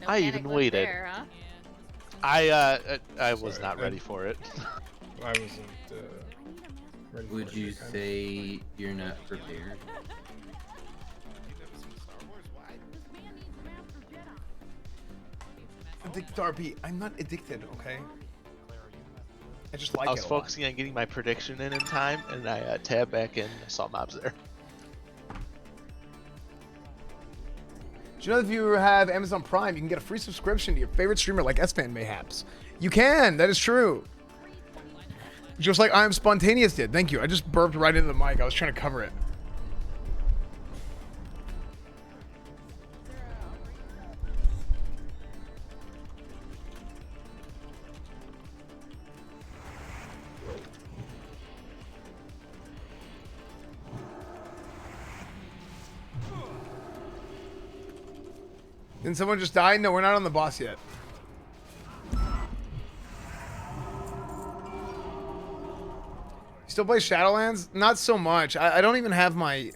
No I panic even left waited. there, huh? I was not ready for it. I wasn't ready for Would it, you okay. say you're not prepared? Addicted to RP. I'm not addicted, okay? I just like I was it a focusing on getting my prediction in time, and I tabbed back in. I saw mobs there. Do you know that if you have Amazon Prime, you can get a free subscription to your favorite streamer like S-Fan mayhaps? You can. That is true. Just like I Am Spontaneous did. Thank you. I just burped right into the mic. I was trying to cover it. Didn't someone just die? No, we're not on the boss yet. Still play Shadowlands? Not so much. I don't even have my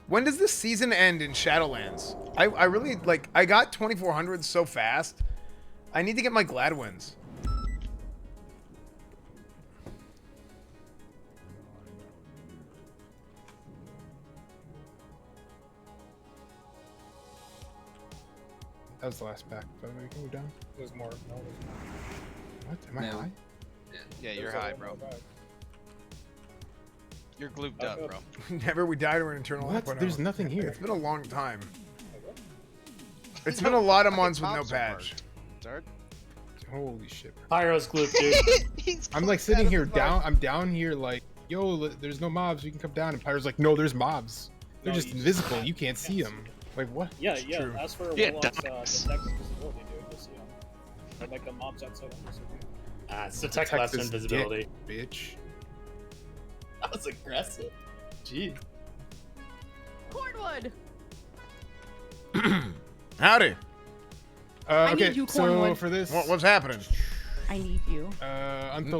when does this season end in Shadowlands? I really like I got 2400 so fast. I need to get my Gladwins. That was the last pack. By the way, can we go down? There's more. No, there's more. What? Am I No. high? Yeah, you're high, bro. You're glooped up, bro. Never we died or an eternal What? life. There's nothing here. It's been a long time. It's been a lot of months with no patch. Dart? Holy shit. Pyro's gloop, dude. I'm like sitting here down. I'm down here like, yo, there's no mobs. You can come down. And Pyro's like, no, there's mobs. They're just invisible. You can't see them. Like what? Yeah, It's yeah. true. As for Yeah, Warlock's ducks. detect invisibility, dude. You'll see 'em. They're like the mobs outside of this. It's detect lesser this invisibility. dick, bitch. That was aggressive. Jeez. Cornwood! Howdy. Okay, need you, so Cornwood. for this, What's happening? I need you.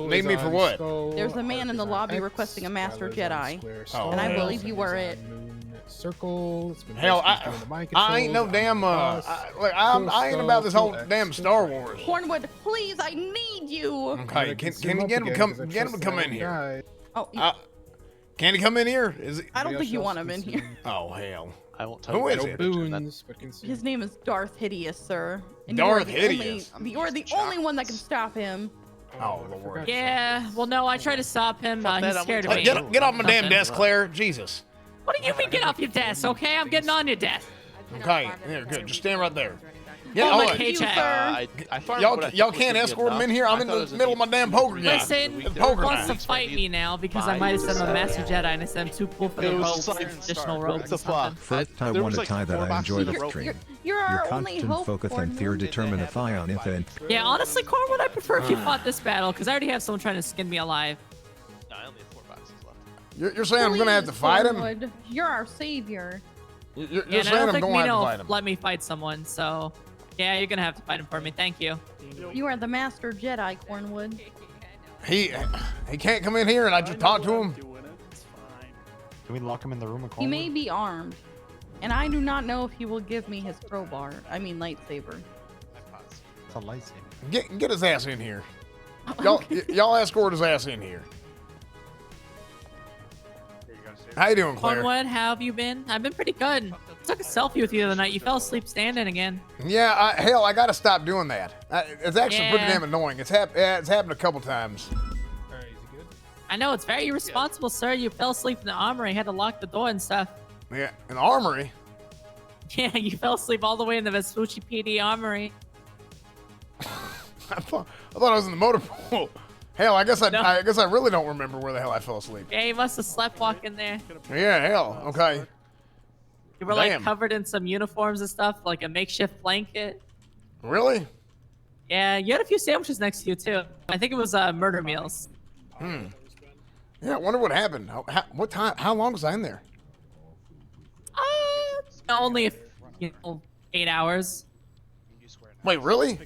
Name me for what? There's a man in the lobby requesting a Master Jedi. Oh, And I hell. believe you were it. Circle. Hell, I ain't no damn. I ain't about this whole damn Star Wars. Cornwood, please, I need you! Okay, can you get him to come in here? Oh, Can he come in here? Is it? I don't think you want him in here. Oh hell. I won't tell Who you is guys it? the prediction then. Boons, but consume. His name is Darth Hideous, sir. And Darth you are the Hideous? You're the only one that can stop him. Oh Lord. Yeah, well, no, I tried to stop him. Fuck He's that, I'm scared of gonna me. tell you. Get off my damn Something. desk, Claire. Jesus. What do you mean get off your desk, okay? I'm getting on your desk. Okay, here, good. Just stand right there. Yeah, Oh, all my right. paycheck. I farmed what I think Y'all was can't gonna be escort him enough. in here. I'm I in thought it the was middle of my damn poker game. Listen, It's poker wants to night. fight me now because I might have sent him a Master Jedi and I said I'm too cool for the It was robes, like additional What robes the and something. fuck? First, I There want was to like tie that 4 I boxes enjoy of the rope. stream. You're Your our only constant hope, focus and fear Cornwood. determine if I on if and Yeah, honestly, Cornwood, I prefer if you fought this battle because I already have someone trying to skin me alive. No, I only have 4 boxes left. You're saying I'm gonna have to Please, fight him? Cornwood, you're our savior. You're Yeah, and I saying don't I'm think gonna have to Mino fight him? let me fight someone, so yeah, you're gonna have to fight him for me. Thank you. You are the Master Jedi, Cornwood. He can't come in here and I just talk to him. Can we lock him in the room and call He him? may be armed, and I do not know if he will give me his crowbar. I mean, lightsaber. It's a lightsaber. Get his ass in here. Y'all escort his ass in here. How you doing, Claire? Cornwood, how have you been? I've been pretty good. I took a selfie with you the other night. You fell asleep standing again. Yeah, hell, I gotta stop doing that. It's actually pretty Yeah. damn annoying. It's happened a couple times. Alright, is he good? I know, it's very irresponsible, sir. You fell asleep in the armory, had to lock the door and stuff. Yeah, in the armory. Yeah, you fell asleep all the way in the Vespucci PD armory. I thought I was in the motor pool. Hell, I guess I guess I really don't remember where the hell I fell asleep. Yeah, you must have slept walking there. Yeah, hell, okay. You were like Damn. covered in some uniforms and stuff, like a makeshift blanket. Really? Yeah, you had a few sandwiches next to you too. I think it was murder meals. Yeah, I wonder what happened. What time? How long was I in there? Only 8 hours. Wait, really?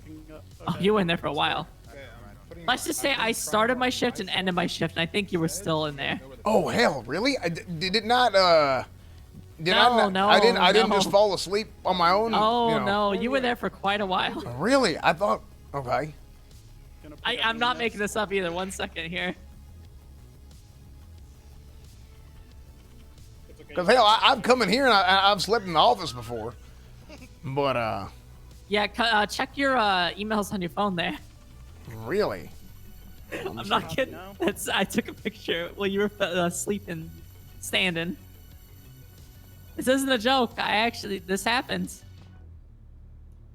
Oh, you were in there for a while. Let's just say I started my shift and ended my shift, and I think you were still in there. Oh hell, really? Did it not? Did I No, not, no, I didn't no. just fall asleep on my own. Oh you know. no, you were there for quite a while. Really? I thought. Okay. I'm not making this up either. 1 second here. Because hell, I've come in here and I've slept in the office before. But Yeah, check your emails on your phone there. really. I'm not kidding. I took a picture while you were sleeping, standing. This isn't a joke. This happened.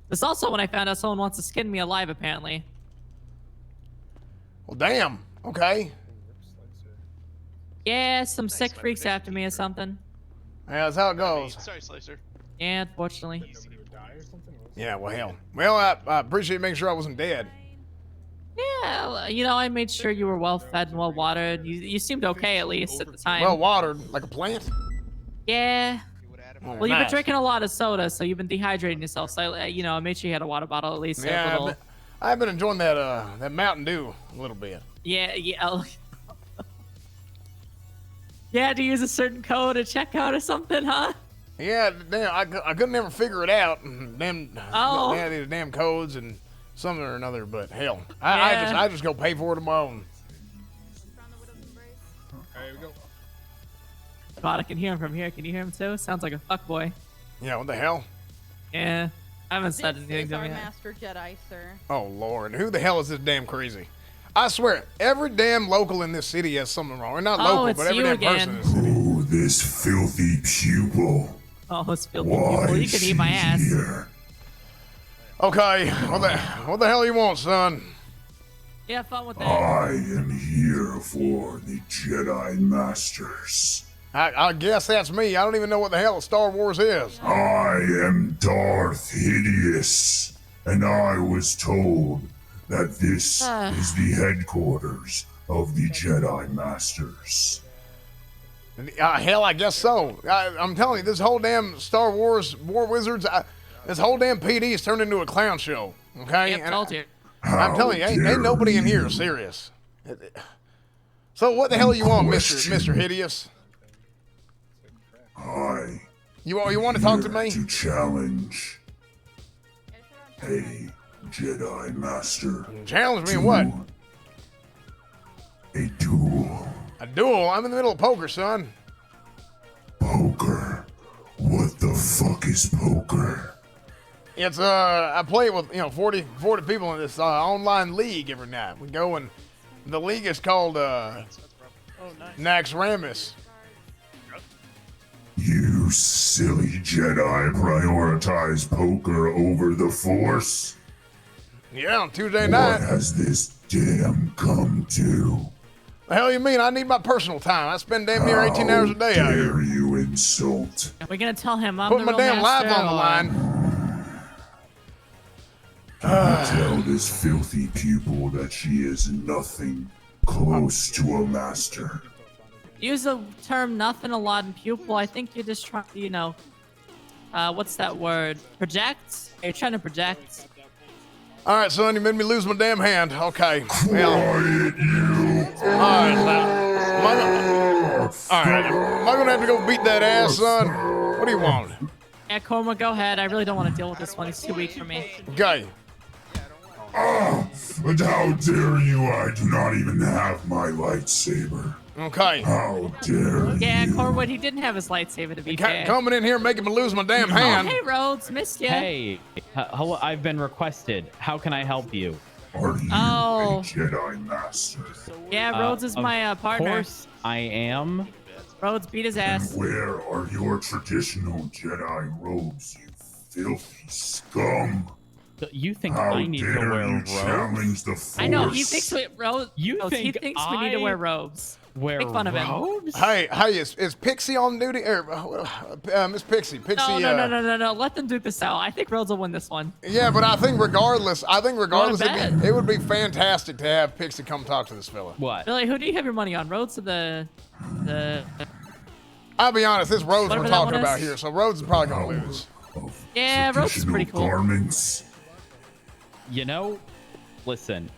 This also when I found out someone wants to skin me alive, apparently. Well, damn. Okay. Yeah, some sick freaks after me or something. Yeah, that's how it goes. Sorry, Slicer. Yeah, unfortunately. Nobody would die or something? Yeah. Well, hell. Well, I appreciate making sure I wasn't dead. Yeah, well, you know, I made sure you were well fed and well watered. You seemed okay at least at the time. Well watered, like a plant. Yeah. Oh, Well, you've been nice. drinking a lot of soda, so you've been dehydrating yourself. So, I made sure you had a water bottle at least. Yeah, I've been enjoying that Mountain Dew a little bit. Yeah. You had to use a certain code at checkout or something, huh? Yeah, damn, I couldn't ever figure it out. Damn, Oh. they had these damn codes and something or another. But hell, Yeah. I just go pay for it on my own. There we go. God, I can hear him from here. Can you hear him too? Sounds like a fuckboy. Yeah, what the hell? Yeah. I haven't said This anything is to our him yet. Master Jedi, sir. Oh Lord, who the hell is this damn crazy? I swear, every damn local in this city has something wrong. Or not Oh, local, it's but every you damn again. person in this city. Oh, this filthy pupil. Oh, it's filthy Why people. You is can she eat my ass. here? Okay, what the hell you want, son? Yeah, have fun with that. I am here for the Jedi Masters. I guess that's me. I don't even know what the hell Star Wars is. I am Darth Hideous, and I was told that this is the headquarters of the Jedi Masters. Hell, I guess so. I'm telling you, this whole damn Star Wars War Wizards, this whole damn PD has turned into a clown show. Okay? Yep, told you. I'm telling you, ain't nobody in here serious. So what the hell you want, Mr. Hideous? I You want to talk to me? to challenge a Jedi Master. Challenge me in what? A duel. A duel? I'm in the middle of poker, son. Poker. What the fuck is poker? It's I play with 40 people in this online league every night. We go and the league is called Nax Ramus. You silly Jedi prioritize poker over the Force? Yeah, on Tuesday What night. has this damn come to? The hell you mean? I need my personal time. I spend damn near 18 hours a day out here. Dare you insult? We're gonna tell him I'm Put the my real damn life master, on the or- line. Tell this filthy pupil that she is nothing close to a master. Use the term nothing a lot in pupil. I think you're just trying to, what's that word? Project? You're trying to project. All right, son, you made me lose my damn hand. Okay. Well, Quiet, you! all right, am I gonna have to go beat that ass, son? What do you want? Yeah, Korma, go ahead. I really don't want to deal with this one. He's too weak for me. Okay. But how dare you? I do not even have my lightsaber. Okay. How dare Yeah, you? Corwood, he didn't have his lightsaber to be fair. Coming in here making me lose my damn Oh, hand. hey, Rhodes, missed ya. Hey, hello, I've been requested. How can I help you? Are you Oh. a Jedi Master? Yeah, Rhodes is my partner. Of course, I am. Rhodes beat his ass. And where are your traditional Jedi robes, you filthy scum? You think How I need to dare wear you robes? challenge the Force? I know, he thinks we, Rhodes, You he think thinks we need to I wear robes. Wear Make fun of him. robes? Hey, is Pixie on duty? Or Miss Pixie? Pixie. No. Let them duke this out. I think Rhodes will win this one. Yeah, but I think regardless, bet? it would be fantastic to have Pixie come talk to this fella. What? Billy, who do you have your money on? Rhodes or the... I'll be honest, this Rhodes Whatever we're that talking one about is. here, so Rhodes is probably gonna lose. Yeah, Rhodes is pretty Traditional cool. garments. You know, listen.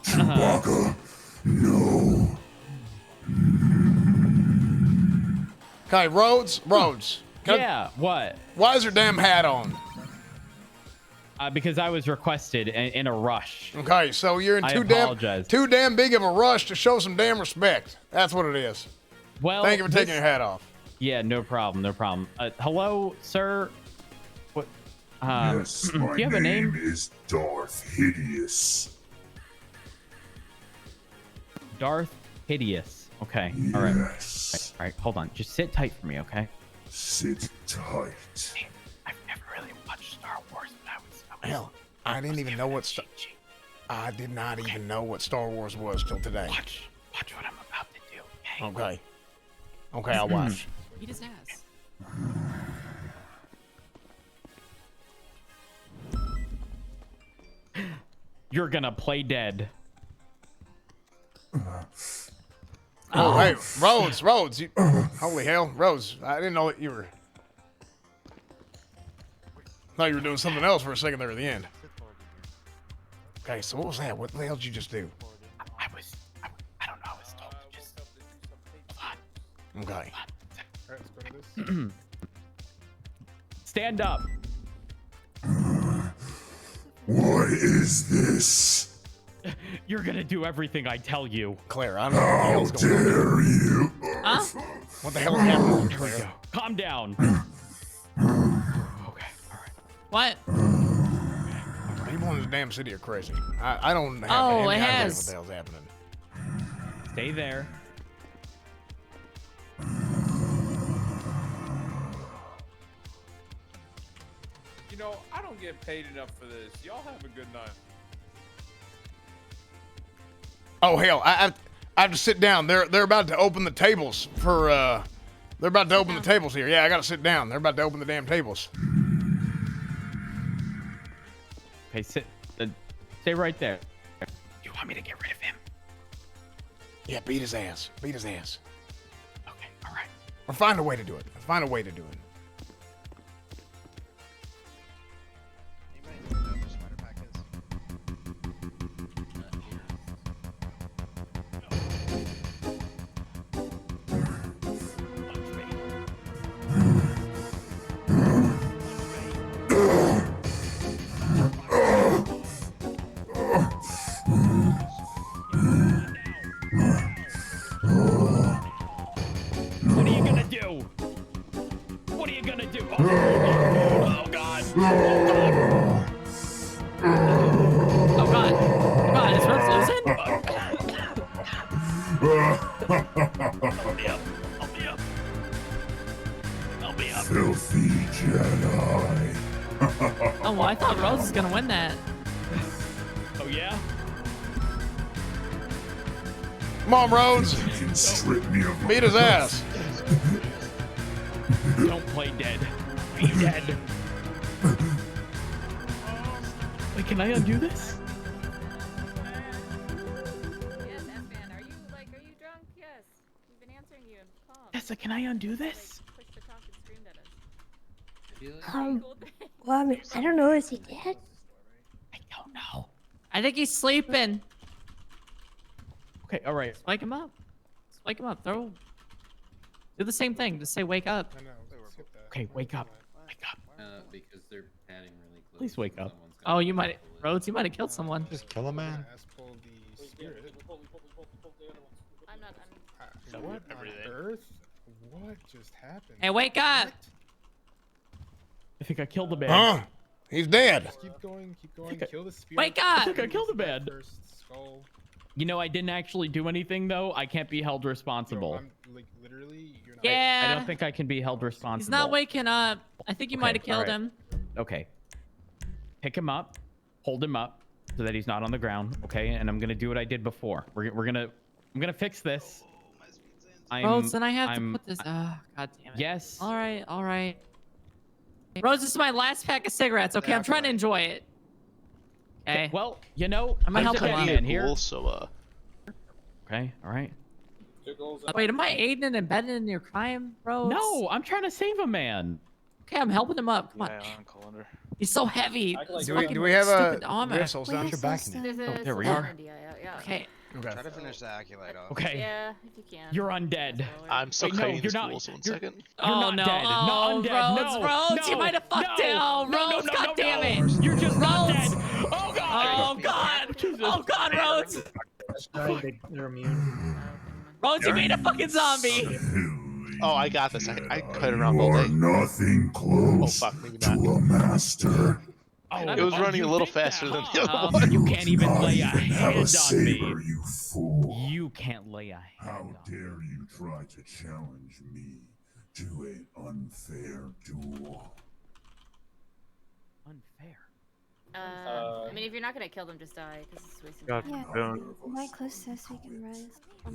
Chewbacca, no. Okay, Rhodes. Yeah, what? Why is your damn hat on? Because I was requested in a rush. Okay, so you're in I too apologize. damn big of a rush to show some damn respect. That's what it is. Well, Thank you for taking your hat off. Yeah, no problem, no problem. Hello, sir. What? Yes, do my you have a name name? is Darth Hideous. Darth Hideous. Okay. All right. Yes. All right. Hold on. Just sit tight for me, okay? Sit tight. I've never really watched Star Wars, but I was Hell, I didn't even know what I did not even know what Star Wars was till today. Watch what I'm about to do. Okay. Okay. Okay, I'll watch. Beat his ass. You're gonna play dead. Oh, hey, Rhodes, you, holy hell, Rhodes, I didn't know that you were. Thought you were doing something else for a second there at the end. Okay, so what was that? What the hell did you just do? I don't know. I was told to just. Hold on. Okay. All right, let's go to this. Stand up. What is this? You're gonna do everything I tell you. Claire, I don't know what the How hell's going on. dare you? Huh? What the hell is happening, Claire? Calm down. What? People in this damn city are crazy. I don't have Oh, any it idea has. what the hell's happening. Stay there. You know, I don't get paid enough for this. Y'all have a good night. Oh hell, I have to sit down. They're about to open the tables for they're about to open the tables here. Yeah, I gotta sit down. They're about to open the damn tables. Okay, stay right there. You want me to get rid of him? Yeah, beat his ass. Beat his ass. Okay, all right. Or find a way to do it. Find a way to do it. What are you gonna do? What are you gonna do? Oh God! Oh God! Oh God! Is Rhodes losing? I'll be up. Filthy Jedi. Oh well, I thought Rhodes was gonna win that. Oh yeah? Come on, Rhodes. You can strip me of my Beat his ass. Don't play dead. Be dead. Wait, can I undo this? Yes, F-Man. Are you drunk? Yes. We've been answering you and calm. Tessa, can I undo this? Pushed the talk and screamed at us. Well, I don't know. Is he dead? I don't know. I think he's sleeping. Okay, all right. Wake him up. Just wake him up. Do the same thing. Just say wake up. I know. Skip that. Okay, wake up. Wake up. Because they're padding really close. Please wake up. Oh, you might, Rhodes. You might have killed someone. Just kill a man. Pull the spirit. I'm not. What on earth? What just happened? Hey, wake up! I think I killed the man. Huh? He's dead. Just keep going. Kill the spirit. Wake I up! think I killed the man. First skull. You know, I didn't actually do anything though. I can't be held responsible. I'm like literally. You're not. Yeah. I don't think I can be held responsible. He's not waking up. I think you might have killed him. Okay. Pick him up, hold him up so that he's not on the ground. Okay, and I'm gonna do what I did before. I'm gonna fix this. Rhodes, then I have to put this. Oh, God damn it. Yes. All right, all right. Rhodes, this is my last pack of cigarettes. Okay, I'm trying to enjoy it. Okay. Well, you know, I'm gonna help him out. in here. So Okay. All right. Wait, am I aiding and abetting in your crime, Rhodes? No, I'm trying to save a man. Okay, I'm helping him up. Come on. He's so heavy. Do we have a? Stupid armor. Do we have soul sound? Where's your back Sosa? in it. There's a there we solid are. idea, yeah. Okay. Okay. Try to finish the acolyte off. Okay. Yeah, if you can. You're undead. I'm still Wait, no, cutting you're the not. schools 1 You're, second. you're Oh not no! dead. Not Oh, undead. Rhodes, No. Rhodes, no, you might have fucked him. Rhodes, God damn it! You're just not Rhodes. dead. Oh god. Oh god! Jesus. Oh god, Rhodes! They're immune. Rhodes, you made a fucking zombie. Oh, I got this. I cut You around all are day. nothing Oh close fuck, maybe to not. a master. Oh, It was running a you little think that, faster than huh? the other one. You can't even Do not lay a even have hand a on saber, me. you fool. You can't lay a hand How on me. dare you try to challenge me to an unfair duel? Unfair. I mean, if you're not gonna kill them, just die, because it's wasting Yeah, time. my close to us we can rise.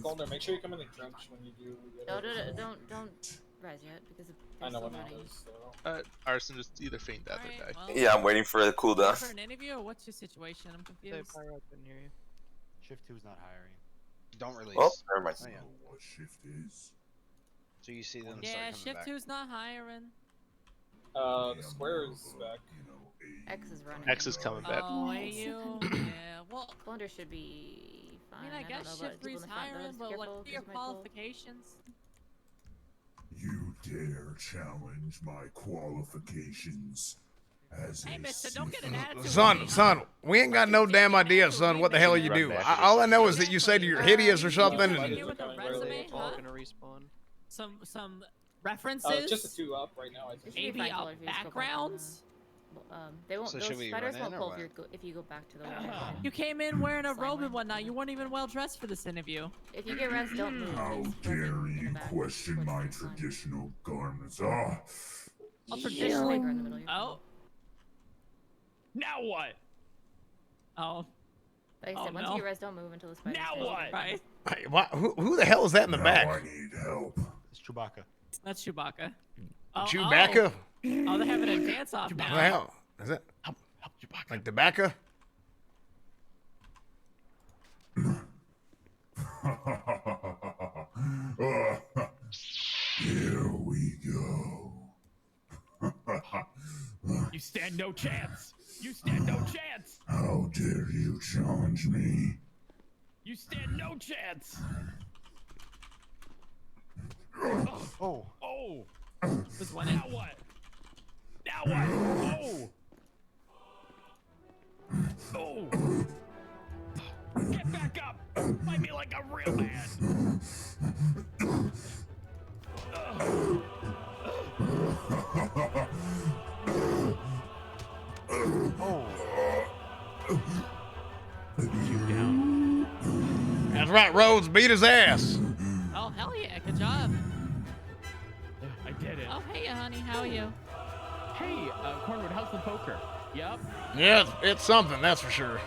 Golden, make sure you come in the drench when you do. Don't rise yet, because I know they're still what running. it is. So. Arson just either feign death or die. Yeah, I'm waiting for the cooldown. For an interview, or what's your situation? I'm confused. Shift 2's not hiring. Don't release. Oh, never mind. Oh, yeah. What shift is? So you see them Yeah, start coming shift back. 2's not hiring. The square is back. X is running. X is coming back. Oh, are you? Yeah, well, Blunder should be fine. I mean, I guess don't know, shift people in 3's the front hiring, rows, but careful, what are your these might pull. qualifications? You dare challenge my qualifications as Hey, a mister, don't get an attitude. Son, we ain't got no damn idea, son, what the hell you do. All I know is that you said you're hideous or something. And Here with a resume, huh? Some references. Just a 2 up right now, I think. Maybe backgrounds. They won't. So Those should we spiders run in won't or pull what? if you go back to the line. You came in wearing a robe and whatnot. You weren't even well dressed for this interview. If you get res, don't move. How Just dare resin in the you back. question my traditional garments? Ah, Oh, traditionally. Right in the middle, you're Oh. Now what? Oh. Like I said, once you get res, don't move until the spiders. Now what? Right. Hey, who the hell is that in the now back? I need help. It's Chewbacca. That's Chewbacca. Oh, Chewbacca? Oh, they're having a dance off What now. the hell? Is it like tobacco? Here we go. You stand no chance. You stand no chance. How dare you challenge me? You stand no chance. Oh. Oh. This one. Now what? Now what? Oh. Oh. Get back up. Fight me like a real man. That's right, Rhodes. Beat his ass. Oh, hell yeah. Good job. I did it. Oh, hey, honey. How are you? Hey, Cornwood, how's the poker? Yup. Yeah, it's something, that's for sure.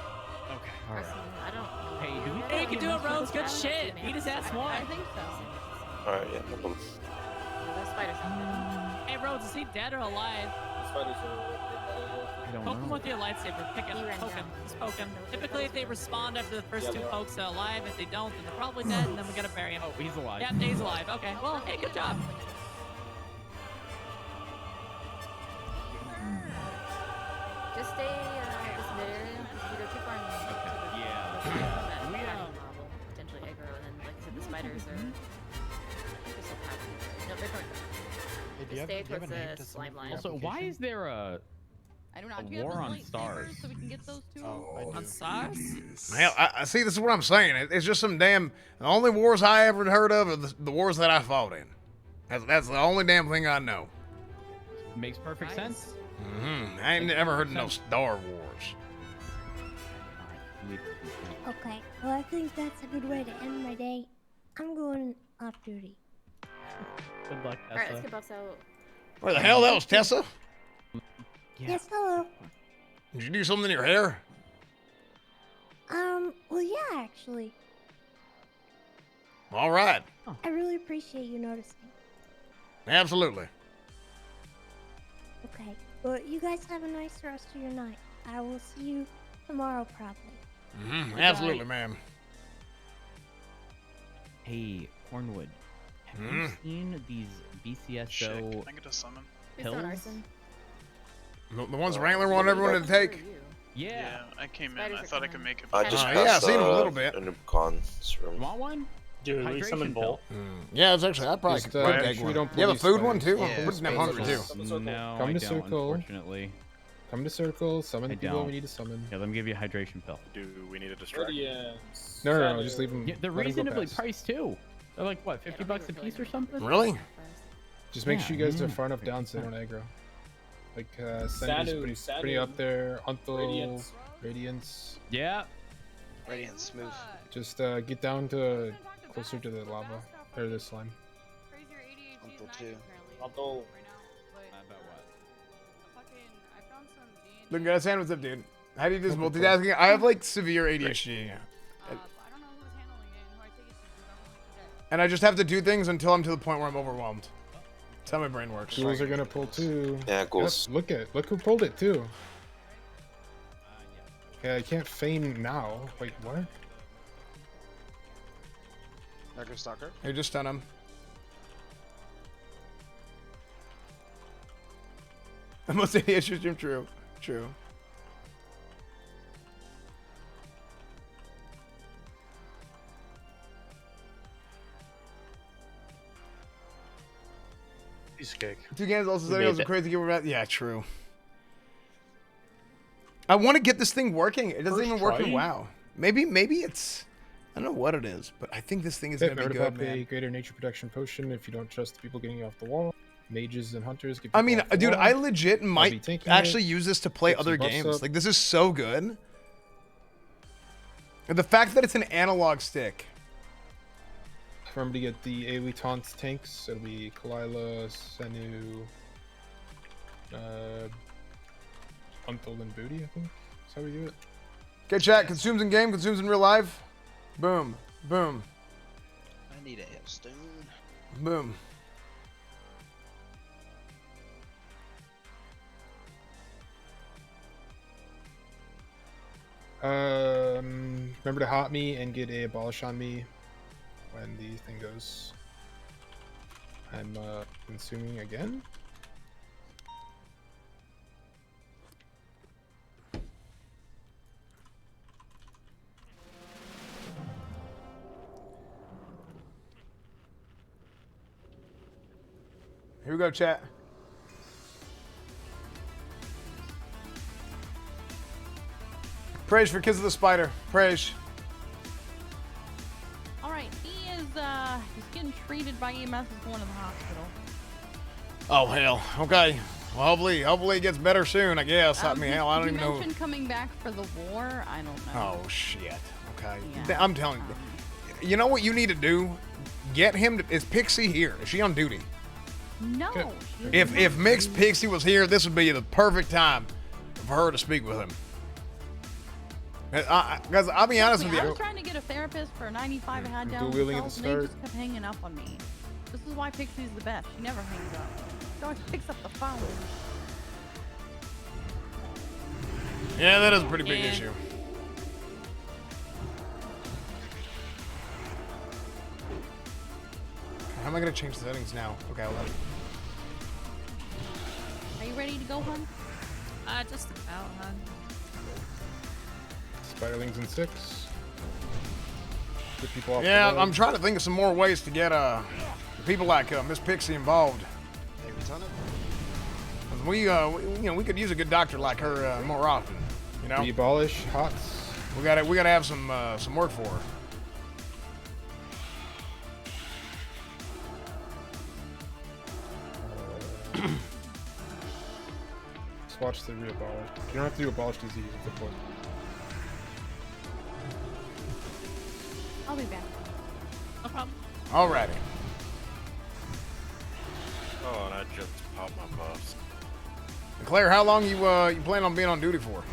Okay. All right. I don't. Hey, do we? Hey, you can do it, Rhodes. Good shit. Beat his ass more. I think so. Alright, yeah, no problem. Those spiders. Hey, Rhodes, is he dead or alive? The spiders are. Poke him with your lightsaber. Pick him. Poke him. Just poke him. Typically, if they respond after the first two pokes, they're alive. If they don't, then they're probably dead, and then we gotta bury him. Oh, he's alive. Yep, he's alive. Okay. Well, hey, good job. Just stay this mid area. If you go too far, Yeah. potentially aggro, and then like I said, the spiders are. Just so happy. No, they're coming back. Hey, Just stay towards the slime line. Also, why is there a I do not. A Do you have war those on lightsabers stars. so we can get those two? On stars? Hell, I see. This is what I'm saying. It's just some damn. The only wars I ever heard of are the wars that I fought in. That's the only damn thing I know. makes perfect sense? I ain't never heard of no Star Wars. Okay, well, I think that's a good way to end my day. I'm going off duty. Good luck, Alright, let's get buffs out. Where the hell that was Tessa? Yes, hello. Did you do something in your hair? Well, yeah, actually. All right. I really appreciate you noticing. Absolutely. Okay, well, you guys have a nice rest of your night. I will see you tomorrow, probably. Absolutely, ma'am. Hey, Cornwood, have you seen these BCSO Please don't pills? arson. The ones Wrangler wanted everyone to take? Yeah. I came in. Spiders I are thought I coming. could make it. I just yeah, passed seen him a little bit. a new con's room. Want one? Dude, we summon Hydration Bolt. Yeah, it's actually I probably Just, could make take sure one. you don't You have a police food one spiders. too? Yeah, I'm putting them hungry too. Come to circle. No, Come I to don't, circle. unfortunately. Come to circle. Summon the I people don't. we need to summon. Yeah, let me give you a hydration pill. Do we need a distract? Radiance. No, just leave them. Yeah, they're reasonably priced too. They're like what, 50 bucks a piece or something? Really? Just make Yeah, sure you guys are mm, far enough down so they don't aggro. Like Sandy's pretty Sanu. up there. Until Radiance. Radiance. Yeah. Radiant smooth. Just get down to closer to the lava or the slime. Until 2. Until Look, guys, hand what's up, dude? How do you do this multitasking? I have like severe ADHD. And I just have to do things until I'm to the point where I'm overwhelmed. That's how my brain works. Ghouls are gonna pull too. Yeah, ghouls. Yep, look who pulled it too. Yeah, I can't feign now. Wait, what? Narco Stalker. Hey, just stun him. I must say the issue stream true. True. Piece of cake. Two games also We said it made was a it. crazy game about. Yeah, true. I want to get this thing working. It doesn't First even work in try? WoW. Maybe it's. I don't know what it is, but I think this thing is Hey, gonna be heard good, about man. the greater nature protection potion if you don't trust the people getting you off the wall. Mages and hunters. Get I people mean, off the dude, wall. I legit I'll be might tanking actually it, use this to play get some other buffs games. up. Like, this is so good. And the fact that it's an analog stick. Remember to get the AoE taunts tanks. It'll be Kalila, Senu, Untold, and Booty, I think. That's how we do it. Okay, chat. Consumes in game, consumes in real life. Boom. Boom. I need a hailstone. Boom. Remember to hot me and get a abolish on me when the thing goes. I'm consuming again. Here we go, chat. Praise for Kids of the Spider. Praise. All right, he's getting treated by EMS as going to the hospital. Oh hell. Okay. Well, hopefully it gets better soon. I guess. I mean, hell, I don't he even know. mentioned coming back for the war. I don't know. Oh shit. Okay. Yeah. I'm telling you. You know what you need to do? Get him. Is Pixie here? Is she on duty? No. If Mixed Pixie was here, this would be the perfect time for her to speak with him. Because I'll be honest with I you. was trying to get a therapist for 95 I had down Dual wielding at myself, the and they start. just kept hanging up on me. This is why Pixie's the best. She never hangs up. She always picks up the phone. Yeah, that is a pretty big Yeah. issue. How am I gonna change the settings now? Okay, I'll let it. Are you ready to go, hon? Just about, hun. Spiderlings in 6. Get people off the Yeah, wall. I'm trying to think of some more ways to get people like Miss Pixie involved. We could use a good doctor like her more often. You know. Abolish hots. We gotta have some work for her. Just watch the re-abolish. You don't have to do abolish disease at the point. I'll be back. No problem. Alrighty. Oh, and I just popped my buffs. Claire, how long you plan on being on duty for?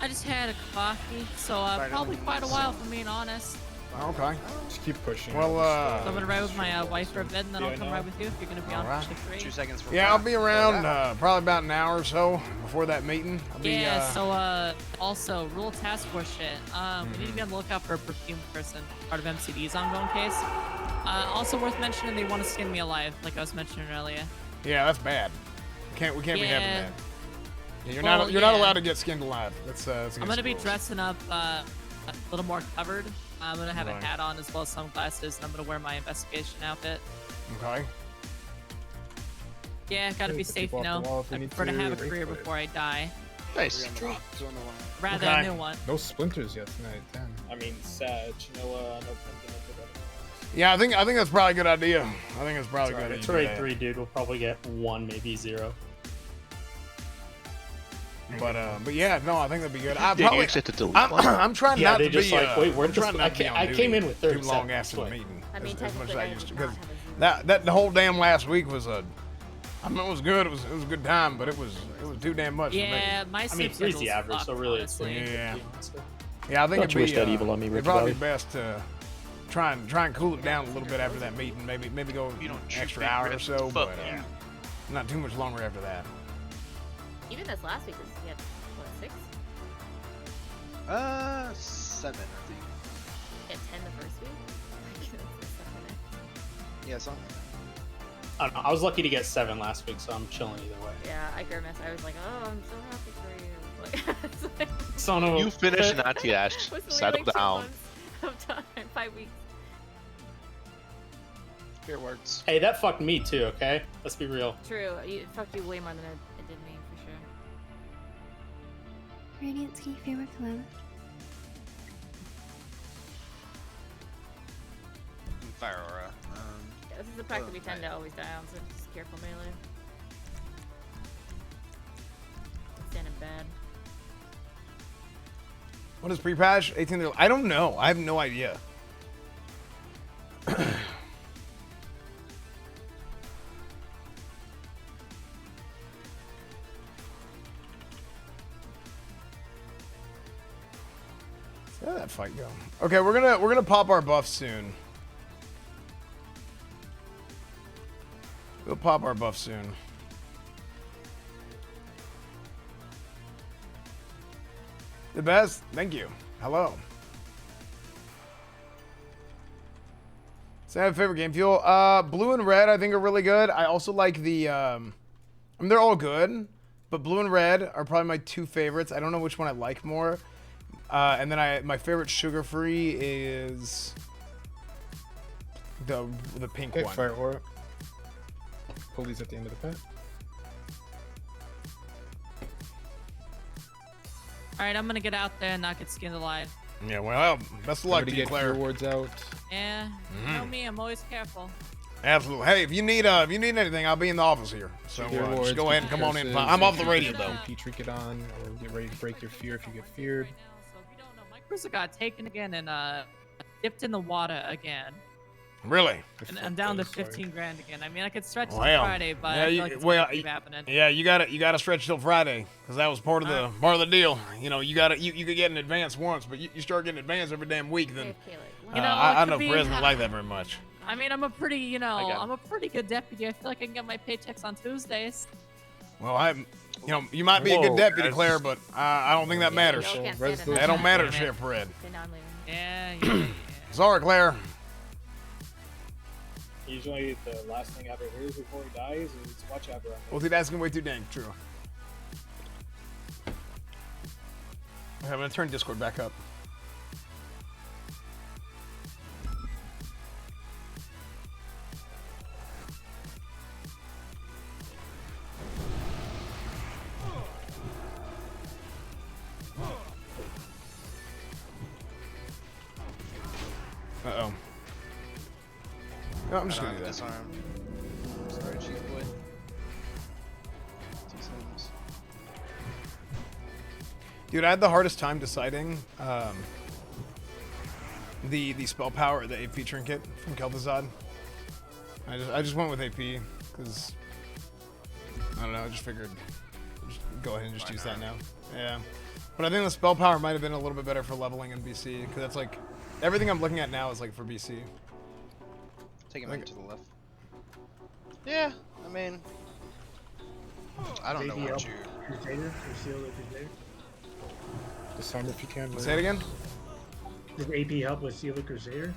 I just had a coffee, so probably quite a while, if I'm being honest. Okay. Just keep pushing. Well, So I'm gonna ride with my wife for a bit, and then I'll come ride with you if you're gonna be on Alright. for shift 3. 2 seconds for Yeah, I'll be around probably about an hour or so before that meeting. I'll be, Yeah, so also rule task force shit. We need to be on the lookout for a perfume person, part of MCD's ongoing case. Also worth mentioning, they want to skin me alive, like I was mentioning earlier. Yeah, that's bad. We can't be having Yeah. that. Yeah, you're Well, not you're not yeah. allowed to get skinned alive. That's I'm against gonna the be rules. dressing up a little more covered. I'm gonna have Right. a hat on as well as sunglasses, and I'm gonna wear my investigation outfit. Okay. Yeah, gotta Okay, be put safe, people you off the know. wall if we I need prefer to have a to, career race before I die. Nice. Rather Okay. a new one. No splinters yet tonight. Damn. I mean, Sag, no pumpkin up with Yeah, I think that's probably a good idea. I think it's probably It's good. It's idea. raid 3, dude. We'll probably get 1, maybe 0. But yeah, no, I think that'd be good. I Yeah, you probably, actually have to delete I'm, one. I'm trying Yeah, not they to just be. like, wait, where'd I'm this- trying not to be I on came duty in with too 37 long after the swing. meeting. I mean, as much as technically, I I used to, did not because have a Zoom. that the whole damn last week was a. I mean, it was good. It was a good time, but it was too damn much Yeah, for me. my I mean, sleep 3's the schedule's average, so fucked, really it's honestly. Yeah. honestly. Yeah, I think Don't you wish that evil on me, it'd Rich probably Valley? be best to try and cool it down a little bit after that meeting. Maybe go You don't an shoot extra big hour or red so, fuck but you. not too much longer after that. Even this last week was he had what 6? 7, I think. He had 10 the first week. Yeah, something. I don't know. I was lucky to get 7 last week, so I'm chilling either way. Yeah, I grimaced. I was like, oh, I'm so happy for you. Like, it's like, Son of a- You finished Nati Ash. was only Settle like 2 down. months of time, 5 weeks. Here it works. Hey, that fucked me too, okay? Let's be real. True, it fucked you way more than it did me, for sure. Radiant's key favorite color. Fire aura. Yeah, this is a pack that we tend to always die on, so just careful melee. It's standing bad. What is pre-patch? 18. I don't know. I have no idea. How did that fight go? Okay, we're gonna pop our buff soon. We'll pop our buff soon. The best. Thank you. Hello. So I have favorite game fuel. Blue and red I think are really good. I also like the I mean they're all good, but blue and red are probably my 2 favorites. I don't know which one I like more. And then my favorite sugar free is the pink Okay, one. fire aura. Pull these at the end of the pet. Alright, I'm gonna get out there and not get skinned alive. Yeah, well, best of luck Remember to to you, get Claire. rewards out. Yeah, you know me, I'm always careful. Absolutely. Hey, if you need anything, I'll be in the office here. So Get rewards, just go get ahead and come on in. curses, I'm off the get radio your though. MP trinket on, or get ready to break your fear if you get feared. My cruiser got taken again and dipped in the water again. Really? And I'm down to 15 grand again. I mean, I could stretch till Well, Friday, but yeah, I feel like it's gonna keep happening. Yeah, you gotta stretch till Friday because that was part of the deal. You know, you could get an advance once, but you start getting advance every damn week. Then You know, I it don't could know if be- President like that very much. I mean, I'm a pretty, got I'm a pretty good deputy. I feel like I can get my paychecks on Tuesdays. Well, you might be a good Whoa, deputy, guys. Claire, but I don't think that matters. Y'all can't stand it. That don't matter to Damn it. Sheriff Fred. Okay, now I'm leaving. Yeah. Sorry, Claire. Usually the last thing ever hears before he dies is watch out, bro. Well, see, that's gonna way too dang true. Okay, I'm gonna turn Discord back up. Uh-oh. No, I'm just gonna do that. Disarm. Sorry, Chief Boy. 2 seconds. Dude, I had the hardest time deciding the spell power, the AP trinket from Kel'Thuzad. I just went with AP because I don't know. I just figured just go ahead and just use that now. Yeah, but I think the spell power might have been a little bit better for leveling in BC because that's like everything I'm looking at now is like for BC. Take him back to the left. Yeah, I mean, I don't know Maybe what help you. Crusader, or seal the Crusader. Disarm if you can. Say it again. Does AP help with seal the Crusader?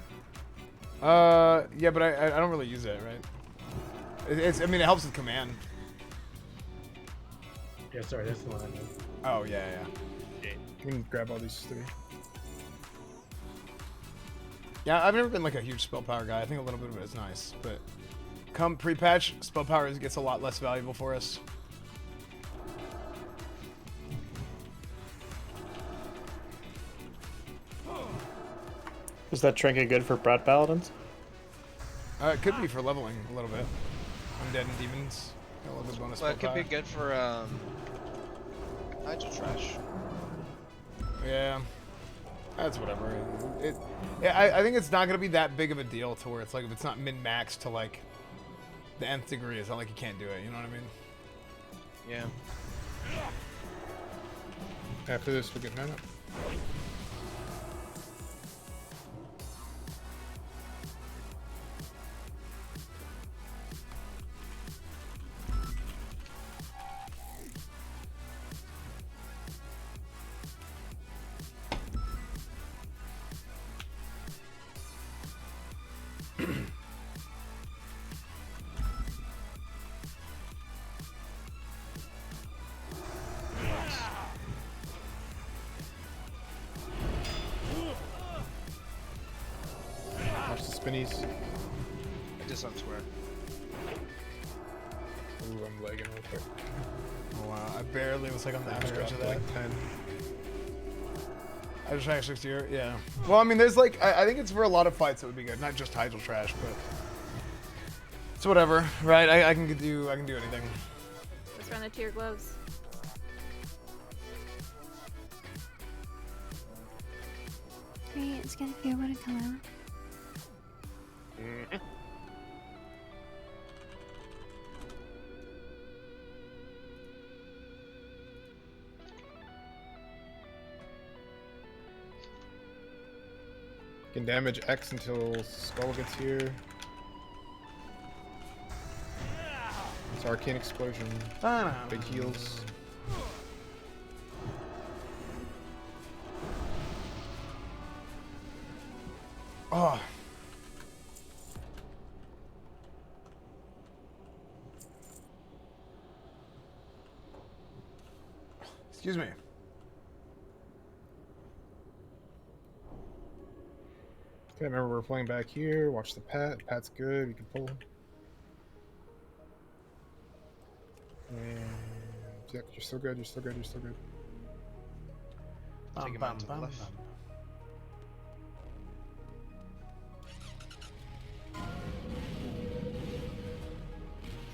Yeah, but I don't really use that, right? I mean, it helps with command. Yeah, sorry, that's the one I mean. Oh, yeah. You can grab all these 3. Yeah, I've never been like a huge spell power guy. I think a little bit of it is nice, but come pre-patch, spell power gets a lot less valuable for us. Is that trinket good for Brat Paladins? It could be for leveling a little bit. Undead and demons. A little bit bonus Well, spell it could be power. good for Hydro Trash. Yeah. That's whatever. I think it's not going to be that big of a deal to where it's like if it's not min-max to like the nth degree, it's not like you can't do it. You know what I mean? Yeah. After this, we get mana. Watch the spinnies. I just unswear. Ooh, I'm lagging real quick. Oh wow, I barely was like on the I outer edge dropped of that. like 10. Hydro Trash 60 year, yeah. Well, I mean, there's like, I think it's for a lot of fights it would be good, not just Hydro Trash, but it's whatever, right? I can do anything. Let's run the tier gloves. Great, it's gonna be able to come out. Can damage X until Skull gets here. It's Arcane Explosion. Big heals. Oh. Excuse me. Okay, remember we're playing back here. Watch the Pat. Pat's good. You can pull. And yeah, you're still good. You're still good. You're still good. Take him out to the left.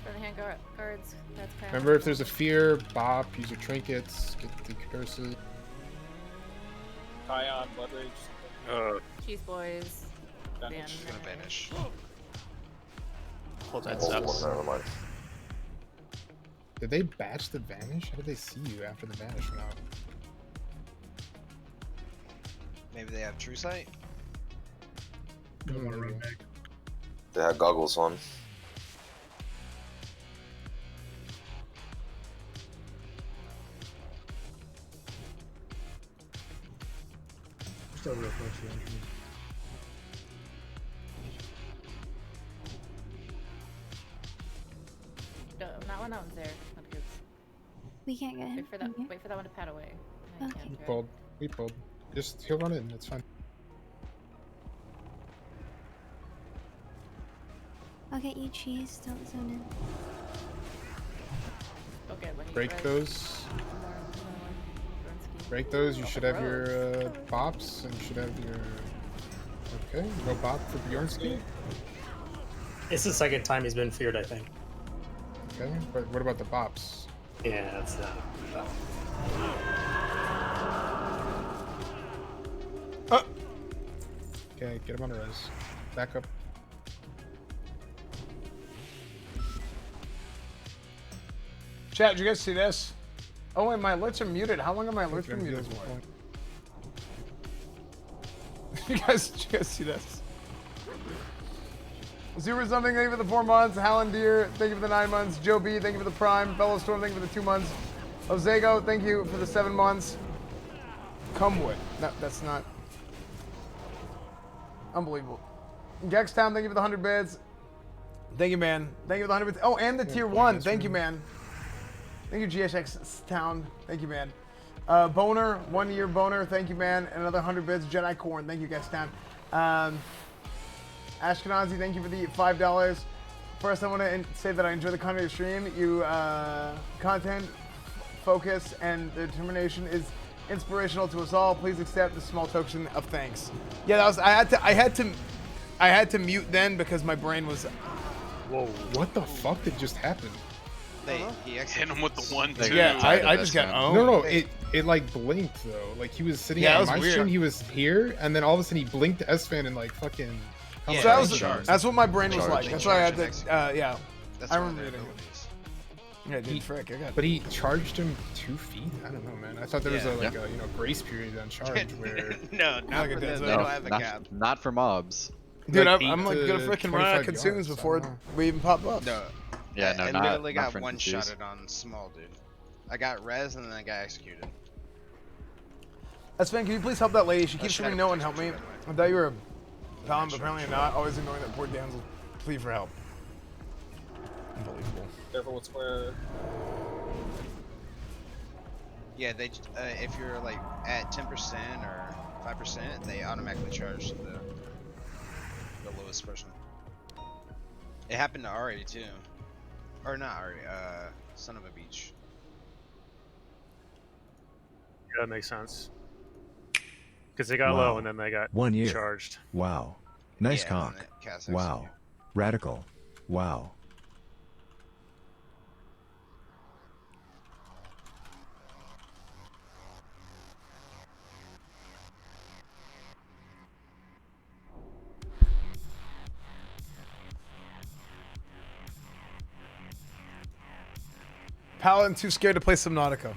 Run the hand guards. That's kind Remember, if there's a fear, bop. Use your trinkets. Get the curses. Kion, Blood Rage. Cheese boys. She's gonna vanish. Well, that Oh, sucks. never mind. Did they batch the vanish? How did they see you after the vanish went out? Maybe they have True Sight. Don't want to run back. They had goggles on. Still real close to the entrance. No, not when that one's there. Not good. We can't get him. Wait for that. from here. Wait for that one to pat away. I Okay. can't, We right? pulled. We pulled. Just he'll run in. It's fine. I'll get you cheese. Don't zone in. Okay, when you Break guys- those. Break those. You should have your bops, and you should have your. Okay, no bop for Bjornsky. It's the second time he's been feared, I think. Okay, but what about the bops? Yeah, that's Okay, get him on a res. Back up. Chat, did you guys see this? Oh wait, my alerts are muted. How long are my alerts been Gonna muted heal for? point. Did you guys see this? Super something, thank you for the 4 months. Hallandeer, thank you for the 9 months. Joe B, thank you for the Prime. Bellow Storm, thank you for the 2 months. Ozago, thank you for the 7 months. Cumwood. No, that's not. Unbelievable. Gextown, thank you for the 100 bits. Thank you, man. Thank you for the 100 bits. Oh, and the tier 1. Thank you, man. Thank you, GSX Town. Thank you, man. Boner, 1 year boner. Thank you, man. And another 100 bits. Jedi Corn. Thank you, guys, Town. Ashkenazi, thank you for the $5. First, I want to say that I enjoy the content of your stream. You content, focus, and determination is inspirational to us all. Please accept this small token of thanks. Yeah, that was. I had to mute then because my brain was. Whoa! What the fuck did just happen? He hit him with the 1, 2. Yeah, I just got owned. No, it like blinked though. Like he was sitting on my stream, he was here, and then all of a sudden he blinked to S-Fan and like fucking. Yeah, so that's what my brain was like. That's why I had to. Yeah, I remember it. Yeah, dude, frick, I got. But he charged him 2 feet. I don't know, man. I thought there was a grace period on charge where. No, not for this. They don't have a gap. Not for mobs. Dude, I'm like gonna freaking run out of consumes before we even pop up. No. Yeah, no, I not, literally not got for one confused. shotted on small, dude. I got res and then I got executed. Sven, can you please help that lady? She keeps should screaming have no and help me. I thought you were a Tom, but apparently not. Always ignoring that poor damsel. Plea for help. Unbelievable. Careful with square. Yeah, they if you're like at 10% or 5%, they automatically charge the lowest person. It happened to Ari too, or not Ari. Son of a Beach. Yeah, that makes sense. Because they got low and then they got 1 year. charged. Wow. Nice Yeah, cock. and then it cast Wow. Radical. Wow. Paladin too scared to play Subnautica.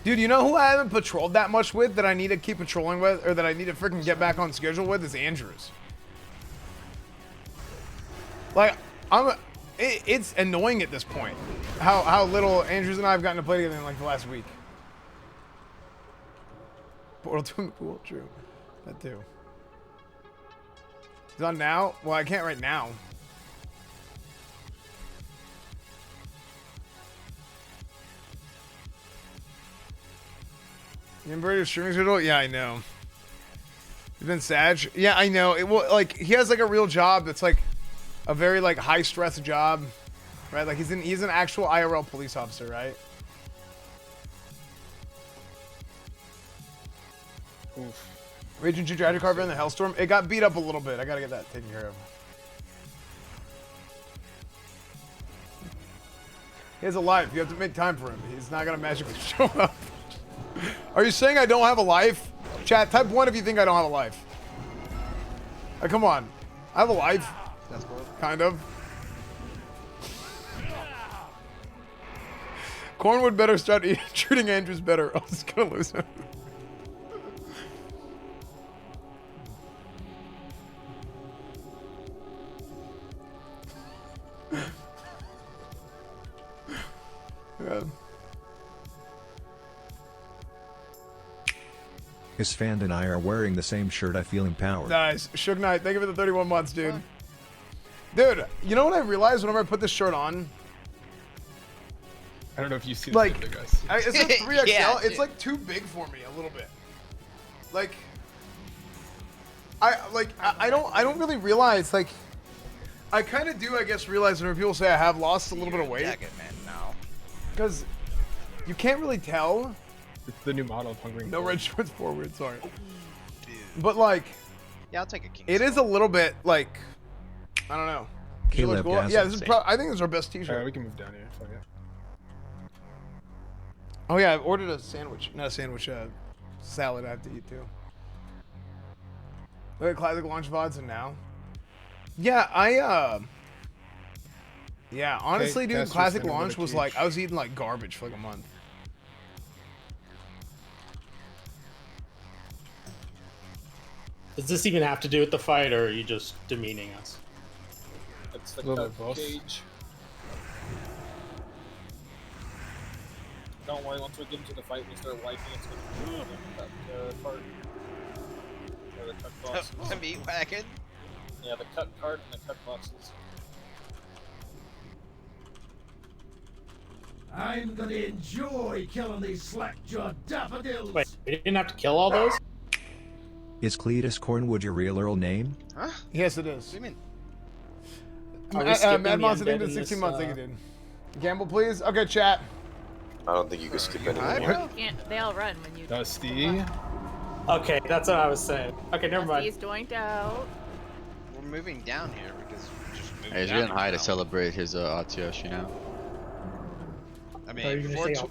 Dude, you know who I haven't patrolled that much with that I need to keep patrolling with, or that I need to freaking get back on schedule with, is Andrews. Like, it's annoying at this point how little Andrews and I have gotten to play together in like the last week. Portal 2 in the pool, true. That too. It's on now? Well, I can't right now. You remember your streaming schedule? Yeah, I know. You've been Sag? Yeah, I know. It will, like, he has like a real job that's like a very like high stress job, right? Like he's an actual IRL police officer, right? Oof. Region 2 Tragic Carver in the Hellstorm. It got beat up a little bit. I gotta get that taken care of. He has a life. You have to make time for him. He's not gonna magically show up. Are you saying I don't have a life? Chat, type 1 if you think I don't have a life. Come on. I have a life. That's cool. Kind of. Cornwood better start treating Andrews better. I was gonna lose him. Yeah. His fan and I are wearing the same shirt. I feel empowered. Nice. Suge Knight, thank you for the 31 months, dude. Dude, you know what I realized whenever I put this shirt on? I don't know if you see Like, the guys. it's a 3XL. Yeah, It's dude. like too big for me a little bit. Like, I don't really realize, like, I kind of do, I guess, realize whenever people say I have lost a little bit of weight. Jacket man now. Because you can't really tell. It's the new model of Hungry. No red shorts forward, sorry. But like, Yeah, I'll take a king. it is a little bit like, I don't know. Does it look Caleb cool? Gassett. Yeah, this is I think this is our best t-shirt. Alright, we can move down here. Fuck it. Oh yeah, I've ordered a sandwich. Not a sandwich, salad I have to eat too. Look at classic launch VODs and now. Yeah, yeah, honestly, dude, Caster's classic sending launch another was cage. like, I was eating like garbage for like a month. Does this even have to do with the fight, or are you just demeaning us? That's the Little cut both. cage. Don't worry, once we get into the fight, we start wiping, it's gonna be that part. or the cut boxes. The meat wagon. Yeah, the cut cart and the cut boxes. I'm gonna enjoy killing these slack-jawed daffodils. Wait, we didn't have to kill all those? Is Cletus Cornwood your real Earl name? Huh? Yes, it is. What do you mean? Are we skipping Mad the Monster undead did in 16 this, months. I think he did. Gamble, please. Okay, chat. I don't think you can skip anything. Hi, here. bro. You can't. They all run when you. Dusty. Okay, that's what I was saying. Okay, never mind. He's doinked out. We're moving down here because we're just moving Hey, he's down getting high now. to celebrate his RTS, you know? I thought you were mean, gonna say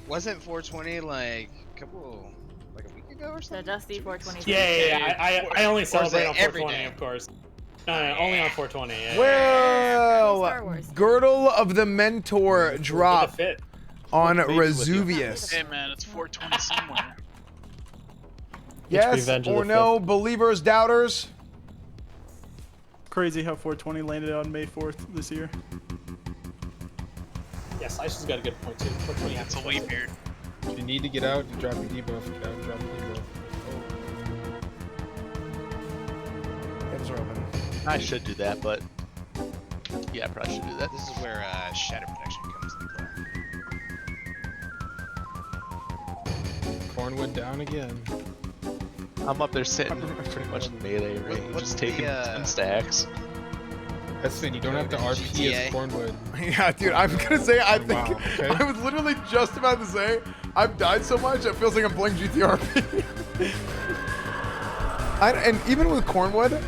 wasn't 420 like a week ago or The something? Dusty 420. Yeah. I only celebrate on every 420, day? of course. No, only on 420. Yeah. Well, Girdle of the Mentor drop on Resuvius. Hey man, it's 420 somewhere. Yes Revenge of or the no, believers, doubters? Crazy how 420 landed on May 4th this year. Yeah, Slice has got a good point too. 420 It's a leap year. If you need to get out, you drop a debuff. Get out and drop a debuff. Games are open. I should do that, but yeah, I probably should do that. This is where shadow protection comes into play. Cornwood down again. I'm up there sitting pretty much in melee range, just taking 10 stacks. That's it. You don't have to RP as Cornwood. Yeah, dude, I'm gonna say I think Wow, okay. I was literally just about to say I've died so much it feels like I'm playing GTARP. And even with Cornwood,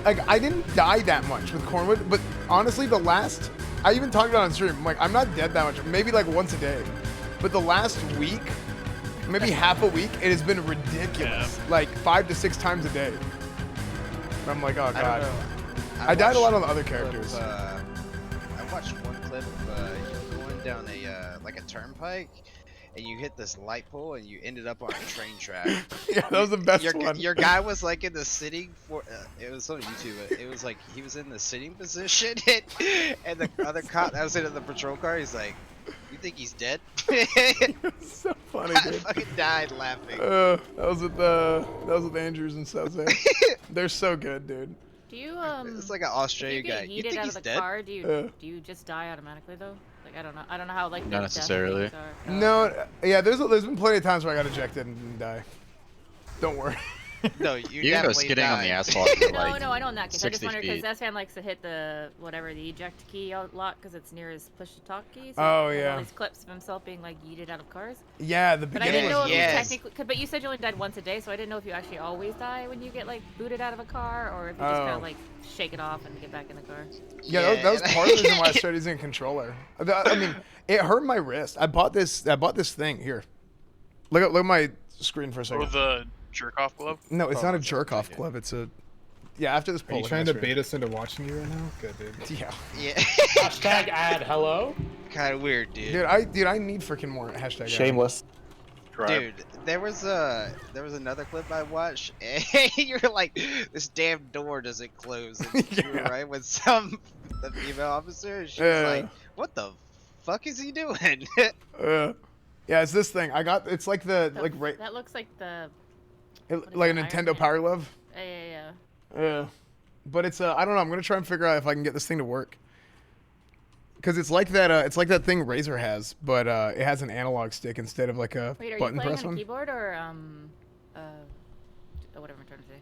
like I didn't die that much with Cornwood, but honestly, I even talked about it on stream. I'm like, I'm not dead that much, maybe like once a day, but the last week, maybe half a week, it has been ridiculous, like 5 to 6 times a day. And I'm like, oh god. I died a lot on the other characters. I watched one clip of you going down like a turnpike, and you hit this light pole, and you ended up on a train track. Yeah, that was the best one. Your guy was like in the sitting for. It was on YouTube. But it was like he was in the sitting position, and the other cop that was in the patrol car. He's like, "You think he's dead?" So funny, I dude. fucking died laughing. That was with Andrews and stuff. They're so good, dude. Do you It's like an Australian if you guy. get You heated think out he's of the dead? car, do you just die automatically though? Like I don't know how like Not the death necessarily. things are. No, yeah, there's been plenty of times where I got ejected and didn't die. Don't worry. No, You can go skidding on the asphalt for like No, I know in that case. I just 60 wonder because feet. S fan likes to hit the eject key a lot because it's near his push to talk key. So Oh, he has yeah. all these clips of himself being like yeeted out of cars. Yeah, the But I beginning didn't know was if you Yes. technically. But you said you only died once a day, so I didn't know if you actually always die when you get like booted out of a car, or if you just kind Oh. of like shake it off and get back in the car. Yeah, that was part of the reason why I started using a controller. I mean, it hurt my wrist. I bought this thing here. Look at my screen for a Or second. the jerk off glove? No, it's not a jerk off glove. It's a after this Are poll. you look trying at to my bait us into watching you right now? Good, dude. screen. Yeah. Yeah. Hashtag ad hello. Kind of weird, dude. Dude, I need freaking more hashtag. Shameless. Dude, there was another clip I watched, and you're like, this damn door doesn't close. And you were right with the female officer. And she was like, what the fuck is he doing? Yeah, it's this thing. It's like That looks like the. like a Iron Nintendo Man. Power Glove. Yeah. Yeah, but it's I don't know. I'm gonna try and figure out if I can get this thing to work. Cause it's like that. It's like that thing Razer has, but it has an analog stick instead of like a Wait, are you button playing press on a one. keyboard or whatever I'm trying to say?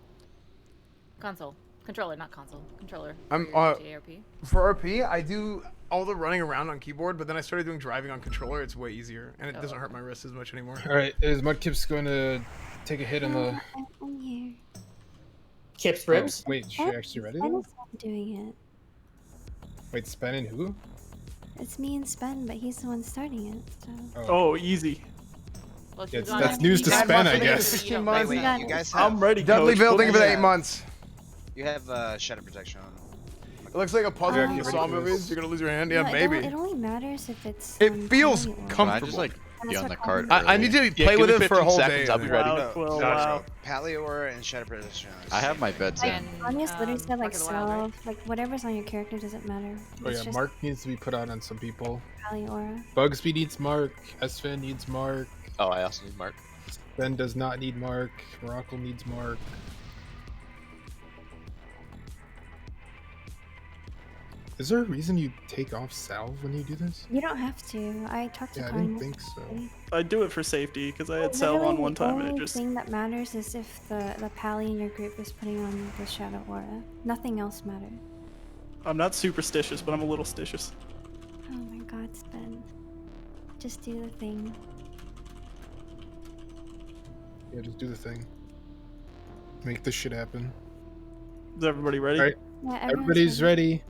Console, controller, not console, controller. I'm for your GTARP. for RP. I do all the running around on keyboard, but then I started doing driving on controller. It's way easier, and it doesn't hurt my wrist as much anymore. All right, is Mudkip's going to take a hit on the? I'm here. Kip's ribs. Oh, wait, is she actually ready? Ben Then? is not doing it. Wait, Spen and who? It's me and Spen, but he's the one starting it. So. Oh, easy. Well, Yeah, she's on that's it. news to You Spen, guys I must guess. have- you don't- Wait, got you it. guys have. I'm ready, Dudleyville, Coach. think of it, Yeah. 8 months. You have shadow protection on. It looks like a puzzle Yeah, from the get Saw ready for this. movies. You're gonna lose your hand. Yeah, No, maybe. It only matters if it's. It feels tiny or- comfortable. I just like be on the cart. I need to Yeah, play give with me it for a 15 whole seconds, day. I'll be ready. Wow, well, wow. Paleora and shadow protection. I have my bed set. And, Ania's literally said like Park of the Wild, right? self, like whatever's on your character doesn't matter. Oh It's yeah, just Mark needs to be put out on some people. Paliora. Bugsby needs Mark. Sven needs Mark. Oh, I also need Mark. Ben does not need Mark. Morocco needs Mark. Is there a reason you take off salve when you do this? You don't have to. I talked to Yeah, I Carmen. didn't think so. I do it for safety because I had salve on Literally, one time the and it only just. thing that matters is if the pally in your group is putting on the shadow aura. Nothing else matters. I'm not superstitious, but I'm a little stitious. Oh my god, Spen. Just do the thing. Yeah, just do the thing. Make this shit happen. Is everybody ready? All right. Yeah, everyone's Everybody's ready.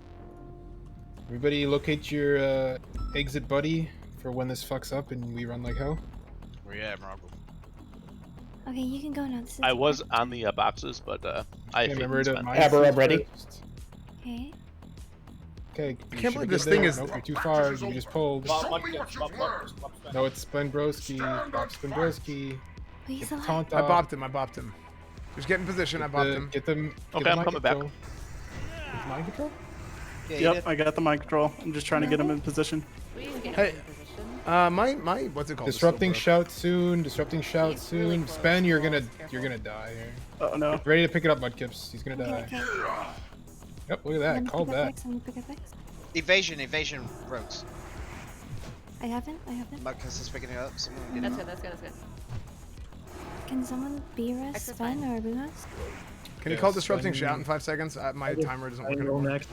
Everybody locate your exit buddy for when this fucks up and we run like hell. Where you at, Morocco? Okay, you can go now. This is I was on the boxes, but I Okay, remember to mine Abra, first. ready? Okay. Okay. I can't believe this thing is. Nope, you're too far. You just pulled. What No, it's Spenbrowski. Bob Spenbrowski. But he's Get the alive. taunt I off. bopped him. Just get in position. I bopped him. Get them. Okay, get I'm mind coming back. control. Get mind control? Yeah, you Yep, did. I got the mind control. I'm just trying to get him in position. Please get Hey, him in position. my what's it called? Disrupting This shout soon. Disrupting shout He's soon. really close. Spen, you're gonna Careful. die here. Oh no. Ready to pick it up, Mudkips. He's gonna Okay, die. okay. Yep, look at I'm that. gonna Called pick up that. X, I'm gonna pick up X. Evasion, rogues. I haven't. Marcus is picking it up. Someone get That's it. good, that's good, that's good. Can someone be res X is Spen fine. or Bumas? Can you Yeah, call disrupting Spen- shout in 5 seconds? My timer doesn't work I roll anymore. next.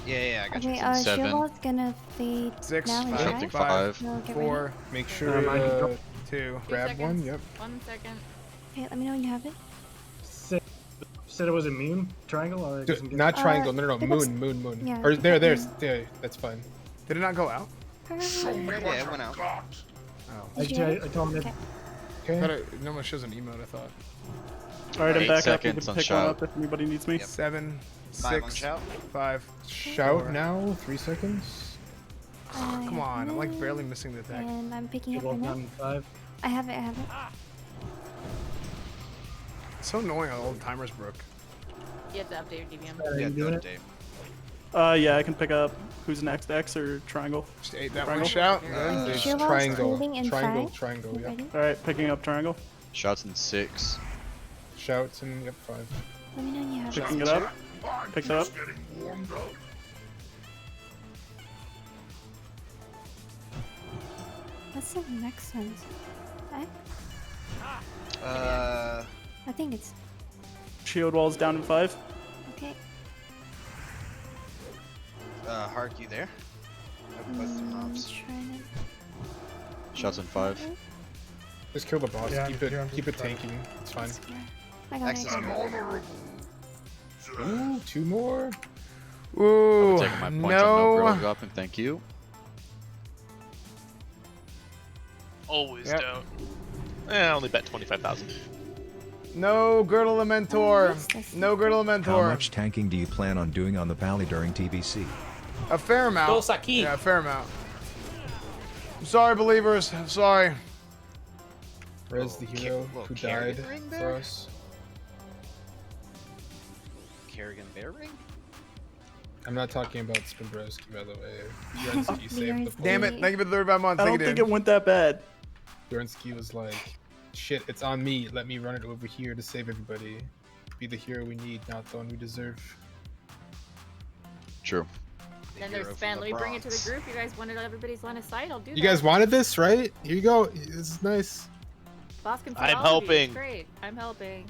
Yeah, I got Okay, you. Seven. Shieldwall's gonna fade 6, now, Disrupting right? five. No, get 4, ready. Make sure mind control. 2. 2 grab seconds. one. Yep. 1 second. Okay, let me know when you have it. Said it was a moon triangle, or it doesn't get Not triangle. No, pick up moon. yeah, Or pick there, up there's moon. there. That's fine. Did it not go out? Yeah, it went out. Oh. Did you have it? I told him Okay. Okay. But it no one shows an emote, I thought. Alright, I'm 8 back up. You seconds can on pick one shout. up if anybody needs me. 7, 5 on 6, shout. 5. Shout 4. now. 3 seconds. Come on, I'm like barely missing the attack. And I'm picking up roll right now. down 5. I have it. It's so annoying how all the timers broke. You have to update your DVM. Are Yeah, you doing no it? update. Yeah, I can pick up who's next, X or triangle. Just ate that Triangle. one shout. Okay, There's Shieldwall's triangle. holding in Triangle. 5. Triangle. You Yep. ready? Alright, picking up triangle. Shots in 6. Shouts and yep 5. Let me know when you have it. Picking it up. Picked it up. What's the next one? X? I think it's Shield wall's down in 5. okay. Hark, you there? Both the mobs. Trying Shots in 5. Just kill the boss. Yeah, keep I'm it just tanking. It's fine. I got Access it. Ooh, 2 more. Ooh, Taking my points on no girl no. dropping, thank you. Always Yep. don't. I only bet 25,000. No Girdle of Mentor. what's this? No Girdle of How Mentor. much tanking do you plan on doing on the Pally during TBC? A fair amount. Dos aquí. Yeah, a fair amount. I'm sorry, believers. I'm sorry. Res the hero Little who Kerrigan died ring for there? us. Kerrigan Bear Ring? I'm not talking about Spinbrowski, by the way. Bjornsky saved the Damn it. Thank you for the 35 months. I Thank don't you, think dude. it went that bad. Bjornsky was like, shit, it's on me. Let me run it over here to save everybody. Be the hero we need, not the one we deserve. True. Then there's Spen. Let me bring it to the group. You guys wanted everybody's line of sight. I'll do that. You guys wanted this, right? Here you go. This is nice. Boss can see I'm all of you. It's helping. great. I'm helping.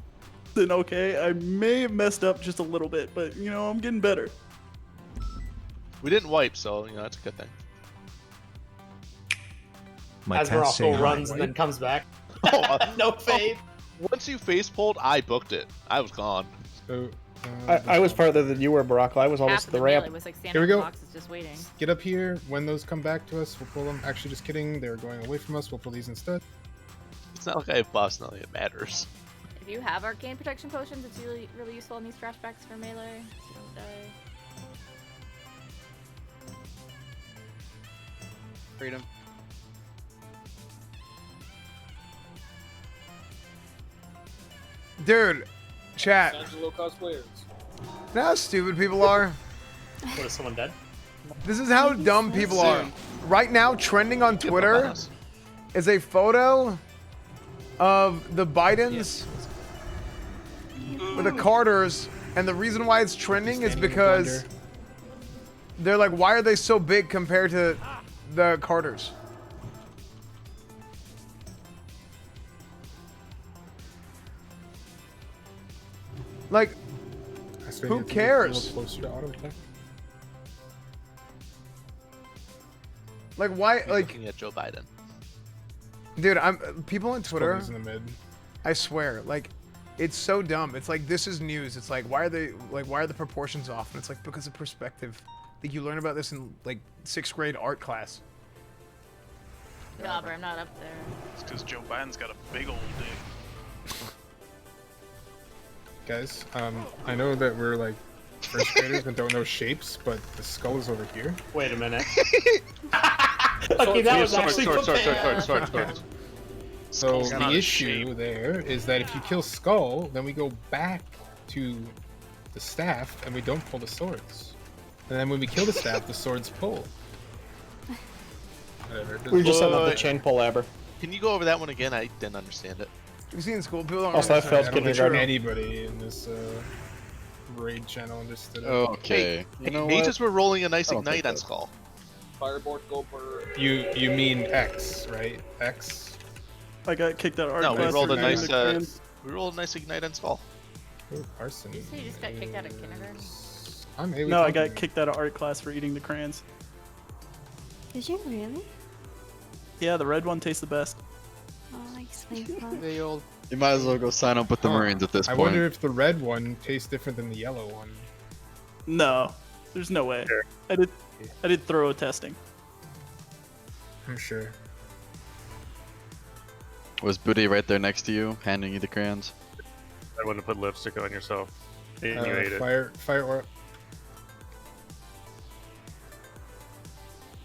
Then okay, I may have messed up just a little bit, but you know, I'm getting better. We didn't wipe, so you know that's a good thing. My As cats say Morocco hi. runs and then comes back. Oh, No fade. Once you face pulled, I booked it. I was gone. So, I was farther than you were, Morocco. I was almost Half at the of melee ramp. was like Here standing we in the go. boxes just waiting. Get up here. When those come back to us, we'll pull them. Actually, just kidding. They're going away from us. We'll pull these instead. It's not like I have boss knowledge. It matters. If you have arcane protection potions, it's really useful in these flashbacks for melee. So you don't die. Freedom. Dude, chat. Angelo cosplayers. Know how stupid people are? What, is someone dead? This is how dumb people are. Right now, trending on Twitter is a photo of the Bidens with the Carters, and the reason why it's trending is because They're like, why are they so big compared to the Carters? Like, who cares? Closer to auto attack. Like, why? You're Like, looking at Joe Biden. dude, people on Twitter. He's in the mid. I swear, like, it's so dumb. It's like, this is news. It's like, why are the proportions off? And it's like, because of perspective. Like, you learn about this in like 6th grade art class. Yeah, but I'm not up there. It's because Joe Biden's got a big old dick. Guys, I know that we're like first graders and don't know shapes, but the skull is over here. Wait a minute. Okay, that was actually sword. So Skull's not the a issue there is that if you kill skull, then we go back to the staff and we don't pull the swords. And then when we kill the staff, the swords pull. Whatever. We just set up the chain pull aber. Can you go over that one again? I didn't understand it. You've seen school people don't Also, I understand. failed I don't think kindergarten. anybody in this raid channel understood it. Okay. You know Mages what? were rolling a nice I don't ignite think on that- Skull. Fireboard go for. You mean X, right? X? I got kicked out of art No, we class rolled for a reading nice. the crayons. We rolled a nice ignite on Skull. Ooh, arson. Did you say you just got kicked out of kindergarten? No, I got kicked out of art class for eating the crayons. Did you really? Yeah, the red one tastes the best. Oh, explains that. You might as well go sign up with the Marines at this I point. wonder if the red one tastes different than the yellow one. No, there's no way. I did thorough testing. I'm sure. Was Booty right there next to you, handing you the crayons? I wouldn't put lipstick on yourself. And you ate it. Fire aura.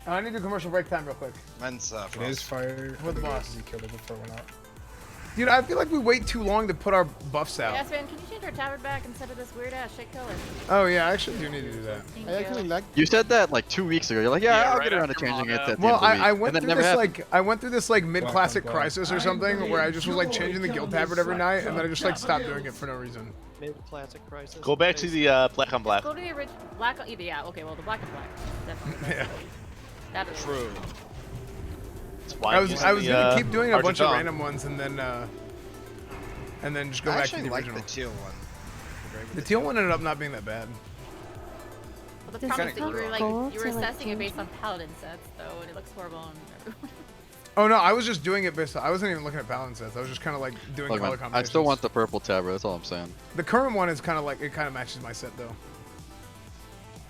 I need a commercial break time real quick. Mine's It is fire. For the boss. He killed it before it went out. Dude, I feel like we wait too long to put our buffs out. Yes, man, can you change our tabard back instead of this weird ass shit color? Oh yeah, I actually do need to do that. Thank you. You said that like 2 weeks ago. You're like, yeah, I'll right get around to after changing it manga. at the Well, end of the week. I went and through that never this happened. I went through this like mid-classic Black. crisis or something where I just was like changing the guild tabard every night, and then I just like stopped doing it for no reason. Classic crisis. Go back to the black on black. Go to the original black. Yeah, okay. Well, the black and black. Definitely. Yeah. That is True. That's why I I'm was using gonna the, keep doing a bunch of Argent random ones and then just go I back to actually the like original. the teal one. The teal one ended up not being that bad. Well, the Does problem it is that you were have like gold you were to, like, assessing it based change on paladin sets though, and it looks horrible on everyone. Oh no, I was just doing it based on, I wasn't even looking at paladin sets. I was just kind of like doing Look, color man, I combinations. still want the purple tabard. That's all I'm saying. The current one is kind of like, it kind of matches my set though.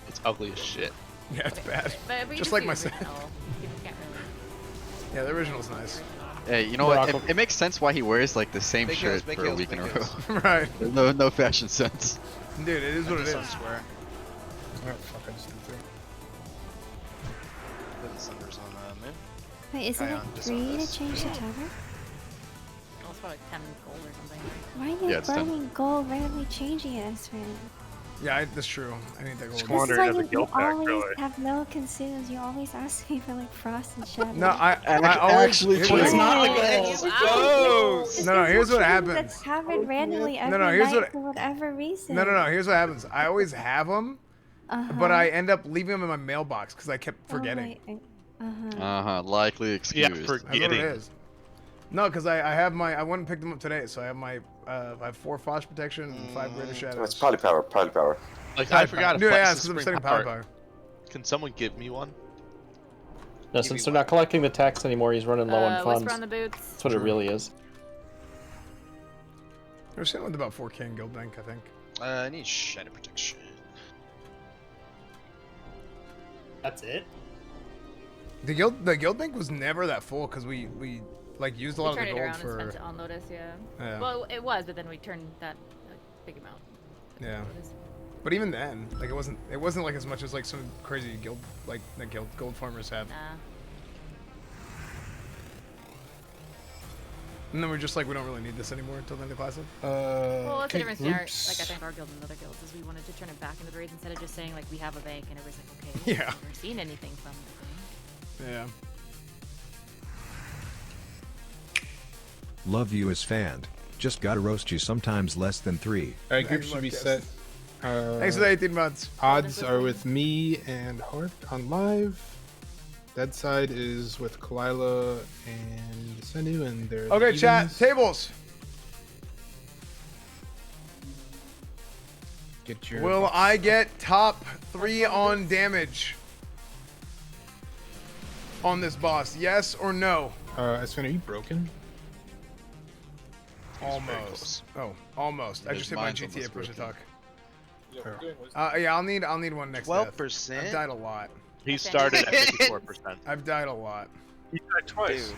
It's ugly as shit. Yeah, it's bad. But we Just do like the my set. original. People can't really. Yeah, the original's nice. Hey, you know what? It makes sense why he wears like the same Big shirt heels, big for a heels, week in a big row. heels. Right. There's no fashion sense. Dude, it is what it is. I swear. Oh, fuck, I just did too. Put the Sunders on moon. Wait, isn't Try it on just free on to this. change the tabard? Oh, it's probably 10 gold or something. Why are Yeah, you it's done. burning gold randomly changing it as fan? Yeah, that's true. I need that gold. This is Squander why has a you guild pack, always really. have no consumes. You always ask me for like frost and shadow. No, I always actually, here's true. what- It's not Oh, a No, here's what The happens. tabard randomly every no, here's night what- for whatever reason. No, here's what happens. I always have them, but I end up leaving them in my mailbox because I kept forgetting. Likely excuse. Yeah, That's what it forgetting. is. No, because I have my, I went and picked them up today, so I have my, I have 4 frost protection and 5 greater shadows. It's poly power, poly power. Like I forgot. Dude, yeah, Flex it's is because I'm spring setting power power. power. Can someone give me one? No, since they're not collecting the tax anymore, he's running low on funds. Whisper on the boots. That's what it really is. They're sitting with about 4K in guild bank, I think. I need shadow protection. That's it? The guild bank was never that full because we like used a lot of the Turn it gold around and for. spent it on Lotus, yeah. Yeah. Well, it was, but then we turned that big amount. Yeah. Lotus. But even then, like it wasn't like as much as like some crazy guild like the gold farmers have. Nah. And then we're just like we don't really need this anymore until the end of classic. Well, it's a okay, difference in our, like I groups. think our guild and other guilds is we wanted to turn it back into the raids instead of just saying like we have a bank and everybody's like okay. Yeah. I've never seen anything from it. Yeah. Love you as fanned. Just gotta roast you sometimes less than 3. Alright, groups should be set. Thanks for the 18 months. Odds are with me and Harp on live. Dead side is with Kalila and Senu, and they're the Okay, chat. evens. Tables. Get your Will I get top 3 on damage on this boss? Yes or no? Sven, are you broken? Almost. Oh, almost. I His just hit my mind's GTA almost push to talk. Yeah, we're doing wisdom. Yeah, I'll need one next. 12%? I've died a lot. He started at 54%. I've died a lot. He died twice.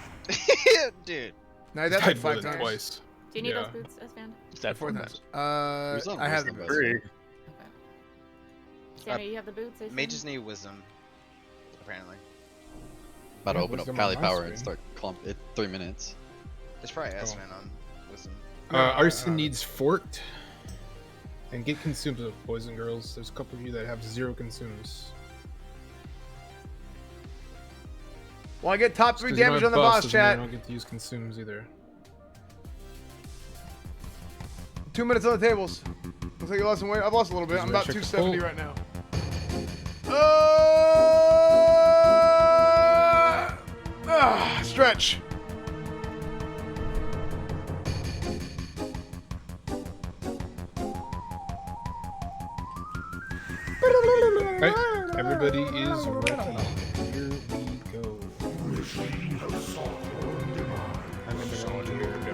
Dude. No, that's Died like more 5 than times. twice. Do you need Yeah. those boots, Esfand? He's died 4 4 times. times. I have the wisdom, boots. Three. Santa, you have the boots, I Mages need wisdom, apparently. About to Yeah, open up wisdom Kali on my Power screen. and start clump it 3 minutes. It's probably S-Man on wisdom. Arson needs Fort. And get consumes, boys and girls. There's a couple of you that have 0 consumes. Well, I get top 3 'Cause you don't damage have on the buffs boss, doesn't mean chat. You don't get to use consumes either. 2 minutes on the tables. Looks like you lost some weight. I've lost a little bit. I'm about Check the 270 poll. right now. Stretch. Right, everybody is ready. Here we go. I'm in the wrong here.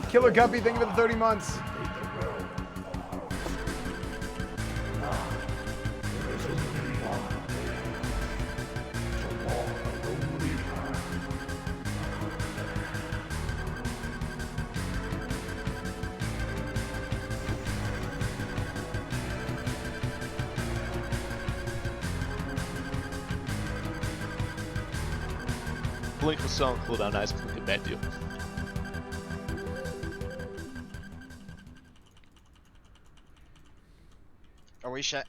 Killer Guppy, thank you for the 30 months. Blink was still on cooldown. Nice, get back to you.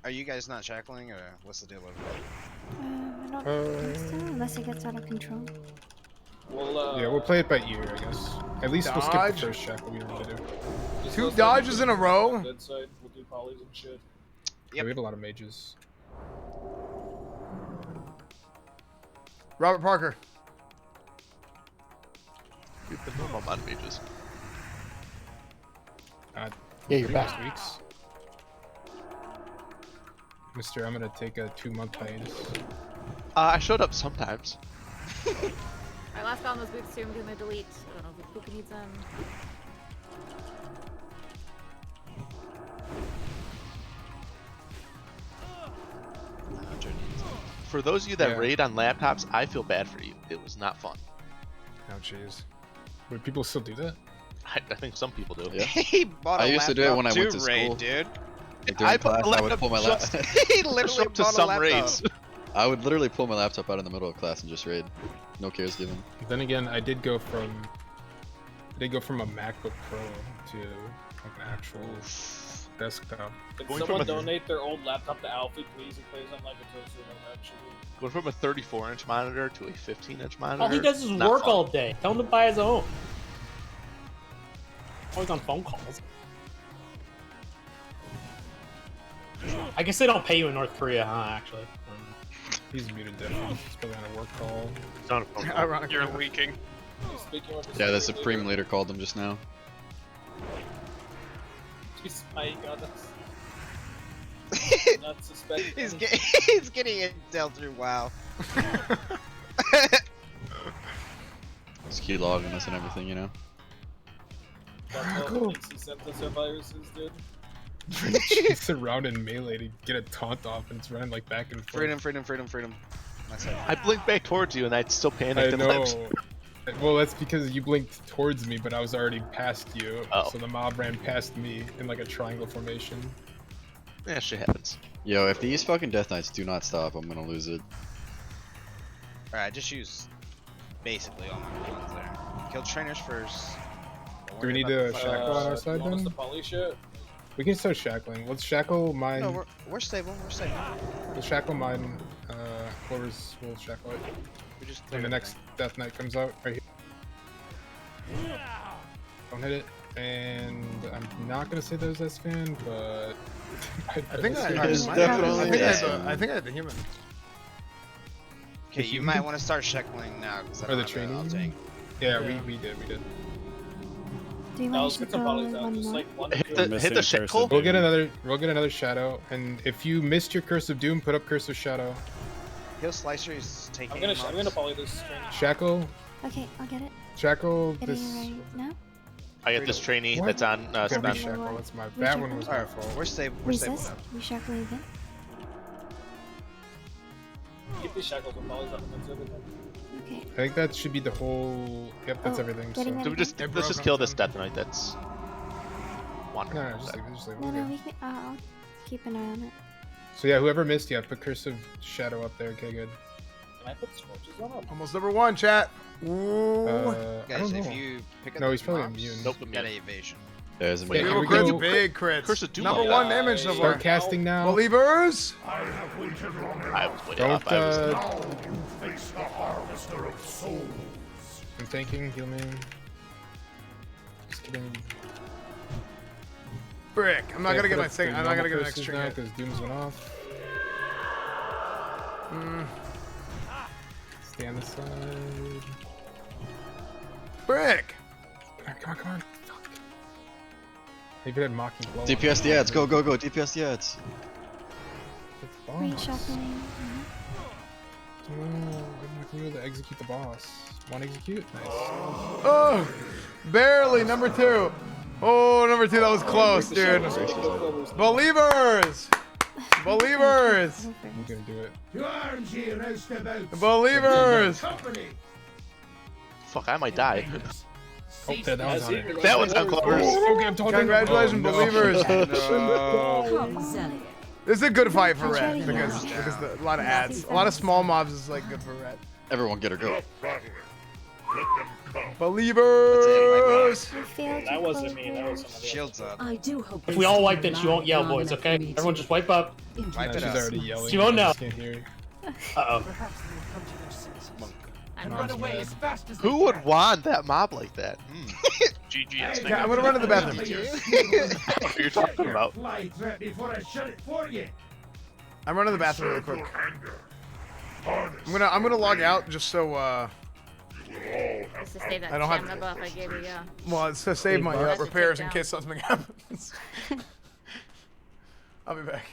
Are you guys not shackling, or what's the deal over there? I don't think so, unless it gets out of control. We'll, Yeah, we'll play it by ear, I guess. At least we'll skip Dodge. the first shackle we normally do. just 2 listen dodges to in a row. Dead side, we'll do polys and shit. Yeah, we have a lot of mages. Robert Parker. Keep the normal amount of mages. Yeah, you're back. Weeks. Mister, I'm gonna take a 2-month hiatus. I showed up sometimes. Alright, last call on those boots too. I'm gonna delete. I don't know if Puka needs them. For those of you that Yeah. raid on laptops, I feel bad for you. It was not fun. Oh, jeez. Would people still do that? I think some people do. Yeah. He bought a I used to do it when I went to laptop raid, school. dude. Like, during class, I would pull my just- laptop. He Show literally up to bought a some laptop. raids. I would literally pull my laptop out in the middle of class and just raid. No cares given. Then again, I did go from a MacBook Pro to like an actual desktop. Can Going someone from a- donate their old laptop to Alfie, please? He plays on like a toaster actually. Going from a 34-inch monitor to a 15-inch monitor. All he does is not work fun. all day. Tell him to buy his own. Always on phone calls. I guess they don't pay you in North Korea, huh? Actually. He's muted definitely. He's probably on a work call. It's not a phone call. Ironically. You're leaking. Speaking of Yeah, the Supreme Leader called them just now. He's spying on us. Not suspecting. He's getting intel through WoW. He's keylogging us and everything, you know? That's all the things he sent us our viruses, dude. Chase around in melee to get a taunt off, and it's running like back and forth. Freedom. Nice. I blinked back towards you and I still panicked I and left. know. Well, that's because you blinked towards me, but I was already past you. Oh. So the mob ran past me in like a triangle formation. Yeah, shit happens. Yo, if these fucking Death Knights do not stop, I'm gonna lose it. Alright, just use basically all my ones there. Kill trainers first. Don't Do we worry need about to the shackle on our side Want us then? to poly shit? We can start shackling. Let's shackle mine. No, we're stable. We'll shackle mine. Whoever's will shackle it. We just When the next Death Knight comes out, right here. Don't hit it. And I'm not gonna say there's S-Fan, but I think I had the human. Okay, you might want to start Sheckling now because I Or don't the have training? I'll tank. Yeah, we did. Do you No, want let's to get some go volleys out. one Just more? like one. Hit the shackle. We'll get another shadow, and if you missed your Curse of Doom, put up Curse of Shadow. He'll Slicer is taking. I'm gonna volley this train. Shackle. Okay, I'll get it. Shackle. Getting This. it right now. I got this trainee What? that's on Gotta spam. reshackle. That's my. That one was my Alright, fault. we're stable. We're stable Resist. now. Reshackle again. Keep these shackles and volleys up against everything. Okay. I think that should be the whole. Yep, that's Oh, everything. getting So. it So we just again. let's just kill this Death Knight. That's wonderful. No, just leave it. Just leave it. No, we're no, good. we can. I'll keep an eye on it. So yeah, whoever missed, yeah, put Curse of Shadow up there. Okay, good. Can I put scorches on? Almost number 1, chat. Ooh. I Guys, don't if know. you pick up No, the he's probably mobs, immune. Nope, you got an evasion. There's a Yeah, man. here we Crits, go. big crits. Curse of Doom. Number 1 damage so far. Start casting now. Believers. I was way Don't. off. I was Face the harvester of souls. I'm thinking. Heal me. Just kidding. Brick. I'm not gonna get my thing. thing. I'm not gonna get the next string yet. because Doom's went off. Stay on the side. Brick. Come on. Fuck. Maybe had mocking blow. DPS the ads. Go. DPS the ads. Reshuffling. No, I'm not gonna be able to execute the boss. Want to execute? Nice. Oh, barely. Number 2. Oh, number 2. That was close, dude. Believers. Believers. I'm gonna do it. To arms ye roustabout. Believers. Company. Fuck, I might die. Oh, that was on it. That one's on clovers. Okay, I'm talking. Congratulations, Oh, no. believers. Oh, This is a good fight for Red because a lot of ads, a lot of small mobs is like good for Red. Everyone get her go. Believers. That wasn't me. That was somebody. Shields up. I do hope If we all wipe it, she won't yell, boys. Okay, everyone just wipe up. Wipe No, it she's up. already yelling. She won't I know. just can't hear. Uh-oh. And run away as fast as Who would want that mob like that? GG. Okay, I'm gonna run to the bathroom. What you're talking about? fly threat before I shut it for you. I'm running to the bathroom really quick. I'm gonna log out just so Just to save that I don't have stamina buff I gave you, yeah. well it's to save my That's a repairs in takedown. case something happens. I'll be back.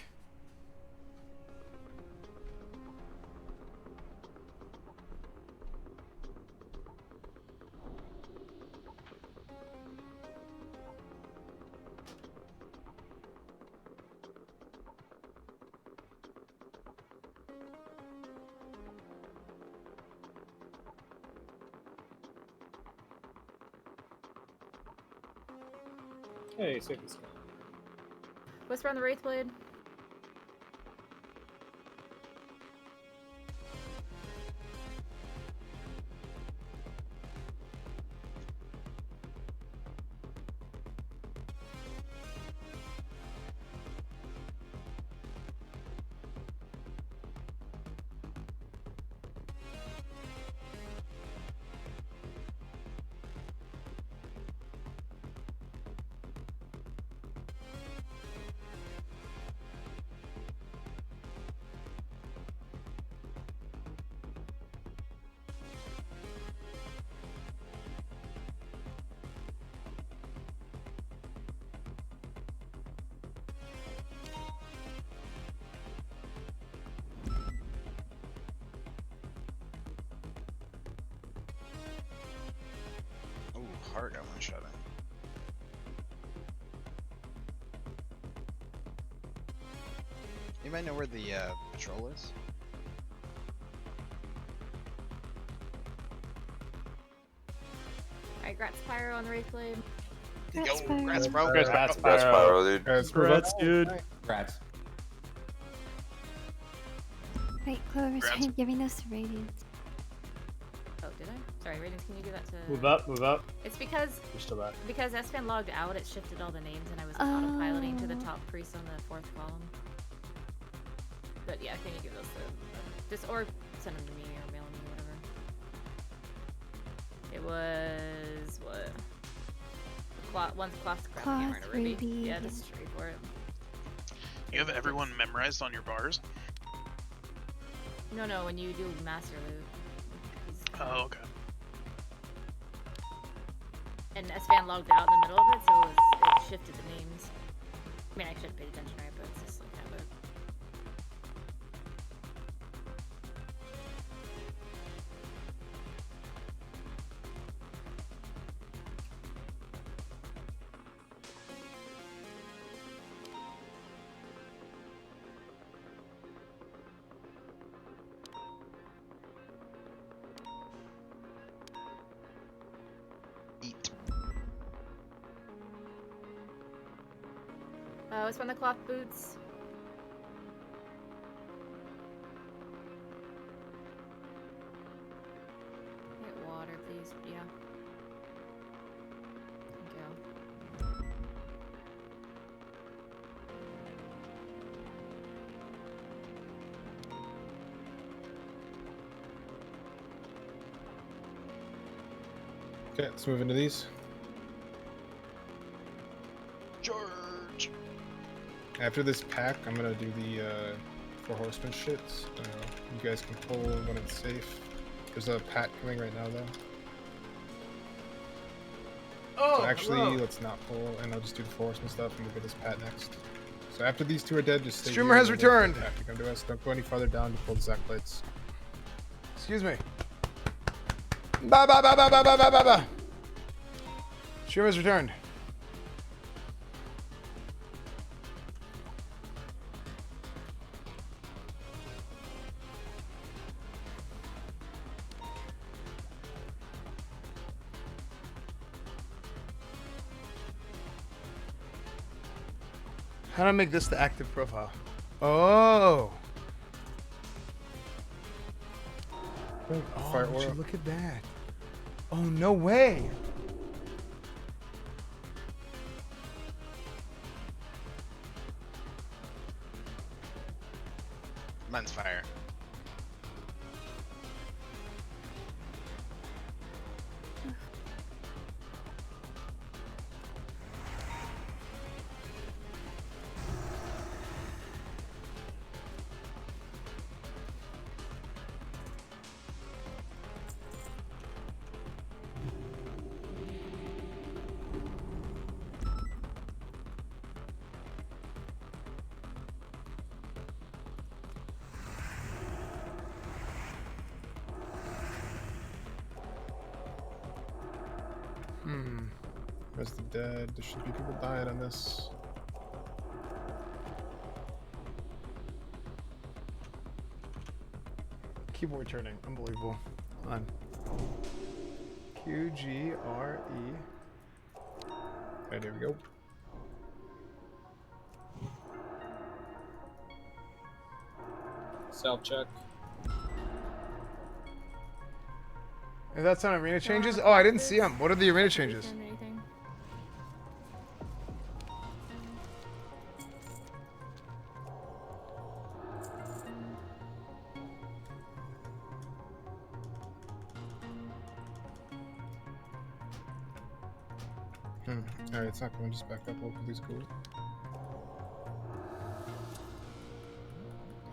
Hey, save this guy. Whisper on the Wraith Blade. Ooh, heart got one shot in. Anybody know where the patrol is? Alright, Grat Spyro on the Wraith Blade. Yo, That's congrats, fine. bro. Congrats, That's Pyro, dude. Congrats, dude. Congrats. Wait, Clover, sorry, giving those to Radiance. Oh, did I? Sorry, Radiance, can you do that to... Move up, move up. It's because... You're still back. Because S-Fan logged out, it shifted all the names and I was auto-piloting to the top priest on the 4th column. But yeah, can you give those to... Just, or send them to me or mail them to me, whatever. It was... what? one's cloth scrap hammer and a ruby. Yeah, just straight for it. You have everyone memorized on your bars? No, when you do master loot. Oh, okay. And Esfan logged out in the middle of it, so it shifted the names. I mean, I should have paid attention, right? But it's just like habit. Eat. Which one the cloth boots? Get water, please. Yeah. Thank you. Okay, let's move into these. George. After this pack, I'm gonna do the 4 horsemen shit. You guys can pull when it's safe. There's a pack coming right now, though. Oh, so actually, hello. let's not pull, and I'll just do the 4 horsemen stuff, and we'll get this pat next. So after these 2 are dead, just stay Streamer here has and wait for the returned. pack to come to us. Don't go any farther down to pull the Zac plates. Excuse me. Ba ba ba ba ba ba ba ba ba. Streamer has returned. How do I make this the active profile? Oh. Fire Oh, would oil. you look at that. Oh, no way. Mine's fire. Where's the dead? There should be people dying on this. Keyboard turning. Unbelievable. Hold on. QGRE. Alright, here we go. Self check. Is that on arena changes? Oh, I didn't see them. What are the arena changes? Alright, it's not going, just back up. We'll put these gold.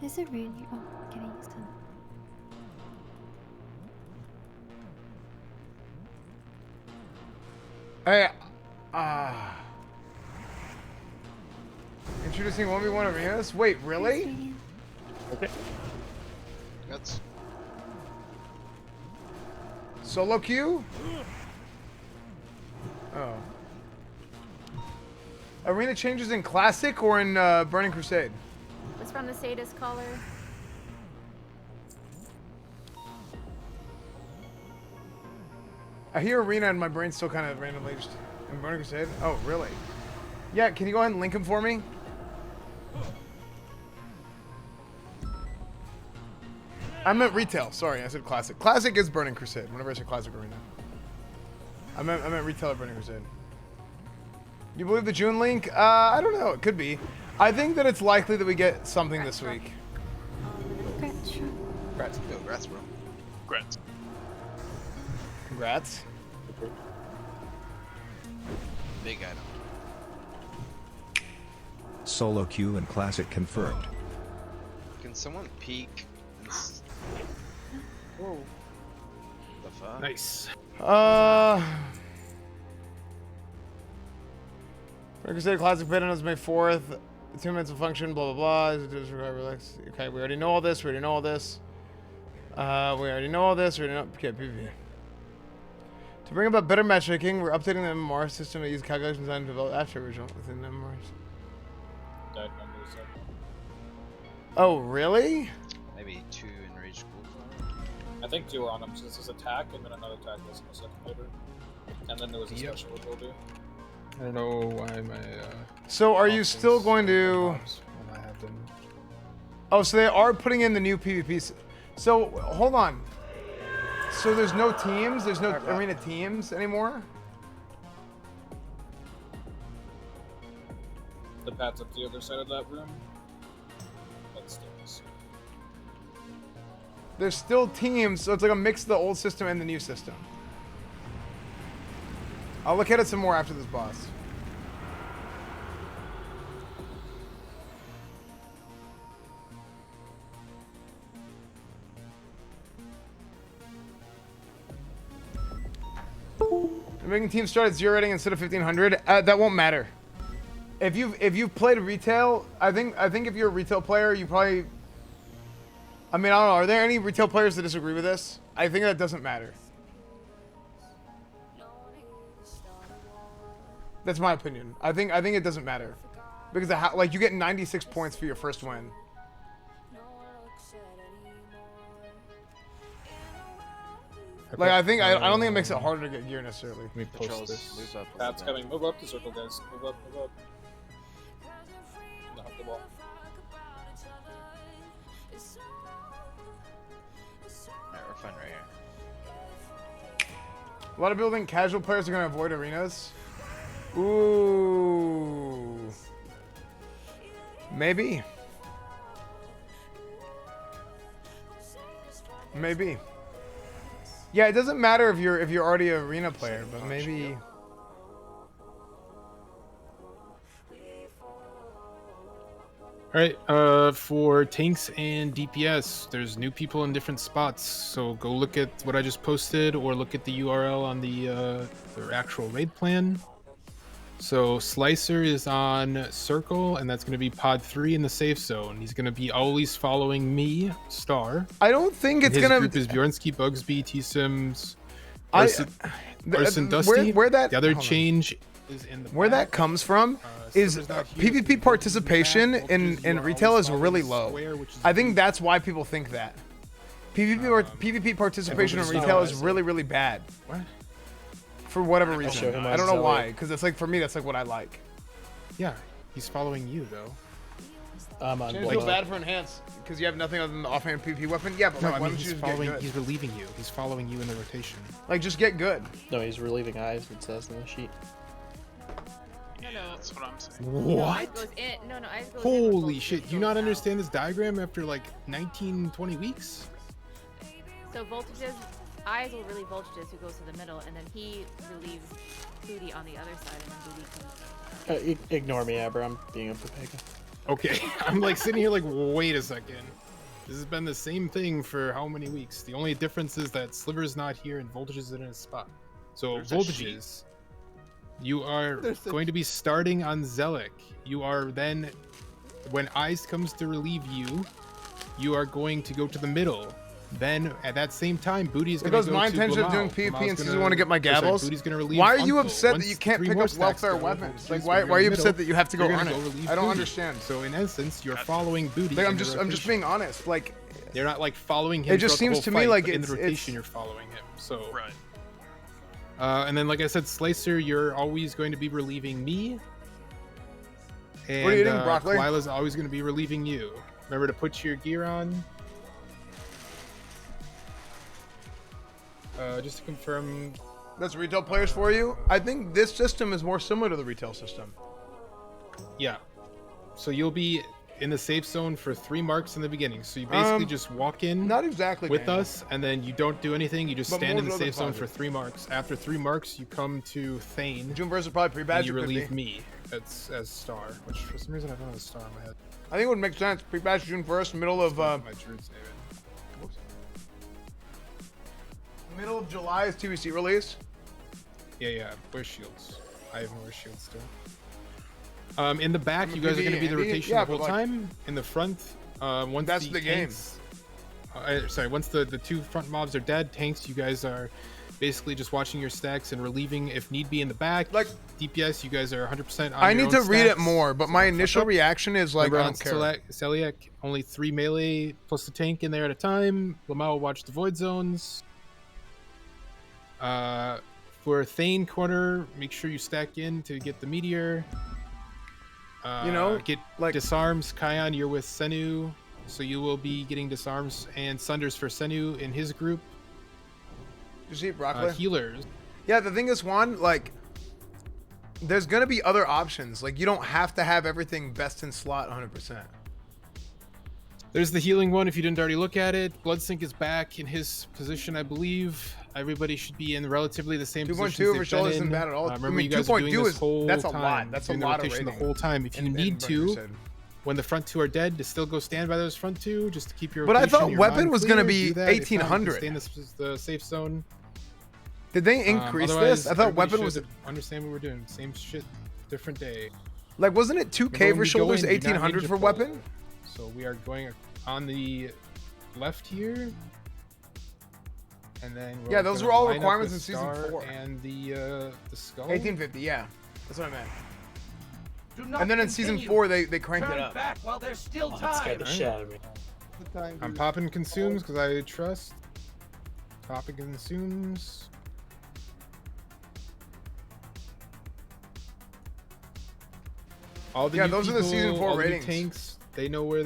Is it rain here? Oh, getting used to it. Hey, introducing 1v1 arenas? Wait, really? Okay. That's Solo queue? Oh. Arena changes in Classic or in Burning Crusade? What's from the sadist caller? I hear Arena and my brain's still kind of randomly just in Burning Crusade. Oh, really? Yeah, can you go ahead and link him for me? I meant retail. Sorry, I said Classic. Classic is Burning Crusade. Whenever I say Classic Arena. I meant retail at Burning Crusade. You believe the June link? I don't know. It could be. I think that it's likely that we get something this week. Congrats. Yo, congrats, bro. Congrats. Congrats. big item. Solo queue and classic confirmed. Can someone peek? Whoa. The fuck? Nice. Crusade Classic Beta on May 4th. 2 minutes of function, blah blah blah. Relax. Okay, we already know all this. We already know all this. We already know all this. We already know. Okay, PvP. To bring about better matchmaking, we're updating the MMR system to use calculations designed to develop after original within the MMRs. Oh, really? Maybe 2 enraged ghouls. I think 2 are on him since his attack and then another attack was in a second later. And then there was a special ability. I don't know why my. So are you still going to? When I have them. Oh, so they are putting in the new PvP. So hold on. So there's no teams. There's no arena teams anymore. The pad's up the other side of that room. But still. There's still teams, so it's like a mix of the old system and the new system. I'll look at it some more after this boss. You're making teams start at 0 rating instead of 1500. That won't matter. If you've played retail, I think if you're a retail player, you probably. I mean, I don't know. Are there any retail players that disagree with this? I think that doesn't matter. That's my opinion. I think it doesn't matter because like you get 96 points for your first win. Like I don't think it makes it harder to get gear necessarily. Let me post this. Pad's coming. Move up the circle, guys. Move up. Move up. Knock the wall. Alright, we're fine right here. A lot of people think casual players are going to avoid arenas. Ooh. Maybe. Maybe. Yeah, it doesn't matter if you're already an arena player, but maybe. All right, for tanks and DPS, there's new people in different spots. So go look at what I just posted, or look at the URL on the actual raid plan. So Slicer is on Circle, and that's going to be Pod 3 in the safe zone. He's going to be always following me, Star. I don't think it's His going group to. is Bjornsky, Bugsby, T-Sims, Arson Dusty. Where that? The other hold on. change is in the Where that comes from is PvP participation in retail is really low. I think that's why people think that. PvP participation in retail is really bad. What? For whatever show reason. him I my don't know Zoe. why, because it's like for me that's like what I like. Yeah, he's following you though. Shouldn't feel bad for enhance because you have nothing other than the offhand PvP weapon. Yeah, but No, like, I why mean don't you he's just get following. good? He's relieving you. He's following you in the rotation. Like just get good. No, he's relieving eyes, it says in the sheet. No, no. That's what I'm saying. Eyes What? goes in. No, no, eyes goes in. Holy shit! Do you not understand this diagram after like 19, 20 weeks? So voltages, eyes will relieve voltages who goes to the middle, and then he relieves Booty on the other side, and then Booty comes. Ignore me, Abra. I'm being a Pepega. Okay, I'm like sitting here like, wait a second. This has been the same thing for how many weeks? The only difference is that Sliver's not here and Voltage is in his spot. So There's a Voltages, you are going to be starting on Zelik. You are then, when Eyes comes to relieve you, you are going to go to the middle. Then at that same time, Booty is going to go Because my to intention of doing Blamal. PvP in Blamal's season 1 to get my gavels. Booty's gonna relieve Why are you Uncle. upset Once that you can't 3 pick more up stacks welfare go, weapons? Voltages Like will why go are you in the upset middle. that you have to go You're earn gonna it? relieve I don't Booty. understand. So in essence, you're following Booty. Like in I'm the just rotation. being honest. Like You're not like following him. It just throughout the seems to whole me fight, like but in the it's- rotation you're following him. So Right. And then like I said, Slicer, you're always going to be relieving me. And What are you eating, broccoli? Kalila's always going to be relieving you. Remember to put your gear on. Just to confirm. That's retail players for you. I think this system is more similar to the retail system. Yeah. So you'll be in the safe zone for 3 marks in the beginning. So you basically just walk in Not exactly with Daniel. us, and then you don't do anything. You just But stand more in the than safe zone positive. for 3 marks. After 3 marks, you come to Thane. June versus probably pre-badge. And you it could relieve be. me as star, which for some reason I don't have a star in my head. I think it would make sense. Pre-badge June 1st, middle of My druid's name. Whoops. middle of July is TBC release. Yeah. Where's shields? I have more shields still. In the back, you guys are going to be the PvE, rotation yeah, the whole but, like, time. In the front, once that's the game. tanks, sorry, once the 2 front mobs are dead, tanks, you guys are basically just watching your stacks and relieving if need be in the back. Like DPS, you guys are 100% on I your need to own read it stacks. more, but my initial reaction is like, Remember I on don't care. Celiac, only 3 melee plus the tank in there at a time. Lamau will watch the void zones. For Thane corner, make sure you stack in to get the meteor. Get like disarms. Kion, you're with Senu, so you will be getting disarms and sunders for Senu in his group. You see broccoli? Healers. Yeah, the thing is, Juan, like, there's gonna be other options. Like, you don't have to have everything best in slot 100%. There's the healing one if you didn't already look at it. Bloodsync is back in his position, I believe. Everybody should be in relatively the same position. 2.2 over shoulder isn't bad at all. Remember, you guys are doing 2.2 this is whole that's a time, lot. That's a doing the lot of rotation rating. the whole time. If you need to, when the front 2 are dead, to still go stand by those front 2, just to keep your. But I rotation, thought your weapon mind was clear, gonna be do that. If not, you can 1800. Stay in the safe zone. Did they increase Otherwise, this? I thought everybody weapon was. should understand what we're doing. Same shit, different day. Like, wasn't it 2K for shoulders, going, do not 1800 ninja for pull. weapon? So we are going on the left here. And then Yeah, those were all requirements in in season 4. And the skull. 1850, yeah. That's what I meant. Do not And then in season continue. 4, they cranked it Turn up. back while there's still That time. scared the shit out of me. I'm popping consumes because I trust. Popping consumes. All the Yeah, new those are the season people, 4 all the new ratings. tanks, they know where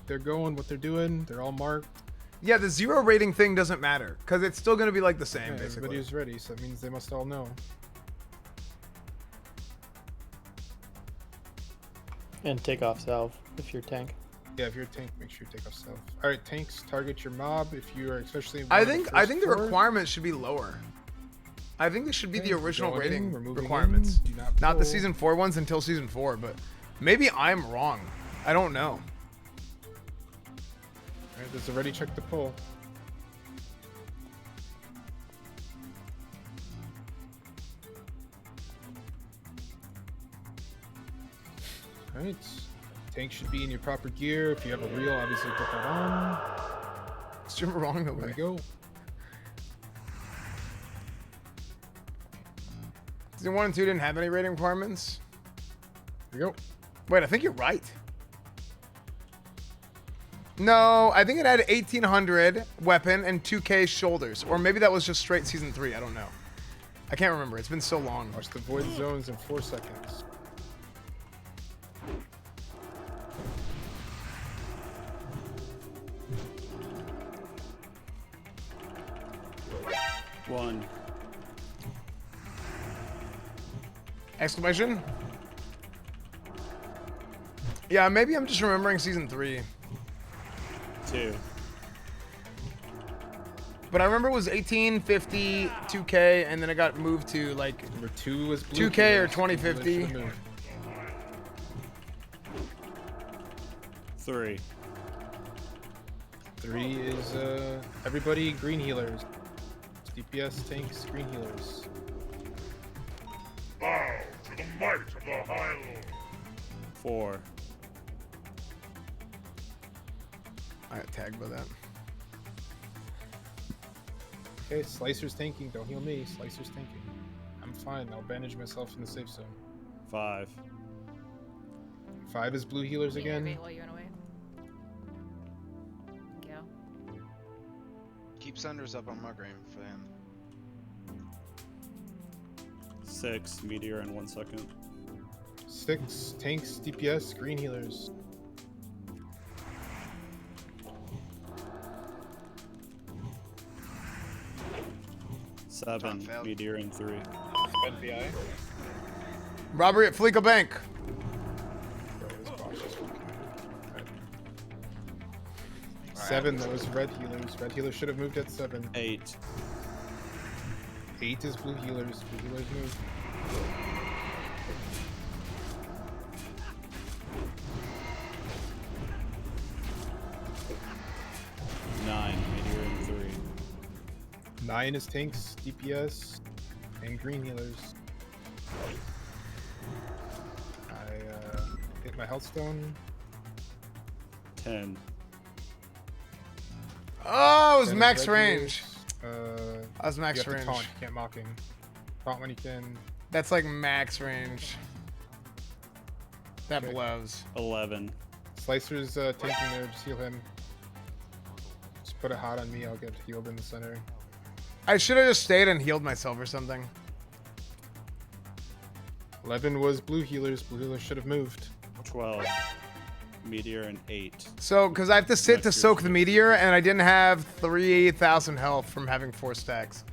they're going, what they're doing. They're all marked. Yeah, the 0 rating thing doesn't matter because it's still gonna be like the same, Yeah, basically. everybody's ready, so that means they must all know. And take off salve if you're tank. Yeah, if you're a tank, make sure you take off self. All right, tanks, target your mob if you are especially. I one of think the first 4. requirements should be lower. I think this should be the original going in, rating we're moving requirements, in, do not not the pull. season 4 ones until season 4. But maybe I'm wrong. I don't know. All right, there's already check the pull. All right, tank should be in your proper gear. If you have a reel, obviously put that on. It's wrong the There way. we go. Season 1 and 2 didn't have any rating requirements. There we go. Wait, I think you're right. No, I think it had 1800 weapon and 2K shoulders, or maybe that was just straight season 3. I don't know. I can't remember. It's been so long. Watch the void zones in 4 seconds. One. Exclamation? Yeah, maybe I'm just remembering season 3. 2. But I remember it was 1850, 2K, and then it got moved to like Number 2 was blue 2K or killers. 2050. Blue killers 3. 3 is everybody green healers. DPS tanks, green healers. Bow to the might of the High Lord. 4. I got tagged by that. Okay, Slicer's tanking. Don't heal me. Slicer's tanking. I'm fine. I'll bandage myself in the safe zone. 5. 5 is blue healers again. While you run away. Yeah. Keep Sunders up on Mugrain for him. 6. Meteor in 1 second. 6 tanks, DPS, green healers. 7. Meteor in 3. NPI. Robbery at Fleeca Bank. 7, those red healers. Red healers should have moved at 7. 8. 8 is blue healers. Blue healers move. 9, meteor in 3. 9 is tanks, DPS, and green healers. I hit my health stone. 10. Oh, it was 10 max red range. healers. That was max you have range. To taunt, you can't mocking. Taunt when you can. That's like max range. That blows. 11. Slicer's tanking there, just heal him. Just put a hot on me, I'll get healed in the center. I should have just stayed and healed myself or something. 11 was blue healers. Blue healers should have moved. 12. Meteor and 8. So, because I have to sit to soak the meteor, and I didn't have 3,000 health from having 4 stacks.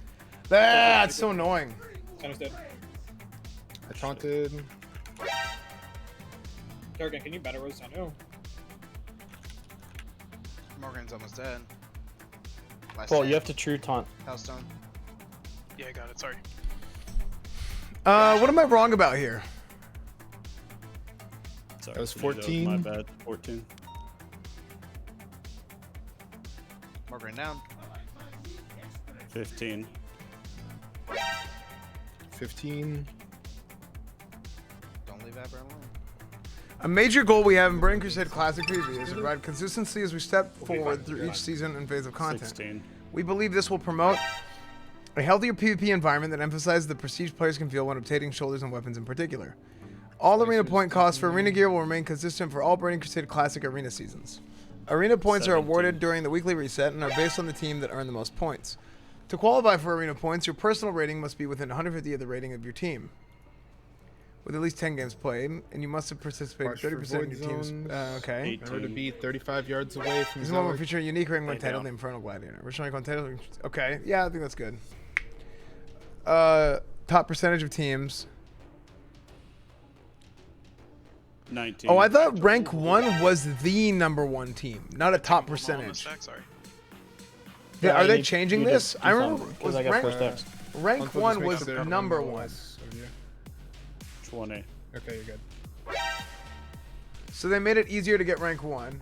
That's so annoying. Sounds dead. I taunted. Durgan, can you better res Sanu? Morgan's almost dead. Well, you have to true taunt. Hellstone. Yeah, I got it. Sorry. What am I wrong about here? Sorry, That was Sanu, 14. my bad. 14. Morgan down. 15. 15. Don't leave Abra alone. A major goal we have in Burning Crusade Classic PvP is to provide consistency as we step forward through each season and phase of content. 16. We believe this will promote a healthier PvP environment that emphasizes the prestige players can feel when obtaining shoulders and weapons in particular. All arena point costs for arena gear will remain consistent for all Burning Crusade Classic arena seasons. Arena points are awarded during the weekly reset and are based on the team that earned the most points. To qualify for arena points, your personal rating must be within 150 of the rating of your team, with at least 10 games played, and you must have participated 30% of your team's. Okay. Remember to be 35 yards away from This the one will Zerg. feature a unique ring when titled the Infernal Gladiator. Originally titled. Okay, yeah, I think that's good. Top percentage of teams. 19. Oh, I thought rank 1 was the #1 team, not a top percentage. Sorry. Yeah, are they changing this? I remember was I got 4 rank, stacks. rank 1 was #1. 20. Okay, you're good. So they made it easier to get rank 1.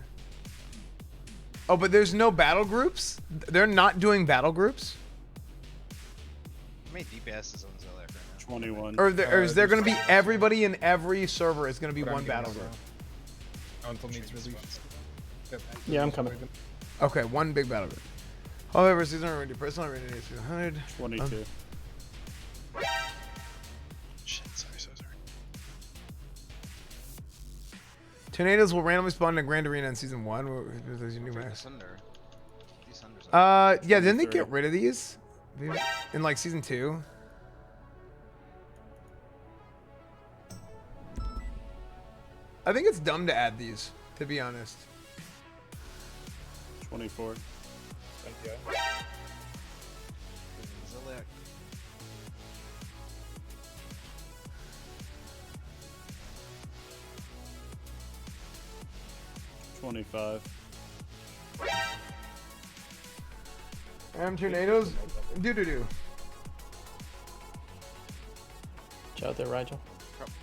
Oh, but there's no battle groups? They're not doing battle groups? How many DPS is on Zelak right now? 21. Or is there going to be everybody in every server is going to be one battle group? Until needs relief. Yeah, I'm coming. Okay, one big battle group. However, season already personal rating is 100. 22. Shit, sorry, so sorry. Tornadoes will randomly spawn in a grand arena in season 1. There's your new max. Thunder. Yeah, didn't they get rid of these in like season 2? I think it's dumb to add these, to be honest. 24. Thank you. Zelak. $25. Tornadoes. Do. Watch out there, Rigel. Probably.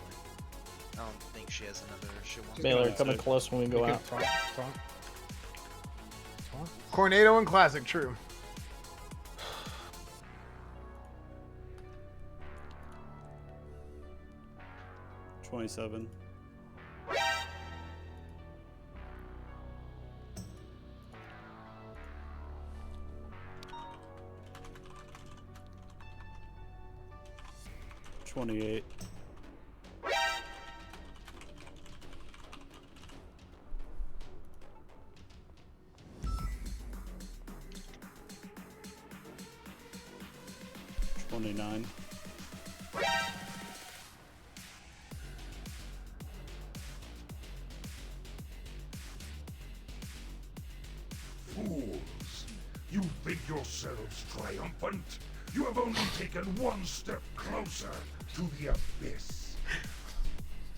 I don't think she has another. She wants Baylor, coming close when we go out. Cornado and Classic, true. $27. $28. $29. Fools! You think yourselves triumphant? You have only taken one step closer to the abyss.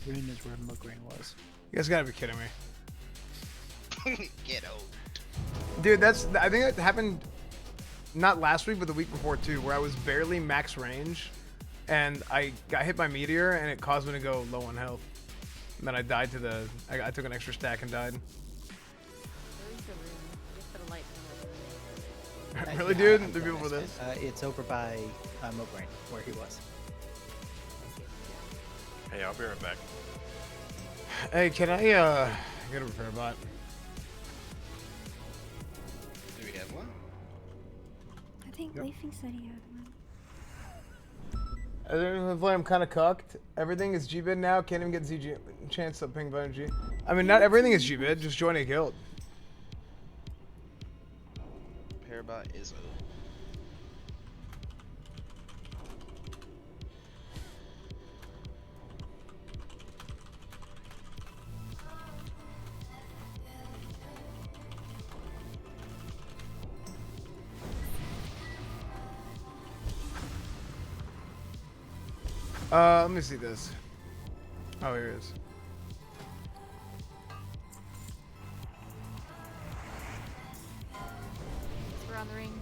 Green is where McGreen was. You guys gotta be kidding me. Get out. Dude, I think that happened not last week, but the week before too, where I was barely max range, and I got hit by meteor, and it caused me to go low on health. And then I died to the. I took an extra stack and died. Really, dude? The people for this? It's over by Mobrain, where he was. Hey, I'll be right back. Hey, can I get a repair bot? Do we have one? I think Leafy said he had one. I'm kind of cucked. Everything is G-bid now. Can't even get ZG chance to ping button G. I mean, not everything is G-bid. Just join a guild. Parabot is let me see this. Oh, here it is. We're on the ring.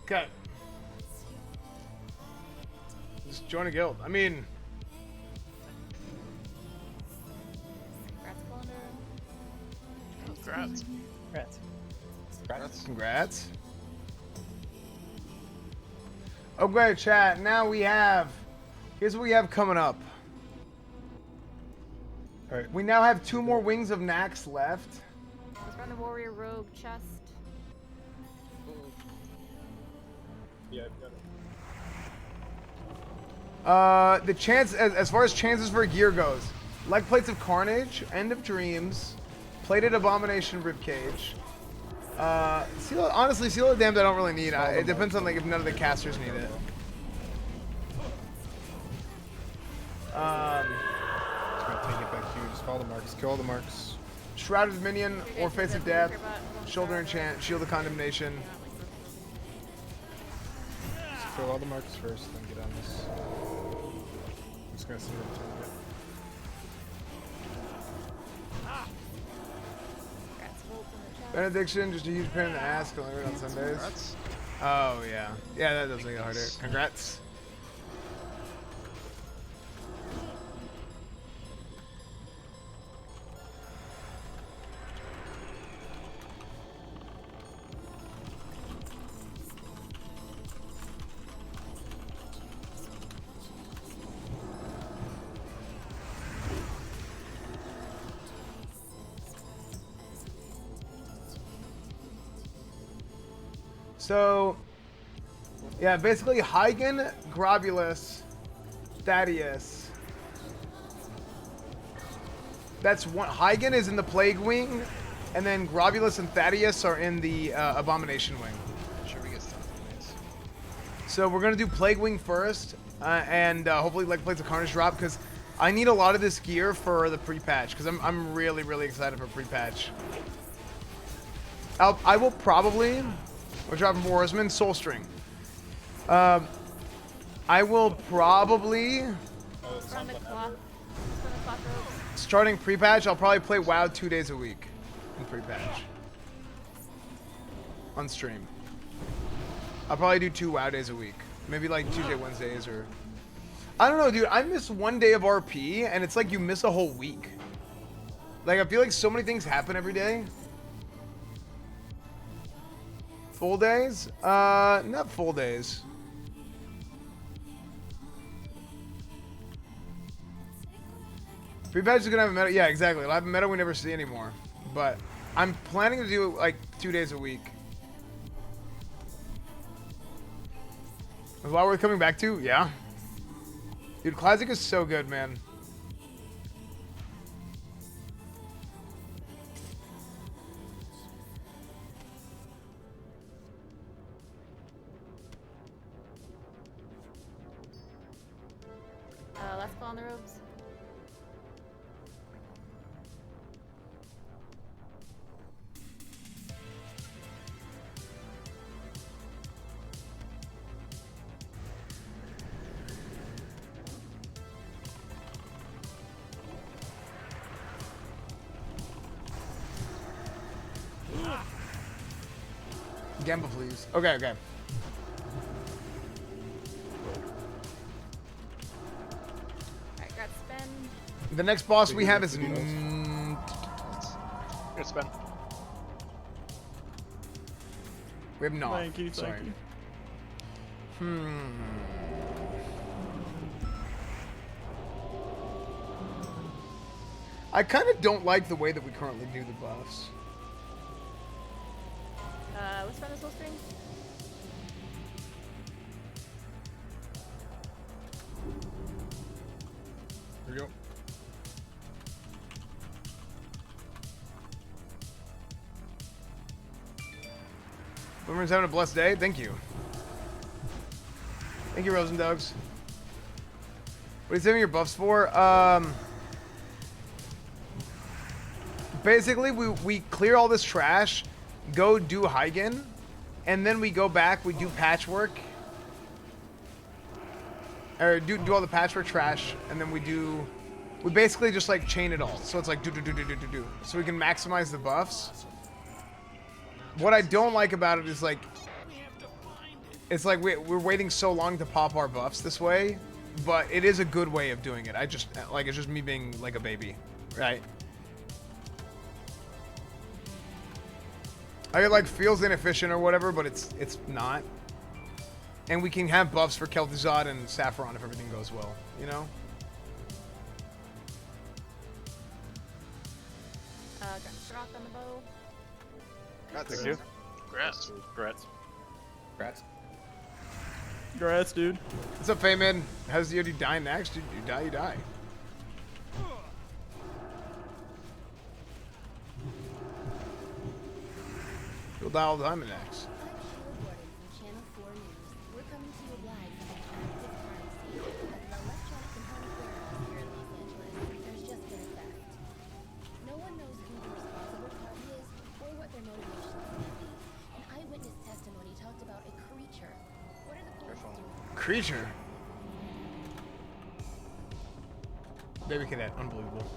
Okay. Just join a guild. I mean, Congrats. Congrats. Congrats. Okay, chat. Now we have. Here's what we have coming up. All right. We now have 2 more wings of Nax left. Let's run the warrior rogue chest. Yeah, I've got it. The chance, as far as chances for gear goes, leg plates of Carnage, End of Dreams, plated Abomination Ribcage. Honestly, Seal of Damned I don't really need. It depends on like if none of the casters need it. Just gonna take it back to you. Just follow the marks. Kill all the marks. Shrouded Minion or Face of Death, Shoulder Enchant, Shield of Condemnation. Just kill all the marks first, then get on this. I'm just gonna see them turn it. Benediction, just a huge pain in the ass, can only read on Sundays. Oh yeah. Yeah, that does make it harder. Congrats. So, yeah, basically Hygen, Grobulus, Thaddeus. That's one. Hygen is in the Plague Wing, and then Grobulus and Thaddeus are in the Abomination Wing. Sure, we get stuff. So we're gonna do Plague Wing first, and hopefully like Plates of Carnage drop because I need a lot of this gear for the pre-patch because I'm really excited for pre-patch. I will probably. We're dropping Warsman, Soul String. I will probably starting pre-patch. I'll probably play WoW 2 days a week in pre-patch on stream. I'll probably do 2 WoW days a week, maybe like Tuesday, Wednesdays, or I don't know, dude. I miss 1 day of RP, and it's like you miss a whole week. Like I feel like so many things happen every day. Full days? Not full days. Pre-patch is gonna have a meta. Yeah, exactly. It'll have a meta we never see anymore. But I'm planning to do like 2 days a week. Is WoW worth coming back to? Yeah. Dude, Classic is so good, man. on the robes. Gamble, please. Okay, okay. Alright, got spend. The next boss we have is. Here's Ben. We have not. Thank you, Sorry. thank you. I kind of don't like the way that we currently do the buffs. What's on this whole string? Here we go. Boomer's having a blessed day. Thank you. Thank you, Rosendogs. What are you saving your buffs for? Basically, we clear all this trash, go do Heigen, and then we go back, we do patchwork. Or do all the patchwork trash, and then we basically just like chain it all. So it's like do. So we can maximize the buffs. What I don't like about it is like, it's like we're waiting so long to pop our buffs this way, but it is a good way of doing it. It's just me being like a baby, right? It like feels inefficient or whatever, but it's not. And we can have buffs for Kel'Thuzad and Saffron if everything goes well, you know? Got Strock on the bow. Thank you. Congrats. Congrats. Congrats, dude. What's up, Fayman? How's you die next? Dude, you die. You'll die all the time in next. Creature. Baby cadet, unbelievable.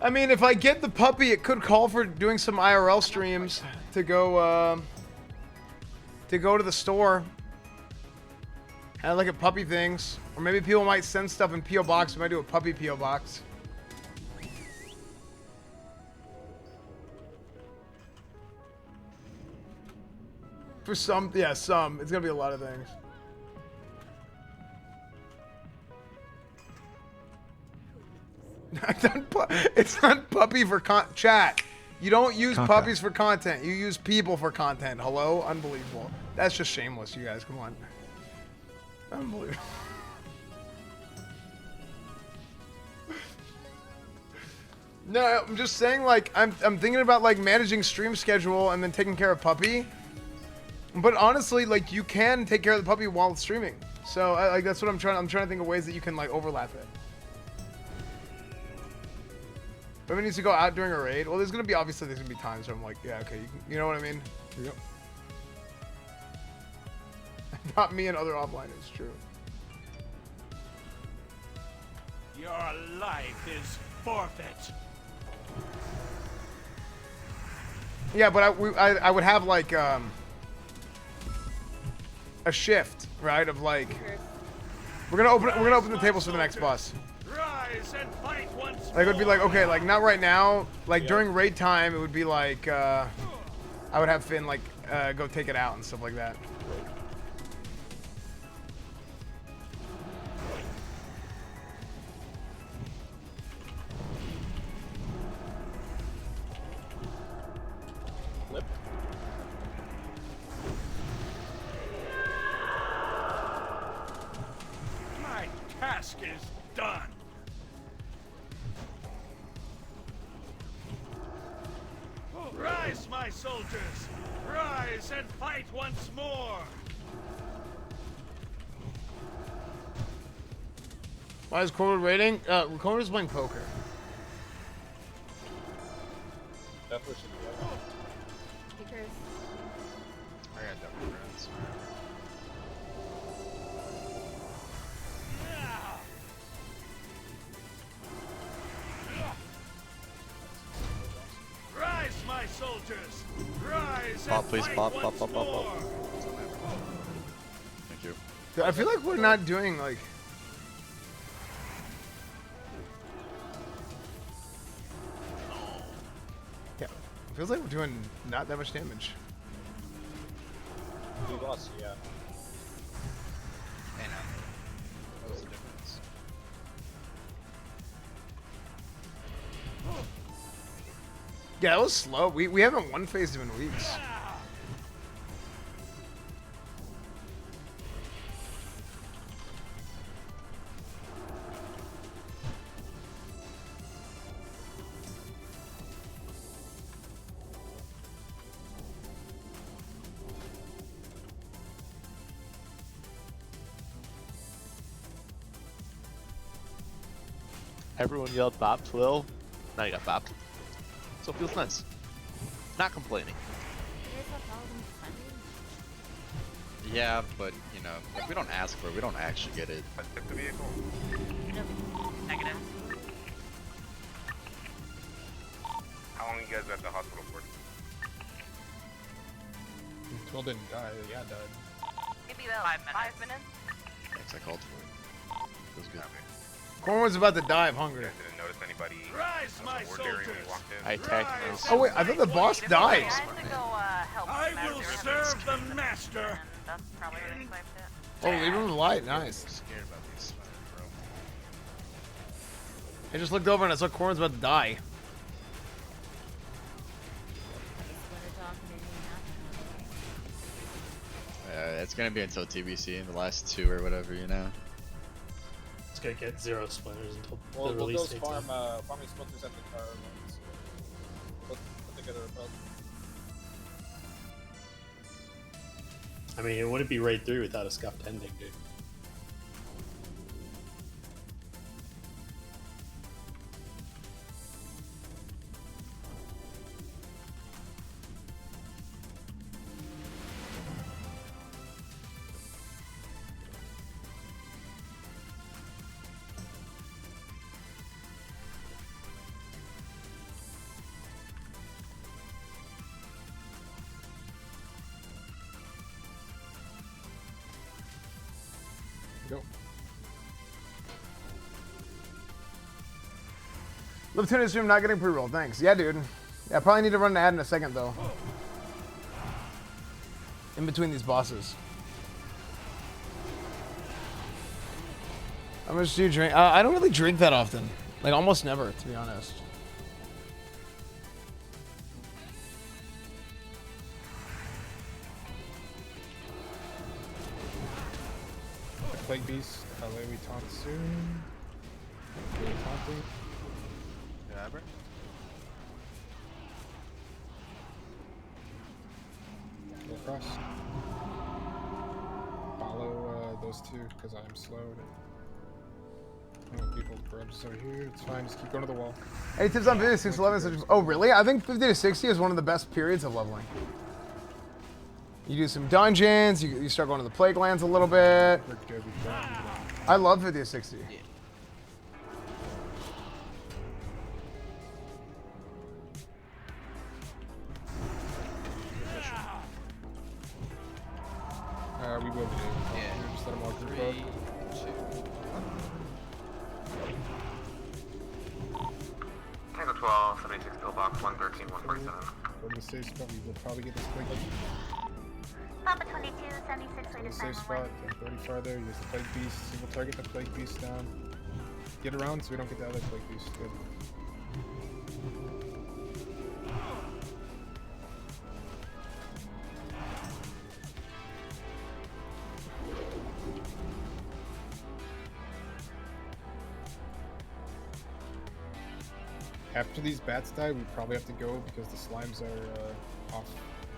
I mean, if I get the puppy, it could call for doing some IRL streams to go to the store. I look at puppy things, or maybe people might send stuff in PO box. We might do a puppy PO box. For some, yeah, some. It's gonna be a lot of things. It's not puppy for chat. You don't use puppies for content. You use people for content. Hello? Unbelievable. That's just shameless, you guys. Come on. Unbelievable. No, I'm just saying, like, I'm thinking about, like, managing stream schedule and then taking care of puppy. But honestly, like, you can take care of the puppy while streaming. So, like, that's what I'm trying to think of ways that you can, like, overlap it. Whoever needs to go out during a raid. Well, there's gonna be times where I'm like, yeah, okay, you know what I mean? Yep. top me and other offliners. True. Your life is forfeit. Yeah, but I would have like a shift, right? Of like, we're gonna open the tables for the next boss. Rise and fight once Like it would be like, okay, like not right now. Like during raid time, it would be like I would have Finn like go take it out and stuff like that. My task is done. Rise, my soldiers! Rise and fight once more! Why is Corwin waiting? Corwin's playing poker. Definitely should be right. Because I got double friends. Rise, my soldiers! Rise Pop, and please, fight pop, once pop, pop, pop, more! pop. Thank you. I feel like we're not doing like. Yeah, feels like we're doing not that much damage. We lost, yeah. Hey, now. What was the difference? Yeah, that was slow. We haven't won phase in weeks. Everyone yelled bop twill. Now you got bopped. So it feels nice. Not complaining. Yeah, but you know, if we don't ask for it, we don't actually get it. I took the vehicle. Negative. How long are you guys at the hospital for? 12 didn't die. Yeah, died. Maybe about 5 minutes. Thanks, I called for it. Feels good. Corwin's about to die of hunger. Didn't notice anybody. Rise, my soldiers! I attacked him. Oh wait, I thought the boss died. I will serve the master! Oh, leave him alive. Nice. I'm scared about these spiders, bro. I just looked over and I saw Corwin's about to die. It's gonna be until TBC in the last 2 or whatever, you know. It's gonna get 0 splinters until Well, the we'll release go date. farming splinters at the car. Once. Put together a build. I mean, it wouldn't be raid 3 without a scuffed ending, dude. Go. Lieutenant stream not getting pre-roll. Thanks. Yeah, dude. Yeah, I probably need to run an ad in a second though. In between these bosses. How much do you drink? I don't really drink that often. Like almost never, to be honest. The Plague Beast, LA we taunt soon. Really taunting. Grabber. Go across. Follow those two because I'm slowed. People's grubs are here. It's fine. Just keep going to the wall. Any tips on 50 to 611? Oh, really? I think 50 to 60 is one of the best periods of leveling. You do some dungeons. You start going to the plague lands a little bit. I love Video 60. We will be. Yeah. Just let them all group up. 3, 2. 12, 76 pillbox, 113, 147. Go to the safe spot. We will probably get this plague. Papa 22, 76, Go to the safe spot. Get 30 farther. Use the plague beast. Single target the plague beast down. Get around so we don't get the other plague beast. Good. After these bats die, we probably have to go because the slimes are off.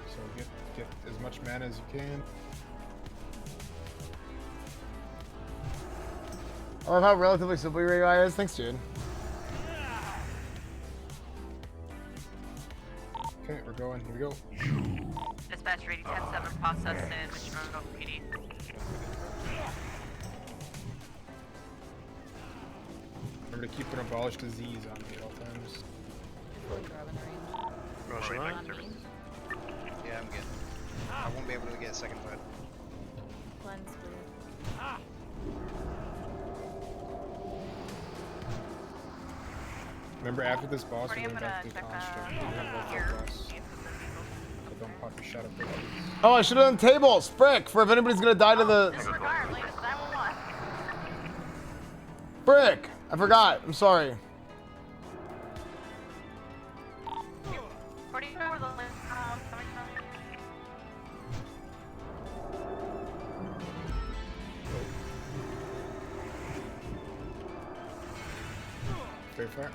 So get as much mana as you can. I love how relatively simple your AI is. Thanks, dude. Okay, we're going. Here we go. Dispatch ready 10-7 process in Chicago PD. Remember to keep an abolished disease on me at all times. Yeah, I'm good. I won't be able to get a second fight. Cleanse blue. Remember, after this boss, we're going back to the construct. We're gonna go for the boss. So don't pop your shot up there. Oh, I should have done tables. Frick! For if anybody's gonna die to the. Frick! I forgot. I'm sorry. Very far.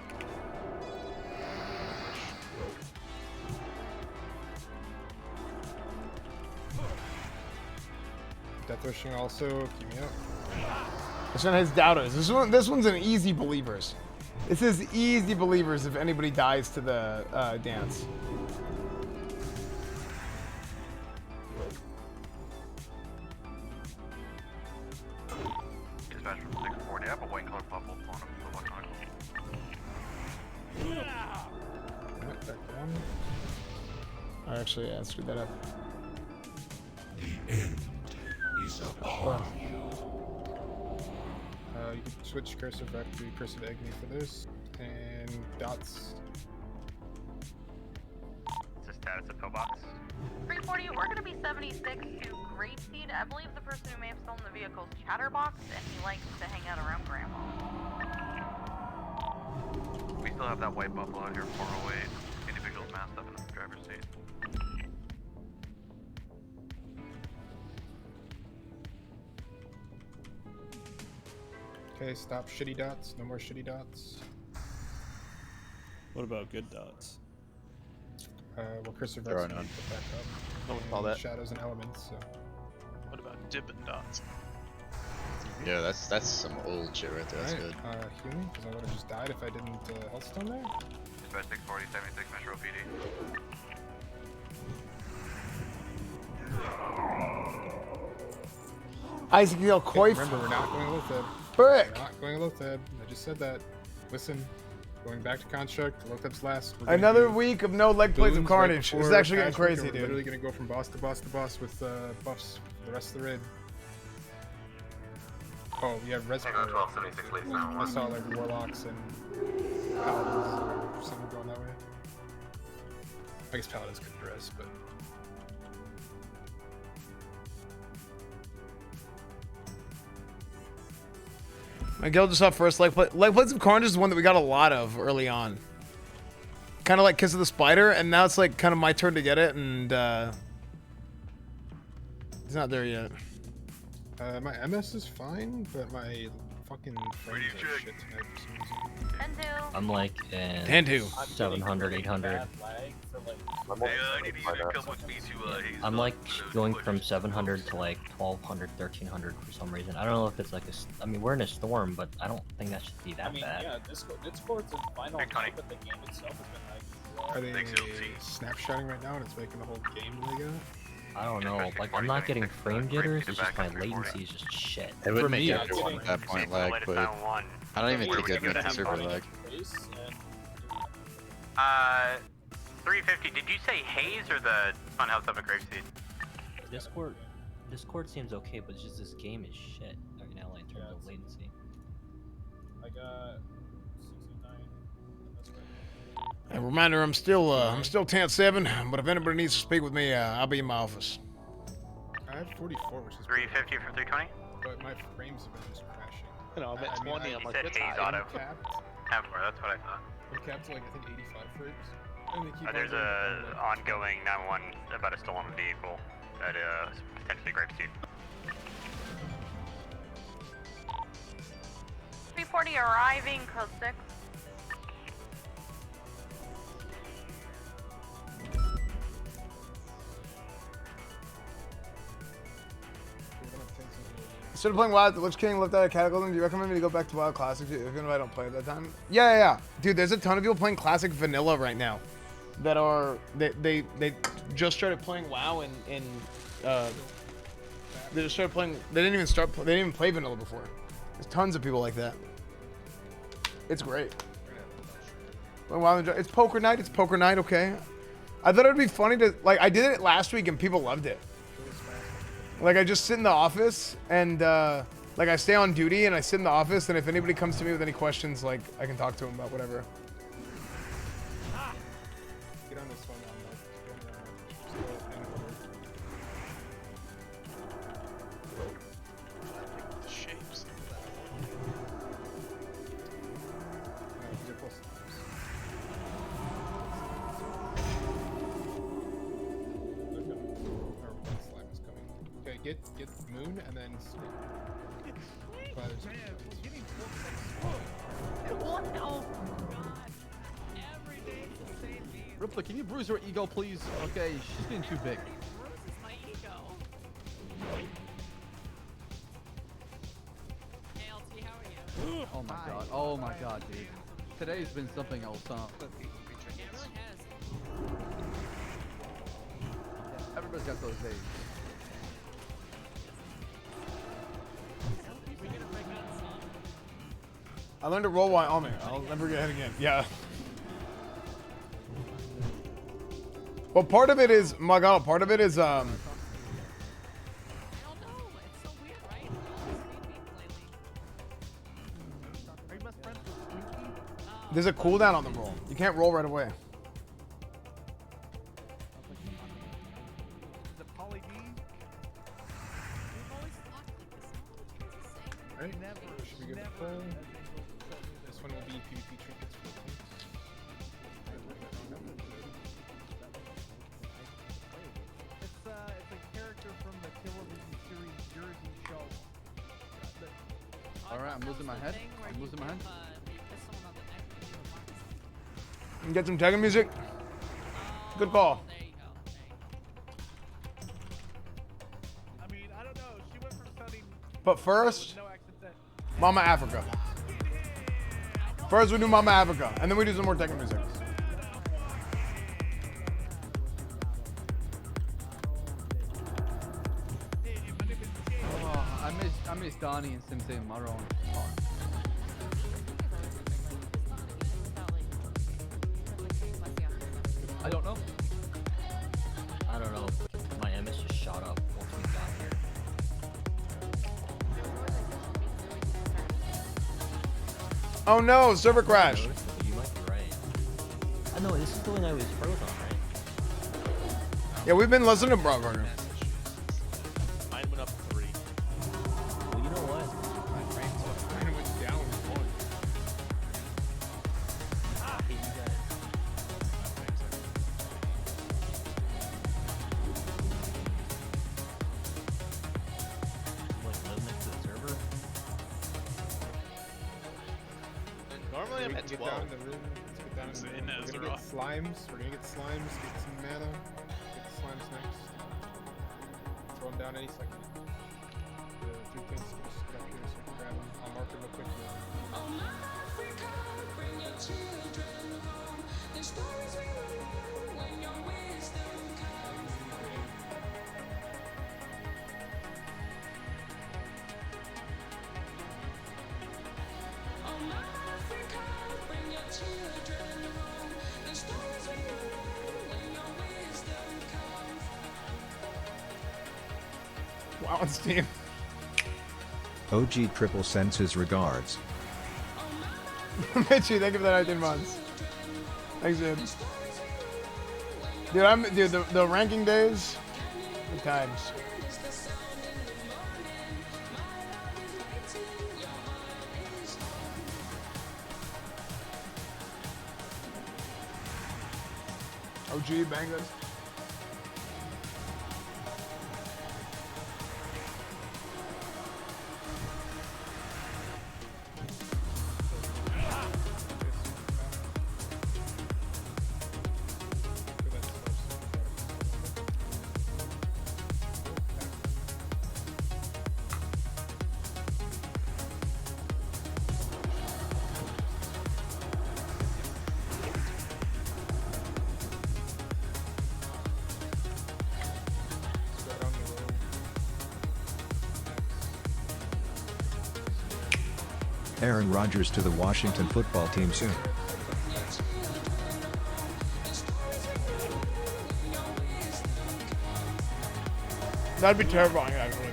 Death wishing also. Keep me up. This one has doubters. This one's an easy believers. This is easy believers if anybody dies to the dance. Dispatch from 640, I have a white color bubble on a electronic. Actually, yeah, screwed that up. The end is upon you. You can switch cursive back to cursive agony for this, and dots. What's the status of pillbox? 340, we're going to be 76 to Grapeseed. I believe the person who may have stolen the vehicle is Chatterbox, and he likes to hang out around Grandma. We still have that white buffalo out here, 408. Individuals masked up in the driver's seat. Okay, stop shitty dots. No more shitty dots. What about good dots? Well, cursive There are dots none. put back up. No one And saw that. Shadows and elements. So. What about Dippin' Dots? Yeah, that's some old shit right there. That's Alright, good. heal me, because I would have just died if I didn't Healthstone there. Dispatch 640, 76 Metro PD. Isaac Neil Coif. Remember, we're not going Lotheb. Frick! We're not going Lotheb. I just said that. Listen, going back to construct. Lotheb's last. We're gonna Another do week of no leg plates of balloons right carnage. This is before actually getting Patchwork, crazy, and we're dude. literally gonna go from boss to boss to boss with buffs for the rest of the raid. Oh, we have reservoir. 12, 76 leads now. I saw like warlocks and paladins or something going that way. I guess paladins could dress, but. My guild just saw first leg plate. Leg plates of carnage is one that we got a lot of early on. Kind of like Kiss of the Spider, and now it's like kind of my turn to get it, and it's not there yet. My MS is fine, but my fucking frames are shit tonight for some reason. I'm like in Tantu. 700, 800. I need you to come with me to I'm like going from 700 to like 1200, 1300 for some reason. I don't know if it's like I mean, we're in a storm, but I don't think that should be that I mean, bad. yeah, Discord's in final now, but the game itself has been like. Are they snapshotting right now and it's making the whole game leg out? I don't know. Like, I'm not getting frame jitters. It's just my latency is just shit. It would For make me, everyone at that point lag, but I don't even think I'd make the server lag. 350. Did you say Haze or the Funhouse of a Grapeseed? Discord seems okay, but it's just this game is shit right now in terms of latency. I got 69. A reminder, I'm still 10-7, but if anybody needs to speak with me, I'll be in my office. I have 44, which is 350 for 320. but my frames have been just crashing. You know, I'm at 20. I'm like, said that's Haze high. auto. Half four, that's what I thought. I'm capped to like, I think 85 frames. And they keep on There's going a down, ongoing 911 about a stolen vehicle that is potentially Grapeseed. 340 arriving, code 6. Instead of playing WoW, the Lich King left out of Cataclysm. Do you recommend me to go back to WoW Classic even if I don't play at that time? Yeah. Dude, there's a ton of people playing Classic Vanilla right now that are they just started playing WoW and they just started playing. They didn't even play Vanilla before. There's tons of people like that. It's great. WoW, it's poker night. It's poker night. Okay. I thought it'd be funny to like. I did it last week and people loved it. Like, I just sit in the office and, like, I stay on duty and I sit in the office, and if anybody comes to me with any questions, like, I can talk to them about whatever. Get on this phone The shapes. Okay, get Moon and then Snake. Ripley, can you bruise her ego, please? Okay, she's getting too big. Oh my god. Oh my god, dude. Today's been something else, huh? Everybody's got those days. I learned to roll while on me. I'll never get hit again. Yeah. Well, part of it is, my god, part of it is, there's a cooldown on the roll. You can't roll right away. Alright, should we get the full? This one will be PvP trinkets for the points. It's a character from the television series Jersey Show. Alright, I'm losing my head. I'm losing my head. And get some Tekken music. Good call. But first, Mama Africa. First we do Mama Africa, and then we do some more Tekken music. Oh, I miss Donnie and Sensei Maron. I don't know. I don't know. My MS just shot up once we got here. Oh no, server crash. You might be right. I know, this is the one I was froze on, right? Yeah, we've been listening to Broadburger. Mine went up 3. Well, you know what? Mine went down 1. Hey, you guys. Like, live next to the server? Normally I'm at Get 12. down in the room. Let's get down in the room. We're gonna get slimes. We're gonna get slimes. Get some mana. Get the slimes next. Throw them down any second. The 3 things just get up here so we can grab them. I'll mark them real quick. on Steam. OG Triple sends his regards. Mitchie, thank you for that 19 months. Thanks, dude. Dude, the ranking days, good times. OG bangers. Aaron Rodgers to the Washington football team soon. That'd be terrifying, actually.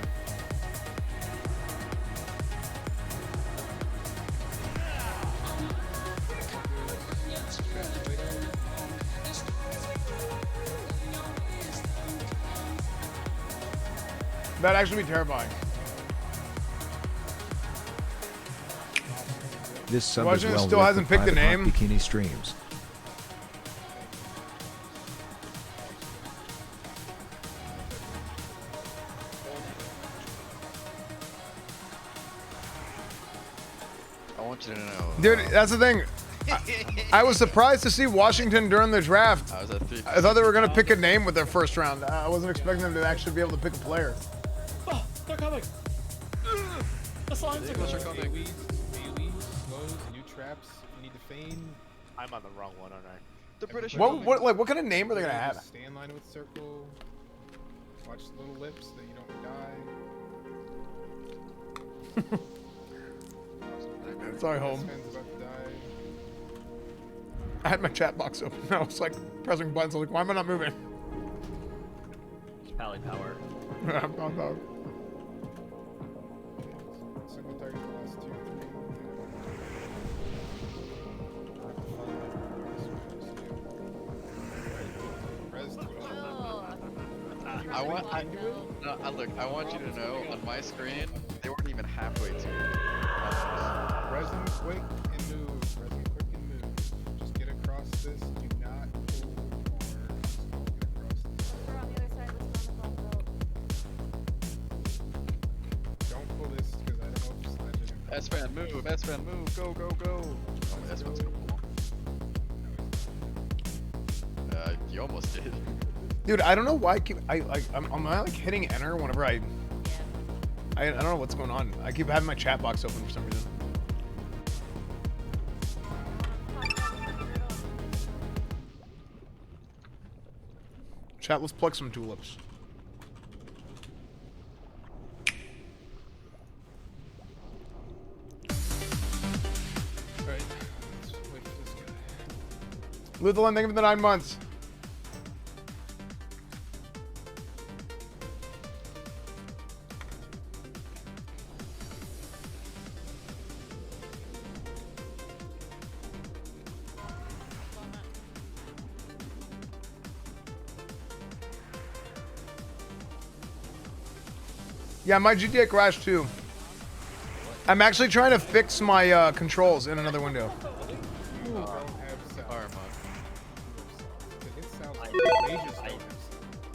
That'd actually be terrifying. This sub is Washington well still worth hasn't the picked the private hot name. bikini streams. I want you to know. Dude, that's the thing. I was surprised to see Washington during the draft. I was at 3. I thought they were going to pick a name with their first round. I wasn't expecting them to actually be able to pick a player. Oh, they're coming. The slimes are Eagles are coming. coming. Melee, slows, new traps. You need to feign. I'm on the wrong one, aren't I? The British. What kind of name are they going to have? Stay in line with circle. Watch the little lips that you don't die. Sorry, home. Man's about to die. I had my chat box open. I was like pressing buttons. I was like, why am I not moving? It's Pally Power. I'm not out. Single target for the last 2 Look, I want you to know, on my screen, they weren't even halfway to it. Resin, quick, and move. Resin, quick, and move. Just get across this. Do not pull or just get across this. We're on the other side of this on the belt. Don't pull this because I don't know if it's legend. S-Fan, move! S-Fan, move! Go, go, go! Oh, S-Fan's gonna pull. You almost did. Dude, I don't know why I'm like hitting enter whenever I don't know what's going on. I keep having my chat box open for some reason. Chat, let's pluck some tulips. Alright, let's wait for this guy. Lutherland, thank you for the 9 months. Yeah, my GTA crashed too. I'm actually trying to fix my controls in another window.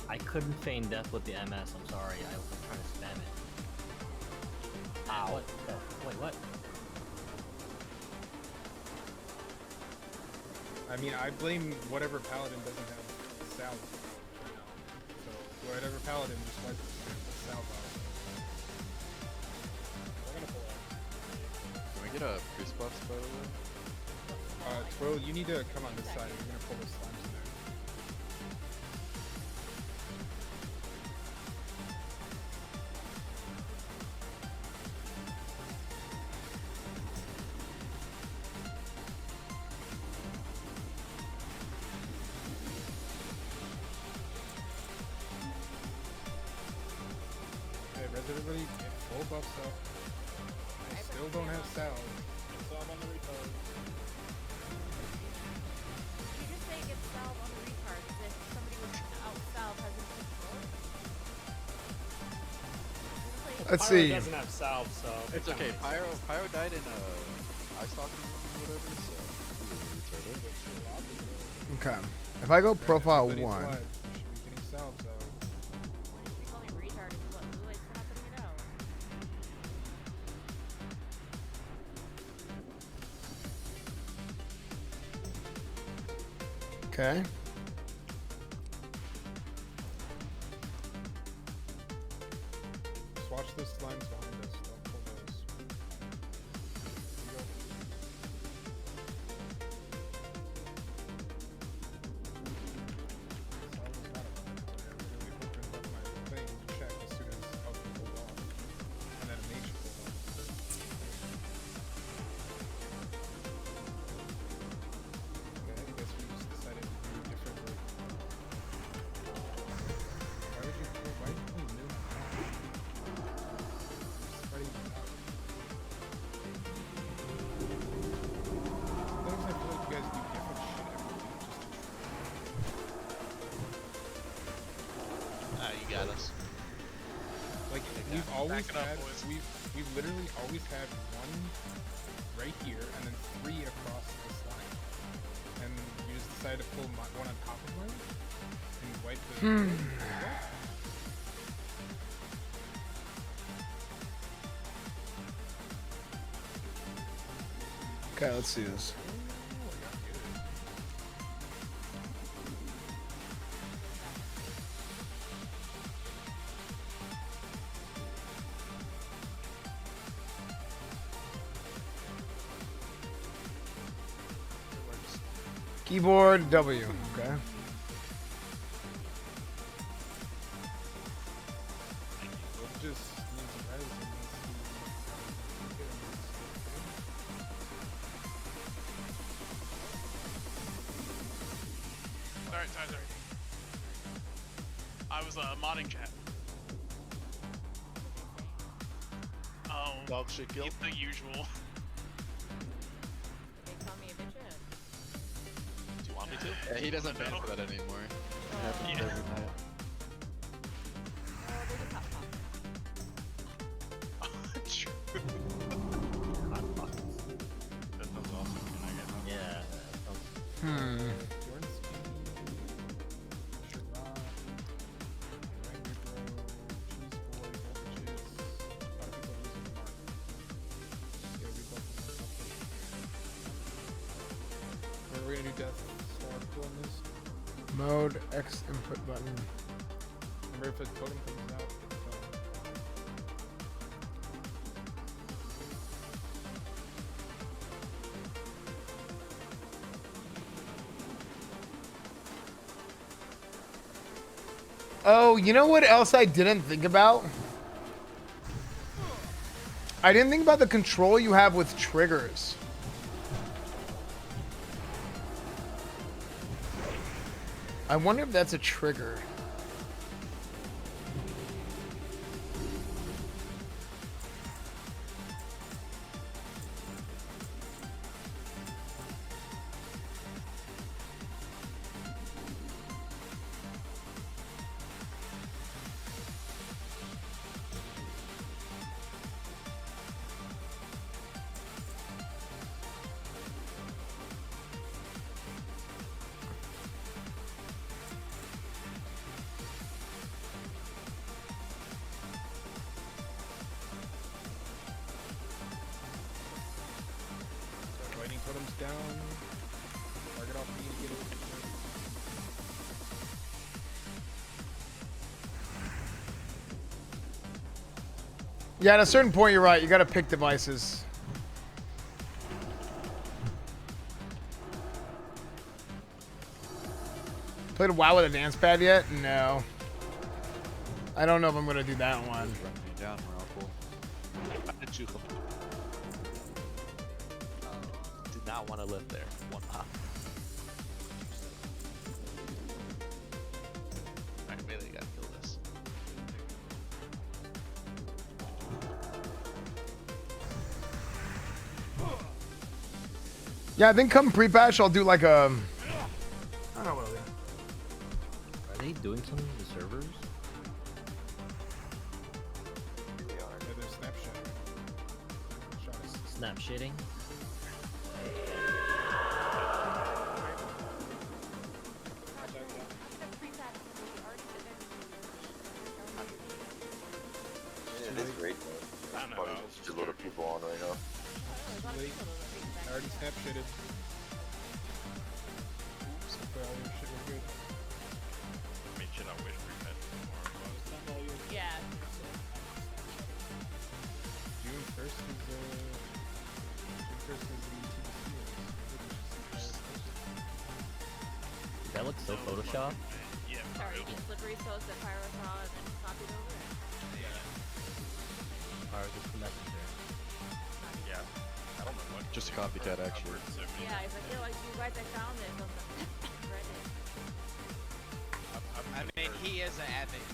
I couldn't feign death with the MS. I'm sorry. I was trying to spam it. Ow. What? Wait, what? I mean, I blame whatever paladin doesn't have salve. So, whatever paladin just wipes the salve out. Can we get a priest buffs, by the way? Twirl, you need to come on this side. You're gonna pull the slimes in there. Hey, Resin, How's everybody get full buffs up? I still don't have salve. Salve on the retard. You just say get salve on the retard as if somebody without salve has a control. Let's Pyro see. doesn't have salve, so It's okay. Pyro died in ice hockey or whatever, so he was retarded. Okay. If I go profile Everybody's 1. alive. You should be getting salves out. You call me retard is what Blue Light's not putting it out. Okay. Just watch the slimes behind us. Don't pull those. Here you go. Salve is not a weapon. I literally opened up my thing to check as soon as I was pulled off. And then it makes you pull off. Okay, I guess we just decided to do it differently. Why would you pull? Why did you pull new? Spreading it out. Sometimes I feel like you guys do different shit every week just to Ah, you got us. like we've always had we've literally always had one right here and then 3 across this line. And you just decided to pull one on top of mine and wipe the Okay, let's see this. Keyboard W. Okay. We'll just need some resin and Sorry. I was modding chat. Oh, dog shit kill. The usual. They call me a bitch. Do you want me to? Yeah, he doesn't ban for that anymore. It happens Yeah. every night. True. That sounds awesome. Can I get that? Yeah. Hmm. We're gonna do death star on this. Mode X input button. Remember if a totem comes out, hit the totem. Oh, you know what else I didn't think about? I didn't think about the control you have with triggers. I wonder if that's a trigger. Start lighting totems down. Target off me to get it. Yeah, at a certain point, you're right. You gotta pick devices. Played WoW with a dance pad yet? No. I don't know if I'm gonna do that one. Run me down, Ralph. How did you? Did not want to live there. One pop. Alright, melee gotta kill this. Yeah, I think come pre-patch, I'll do like a. I don't know what I'll do. Are they doing something to the servers? Snap shitting. It is great though. Probably just a lot of people on right now. Late. I already snap shitted. So far, all your shit was good. I mean, shit, I wish we had more. Yeah. June 1st is the That looks so Photoshop. Yeah, Sorry, you slippery so that Pyro saw and then copied over it. Alright, just the messenger. Yeah. I don't know what. Just a copycat, actually. Yeah, he's like, yo, you guys, I found this on the Reddit. I mean, he is an admin.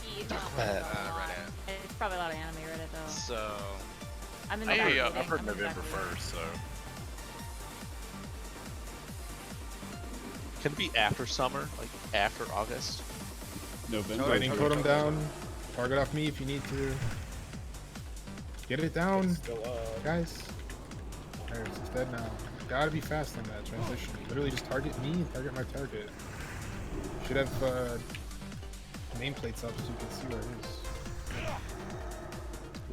He knows a lot. It's probably a lot of anime Reddit though. So. I'm in I the hear back I've heard reading. I'm in the November back 1st, so. Can it be after summer, like after August? November. Lightning totem down. Target off me if you need to. Get it down, guys. Alright, it's dead now. Gotta be fast on that transition. Literally just target me, target my target. Should have nameplates up so you can see where it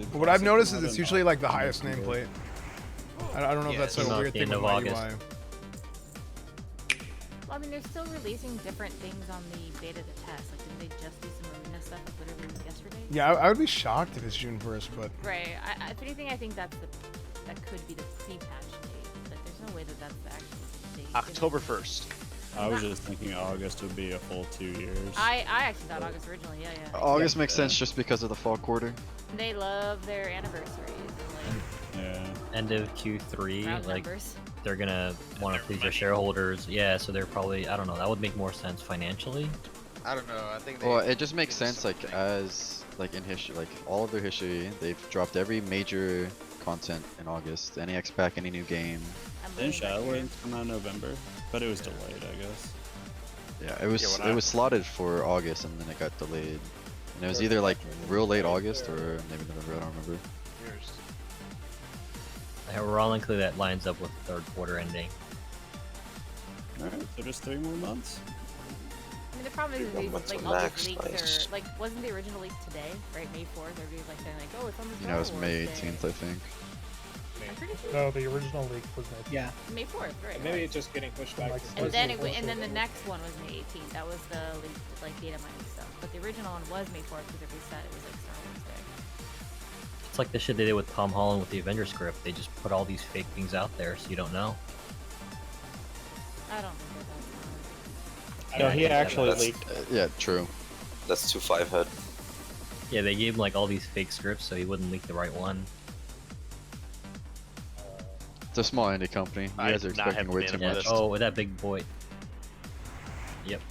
is. What I've noticed is it's usually like the highest nameplate. I don't know if that's like a weird thing with my UI. Well, I mean, they're still releasing different things on the beta to test. Like, didn't they just do some arena stuff like literally yesterday? Yeah, I would be shocked if it's June 1st, but. Right. If anything, I think that could be the pre-patch date. Like, there's no way that that's the actual date. October 1st. I was just thinking August would be a full 2 years. I actually thought August originally. Yeah. August makes sense just because of the fall quarter. They love their anniversaries. And, like, End of Q3, round like numbers. they're gonna want to please their shareholders. Yeah, so they're probably, I don't know, that would make more sense financially. I don't know. I think. Well, it just makes sense, like as like in history, like all of their history, they've dropped every major content in August. Any X pack, any new game. Didn't Shadowlands come out in November? But it was delayed, I guess. Yeah, it was slotted for August and then it got delayed. And it was either like real late August or maybe November. I don't remember. Ironically, that lines up with the third quarter ending. Alright, so just 3 more months. I mean, the problem is these, like, all these leaks are, like, wasn't the original leak today, right? May 4th, everybody's like saying like, oh, it's on the You know, it was Star May Wars Day. 18th, I think. I'm pretty sure. No, the original leak was May. Yeah. May 4th, right? Maybe it's just getting pushed back. And then the next one was May 18th. That was the leaked, like, data mining stuff. But the original one was May 4th because everybody said it was like Star Wars Day. It's like the shit they did with Tom Holland with the Avengers script. They just put all these fake things out there so you don't know. I don't think that's No, he actually leaked. Yeah, true. That's 2-5 head. Yeah, they gave him like all these fake scripts so he wouldn't leak the right one. It's a small indie company. You guys are expecting way too much. Oh, with that big boy. Yep.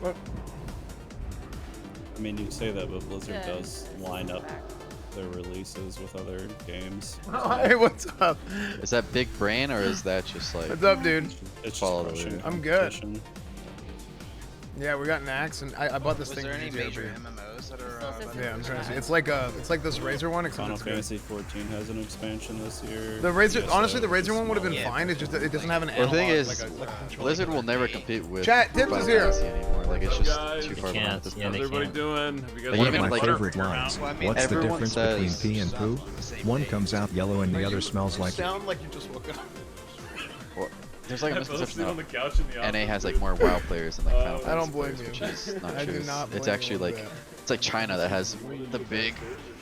What? I mean, you say that, but Blizzard Yeah, does line up their releases with other games. Hey, what's up? Is that big brain or is that just like? What's up, dude? It's follow just the leader? I'm good. Yeah, we got an axe, and I bought this Was thing. there for any GTARP. major MMOs that are? Yeah, I'm trying to see. It's like this Razor one, except Final it's good. Fantasy 14 has an expansion this year. The Razor, ESO honestly, the Razor is one would have been smaller. fine. It's just that it doesn't have an Well, analog. the thing is, like a controller. Blizzard will never compete with Chat, Tips Final is here. Fantasy anymore. Like it's just guys? too They far behind can't. at this Yeah, point. they How's everybody can't. doing? Have you guys Like, One even, of my like, favorite lines. Well, I mean, What's the everyone difference says- between pee and poo? One comes out yellow and the other smells like it. Sound like you just woke up. Well, there's like a I fell misconception asleep on that the couch in the NA office. has like more WoW players than like Final Fantasy I don't blame players, you. which is not I do true. not It's blame actually you one like bit. it's like China that has the big,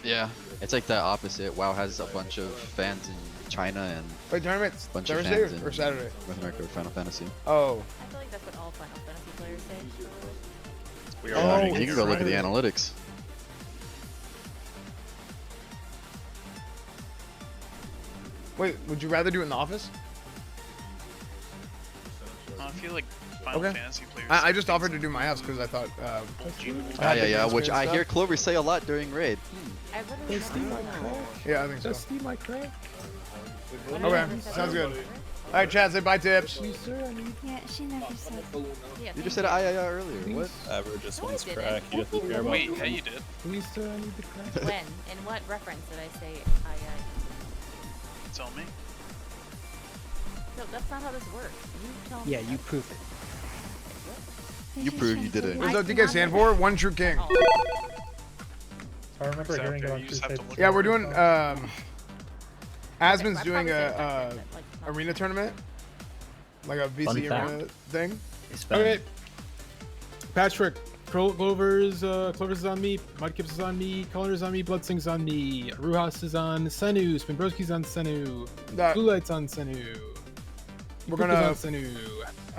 yeah. It's like the opposite. WoW has a bunch of fans in China and Wait, tournament's a bunch of Thursday fans or in Saturday? North America with Final Fantasy. Oh. I feel like that's what all Final Fantasy players say. We Yeah, are you can go look at the analytics. Wait, would you rather do it in the office? I feel like Final Okay. Fantasy players. I just offered to do my house because I thought. Yeah, which I hear Clover say a lot during raid. I literally Dusty my crack. Yeah, I think so. Dusty my crack. Okay, sounds good. All right, Chad, say bye, tips. Please, sir, I need. Yeah, she never said. You just said earlier. What? Ever just No, I wants didn't. crack. He doesn't care about. Wait, yeah, you did. Please, sir, I need the crack. When? In what reference did I say I? Tell me. No, that's not how this works. You tell me. Yeah, you proved it. You proved you did it. What does OTK stand for? One True King. Oh. I remember hearing about you just have to look Yeah, we're doing. Asmon's doing a arena tournament, like a Fun VC fact. arena thing. Okay. Patrick, Clovers is on me. Mudkips is on me. Color's on me. Bloodsing's on me. Ruhas is on Senu. Spinbroski's on Senu. Blue Light's on Senu. We're Puka's gonna.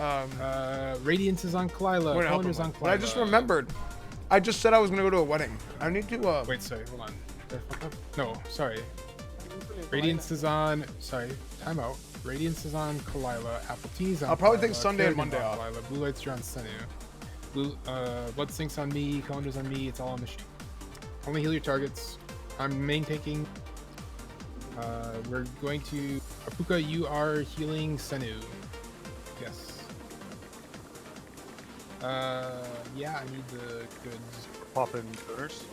on Senu. Radiance is on Kalila. We're gonna help Color's him on out. Kalila. But I just remembered. I just said I was gonna go to a wedding. I need to. Wait, sorry, hold on. No, sorry. Radiance is on. Sorry, time out. Radiance is on Kalila. Apple Tea's on. I'll probably take Kalila, Sunday and Kerrigan's Monday on off. Kalila, Blue Lights are on Senu. Bloodsink's on me. Calendar's on me. It's all on the sheet. Only heal your targets. I'm main tanking. We're going to Apuka. You are healing Senu. Yes. Yeah, I need the goods. Pop in boners.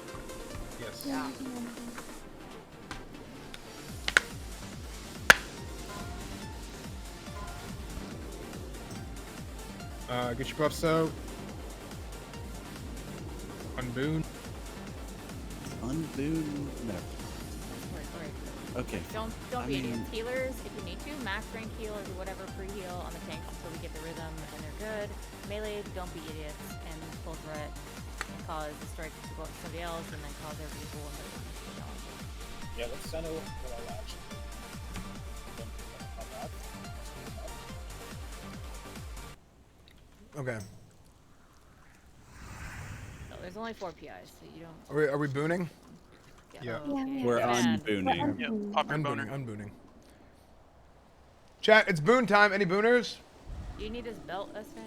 Yes. Yeah. Get your buffs out. Unboon. Unboon. No. Okay. Don't I be mean- idiots. Healers, if you need to, max rank heal or do whatever free heal on the tanks until we get the rhythm and they're good. Melee, don't be idiots and full threat and cause the strike to go up to somebody else and then cause everybody to go in the Yeah, let's send it for our action. Okay. No, there's only 4 PIs, so you don't. Are we booning? Yeah. Okay. We're Man. unbooning. Yeah, pop your boner. Unbooning. Chat, it's boon time. Any booners? You need his belt, S-Man?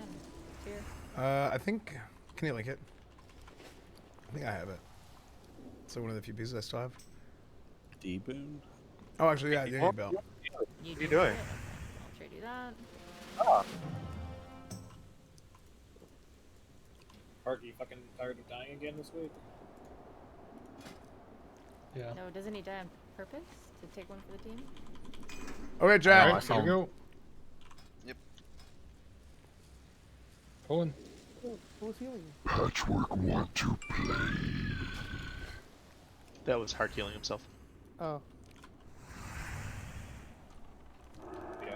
Here. I think. Can you link it? I think I have it. So one of the few pieces I still have. D-boon? Oh, actually, yeah, the belt. What are you doing? I'll trade you that. Ah. Art, you fucking tired of dying again this week? Yeah. No, doesn't he die on purpose to take one for the team? Okay, Jack. Alright, here we go. Yep. Pulling. Who's healing? Patchwork want to play. That was Hart healing himself. Oh. Yeah.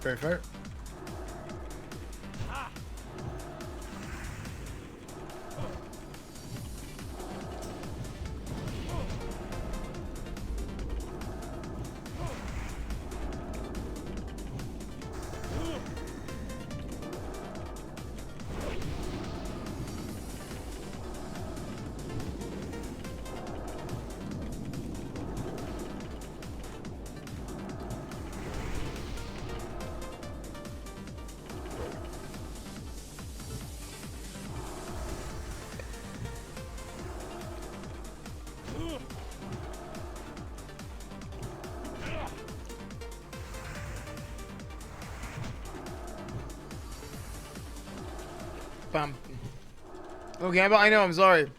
Very fair. Bum. Oh, Gamble, I know, I'm sorry.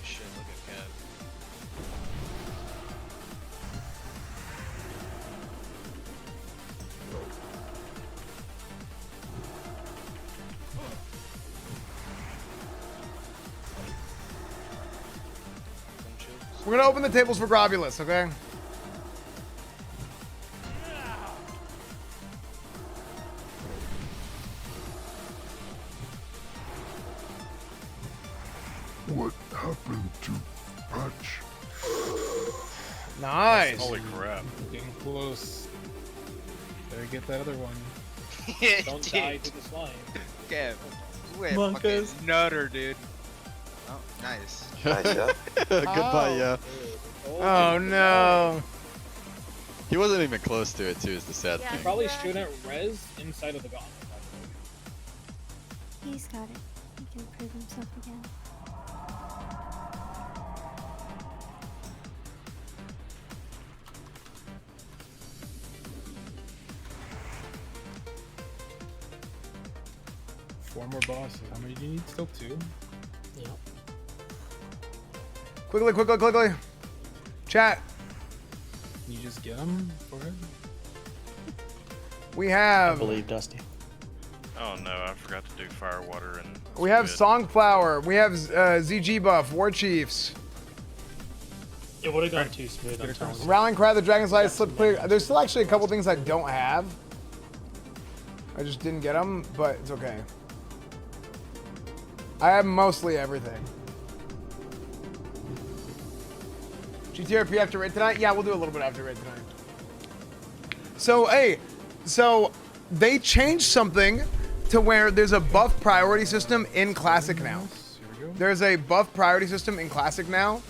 Shit, look at Cat. Some chips. We're gonna open the tables for Grobulus, okay? What happened to Patch? Nice. Holy crap. Getting close. Better get that other one. Don't die to the slime. Okay. Wait, Monkas. fucking nutter, dude. Oh, nice. Goodbye, yeah. Oh no. He wasn't even close to it, too, is the sad thing. Probably shouldn't res inside of the gauntlet. He's got it. He can prove himself again. Four more bosses. How many do you need? Still 2? Yep. Quickly. Chat. Can you just get them for it? We have. I believe Dusty. Oh no, I forgot to do fire, water, and. We have Songflower. We have ZG buff. War Chiefs. It would have gone too smooth. I'm telling you. Rallying Cry, the Dragon's Eye, Slip Clear. There's still actually a couple things I don't have. I just didn't get them, but it's okay. I have mostly everything. GTARP after raid tonight? Yeah, we'll do a little bit after raid tonight. So, hey, they changed something to where there's a buff priority system in Classic now. There's a buff priority system in Classic now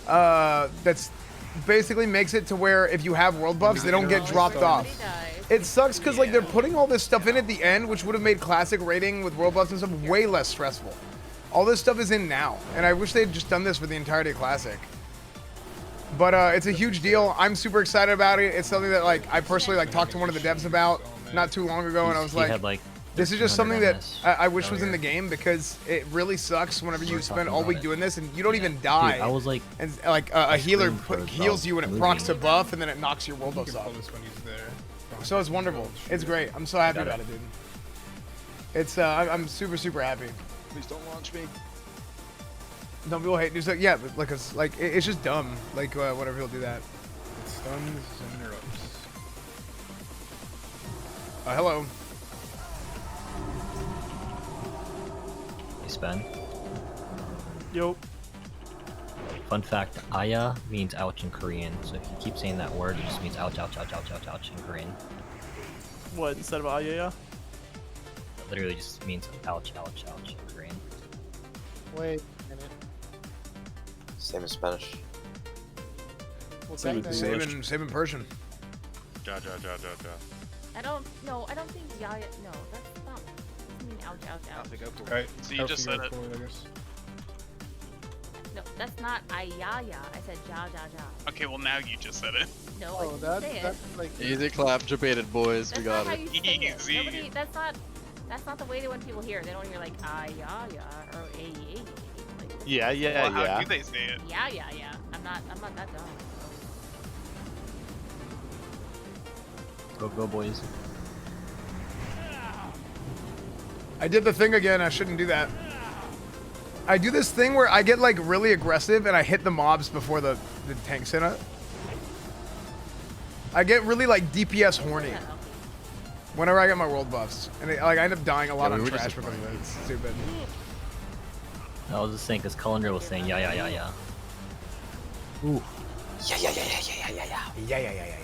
that's basically makes it to where if you have world buffs, they don't get dropped off. It sucks because like they're putting all this stuff in at the end, which would have made Classic raiding with world buffs and stuff way less stressful. All this stuff is in now, and I wish they'd just done this for the entirety of Classic. But it's a huge deal. I'm super excited about it. It's something that like I personally like talked to one of the devs about not too long ago, and I was like, this is just something that I wish was in the game because it really sucks whenever you spend all week doing this and you don't even die. Dude, I was like, and like a healer heals you and it procs a buff and then it knocks your world buffs off. So it's wonderful. It's great. I'm so happy about it, dude. It's I'm super happy. Please don't launch me. Some people hate. Like, yeah, but like it's just dumb. Like whatever he'll do that. It stuns and interrupts. Hello. Hey, Spen. Yo. Fun fact, Aya means ouch in Korean, so if you keep saying that word, it just means ouch, ouch, ouch, ouch, ouch, ouch in Korean. What, instead of Ayaya? It literally just means ouch, ouch, ouch in Korean. Wait a minute. Same in Spanish. What's Same in Persian. Ja. I don't think Yaya. No, that's not. I mean, ouch, ouch, ouch. Alright, So you just said it. No, that's not ayaya. I said ja. Okay, well now you just said it. No, I didn't say it. That's like Easy clap, debated boys. We got That's not how it. you say it. Easy. Nobody, that's not the way that when people hear it. They don't hear like ayaya or ay. Yeah. Well, how do they say it? Yeah. I'm not that dumb. Go boys. I did the thing again. I shouldn't do that. I do this thing where I get like really aggressive and I hit the mobs before the tanks in it. I get really like DPS horny whenever I get my world buffs, and I end up dying a lot on trash because of it. It's stupid. I was just saying because Cullender was saying yeah. Ooh. Yeah. Yeah.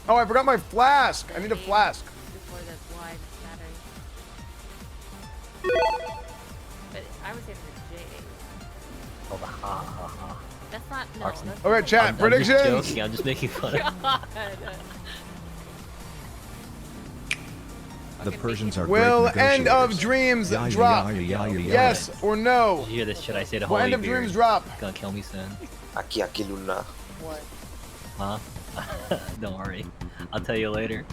Oh, I forgot my flask. I need a flask. Before the wide battery. But I would say for J. Oh, the ha. That's not. No. That's All right, chat. I'm Predictions. just joking. I'm just making fun of God. The Persians are Will great End of negotiators. Dreams Yeah, drop? yeah. Yes or no? Did you hear this shit I say to Will Holy End of Beard? Dreams drop? It's gonna kill me soon. Aki Luna. what? Huh? Don't worry. I'll tell you later.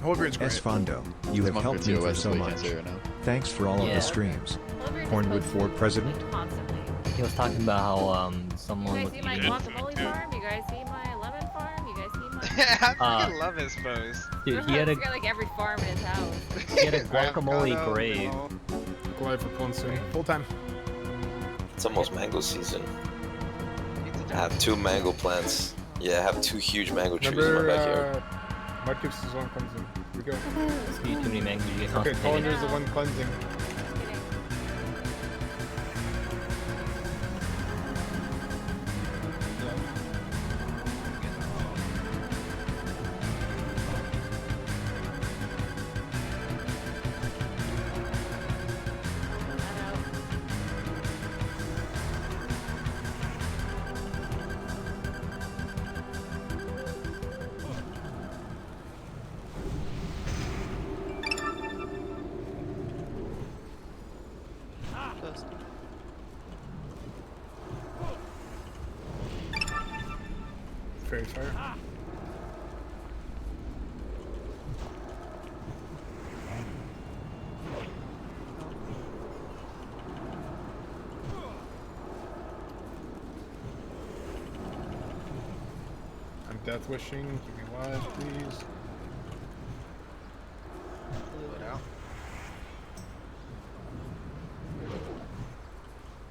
Holy Beard's great. Esfondo, you have helped me for so much. Thanks for all of Yeah. the streams. Hornwood for president? He was talking about how someone You was guys see my eating. guacamole farm? You guys see my lemon farm? You guys see my? I fucking love his pose. Dude, he had a He's got like every farm in his house. he had a guacamole grave. Go live for pulling soon. Full time. It's almost mango season. I have 2 mango plants. Yeah, I have 2 huge mango trees in my backyard. Mudkip's is the one cleansing. Here we go. Eat too many mangoes, you get Okay, constipated. Collinger's the one cleansing. Fairy fire. I'm death wishing. Keep me alive, please.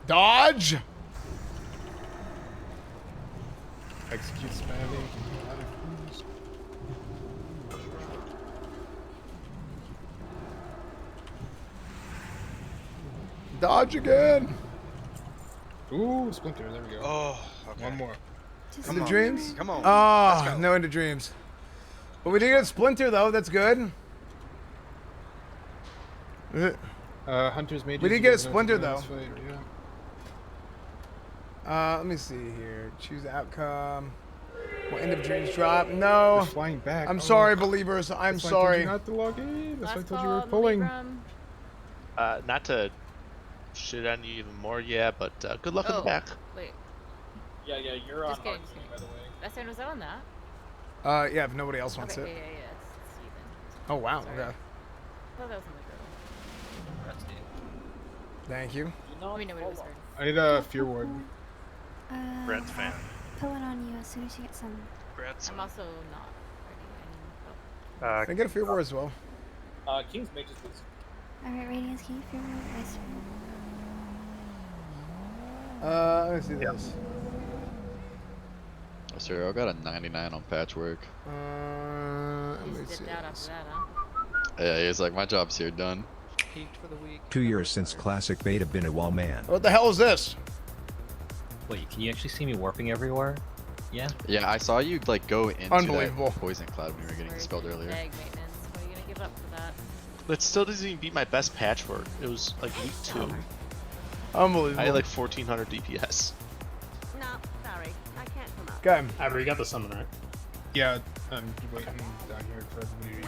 Dodge! Execute spamming. Keep me alive, please. Dodge again! Ooh, Splinter. There we go. Oh, okay. One more. Into dreams? Come on. Oh, no into dreams. But we did get Splinter though. That's good. Hunter's made. We did get a Splinter though. Fight, yeah. Let me see here. Choose outcome. Will end of dreams drop? No. We're flying back. I'm sorry, believers. I'm That's why I told sorry. you not to log in. That's why I Last told you we were call, pulling. Libram. Not to shit on you even more, yeah, but good luck in the back. Wait. Yeah, you're on Just kidding, hard just kidding. by the way. That was that on that? Yeah, if nobody else wants Okay, it. yeah. It's Steven. Oh wow. Sorry. Okay. I thought that was on the girl. Thank you. I mean, nobody was hurt. I need a Fear Ward. Brett's fan. Put one on you as soon as you get some. Brett's I'm also not ready. I get a Fear War as well. King's Mages was. Alright, Radiance, can you feel my ice Let me see this. Oh, sorry, I got a 99 on patchwork. Let me Just see dipped out this. after that, huh? Yeah, he's like, my job's here, done. Peaked for the week. 2 years since Classic Beta been a wall man. What the hell is this? Wait, can you actually see me warping everywhere? Yeah? Yeah, I saw you like go into Unbelievable. that poison cloud when we were getting dispelled earlier. Egg maintenance. What are you gonna give up for that? That still doesn't even beat my best patchwork. It was like week 2. Unbelievable. I had like 1400 DPS. No, sorry. I can't come up. Okay. Abra, you got the summon, right? Yeah, I'm waiting down here for everybody to be ready.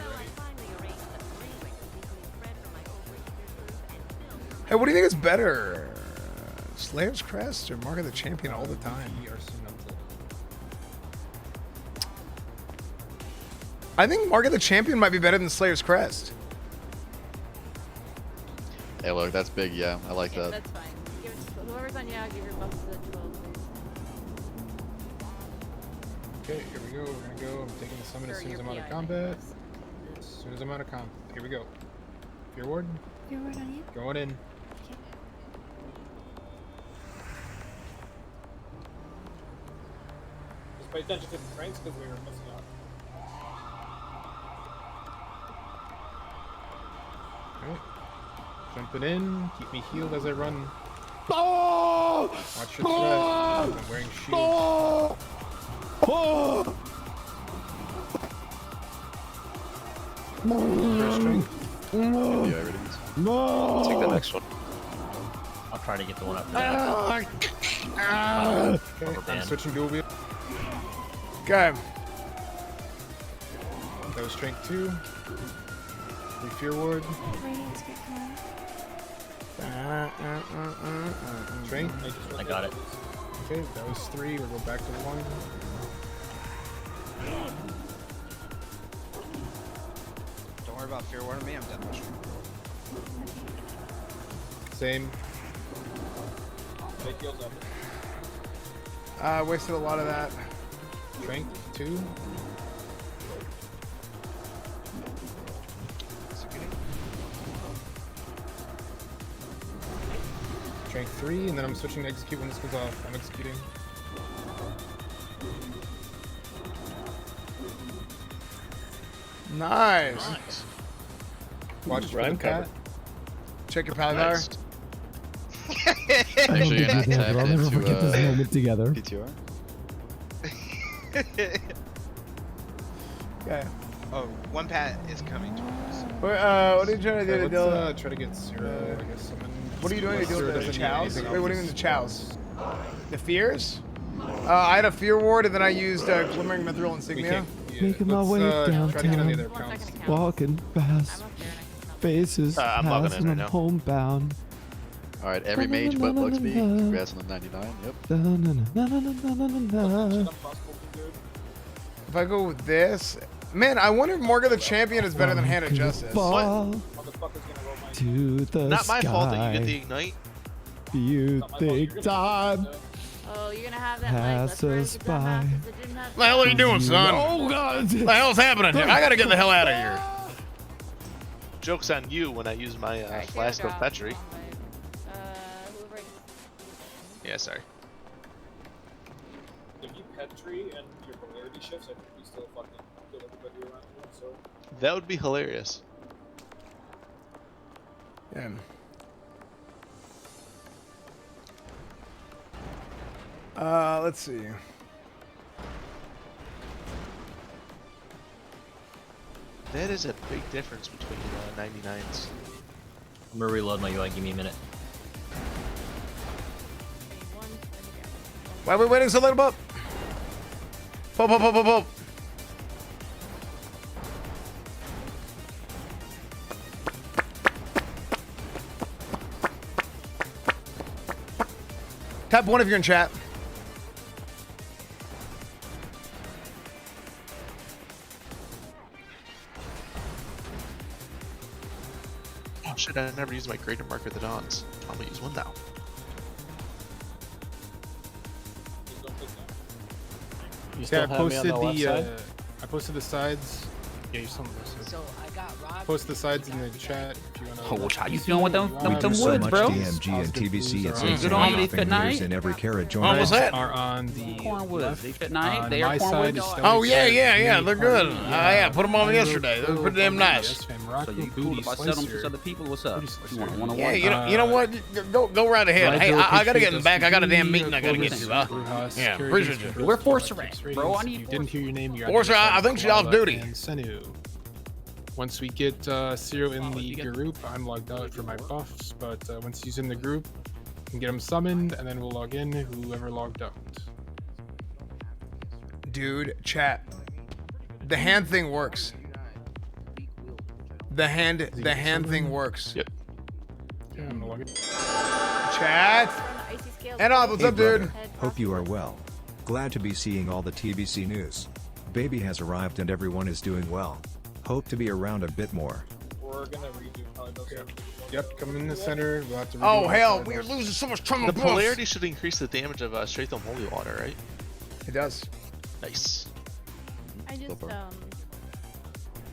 Hey, what do you think is better? Slayer's Crest or Mark of the Champion all the time? I think Mark of the Champion might be better than Slayer's Crest. Hey, look, that's big. Yeah, I like that. That's fine. Give it to whoever's on Yao, give your buffs to 12. Okay, here we go. We're gonna go. I'm taking the summon as soon as I'm out of combat. As soon as I'm out of combat. Here we go. Fear Ward. Fear Ward on you? Going in. Just pay attention to the trains because we were missing out. Alright. Jumping in. Keep me healed as I run. Oh! Watch your threat. I'm wearing shield. No! Take the next one. I'll try to get the one up there. Okay, I'm switching dual wheel. Okay. That was strength 2. Fear Ward. Radiance, get coming. Strength. I got it. Okay, that was 3. We'll go back to 1. Don't worry about Fear Ward on me, I'm dead pushing. Same. Take heals up. I wasted a lot of that. Strength 2. Strength 3, and then I'm switching to execute when this goes off. I'm executing. Nice. Watch for the Rhyme cat. cover. Check your pally power. Nice. Actually, you're not tapped I'll never into forget this moment together. PTR. Okay. Oh, one pat is coming towards us. What are you trying to do to deal? Let's try to get Zero, I guess. Someone. What are you doing to deal Zero with the doesn't need chows? anything Wait, what do you else. mean the chows? The fears? I had a fear ward, and then I used glimmering mithril insignia. Making my way try to get on the other downtown, accounts. walking fast, faces I'm logging past, in and right I'm now. homebound. Alright, every mage but Bugs me. Congrats on the 99. Yep. If I go with this, man, I wonder if Morgan the Champion is better than Hand of Justice. Fall to the Not my sky. fault that you get the ignite. You think time Oh, you're gonna have that like, pass us by? What the hell are you doing, son? Oh God! What the hell's happening here? I gotta get the hell out of here. Joke's on you when I use my Flask of Petri. Whoever. Yeah, sorry. If you Petri and your polarity shifts, I think you still fucking kill everybody around you. So That would be hilarious. Yeah. Let's see. That is a big difference between 99s. I'm gonna reload my UI. Give me a minute. Why are we waiting so late up? Pop, pop, pop, pop, pop. Tap one if you're in chat. Oh shit, I never used my greater marker of the dawns. I'm gonna use one now. You still I have me on posted the left side? I posted the sides. Yeah, you're still on the left side. So I got robbed. Post the sides in the chat if you wanna. Oh, how you feeling with them We do so woods, much bro? DMG and TBC. It's Good insane. on you, they Nothing fit nice. years in every carrot joint. Oh, what's that? Are on the Cornwoods. left. They fit nice. On They are my side cornwoods. is Stoic Oh yeah, side, yeah, yeah. Mini They're good. Party, Yeah, put them on yesterday. They were pretty damn nice. So you cool if I sell them to other people? What's up? You want one on Yeah, one? you know what? Go right ahead. Hey, I gotta get in the back. I got a damn meeting I gotta get to. Yeah, appreciate you. We're Force Rat, bro. I If need you didn't hear your name, you're Force Rat, I think she's off duty. And Senu. Once we get Zero in the group, I'm logged out for my buffs, but once he's in the group, we can get him summoned, and then we'll log in, whoever logged out. Dude, chat. The hand thing works. The hand thing works. Yep. Yeah, I'm gonna log in. Chat. And off, what's Hey, up, brother. dude? Hope you are well. Glad to be seeing all the TBC news. Baby has arrived and everyone is doing well. Hope to be around a bit more. we're gonna redo probably those. Yep, coming in the center. We'll have to. Oh hell, we're losing so much time on The buffs. polarity should increase the damage of Straight Thumb Holy Water, right? It does. Nice. I just Go for it.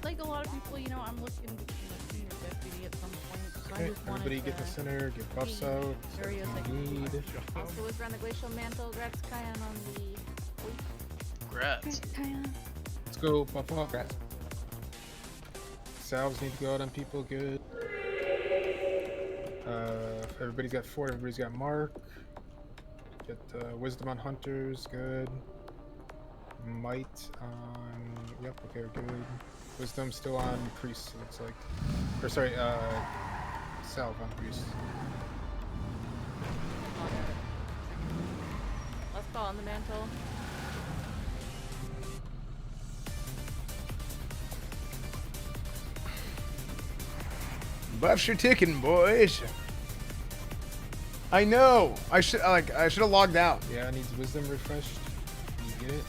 like a lot of people, you know, I'm looking to be a senior deputy at some point. So Okay, I just wanted everybody to get the center, get buffs see out. areas I everything you can need. Also was around the glacial mantle, Grats Kyan on the Congrats. Let's go, buff up. Salves need to go out on people, good. Everybody's got Fort, everybody's got Mark. Get Wisdom on Hunters, good. Might on, yep, okay, we're good. Wisdom still on Priest, it looks like. Or sorry, Salve on Priest. Let's go on the mantle. Buffs are ticking, boys. I know. I should have logged out. Yeah, it needs Wisdom refreshed. Can you get it?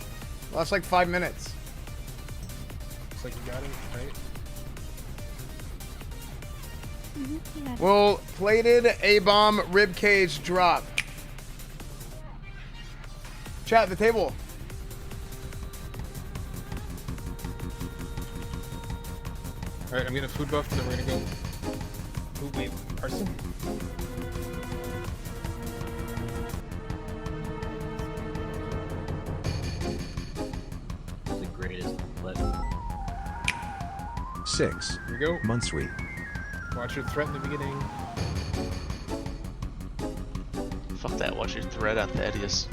Well, that's like 5 minutes. Looks like you got it, right? Well, plated A-bomb ribcage drop. Chat the table. Alright, I'm getting a food buff, and then we're gonna go. Oh, wait, Arson? 6. Here we go. Munsweet. Watch your threat in the beginning. Fuck that, watch your thread on Thaddeus.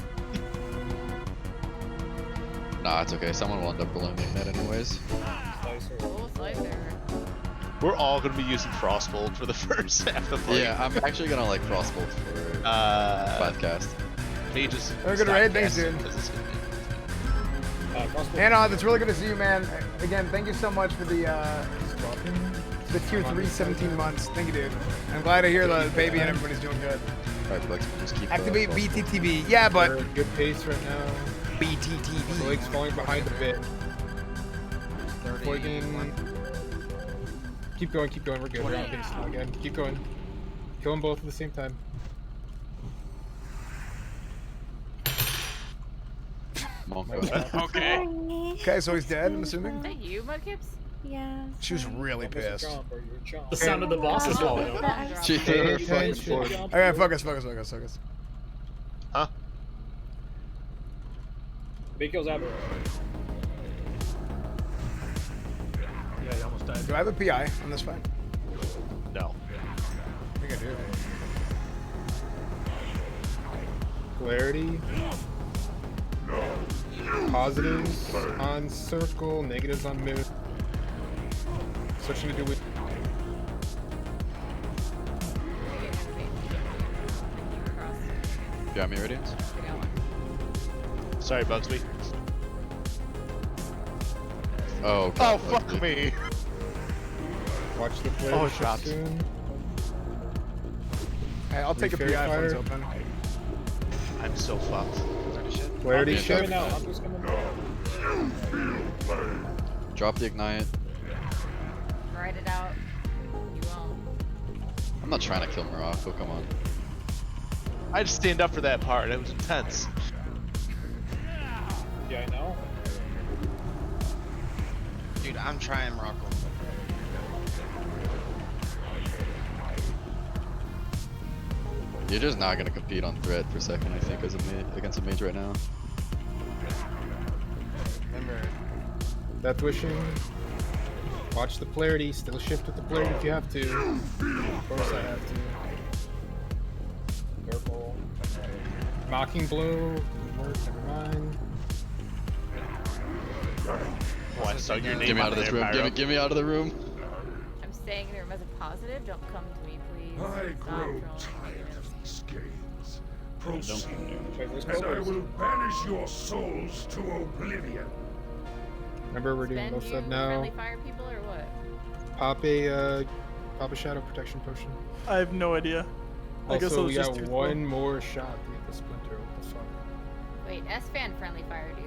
Nah, it's okay. Someone will end up blowing the ignite anyways. Oh, slicer. We're all gonna be using Frostbolt for the first half of the Yeah, I'm actually gonna like Frostbolt for 5cast. Mages. Very good raid, thanks, dude. Hannah, it's really good to see you, man. Again, thank you so much for the tier 3 17 months. Thank you, dude. I'm glad to hear the baby and everybody's doing good. Alright, Flex, just keep Activate BTTV. Yeah, but We're at good pace right now. BTTV. Blake's falling behind a bit. Flaking. Keep going, keep going. We're good. We're on pace now again. Keep going. Kill them both at the same time. Okay. Okay, so he's dead, I'm assuming? Is that you, Mudkips? Yeah. She was really pissed. The sound of the boss is falling over. She threw her fucking sword. Okay, focus. Huh? Big kills out. Yeah, he almost died. Do I have a PI on this fight? No. I think I do. Polarity. Positives on circle, negatives on moon. Switching to do with. You got me, Radiance? Sorry, Bugsby. Oh, God, oh, fuck me. Watch the play. Oh, shots. Soon. Hey, I'll take a PI if it's open. I'm so fucked. Polarity shift. Drop the ignite. Ride it out. You won't. I'm not trying to kill Morocco, come on. I had to stand up for that part. It was intense. Yeah, I know. Dude, I'm trying Morocco. You're just not gonna compete on threat for second, I think, as a against a mage right now. Remember. Death wishing. Watch the polarity. Still shift with the polarity if you have to. Of course I have to. Careful. Mocking blow. Didn't work. Never mind. Oh, I saw your name. Get me out of this room. Get me out of the room. I'm staying in the room as a positive. Don't come to me, please. I Stop grow trolling. tired of these games. Proceed, Don't- and I will banish your souls to oblivion. Remember, we're doing Spend most you of now. friendly fire people or what? Pop a shadow protection potion. I have no idea. I guess Also, it was we just got too one more shot to get the splinter. What the fuck? Wait, S-Fan friendly fired you.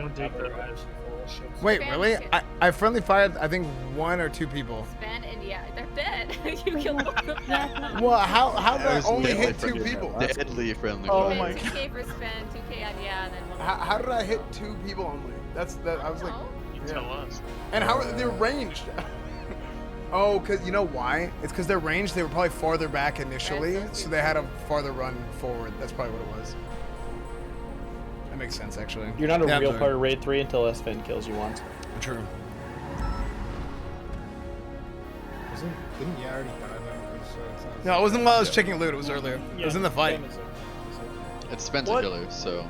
Don't dig their eyes full of shit. Wait, Spam really? kids. I friendly fired, I think, 1 or 2 people. Span and yeah, they're dead. You killed both of them. Well, how did I was only deadly hit 2 friendly people? fire. Deadly friendly Oh fire. my 2K for Span, 2K on yeah, and then one. How did I hit 2 people only? That's that. I was like, You tell us. and how they're ranged? Oh, cause you know why? It's because they're ranged. They were probably farther back initially, so they had a farther run forward. That's probably what it was. That makes sense, actually. You're not a Yeah, I'm real sorry. part of Raid 3 until S-Fan kills you once. True. Didn't you already die then? No, it wasn't while I was checking loot. It was earlier. It was in the fight. It's Spencer What? Killer, so.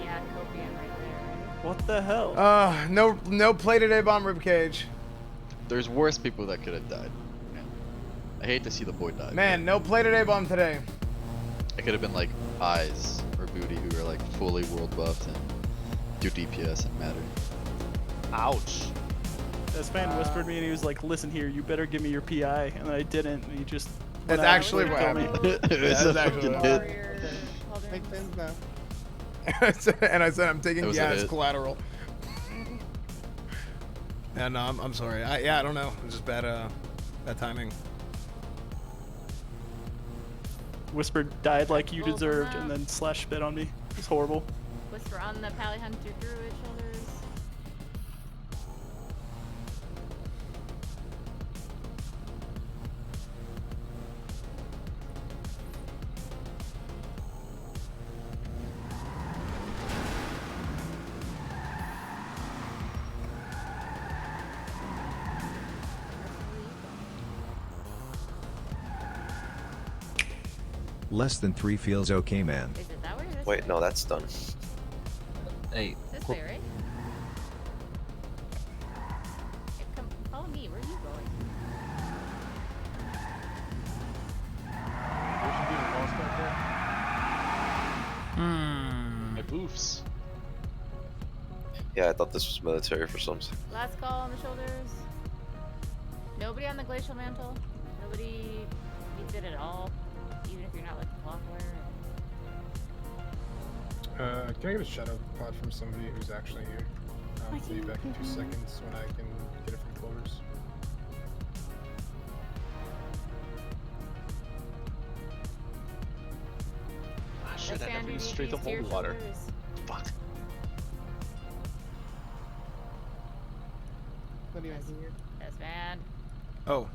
Yeah, Copium right there. What the hell? No play today bomb ribcage. There's worse people that could have died. Man. I hate to see the boy die. Man, no play today bomb today. It could have been like Eyes or Booty who are like fully world buffed and do DPS and matter. Ouch. This man whispered me and he was like, "Listen here, you better give me your PI," and I didn't. And he just. That's went out actually and what killed me. happened. It was That's a actually fucking what hit. happened. Makes sense now. And I said I'm taking It was a yeah, it's hit. collateral. Yeah, no, I'm sorry. I don't know. It's just bad timing. Whispered died like you Well, deserved, and then slash spit on me. It's horrible. Whisper on the Pally Hunter Druid shoulders. Less than 3 feels okay, man. Is it that way or this Wait, way? no, that's done. Hey, This way, right? Hey, come, follow me. Where are you going? My boofs. Yeah, I thought this was military for some. Last call on the shoulders. Nobody on the glacial mantle. Nobody needs it at all, even if you're not like a clock wearer. Can I get a shadow pod from somebody who's actually here? I'll be back in 2 seconds when I can get it from Clovers. Ah, shit, I never used straight up holy water. Fuck. What do you hear? S-Van. Oh.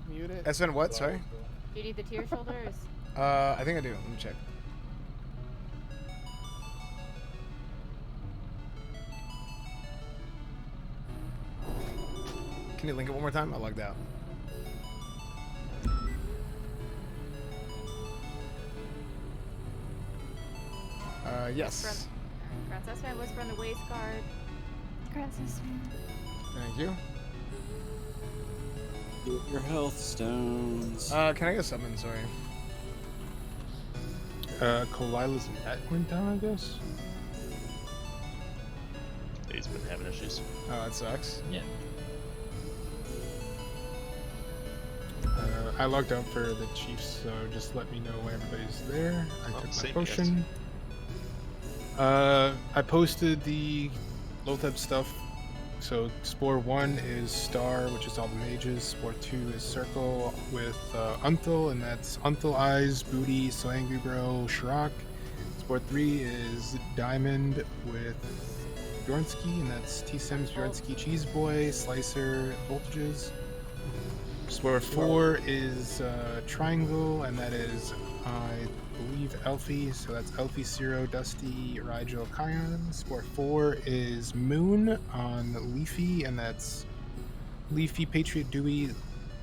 Mute it. S-Van what? Sorry? Do you need the tier shoulders? I think I do. Let me check. Can you link it one more time? I logged out. Yes. Grants S-Van, whisper on the waist guard. Grants S-Van. Thank you. Your health stones. Can I get summon? Sorry. Kalila's net went down, I guess? He's been having issues. Oh, that sucks. Yeah. I logged out for the Chiefs, so just let me know when everybody's there. I took my same, potion. I posted the Lotheb stuff. So Spore 1 is Star, which is all the mages. Spore 2 is Circle with Unthal, and that's Unthal Eyes, Booty, So Angry Bro, Shrock. Spore 3 is Diamond with Bjornsky, and that's T-Sims, Bjornsky, Cheese Boy, Slicer, Voltages. Spore 4 is Triangle, and that is, I believe, Elfie, so that's Elfie, Zero, Dusty, Rigel, Kion. Spore 4 is Moon on Leafy, and that's Leafy, Patriot, Dewey,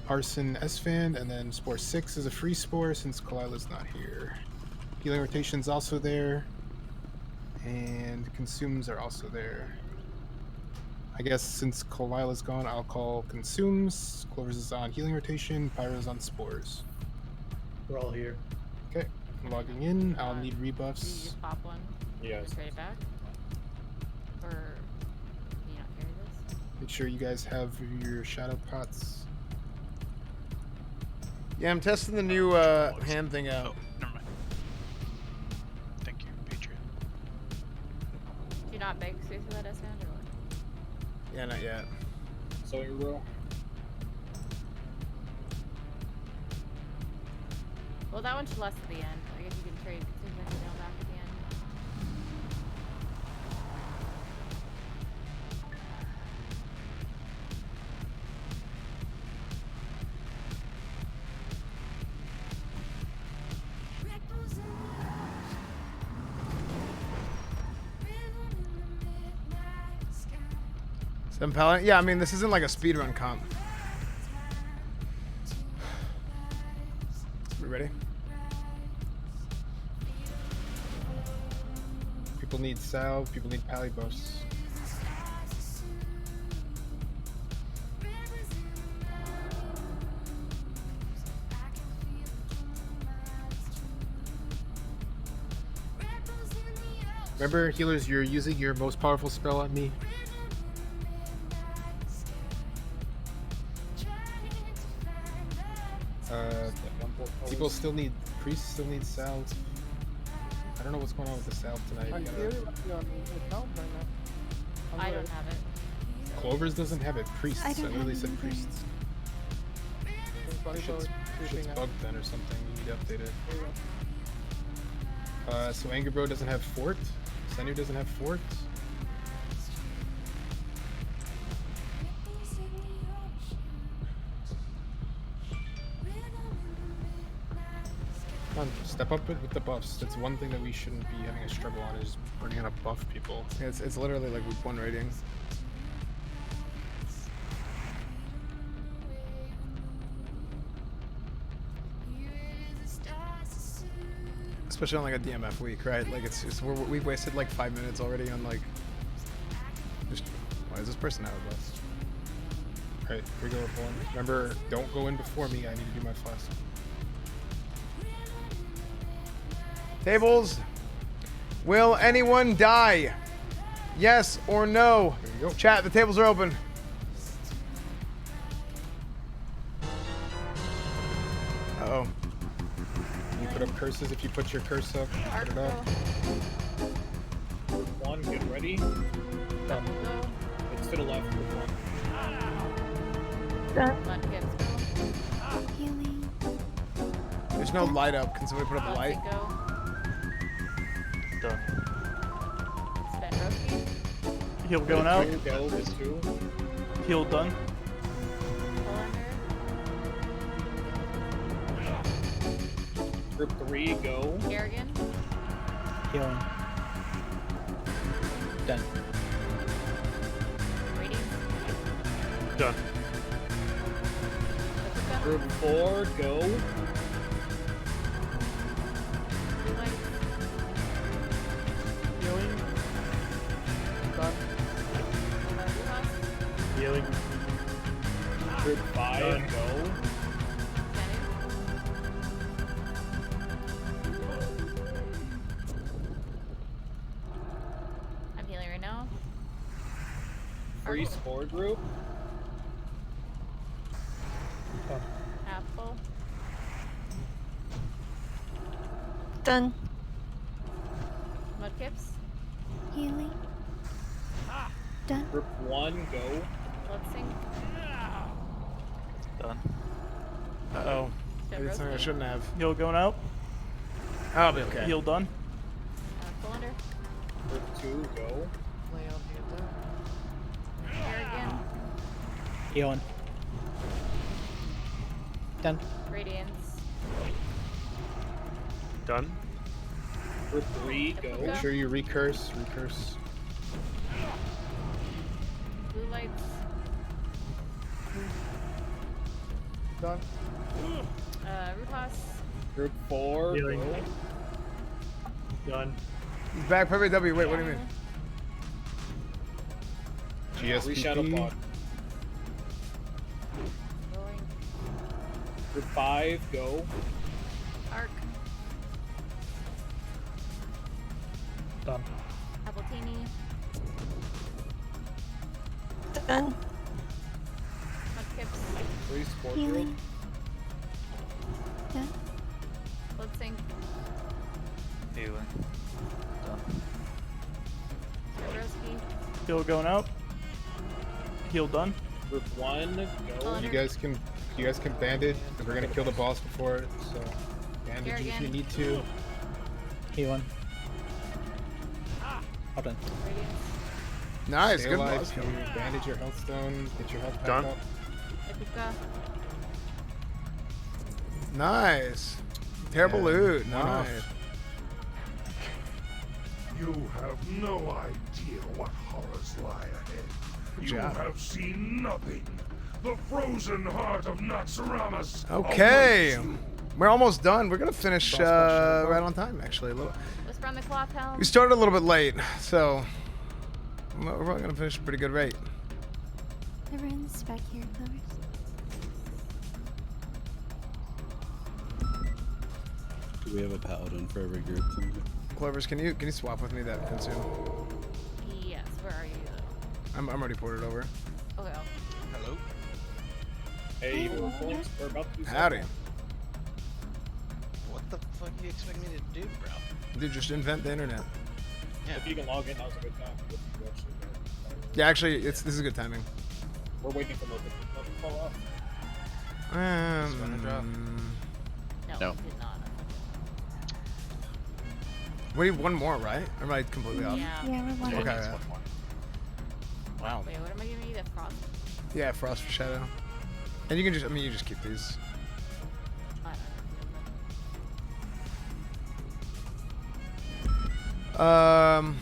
Arson, S-Fan, and then Spore 6 is a free Spore since Kalila's not here. Healing Rotation's also there, and Consumes are also there. I guess since Kalila's gone, I'll call Consumes, Clovers is on Healing Rotation, Pyro's on Spores. We're all here. Okay, I'm logging in. I'll need You rebuffs. just pop one. Yeah. Just trade it back. Or can you not carry this? Make sure you guys have your shadow pots. Yeah, I'm testing the new hand thing out. Never mind. Thank you, Patriot. Do you not beg space for that S-Van or what? Yeah, not yet. So you roll. Well, that one should last at the end. I guess you can trade Consumes and Nail back at the end. Seven Paladin? Yeah, I mean, this isn't like a speedrun comp. We ready? People need salve, people need pally buffs. Remember, healers, you're using your most powerful spell on me. People still need, priests still need salve. I don't know what's going on with the salve tonight. I don't have it. Clovers doesn't have it. Priests. I I, don't literally have said anything. priests. Shit's bugged then or something. You need to update it. So Angry Bro doesn't have fort. Senu doesn't have fort. Come on, step up with the buffs. That's one thing that we shouldn't be having a struggle on, is bringing up buff people. Yeah, it's literally like week 1 rating. Especially on like a DMF week, right? Like we've wasted like 5 minutes already on like. Just why is this person out of us? Alright, here we go, everyone. Remember, don't go in before me. I need to do my flask. Tables. Will anyone die? Yes or no? There you go. Chat, the tables are open. Uh-oh. You put up curses if you put your curse up. Put it up. Group 1, get ready. It's to the left, group 1. Healing. There's no light up. Can somebody put up a light? Done. Heal going out. Go, is 2. Heal done. Group 3, go. Kerrigan. Healing. Done. Done. Group 4, go. Healing. Done. Healing. Group 5, go. I'm healing right now. Free score group. Half full. Done. Mudkips. Healing. Done. Group 1, go. Blood sync. Done. Uh-oh. I did something I shouldn't have. Heal going out. I'll be okay. Heal done. Full under. Group 2, go. Kerrigan. Healing. Done. Radiance. Done. Group 3, go. Make sure you recurse. Blue lights. Done. Root house. Group 4, Healing. go. Done. He's back. Perfect W. Wait, what do you mean? GSPP. Shadow pod. Going. Group 5, go. Arc. Done. Appletini. Done. Mudkips. Free score group. Healing. Done. Blood sync. Healing. Done. Swarovski. Heal going out. Heal done. Group 1, go. You guys can bandage. We're gonna kill the boss before it, so bandage if you Kerrigan. need to. Healing. All done. Radiance. Nice. Stay Good alive. boss. You bandage your health stone. Get your health back Done. up. Epica. Nice. Terrible Yeah, loot. one Nice. off. You have no idea what horrors lie ahead. Good You job. have seen nothing. The frozen heart of Natsuramas. Okay. awaits you. We're almost done. We're gonna finish right on time, actually. Whisper on the cloth helm. We started a little bit late, so we're probably gonna finish at a pretty good rate. Everyone's back here, Clovers. Do we have a paladin for every group? Clovers, can you swap with me that consume? Yes. Where are you though? I'm already ported over. Okay. Hello. Hey, we're about to do Howdy. something. What the fuck do you expect me to do, bro? Dude, just invent the internet. Yeah. If you can log in, that was a good time. If you actually go. Yeah, actually, this is good timing. We're waiting for nothing to fall off. No, No. we did not. We need one more, right? Or am I completely off? Yeah. Yeah, we're one. Okay. It's one more. Wow. Wait, what am I giving you? That frost? Yeah, frost for shadow. And you can just, you just keep these. I don't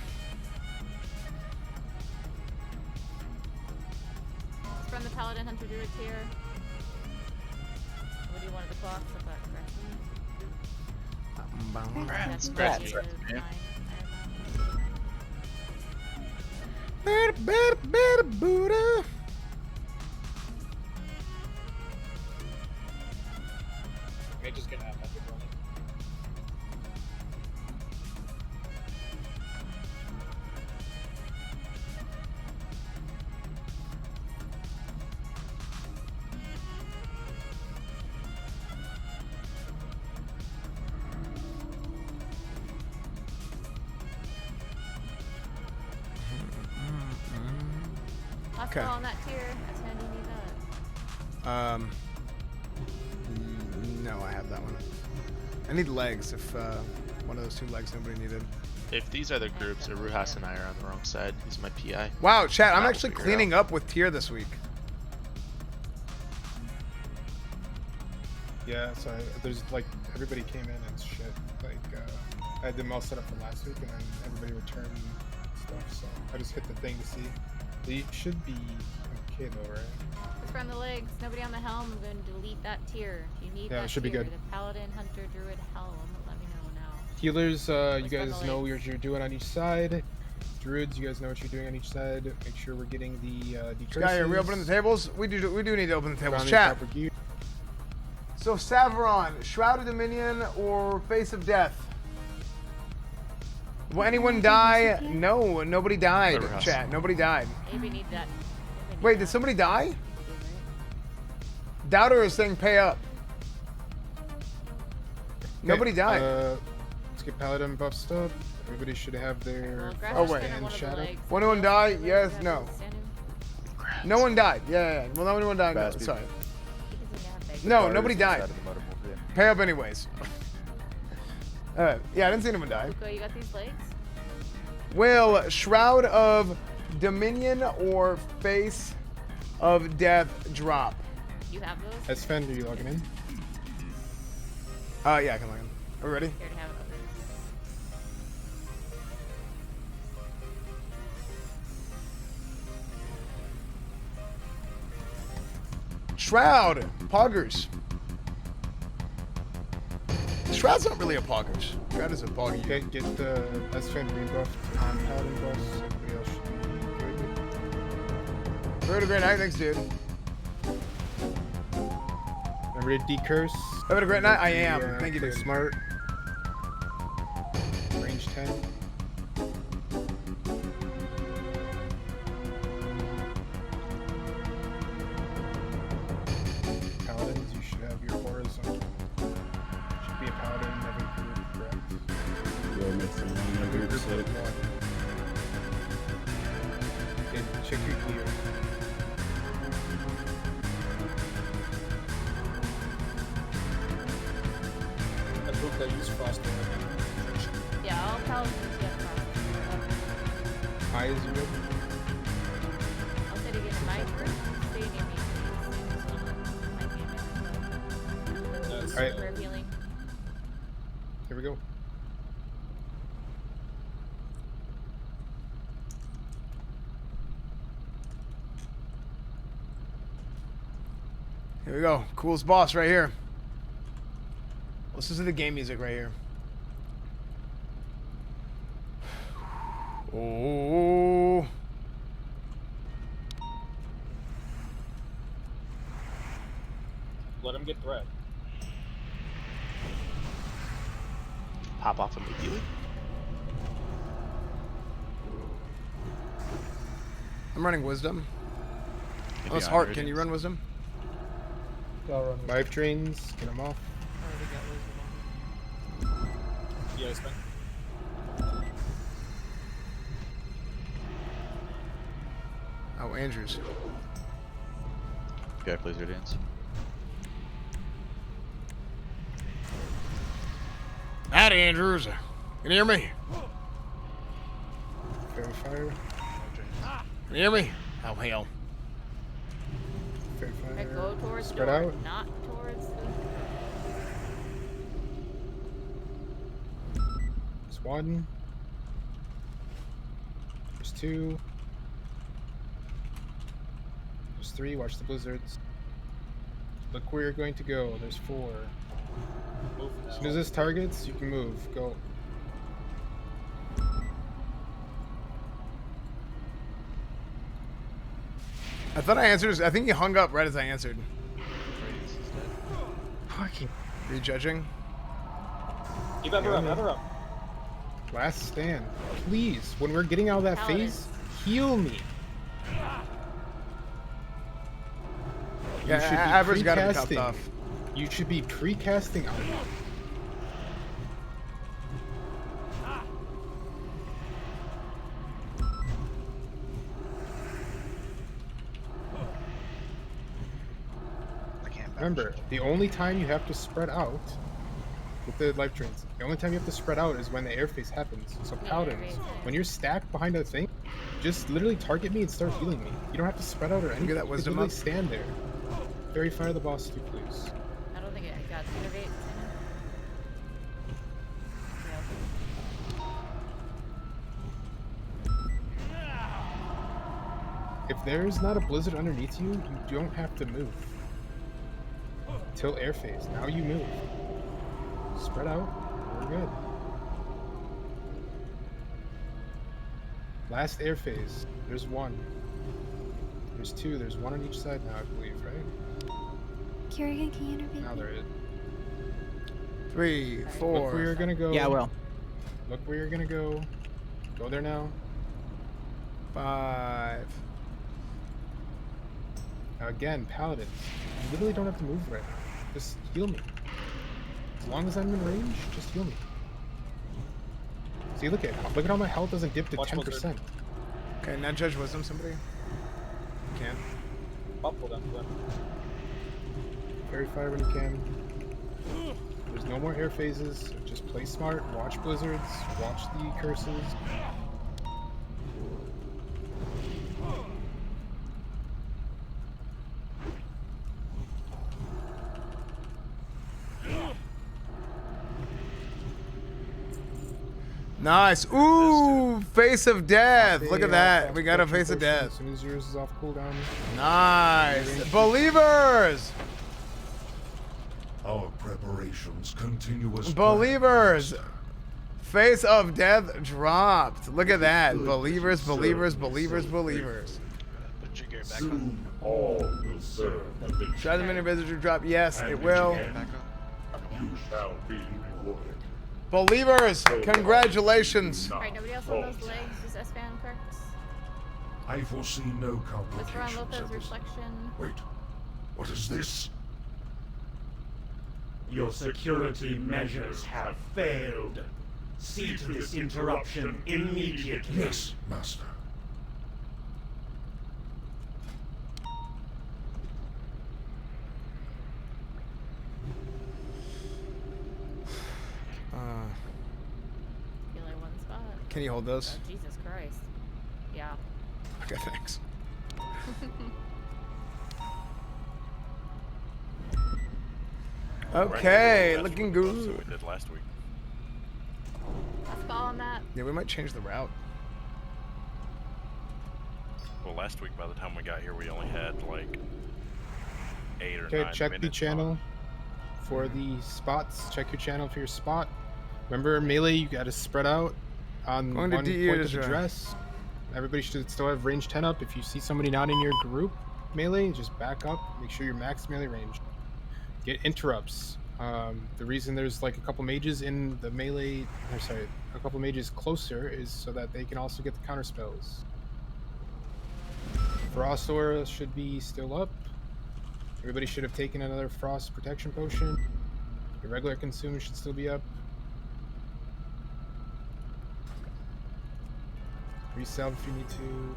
It's from the Paladin Hunter Druid tier. What do you want of the cloth? Scratch me. Buddha. May just gonna have magic running. Let's go on that tier. That's when you need that. No, I have that one. I need legs if one of those two legs nobody needed. If these are the groups, Aruhas and I are on the wrong side. He's my PI. Wow, chat, I'm I'll actually figure it cleaning up with tier this week. Yeah, so there's like everybody came in and shit. Like I had them all set up from last week, and then everybody returned stuff. So I just hit the thing to see. They should be okay though, right? Let's run the legs. Nobody on the helm. I'm going to delete that tier. If you need Yeah, that it should be tier, good. the Paladin, Hunter, Druid, Helm, let me know now. Healers, you Let's run guys the know legs. what you're doing on each side. Druids, you guys know what you're doing on each side. Make sure we're getting the Sky, are we opening the tables? We do need to open the tables. Rounding Chat. proper gear. So Saveron, Shroud of Dominion or Face of Death? Will anyone die? No, nobody died. Aruhas. Chat, nobody died. Maybe need that. Wait, did somebody die? Doubter is saying pay up. Nobody died. Let's get Paladin buffs up. Everybody should have their Oh wait. and shadow. Will anyone die? Yes, no. No one died. Yeah. Well, no one died. No, sorry. No, nobody died. Pay up anyways. Yeah, I didn't see anyone die. Luco, you got these legs? Will Shroud of Dominion or Face of Death drop? You have those? Sven, are you logging in? Yeah, I can log in. Are we ready? Here to have it open. Shroud, Poggers. Shroud's not really a Poggers. Shroud is a Poggy. Okay, get the Sven rebuffed on Paladin buffs. Everybody else should be good. Very great night, thanks, dude. Remember to decurse. Have a great night. I am. Thank you, play dude. Smart. Range 10. Paladins, you should have your horizontal. Should be a paladin in every group, correct? Go make some money every Every episode. group one. Okay, check your gear. A group that use Frostborn. Yeah, all Paladins get Frost. Eyes, you good? I'll say it again. My group, stay near me, please. Alright. Prayer healing. Here we go. Here we go. Coolest boss right here. Listen to the game music right here. Oh. Let him get threat. Pop off immediately. I'm running Wisdom. Maybe Unless on Heart, can Radiance. you run Wisdom? Life drains, get them off. Yeah, it's fine. Oh, Andrews. Okay, please, Radiance. Howdy, Andrews. Can you hear me? Fairy fire. Can you hear me? Oh, hell. Fairy I fire. go towards Spread door, out. not towards the... There's one. There's two. There's three. Watch the blizzards. Look where you're going to go. There's four. Move now. As soon as this targets, you can move. Go. I thought I answered. I think he hung up right as I answered. Fucking. Rejudging. Keep Ever up, Ever up. Last stand. Please, when we're getting out of that phase, heal me. Yeah, Aver's gotta be topped off. You should be pre-casting out. Remember, the only time you have to spread out with the life drains, the only time you have to spread out is when the air phase happens. So Paladins, when you're stacked behind a thing, just literally target me and start healing me. You don't have to spread out or anything. Get that wisdom up. Stand there. Fairy fire the boss too, please. I don't think I got innovate. If there's not a blizzard underneath you, you don't have to move. Till air phase. Now you move. Spread out. We're good. Last air phase. There's one. There's two. There's one on each side now, I believe, right? Kerrigan, can you intervene? Now there is. 3, 4. Look where you're gonna go. Yeah, I will. Look where you're gonna go. Go there now. 5. Now again, Paladins. You literally don't have to move right now. Just heal me. As long as I'm in range, just heal me. See, look at how my health doesn't dip to 10%. Okay, now judge wisdom, somebody. You can. Bubble them, then. Fairy fire when you can. There's no more air phases. Just play smart. Watch blizzards. Watch the curses. Nice. Ooh, face of death. Look at that. We got a face of death. As soon as yours is off cooldown. Nice. Believers. Our preparations continue as Believers. Face of death dropped. Look at that. Believers, believers, believers, believers. Soon all will serve the Try the mini visitor drop. Yes, it will. You shall be rewarded. Believers, congratulations. Alright, nobody else on those legs, just S-Fan correct? I foresee no Whisper on complications. Lotha's reflection. Wait, what is this? Your security measures have failed. See to this interruption immediately. Yes, Master. Feel like one spot. Can you hold those? Oh, Jesus Christ. Yeah. Okay, thanks. Okay, looking good. We did last week. Let's call on that. Yeah, we might change the route. Well, last week by the time we got here, we only had like 8 or 9 Okay, minutes. check the channel for the spots. Check your channel for your spot. Remember, melee, you gotta spread out on Going to one DE point is of right. address. Everybody should still have range 10 up. If you see somebody not in your group melee, just back up. Make sure you're max melee range. Get interrupts. The reason there's like a couple mages in the melee, or sorry, a couple mages closer is so that they can also get the counter spells. Frost Aura should be still up. Everybody should have taken another Frost Protection Potion. Your regular consume should still be up. Resalve if you need to.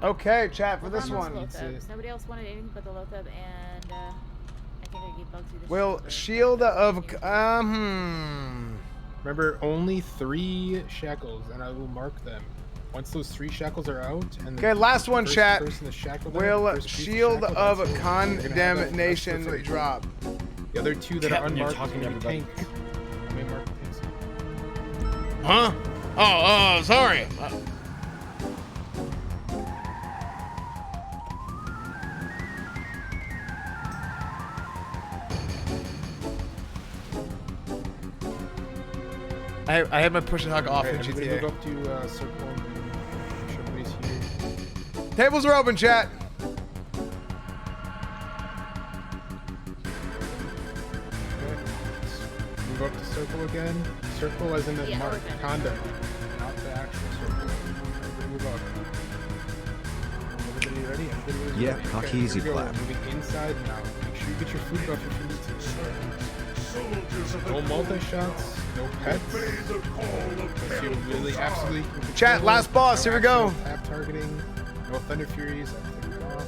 Okay, chat for this What's one. Lothab? Nobody else wanted anything but the Lothab, and I think I gave Bugsy the Will shield, shield of Remember, only 3 shackles, and I will mark them. Once those 3 shackles are out, and Okay, last one, first chat. person to shackle them, Will first piece shield shackle, of that's it. You're gonna have that- condemnation that's the 3. drop. The other 2 that are Captain, you're unmarked talking to will be everybody. tank. Let me mark the tanks. Huh? Oh, sorry. I had my push and hug off in Everybody GTA. move up to circle and make sure everybody's here. Tables are open, chat. Move up to circle again. Circle as in the Yeah, mark okay. conduct, not the actual circle. Everybody move up. Everybody ready? Everybody ready? Yeah, Okay, cock here easy we go. clap. Moving inside now. Make sure you get your food buff if you need to. No multi-shots, no pets. Unless you really absolutely... Chat, last boss, here we go. Tap targeting, no Thunder Furies, I've taken it off.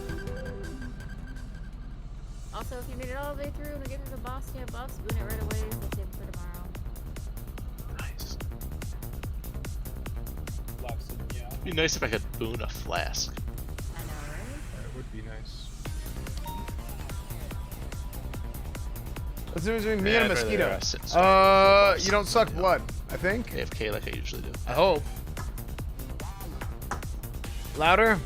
Also, if you made it all the way through and get to the boss, you have buffs, boon it right away. We'll save it for tomorrow. Nice. Yeah. It'd be nice if I could boon a flask. I know, right? That would be nice. Let's do me Yeah, and a I'd rather, mosquito. sit and stare at You don't suck blood, I think. AFK like I usually do. I hope. Louder.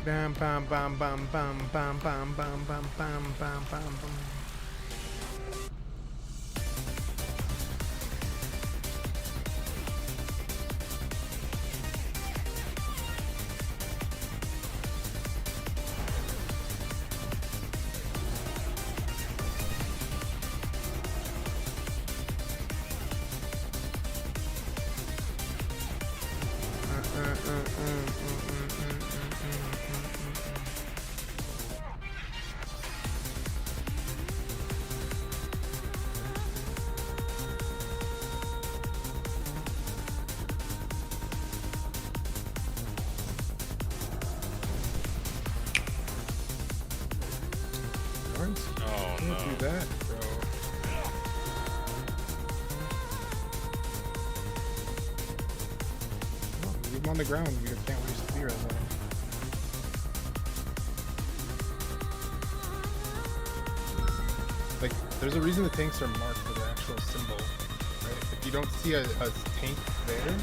Bam bam bam bam bam bam bam bam bam bam bam bam bam. Oh Can't no. do that, bro. Come on, leave him on the ground. We can't waste the beer on him. Like, there's a reason the tanks are marked with the actual symbol, right? If you don't see a tank there,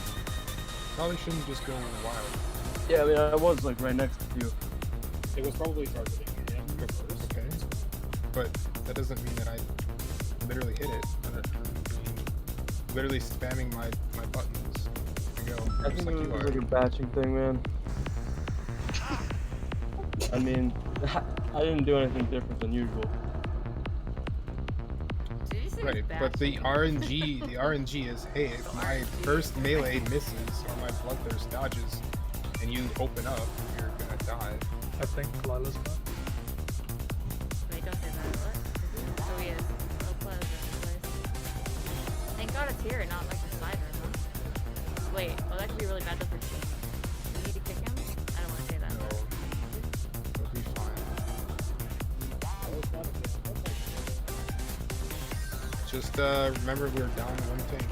probably shouldn't just go wild. Yeah, I mean, I was like right next to you. It was probably targeting him first. Okay. But that doesn't mean that I literally hit it. I mean, literally spamming my buttons. There you go. I Just think like it you was are. like a batching thing, man. I mean, I didn't do anything different than usual. Right, but the RNG is, hey, if my first melee misses or my bloodthirst dodges, and you open up, you're gonna die. I think Lila's back. Wait, don't say that. What? Oh, he is. Oh, close this place. Thank God it's here and not like the side room, huh? Wait, well, that could be really bad though for Shane. Do we need to kick him? I don't want to say that. No. It'll be fine. Just remember we're down one tank.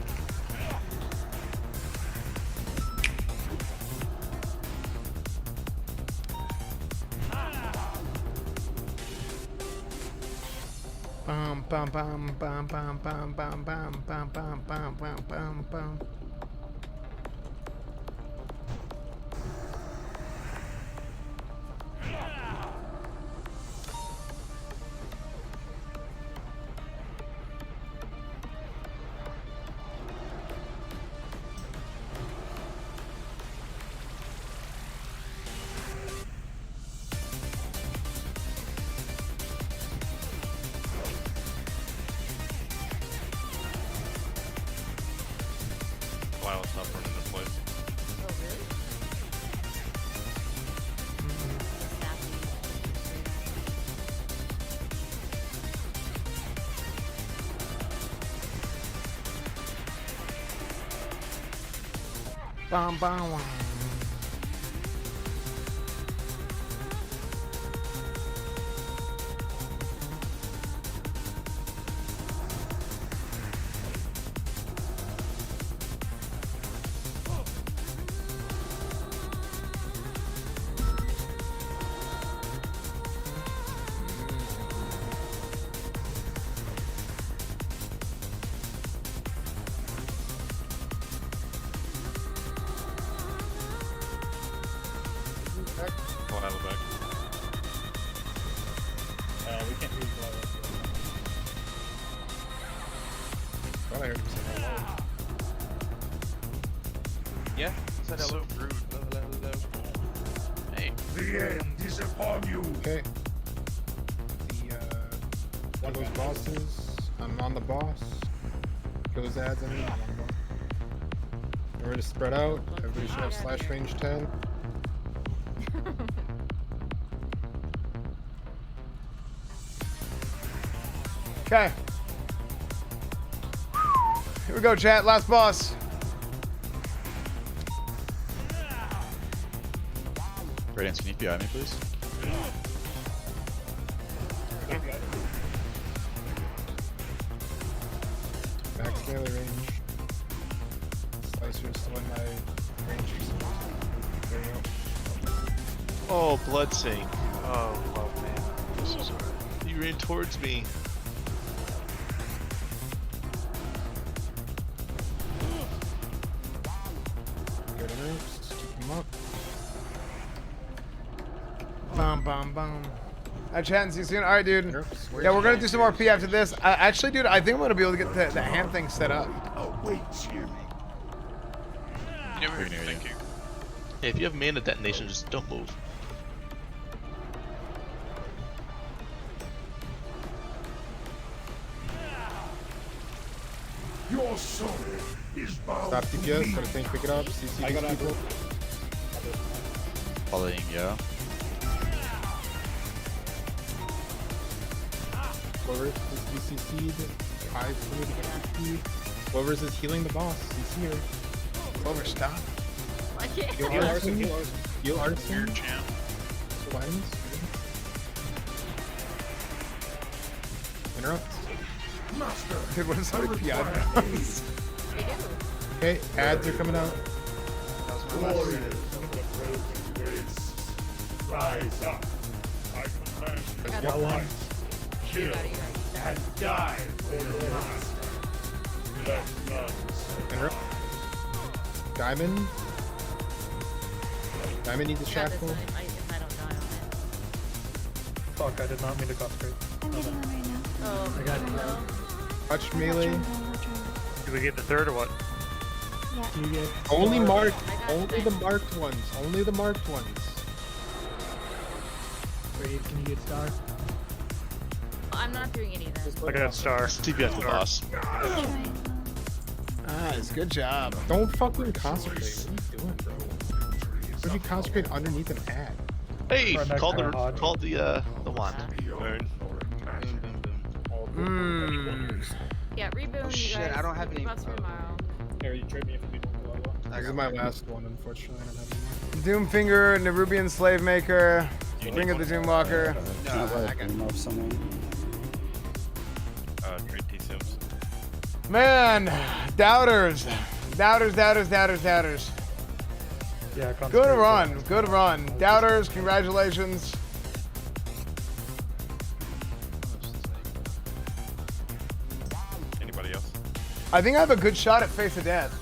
Bam bam bam bam bam bam bam bam bam bam bam bam bam bam. Wow, it's not running into place. Oh, really? Bum, bum. We'll have it back. We can't use Thought I heard him say hello. Yeah, said hello. Rude. Hey. The end is upon you. Okay. The one of those bosses. I'm on the boss. Kill his ads. I'm on the boss. Remember to spread out. Everybody should have slash range 10. Okay. Here we go, chat. Last boss. Radiance, can you PI me, please? Max melee range. Slicer's still in my range. There you go. Oh, blood sink. Oh man. This is alright. He ran towards me. Good enough. Keep him up. Bum, bum, bum. Chat and see you soon. All right, dude. Yeah, we're gonna do some RP after this. Actually, dude, I think I'm gonna be able to get the hand thing set up. Awaits you. Thank you. Hey, if you have mana detonation, just don't move. Your soul is bound. Stop DPS. Let a tank pick it up. CC these people. Following, yeah. Whoever is CC'd, high for me to get CC. Whoever's is healing the boss, CC her. Clover, stop. Heal Arson. Heal Arson. Champ. Items. Interrupt. Master. Dude, what is somebody PI? Okay, ads are coming out. Warriors of the frozen wastes, rise up. I command you. Got one. Kill and die for your master. Let none Interrupt. Diamond. Diamond needs a shackle. If I don't die on it. Fuck, I did not mean to concentrate. I'm getting one right now. Oh, I got no. Touch melee. Do we get the third or what? Yeah. Only marked. Only the marked ones. Only the marked ones. Raid, can you get star? I'm not doing any of this. I got star. TPS the boss. Nice, good job. Don't fucking concentrate. What are you doing, bro? What if you concentrate underneath an ad? Hey, Right, call the hard. wand. Burn. Yeah, reboot. You Shit, guys. I don't have any. Buffs for tomorrow. Here, you trade me if you don't go out. This is my last one, unfortunately. I don't have any more. Doomfinger, Nerubian Slave Maker, Ring of the Doomwalker. No, I got Trade T-Sims. Man, doubters. Doubters. Yeah, Good run. Doubters, congratulations. Anybody else? I think I have a good shot at Face of Death.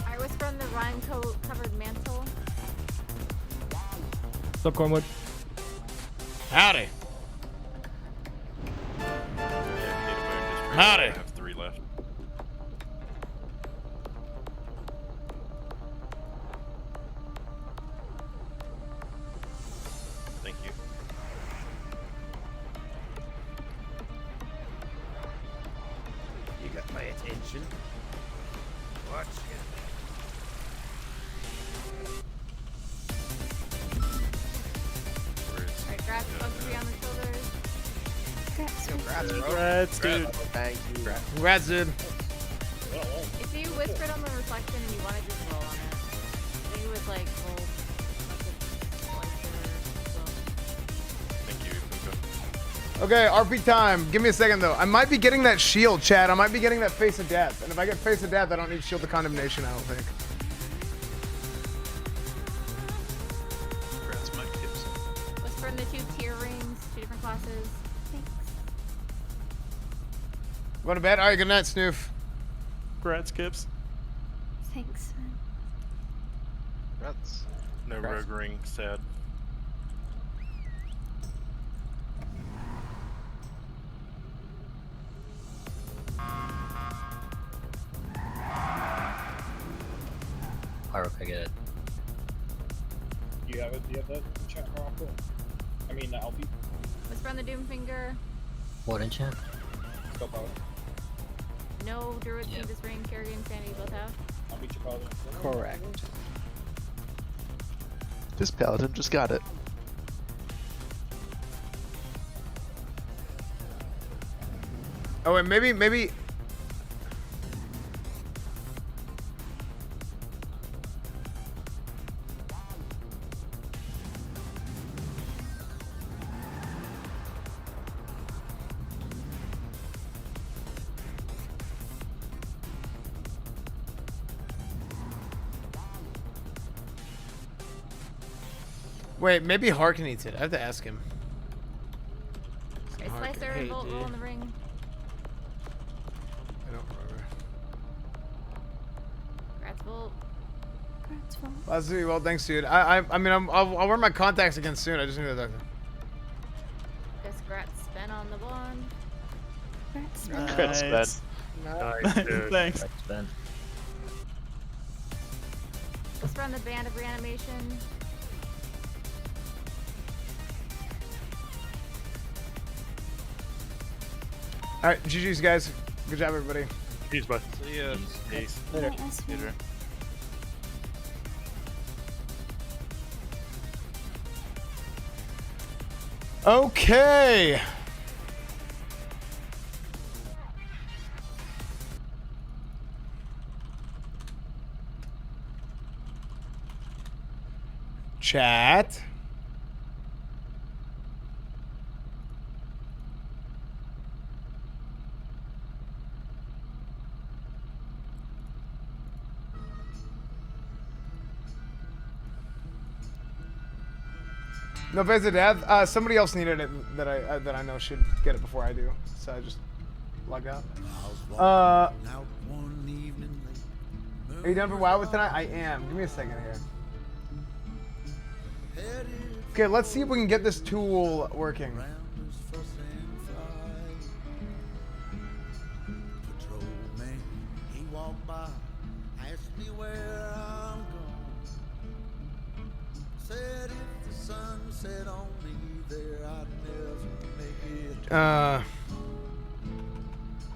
I whisper on the Rhine covered mantle. What's up, Cornwood? Howdy. Howdy. I have 3 left. Thank you. You got my attention. Watch it. Alright, grab the bug tree on the shoulders. Scrap, Congrats, dude. Thank you. Congrats, dude. If you whispered on the reflection and you wanted to just roll on it, I think it was like roll. Thank you, Luca. Okay, RP time. Give me a second though. I might be getting that shield, Chad. I might be getting that face of death. And if I get face of death, I don't need shield of condemnation, I don't think. Congrats, Mike Gibson. Whisper in the 2 tier rings, 2 different classes. Thanks. Going to bed? Alright, good night, Snoof. Congrats, Gibbs. Thanks, man. Congrats. No Congrats. rogue ring, sad. Pyro, I get it. Do you have it? Do you have that chat Morocco? I mean, Alfie. Whisper on the doom finger. What enchant? Still power. No druid in this ring. Kerrigan and Sandy both have. I'll beat your paladin. Correct. This paladin just got it. Oh, and maybe. Wait, maybe Hark needs it. I have to ask him. Okay, Slicer and Bolt roll in the ring. I don't remember. Congrats, Bolt. Congrats, Bolt. Let's see. Well, thanks, dude. I'll wear my contacts again soon. I just need to doctor. Guess Gratz spin on the wand. Nice. Nice, dude. Thanks. Right spin. Whisper on the band of reanimation. All right, GG's guys. Good job, everybody. Peace, bud. See ya. Peace. Later. Later. Okay. Chat. No face of death. Somebody else needed it that I know should get it before I do, so I just logged out. Are you done for WoW with tonight? I am. Give me a second here. Okay, let's see if we can get this tool working.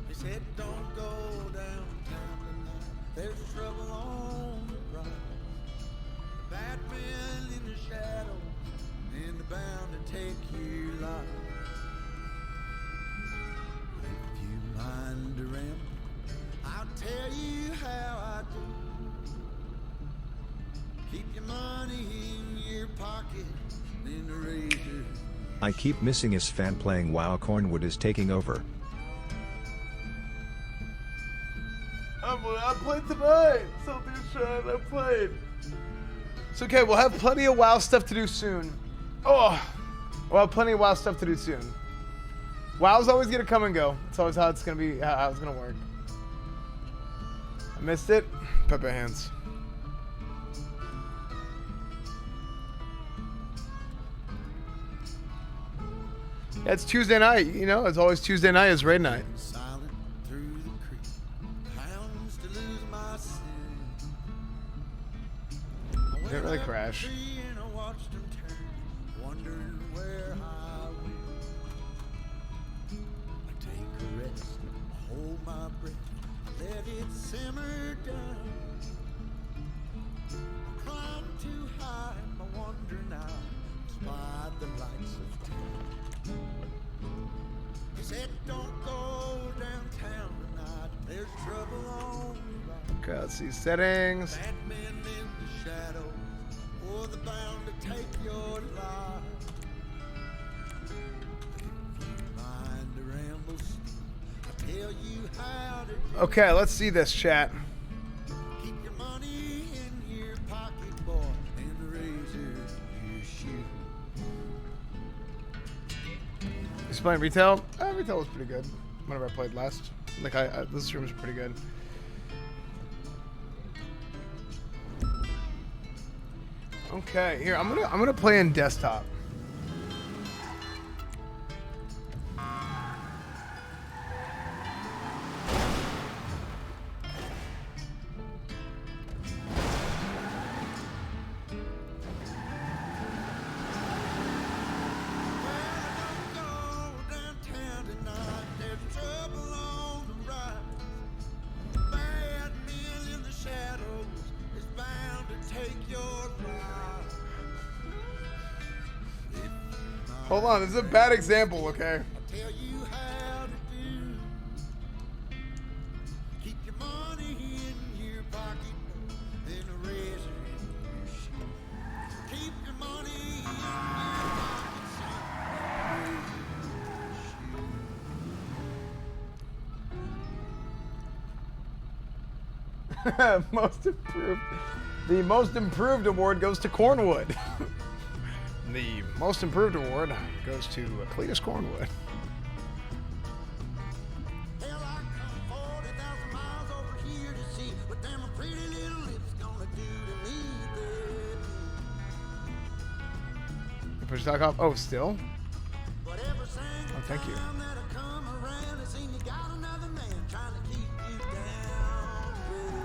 He said, don't go downtown tonight. There's trouble on the rise. Batman in the shadow, and they're bound to take your life. If you mind to ramble, I'll tell you how I do. Keep your money in your pocket, in the razor. I keep missing his fan playing WoW. Cornwood is taking over. I played tonight. So Sean, I played. It's okay. We'll have plenty of WoW stuff to do soon. Oh, we'll have plenty of WoW stuff to do soon. WoW's always gonna come and go. It's always how it's gonna be. How it's gonna work. I missed it. Pepe hands. Yeah, it's Tuesday night. You know, it's always Tuesday night is raid night. Silent through the creek, hounds to lose my sin. Didn't really crash. And I watched them turn, wondering where I went. I take a rest, I hold my breath, I let it simmer down. I climb too high, I wonder now, despite the lights of town. Said don't go downtown tonight. There's trouble on the right. Okay, let's see settings. Bad men in the shadows, or they're bound to take your life. If you mind the rambles, I'll tell you how to do. Okay, let's see this chat. Keep your money in your pocket, boy, and the razor in your shoe. He's playing retail. Retail was pretty good. Whenever I played last, like this stream was pretty good. Okay, here I'm gonna play in desktop. Hold on, this is a bad example, okay? Tell you how to do. Keep your money in your pocket, then a razor in your shoe. Keep your money in your pocket, son. Most improved. The most improved award goes to Cornwood. The most improved award goes to Cletus Cornwood. Hell, I come 40,000 miles over here to see what them pretty little lips gonna do to me, baby. Push talk off. Oh, still? Whatever single Oh, thank you. time that I come around, I seen you got another man trying to keep you down, baby.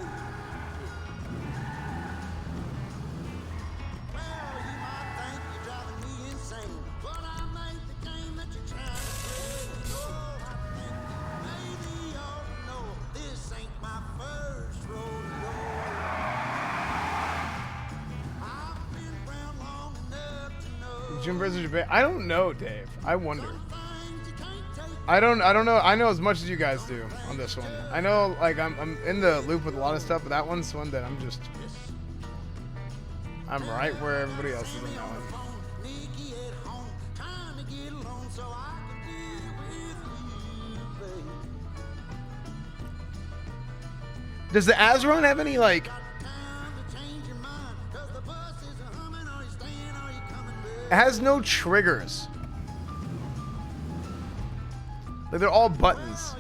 Well, you might think you're driving me insane, but I made the game that you're trying to play. Oh, I think that maybe you ought to know this ain't my first rodeo. I've been around long enough to know. Jim versus Japan. I don't know, Dave. I wonder. I don't know. I know as much as you guys do on this one. I know, like, I'm in the loop with a lot of stuff, but that one's one that I'm right where everybody else is on that one. Nikki at home, trying to get along so I can be with you, babe. Does the Azeron have any, like... It has no triggers. Like, they're all buttons.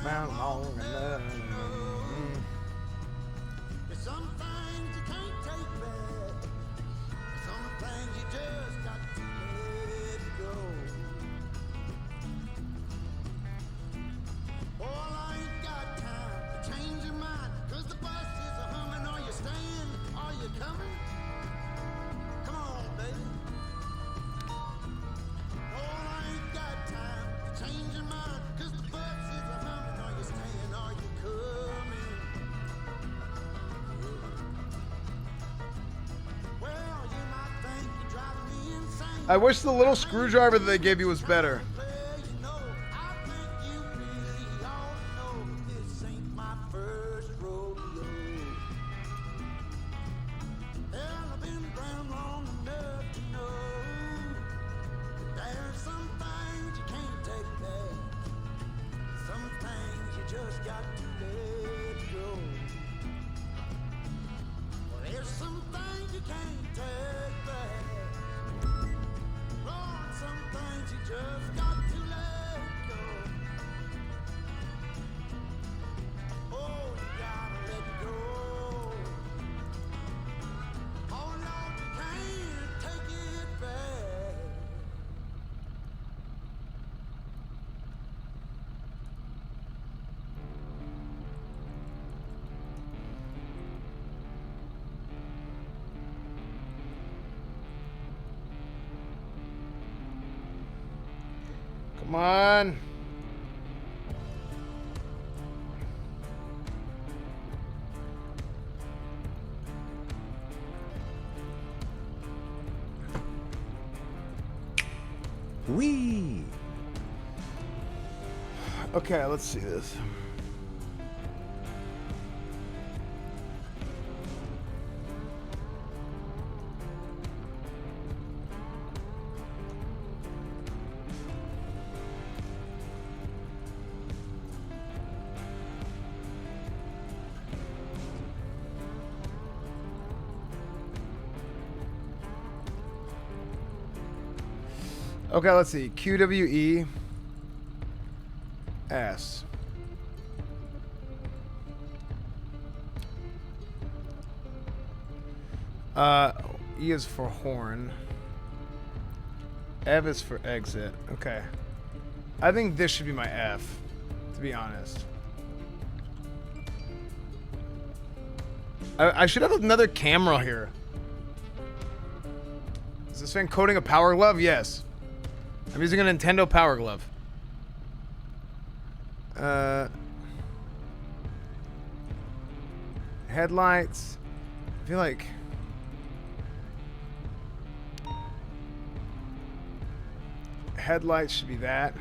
Round long enough. There's some things you can't take back. Some things you just got to let go. Boy, I ain't got time to change your mind, 'cause the bus is a humming. Are you staying? Are you coming? Come on, baby. Boy, I ain't got time to change your mind, 'cause the bus is a humming. Are you staying? Are you coming? Well, you might think you're driving me insane. I wish the little screwdriver that they gave you was better. Come on. Whee! Okay, let's see this. Okay, let's see. QWE S. E is for horn. F is for exit. Okay. I think this should be my F, to be honest. I should have another camera here. Is this fan coding a power glove? Yes. I'm using a Nintendo Power Glove. Headlights. I feel like... Headlights should be that.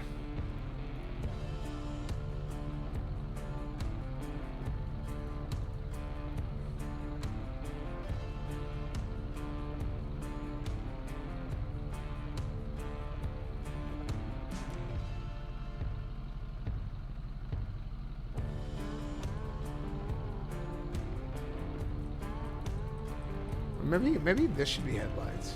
Maybe this should be headlights.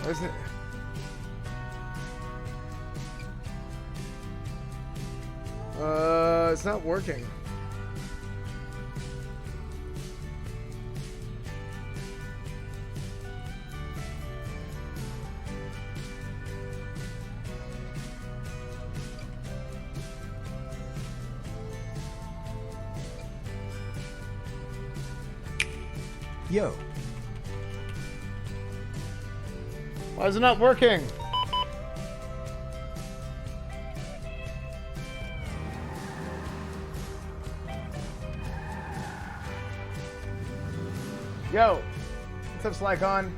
Isn't it? It's not working. Yo. Why is it not working? Yo, what's up, Slycon?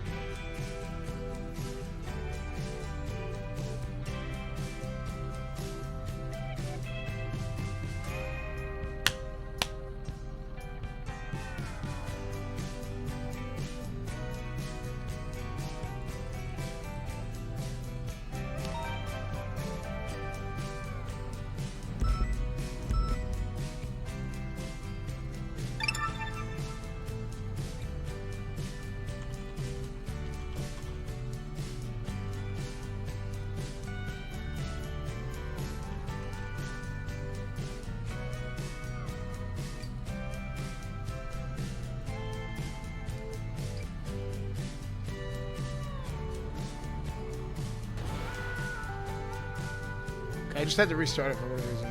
I just had to restart it for whatever reason.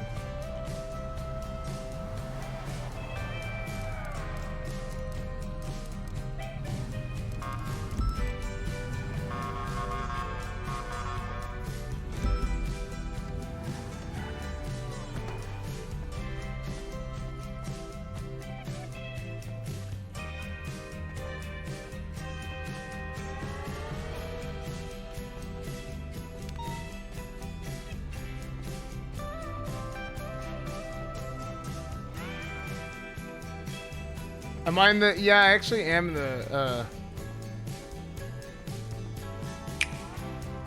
Am I in the... Yeah, I actually am in the...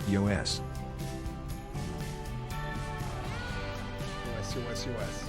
US. US.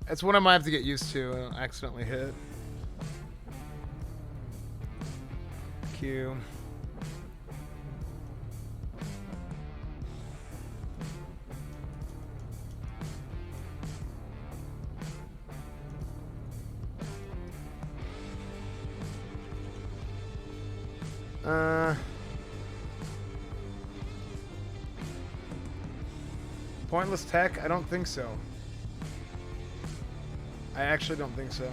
That's one I might have to get used to. I don't accidentally hit. Q. Pointless tech? I don't think so. I actually don't think so.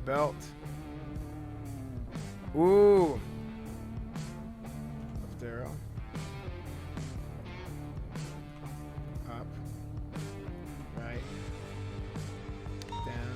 Belt. Ooh. Left arrow. Up. Right. Down.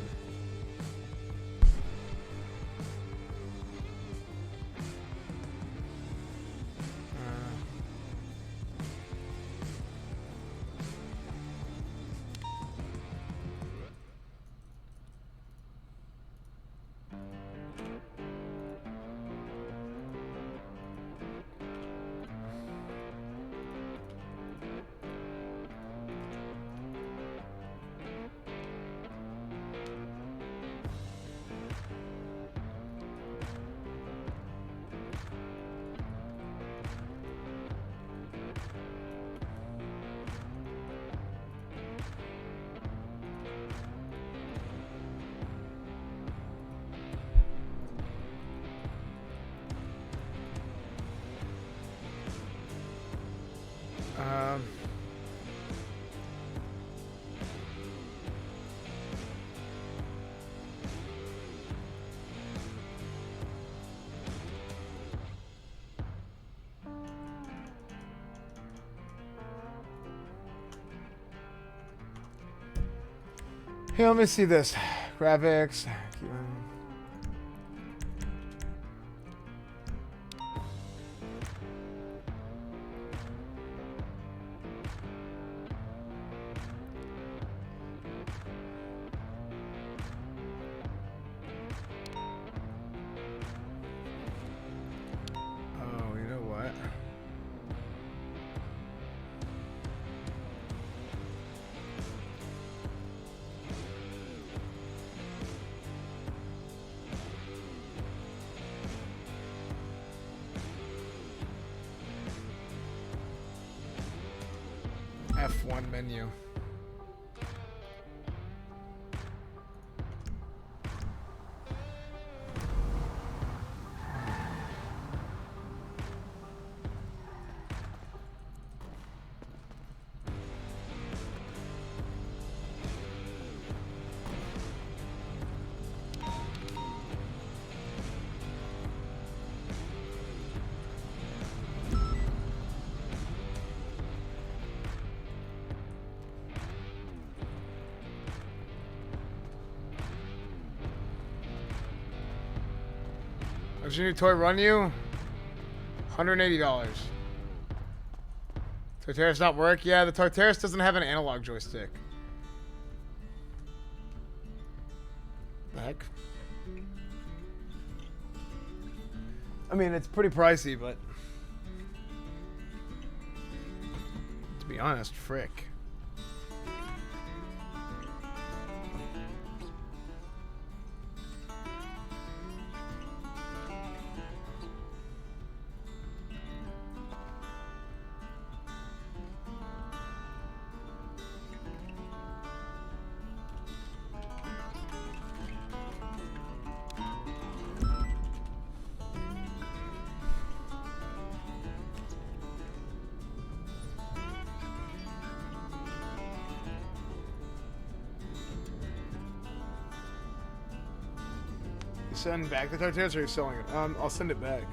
Hey, let me see this. Graphics. Oh, you know what? F1 menu. Does your new toy run you? $180. Tartarus not work? Yeah, the Tartarus doesn't have an analog joystick. The heck? I mean, it's pretty pricey, but be honest, frick. You send back the Tartaros or are you selling it? I'll send it back.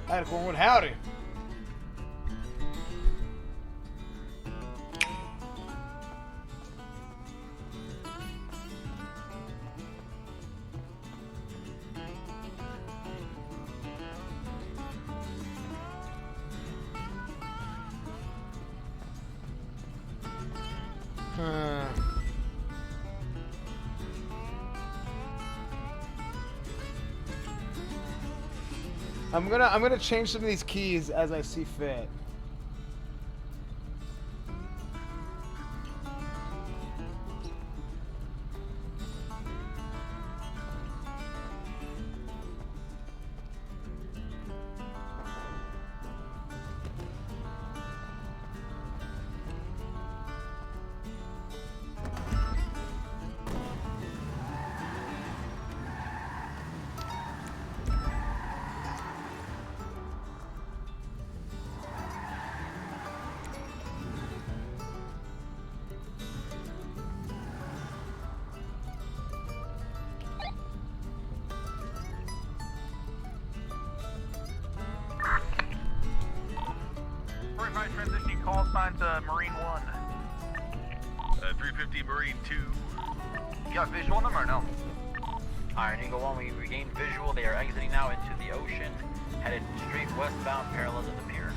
I had a cool one. Howdy. I'm gonna change some of these keys as I see fit. Transitioning call sign to Marine 1. 350 Marine 2. You got visual on them or no? Iron Eagle 1, we regained visual. They are exiting now into the ocean, headed straight westbound parallel to the pier.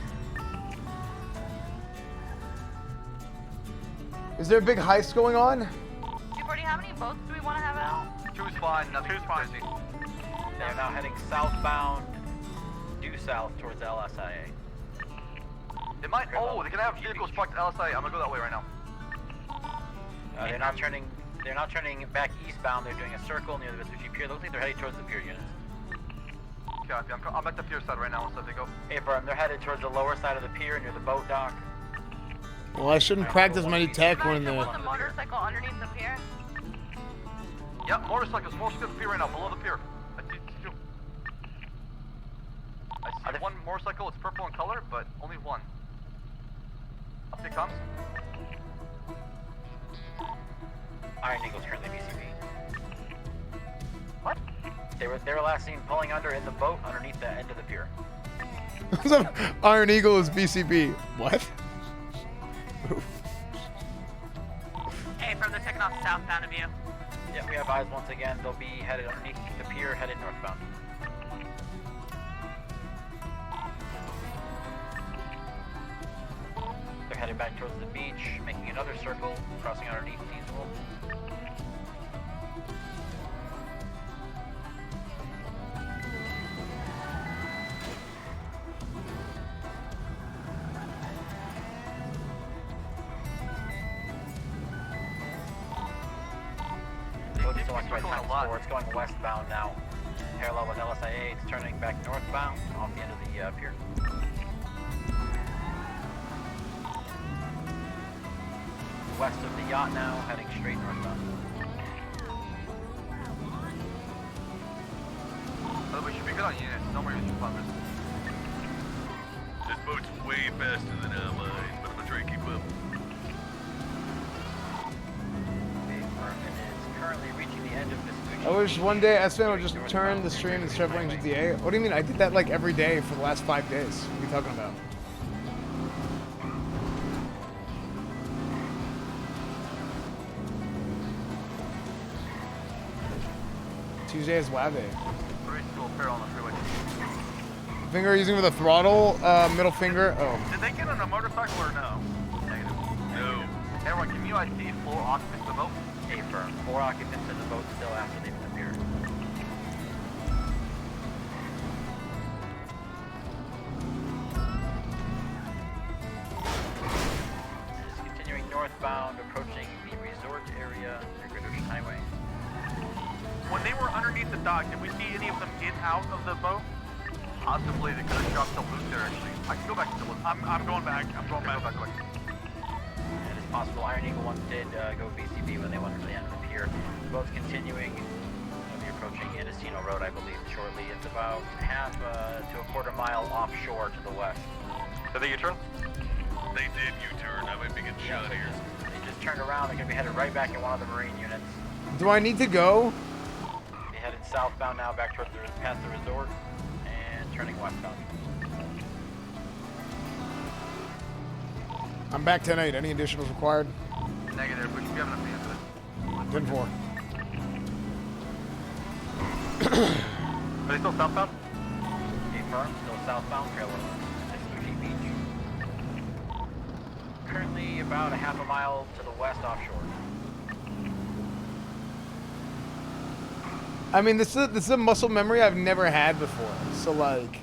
Is there a big heist going on? 240, how many boats do we want to have out? Two's fine, nothing's fine. They are now heading southbound, due south towards LSIA. They might. Oh, they can have vehicles parked at LSI. I'm gonna go that way right now. They're not turning. They're not turning back eastbound. They're doing a circle near the Vespucci Pier. Looks like they're heading towards the pier units. Copy. I'm at the pier side right now. So they go. Affirm. They're headed towards the lower side of the pier near the boat dock. Well, I shouldn't practice my new tech when There was a motorcycle underneath the pier. Yep, motorcycles. Motorcycles at the pier right now, below the pier. I see two. I see one motorcycle. It's purple in color, but only one. Up it comes. Iron Eagle's currently BCB. What? They were last seen pulling under in the boat underneath the end of the pier. Iron Eagle is BCB. What? Hey, from the taking off southbound of you. Yeah, we have eyes once again. They'll be headed underneath the pier, headed northbound. They're headed back towards the beach, making another circle, crossing underneath Diesel. It's going westbound now, parallel with LSIA. It's turning back northbound off the end of the pier. West of the yacht now, heading straight northbound. Oh, we should be good on units. Don't worry, we should find this. This boat's way faster than our line, but I'm gonna try to keep up. Currently reaching the end of this. I wish one day S-Fan would just turn the stream and start playing GTA. What do you mean? I did that like every day for the last 5 days. What are you talking about? Tuesday is WAV day. Finger using with a throttle, middle finger. Oh. Did they get on a motorcycle or no? Negative. No. Everyone, can you ID 4 occupants of the boat? Affirm. 4 occupants in the boat still after leaving the pier. Did we see any of them get out of the boat? Possibly they could have dropped the loot there actually. I can go back to the loot. I'm going back. I'm going back. It is possible Iron Eagle 1 did go VCB when they went to the end of the pier. The boat's continuing. They'll be approaching Inestino Road, I believe, shortly. It's about half to a quarter mile offshore to the west. Did they U-turn? They did U-turn. I might be getting shot here. They just turned around. They're going to be headed right back at one of the Marine units. Do I need to go? They headed southbound now, back towards past the resort, and turning westbound. I'm back 10-8. Any additionals required? Negative. We should be having a fan for 10-4. Are they still southbound? Confirmed. Still southbound, trailer Sushi Beach. Currently about a half a mile to the west offshore. I mean, this is a muscle memory I've never had before. So like,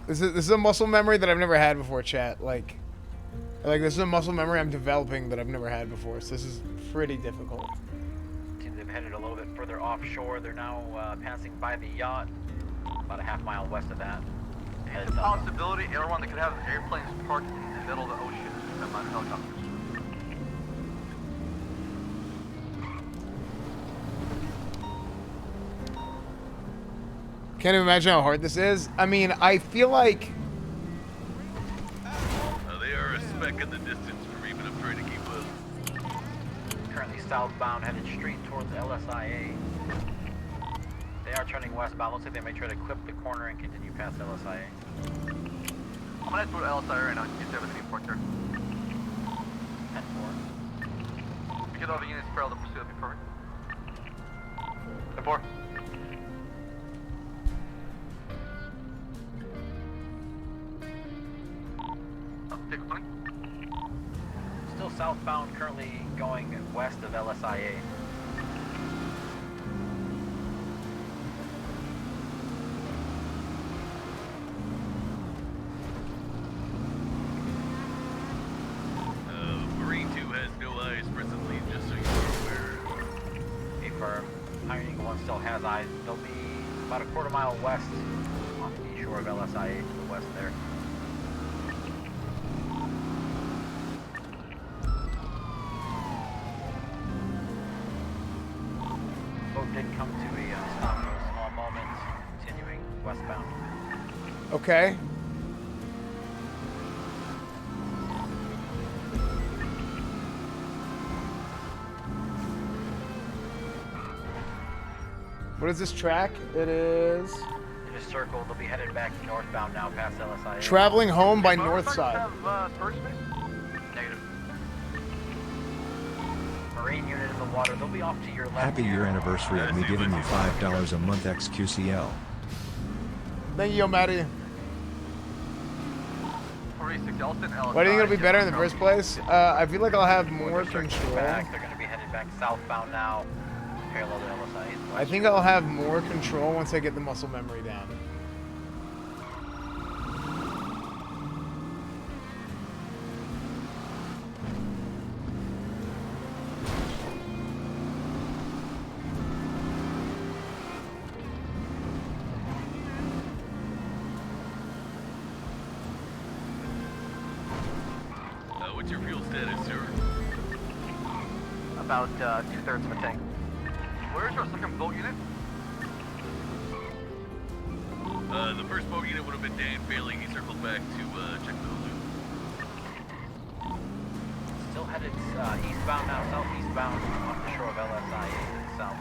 this is a muscle memory that I've never had before, chat. Like this is a muscle memory I'm developing that I've never had before. So this is pretty difficult. Seems they've headed a little bit further offshore. They're now passing by the yacht, about a half mile west of that. It's a possibility, everyone, that could have airplanes parked in the middle of the ocean that might have helicopters. Can't even imagine how hard this is. I mean, I feel like They are a speck in the distance from even up trying to keep up. Currently southbound, headed straight towards LSIA. They are turning westbound. Looks like they may try to clip the corner and continue past LSIA. I'm gonna head toward LSI right now. Get to everything parked there. 10-4. Get all the units parallel to pursue, that'd be perfect. 10-4. Take 20. Still southbound, currently going west of LSIA. Marine 2 has no eyes presently, just so you're aware. Confirm. Iron Eagle 1 still has eyes. They'll be about a quarter mile west off the shore of LSIA to the west there. Boat did come to a stop for a small moment, continuing westbound. okay. What is this track? It is They just circled. They'll be headed back northbound now past LSIA. traveling home by north side. Negative. Marine unit in the water. They'll be off to your left. Happy year anniversary of me giving you $5 a month XQCL. Thank you, Maddie. 46 Elston, Why do you think it'll be better in the first place? I feel like I'll have more They're control. back. They're going to be headed back southbound now, parallel to LSIA. I think I'll have more control once I get the muscle memory down. What's your fuel status, sir? About 2/3 of a tank. Where's our second boat unit? The first boat unit would have been Dan Bailey. He circled back to check the loot. Still headed eastbound now, southeastbound off the shore of LSIA to the south.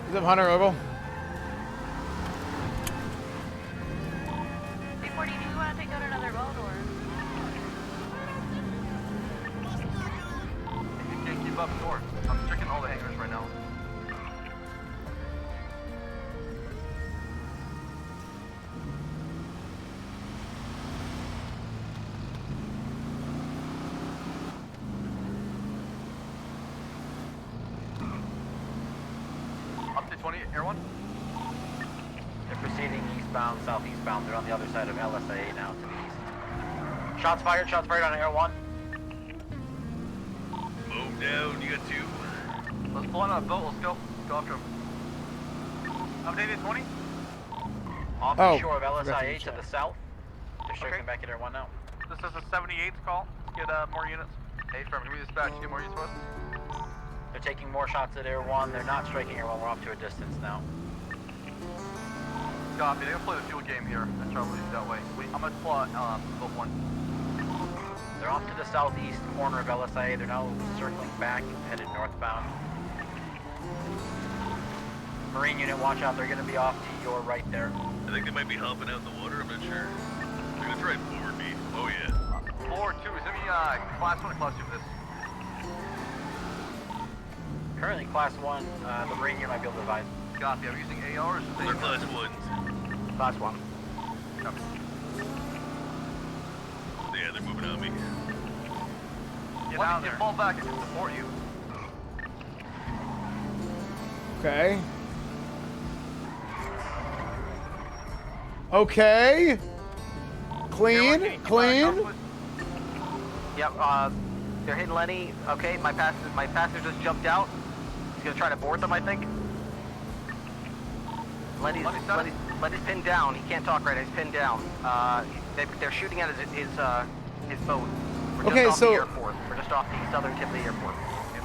What's up, Hunter Ogle? D40, do you want to take out another boat or? If you can't keep up north, I'm checking all the hangars right now. Up to 20, Air 1. They're proceeding eastbound westbound, southeastbound. They're on the other side of LSA now to the east. Shots fired on Air 1. Move down, you got 2. Let's pull on a boat, let's go. Go after him. Updated 20? Off the shore of LSIA to the south. They're striking back at Air 1 now. This is a 78th call. Get more units. Hey, firm, can we dispatch? Get more units for us? They're taking more shots at Air 1. They're not striking Air 1. We're off to a distance now. Copy. They're gonna play the fuel game here. That's try to leave that way. I'm gonna pull out boat 1. They're off to the southeast corner of LSIA. They're now circling back, headed northbound. Marine unit, watch out. They're going to be off to your right there. I think they might be hopping out in the water, I'm not sure. They're gonna try and forward me. Oh yeah. 4-2, is there any class 1 or class 2 for this? Currently class 1, the Marine unit might be able to advise. Copy, I'm using ARs. They're class 1s. Class 1. Copy. Yeah, they're moving on me. Get down there. Fall back, I can support you. Okay. Okay. Clean. Yep, they're hitting Lenny. Okay, my passenger just jumped out. He's gonna try to board them, I think. Lenny's pinned down. He can't talk right now. He's pinned down. They're shooting at his boat. We're just off the airport. We're just off the southern tip of the airport.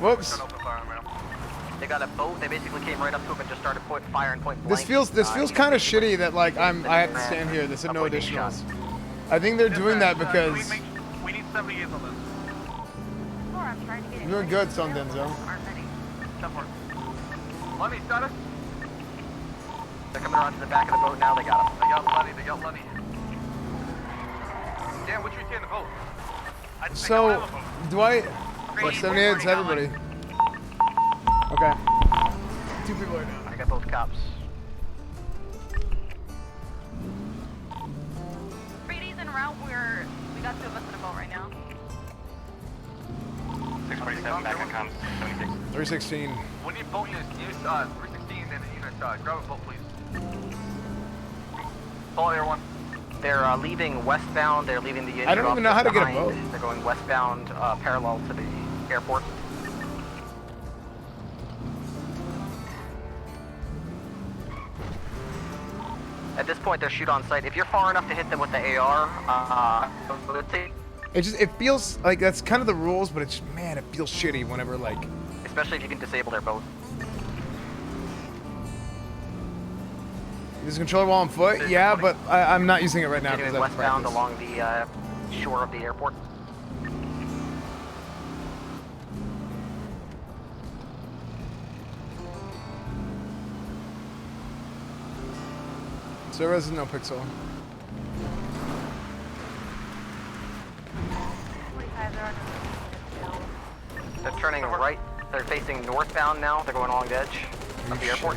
Whoops. They got a boat. They basically came right up to him and just started firing point blank. This feels kind of shitty that like I have to stand here. This is no additionals. I think they're doing that because We need 78s on this. you're doing good, Son Denzo. Lenny, status? They're coming around to the back of the boat now. They got him. They got Lenny. Dan, what's your take on the boat? So, do I? What, 78 to everybody? Okay. 2 people are down. I got both cops. Brady's en route. We got 2 of us in a boat right now. 647, back on comms, 76. 316. We need boat units. Use 316 and units. Grab a boat, please. Follow Air 1. They're leaving westbound. They're leaving the. I don't even know how to get a boat. They're going westbound, parallel to the airport. At this point, they're shoot on sight. If you're far enough to hit them with the AR, It feels like that's kind of the rules, but it's man, it feels shitty whenever like. especially if you can disable their boat. Use the controller while on foot? Yeah, but I'm not using it right now because Continuing I westbound practice. along the shore of the airport. So res is no pixel. 45, they're on They're turning right. They're facing northbound now. They're going along the edge of the airport.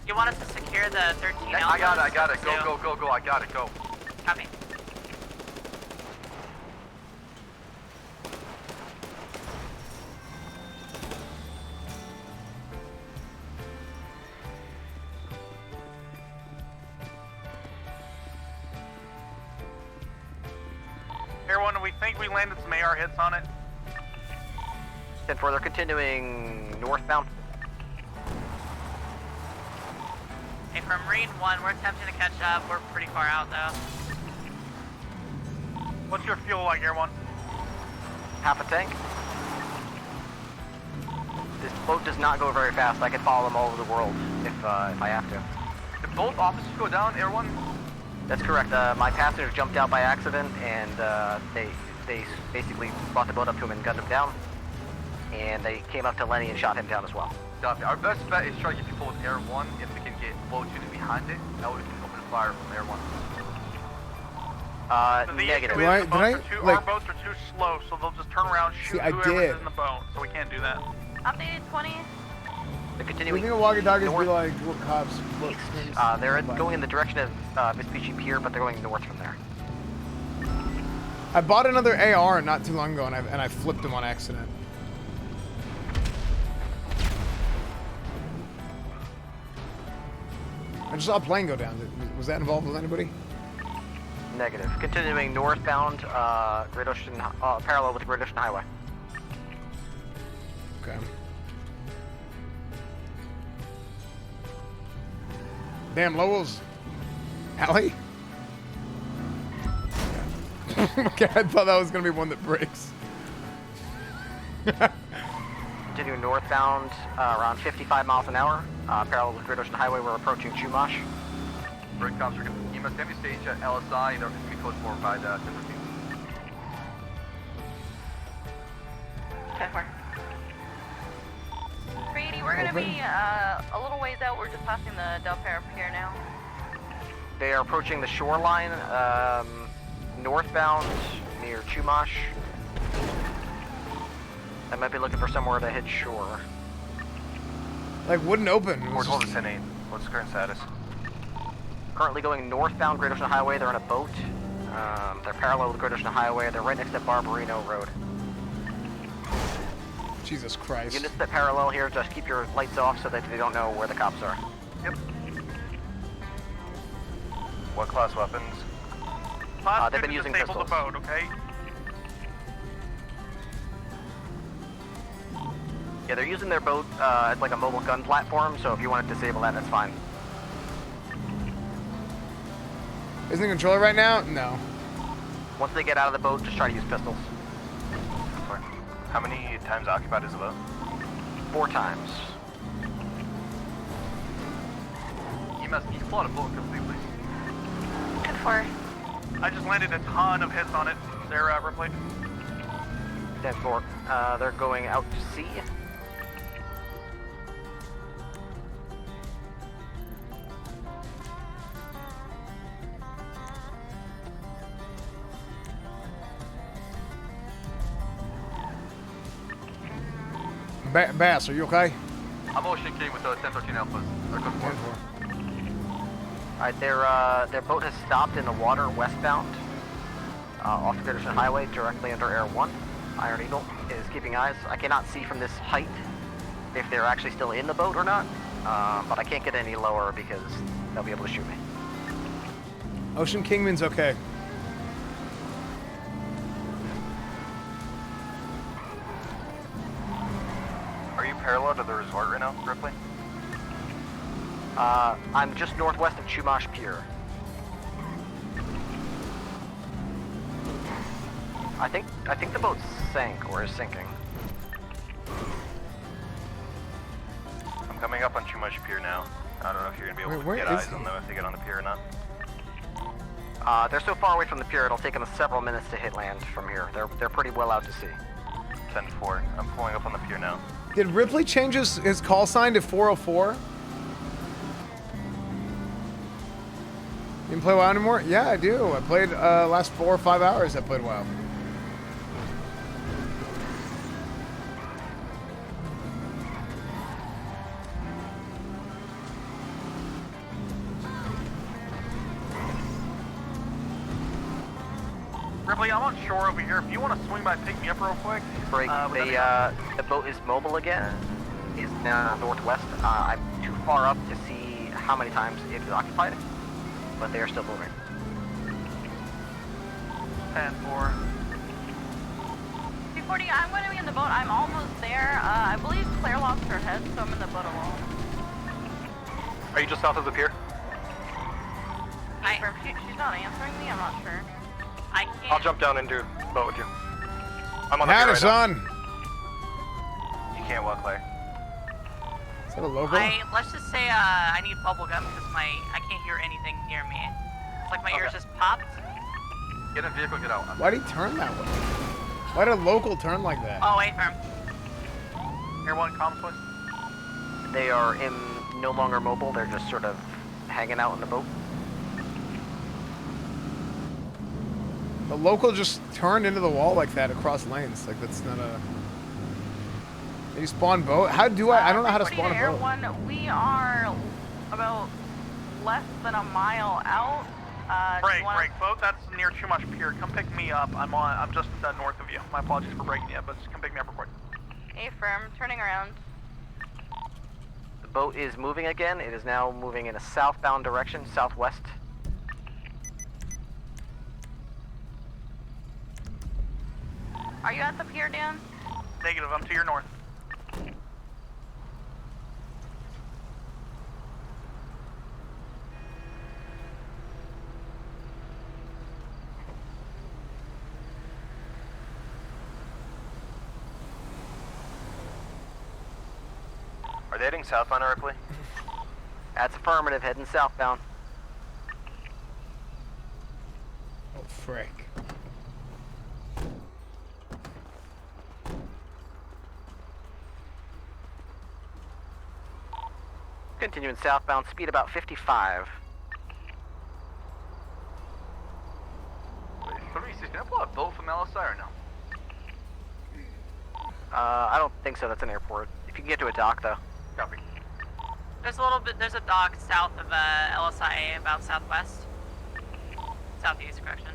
You want us to secure the 13 I got it. Go. I got it. Go. Copy. Air 1, we think we landed some AR hits on it. 10-4, they're continuing northbound. Hey, from Marine 1, we're attempting to catch up. We're pretty far out, though. What's your fuel like, Air 1? Half a tank. This boat does not go very fast. I could follow them all over the world if I have to. Did both officers go down, Air 1? That's correct. My passenger jumped out by accident, and they basically brought the boat up to him and gunned him down. And they came up to Lenny and shot him down as well. Copy. Our best bet is try to get people with Air 1 if we can get boat unit behind it. That way we can open fire from Air 1. Negative. Our boats are too slow, so they'll just turn around, shoot whoever's in the boat. So we can't do that. Updated 20. They're continuing. We think walkie-talkies be like what cops look. They're going in the direction of Vespucci Pier, but they're going north from there. I bought another AR not too long ago, and I flipped him on accident. just saw a plane go down. Was that involved with anybody? Negative. Continuing northbound, Great Ocean, parallel with the Great Ocean Highway. Okay. Damn, Lowell's. Allie? Okay, I thought that was going to be one that breaks. Continuing northbound, around 55 miles an hour, parallel with Great Ocean Highway. We're approaching Chumash. Break comms, you must heavy stage at LSI. They're going to be close forward by the 1015. 10-4. 380, we're going to be a little ways out. We're just passing the Del Perro Pier now. They are approaching the shoreline, northbound near Chumash. I might be looking for somewhere to hit shore. Like, wouldn't open. We're told it's 10-8. What's the current status? Currently going northbound Great Ocean Highway. They're on a boat. They're parallel with Great Ocean Highway. They're right next to Barbarino Road. Jesus Christ. Units that parallel here, just keep your lights off so that they don't know where the cops are. Yep. What class weapons? They've been using disable pistols. the boat, okay? Yeah, they're using their boat as like a mobile gun platform, so if you want to disable that, that's fine. Isn't it controller right now? No. Once they get out of the boat, just try to use pistols. How many times occupied is the boat? 4 times. You must be flooded boat completely. 10-4. I just landed a ton of hits on it. They're Ripley. 10-4. They're going out to sea. Bass, are you okay? I'm Ocean King with the 1013 Alphas. They're good for it. Alright, their boat has stopped in the water westbound, off the Great Ocean Highway, directly under Air 1. Iron Eagle is keeping eyes. I cannot see from this height if they're actually still in the boat or not, but I can't get any lower because they'll be able to shoot me. Ocean Kingman's okay. Are you parallel to the resort right now, Ripley? I'm just northwest of Chumash Pier. I think the boat sank or is sinking. I'm coming up on Chumash Pier now. I don't know if you're gonna be able to get eyes on them if they get on the pier or not. They're so far away from the pier, it'll take them several minutes to hit land from here. They're pretty well out to sea. 10-4. I'm pulling up on the pier now. Did Ripley change his call sign to 404? You didn't play WoW anymore? Yeah, I do. I played last 4 or 5 hours. I played WoW. Ripley, I'm on shore over here. If you want to swing by and pick me up real quick. Break. The boat is mobile again. Is now northwest. I'm too far up to see how many times it is occupied, but they are still moving. 10-4. 240, I'm going to be in the boat. I'm almost there. I believe Claire lost her head, so I'm in the boat alone. Are you just south of the pier? She's not answering me. I'm not sure. I can't. I'll jump down into the boat with you. I'm on the pier right Madison! now. You can't walk, Claire. Is that a local? Let's just say I need bubble gum because I can't hear anything near me. It's like my ears just popped. Get in the vehicle, get out. Why'd he turn that way? Why did a local turn like that? Oh, wait for him. Air 1 comms, please. They are no longer mobile. They're just sort of hanging out in the boat. The local just turned into the wall like that across lanes. Like, that's not a... Did you spawn boat? How do I don't know how to spawn a Air boat. 1, we are about less than a mile out. Break. Boat that's near Chumash Pier. Come pick me up. I'm just north of you. My apologies for breaking you, but just come pick me up real quick. A firm, turning around. The boat is moving again. It is now moving in a southbound direction, southwest. Are you at the pier, Dan? Negative, I'm to your north. Are they heading southbound or Ripley? That's affirmative, heading southbound. Oh, frick. Continuing southbound, speed about 55. Wait, 360, can I pull a boat from LSI or no? I don't think so, that's an airport. If you can get to a dock though. Copy. There's a little bit. There's a dock south of LSIA, about southwest, southeast, correction.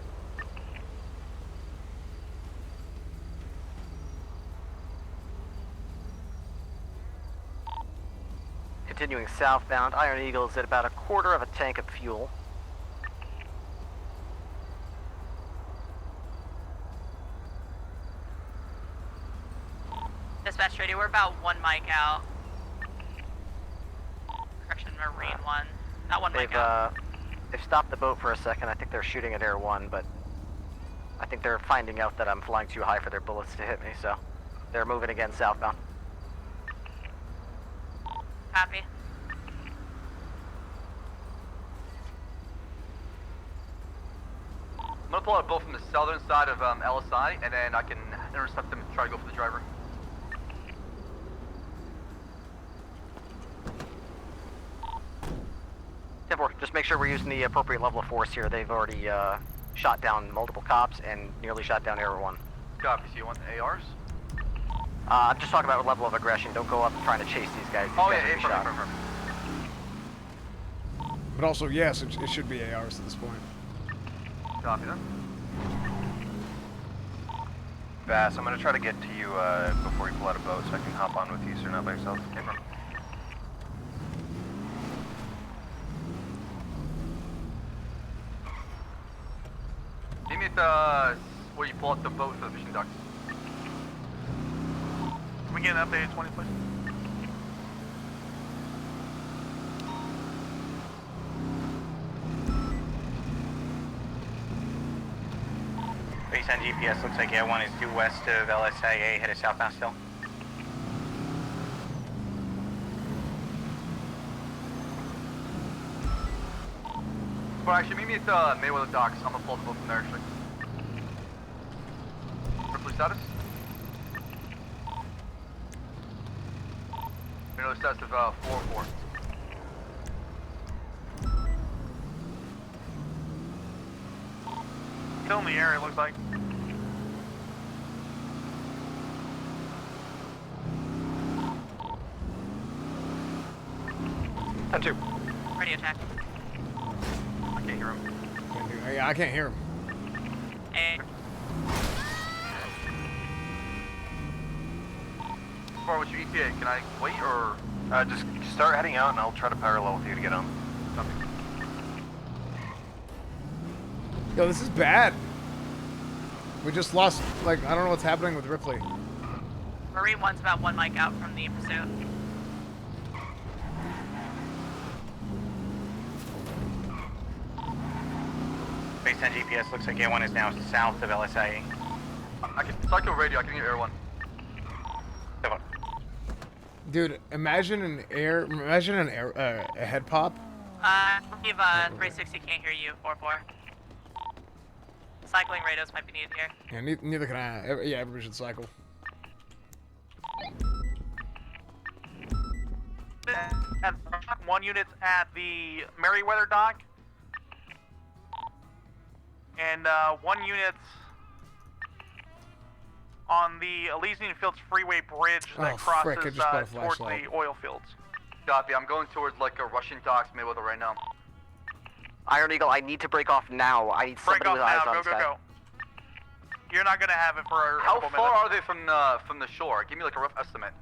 Continuing southbound, Iron Eagle is at about a quarter of a tank of fuel. Dispatch radio, we're about 1 mic out. Correction, Marine 1. Not 1 mic out. They've stopped the boat for a second. I think they're shooting at Air 1, but I think they're finding out that I'm flying too high for their bullets to hit me, so they're moving again southbound. Copy. I'm gonna pull out a boat from the southern side of LSI, and then I can intercept them and try to go for the driver. Just make sure we're using the appropriate level of force here. They've already shot down multiple cops and nearly shot down Air 1. Copy, so you want the ARs? I'm just talking about level of aggression. Don't go up trying to chase these guys. These guys will be shot. But also, yes, it should be ARs at this point. Copy that. Bass, I'm gonna try to get to you before you pull out a boat so I can hop on with you so you're not by yourself. Meet me at where you pull out the boat for the fishing docks. Can we get an updated 20, please? Based on GPS, looks like Air 1 is due west of LSIA, headed southbound still. Well, actually, meet me at Mayweather Docks. I'm gonna pull the boat from there, actually. Ripley status? Mayweather status of 4-4. Still in the area, looks like. And 2. Radio check. I can't hear him. Yeah, I can't hear him. Far, what's your ETA? Can I wait or? Just start heading out and I'll try to parallel with you to get on. Yo, this is bad. We just lost, like, I don't know what's happening with Ripley. Marine 1's about 1 mic out from the pursuit. Based on GPS, looks like Air 1 is now south of LSIA. I can cycle radio. I can hear Air 1. Dude, imagine a head pop. I believe 360 can't hear you, 4-4. Cycling radios might be needed here. Yeah, neither can I. Yeah, everybody should cycle. And 1 unit at the Merriweather dock. And 1 unit on the Elysian Fields Freeway bridge that crosses towards the oil fields. Copy, I'm going towards like a Russian docks Mayweather right now. Iron Eagle, I need to break off now. I need somebody with eyes on the sky. Go. You're not gonna have it for a couple minutes. How far are they from the shore? Give me like a rough estimate.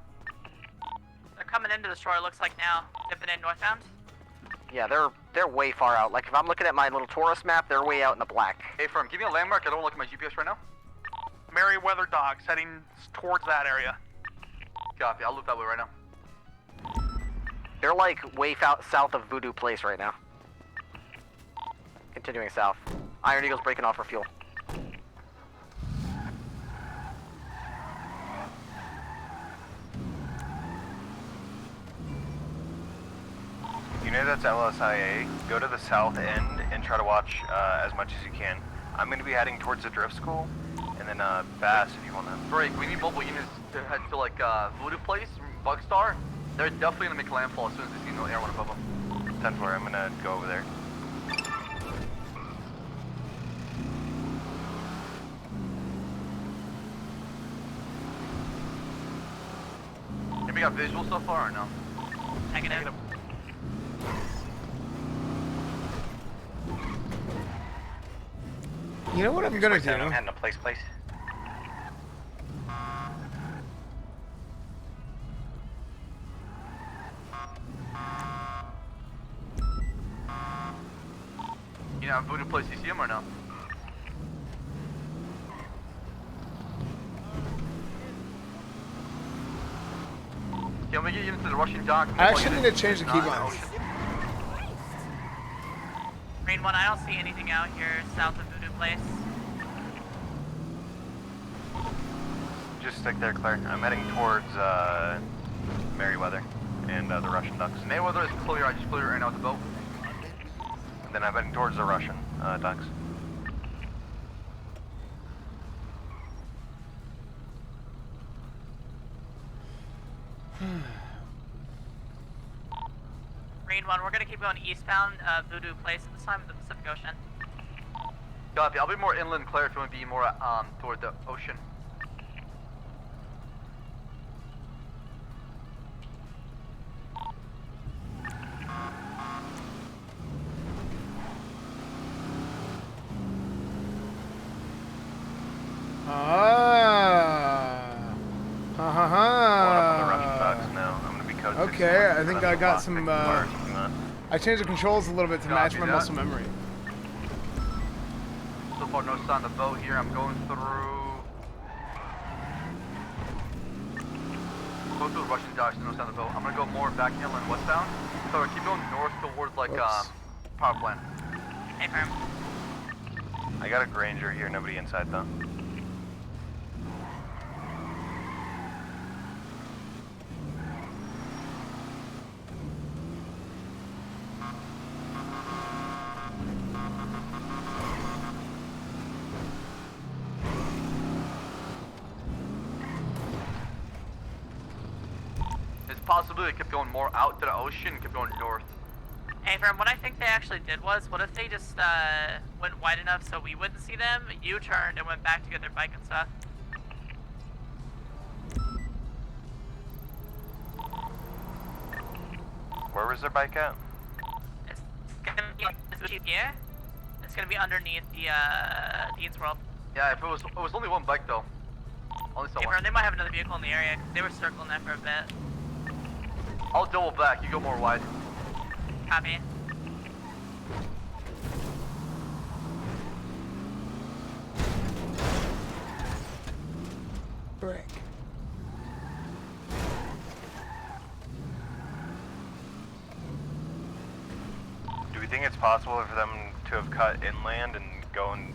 coming into the shore, it looks like now. Dipping in northbound. Yeah, they're way far out. Like if I'm looking at my little tourist map, they're way out in the black. Hey, firm, give me a landmark. I don't look at my GPS right now. Merryweather Docks, heading towards that area. Copy. I'll look that way right now. They're like way south of Voodoo Place right now. Continuing south. Iron Eagle's breaking off for fuel. You know that's LSIA. Go to the south end and try to watch as much as you can. I'm going to be heading towards the drift school, and then Bass if you want to. Break. We need mobile units to head to like Voodoo Place, Bugstar. They're definitely going to make landfall as soon as they see no air one above them. 10-4, I'm going to go over there. Anybody got visual so far or no? Negative. You know what I'm gonna do? I'm heading to place. You know, Voodoo Place, you see him or no? Can we get you into the Russian dock? I actually need to change the keybinds. Marine 1, I don't see anything out here south of Voodoo Place. Just stick there, Claire. I'm heading towards Merryweather and the Russian ducks. Merryweather is clear. I just flew right now with the boat. And then I'm heading towards the Russian ducks. Marine 1, we're gonna keep going eastbound Voodoo Place at this time in the Pacific Ocean. Copy. I'll be more inland, Claire, if you want to be more toward the ocean. Okay, I think I got some. I changed the controls a little bit to match my muscle memory. So far, no sign of the boat here. I'm going through. Go through the Russian docks. No sign of the boat. I'm gonna go more back inland, westbound. So keep going north towards like power plant. Hey, firm. I got a Granger here. Nobody inside though. Possibly they kept going more out to the ocean and kept going north. Hey, Firm, what I think they actually did was, what if they just went wide enough so we wouldn't see them, U-turned and went back to get their bike and stuff? Where was their bike at? It's gonna be here. It's gonna be underneath the Dean's World. Yeah, if it was only one bike though. Only Hey, someone. Firm, they might have another vehicle in the area. They were circling that for a bit. I'll double back. You go more wide. Copy. Break. Do we think it's possible for them to have cut inland and gone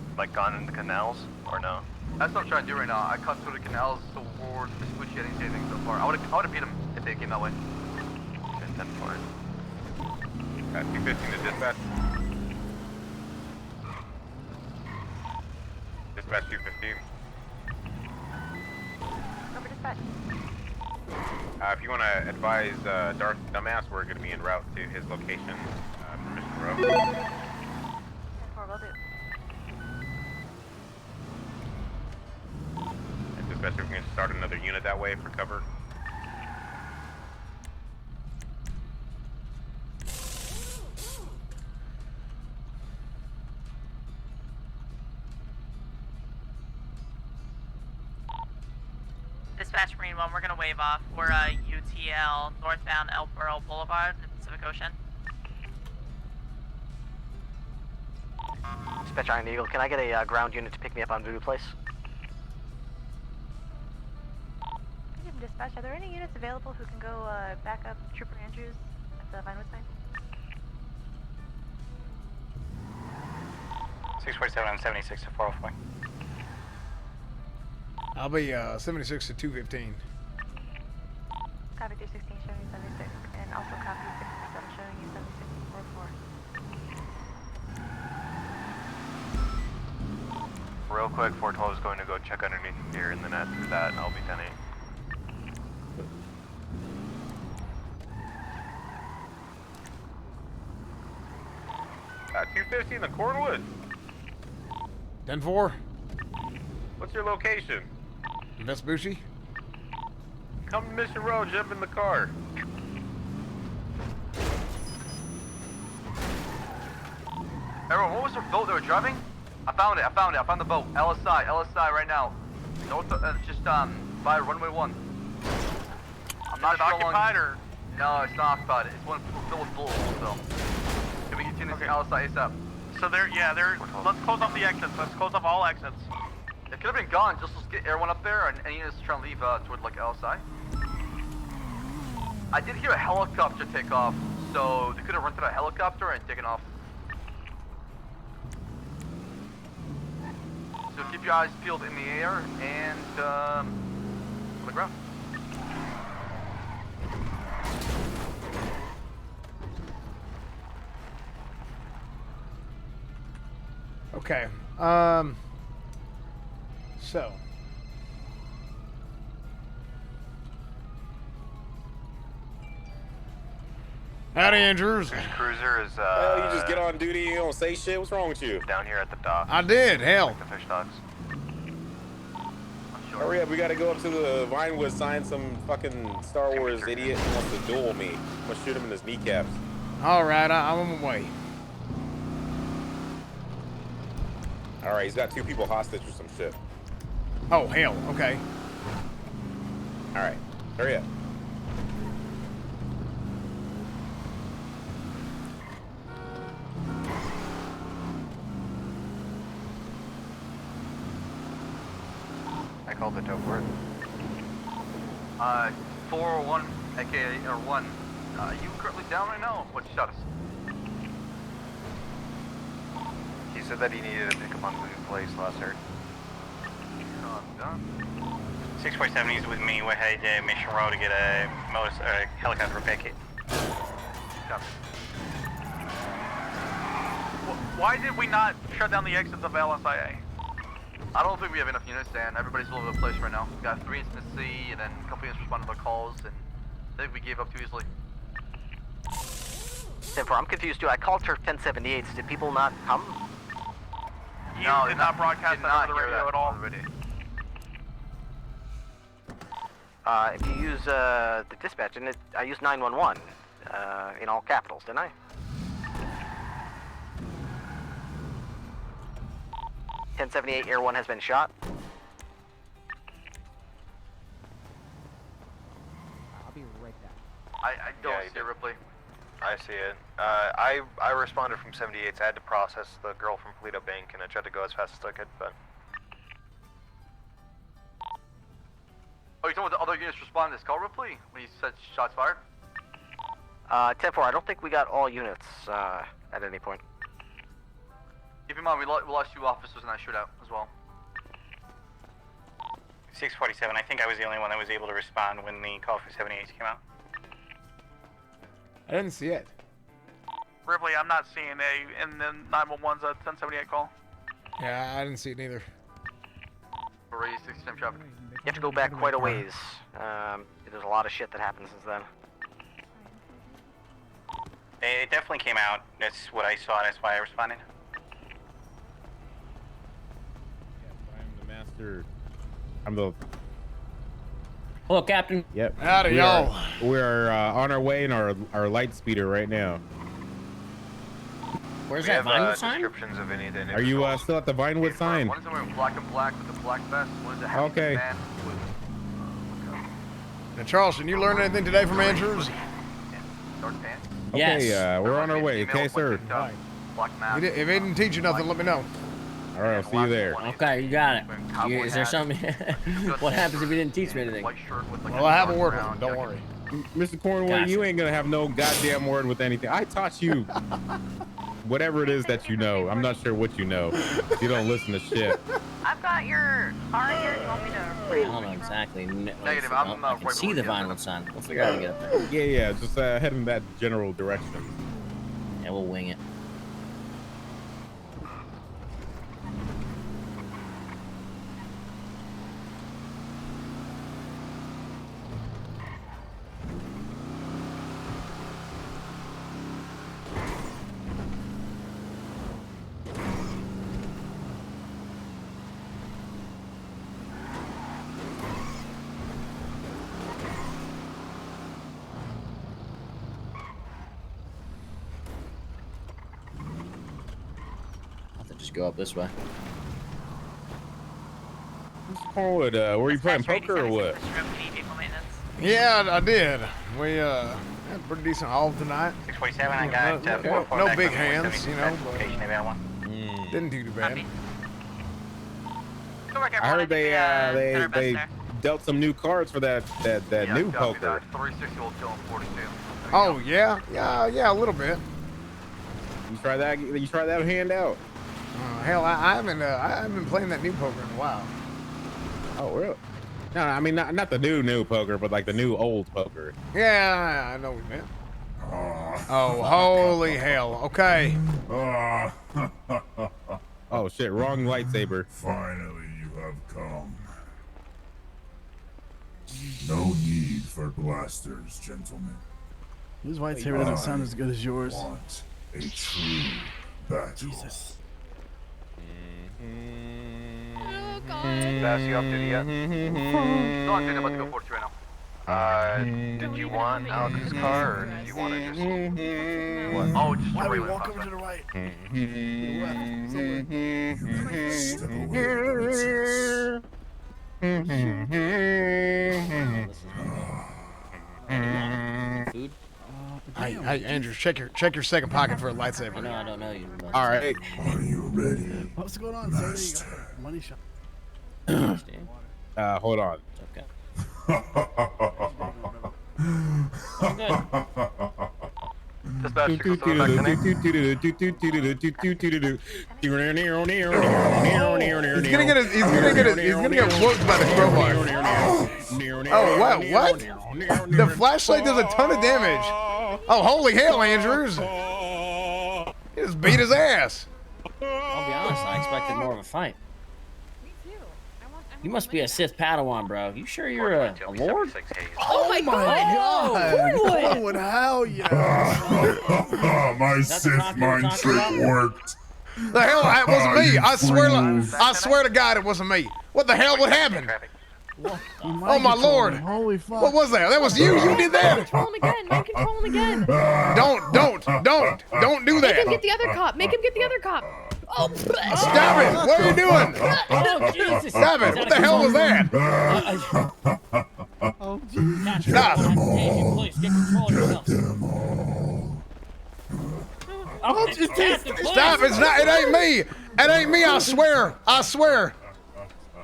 into the canals, or no? That's what I'm trying to do right now. I cut through the canals towards Vespucci. I didn't see anything so far. I would have beat them if they came that way. 10 for it. 215 to dispatch. Dispatch 215. Over dispatch. If you want to advise Darth Dumbass, we're going to be en route to his location, Permission Row. Will do. And dispatch, we're going to start another unit that way for cover. Dispatch Marine 1, we're gonna wave off. We're TL, northbound Elboro Boulevard in Pacific Ocean. Dispatch Iron Eagle, can I get a ground unit to pick me up on Voodoo Place? Dispatch, are there any units available who can go back up Trooper Andrews at the Vinewood site? 647 on 76 to 404. I'll be 76 to 215. Copy 216 showing you 76, and also copy 647 showing you 76 to 404. Real quick, 412 is going to go check underneath here, and then after that, I'll be 10-8. 250 in the Cornwood. 10-4. What's your location? Vespucci. Come to Mission Road, jump in the car. Everyone, what was the boat they were driving? I found it. I found the boat. LSI right now. North, just by runway 1. I'm not sure how long. Occupied or? No, it's not occupied. It's one filled with bullets. So, can we get to this LSI ASAP? So let's close off the exits. Let's close off all exits. It could have been gone. Just let's get everyone up there, and any units trying to leave toward like LSI. I did hear a helicopter take off, so they could have rented a helicopter and taken off. So keep your eyes peeled in the air and on the ground. Okay. So. Howdy, Andrews. Cruiser is, Hell, you just get on duty, you don't say shit? What's wrong with you? down here at the dock. I did, hell. Like the fish docks. Hurry up, we gotta go up to the Vinewood, sign some fucking Star Wars idiot who wants to duel me. I'm gonna shoot him in his kneecaps. Alright, I'm on my way. Alright, he's got 2 people hostage or some shit. Oh, hell, okay. Alright, hurry up. I called the dope word. 401, aka or 1. You currently down right now? What's your status? He said that he needed to pick up on Voodoo Place last heard. 647 is with me. We're headed to Mission Road to get a helicopter packet. Why did we not shut down the exits of LSIA? I don't think we have enough units, Dan. Everybody's all over the place right now. We got 3 incidents at sea, and then a couple units responded to their calls, and I think we gave up too easily. 10-4, I'm confused too. I called Turf 1078s. Did people not come? You did not broadcast that over the radio at all. If you use the dispatch, and I used 911 in all capitals, didn't I? 1078, Air 1 has been shot. I'll be right back. I don't see it, Ripley. I see it. I responded from 78, so I had to process the girl from Polito Bank, and I tried to go as fast as I could, but... Oh, you talking about the other units responding to this call, Ripley? When you said shots fired? 10-4, I don't think we got all units at any point. Keep in mind, we lost 2 officers in that shootout as well. 647, I think I was the only one that was able to respond when the call for 78 came out. I didn't see it. Ripley, I'm not seeing in the 911's 1078 call. Yeah, I didn't see it neither. Raise 67 traffic. You have to go back quite a ways. There's a lot of shit that happened since then. It definitely came out. That's what I saw. That's why I responded. I'm the. Hello, Captain. Yep. Howdy, y'all. We're on our way in our light speeder right now. Where's that Vinewood sign? Descriptions of any of the Are you still at the Vinewood sign? One is wearing black and black with a black vest. One is a heavy Okay. man Now, Charleston, you learn anything today from Andrews? Okay, we're on our way. Okay, sir. If he didn't teach you nothing, let me know. All right, I'll see you there. Okay, you got it. Is there something? What happens if you didn't teach me anything? Well, I have a word with him. Don't worry. Mr. Cornwall, you ain't gonna have no goddamn word with anything. I taught you whatever it is that you know. I'm not sure what you know. You don't listen to shit. I've got your car here. Do you want me to I don't know exactly. Negative. I can see the vinyl sign. We'll figure out how to get up there. Yeah, just head in that general direction. Yeah, we'll wing it. Just go up this way. Mr. Cornwood, were you playing poker or what? Yeah, I did. We had a pretty decent haul tonight. 647, I got no big hands, you know, but didn't do too bad. I heard they dealt some new cards for that new poker. 360 will kill him 42. Oh yeah, a little bit. You try that? You try that hand out? Hell, I haven't been playing that new poker in a while. Oh really? No, I mean not the new poker, but like the new old poker. Yeah, I know what you meant. Oh, holy hell. Okay. Oh shit, wrong lightsaber. Finally, you have come. No need for blasters, gentlemen. His lightsaber doesn't sound as good as yours. Want a true battle. Jesus. Bass, you up duty yet? No, I'm doing about to go 43 right now. Did you want Alex's car, or did you want to just... What? Oh, just Why wait, we walk over to the right? Step away, Food? Hey, Andrew, check your second pocket for a lightsaber. No, I don't know you. All right. Are you ready? What's going on, sir? You got money shot. Hold on. Okay. He's gonna get whooped by the crowbar. Oh wow, what? The flashlight does a ton of damage. Oh holy hell, Andrews! He just beat his ass. I'll be honest, I expected more of a fight. You must be a Sith Padawan, bro. You sure you're a lord? Oh my god! Cornwood, hell yeah! My Sith mind trick worked. The hell, it wasn't me. I swear to God, it wasn't me. What the hell would happen? Oh my lord! Holy fuck! What was that? That was you. You did that. control him again? Make control him again. Don't do Make him that. get the other cop. Make him get the other cop. Oh, Stop it! What are you doing? Oh, Jesus. Stop it! What the hell was that? Oh, Jesus. Stop! Please get control of yourself. Oh, just Stop! It's not. It ain't me. It ain't me. I swear. I swear.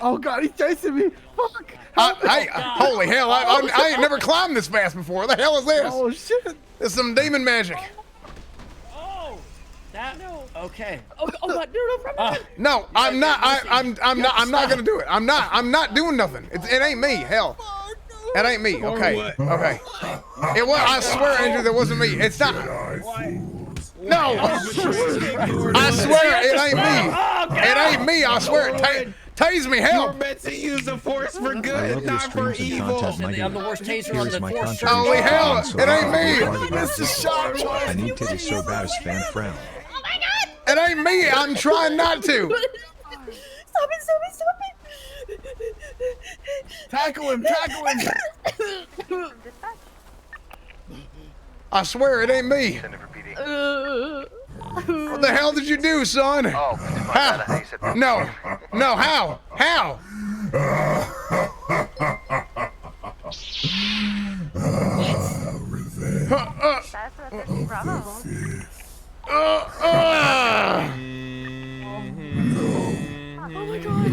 Oh god, he's chasing me. Fuck. Holy hell! I ain't never climbed this fast before. What the hell is this? Oh shit! It's some demon magic. Oh, that no. Okay. oh god, no, No, I'm not. I'm not gonna do it. I'm not doing nothing. It ain't me. Hell. It ain't me. Okay. Okay. It was. I swear, Andrew, that wasn't me. It's not. No. I swear, it ain't me. It ain't me. I swear. Tase me, help! You're meant to use the force for I good, love your not for streams and evil. content, my I'm the dude. worst taser on Here's the my force. contribution. Holy hell, So it ain't me. part of the Mr. Sharp. I need titties so bad as fan frown. Oh my god! It ain't me. I'm trying not to. Stop it! Tackle him! Tackle him! I swear, it ain't me. Send it for PD. What the hell did you do, son? Oh, my bad. I thought you said No, how? That's a 13 Bravo. Oh my god.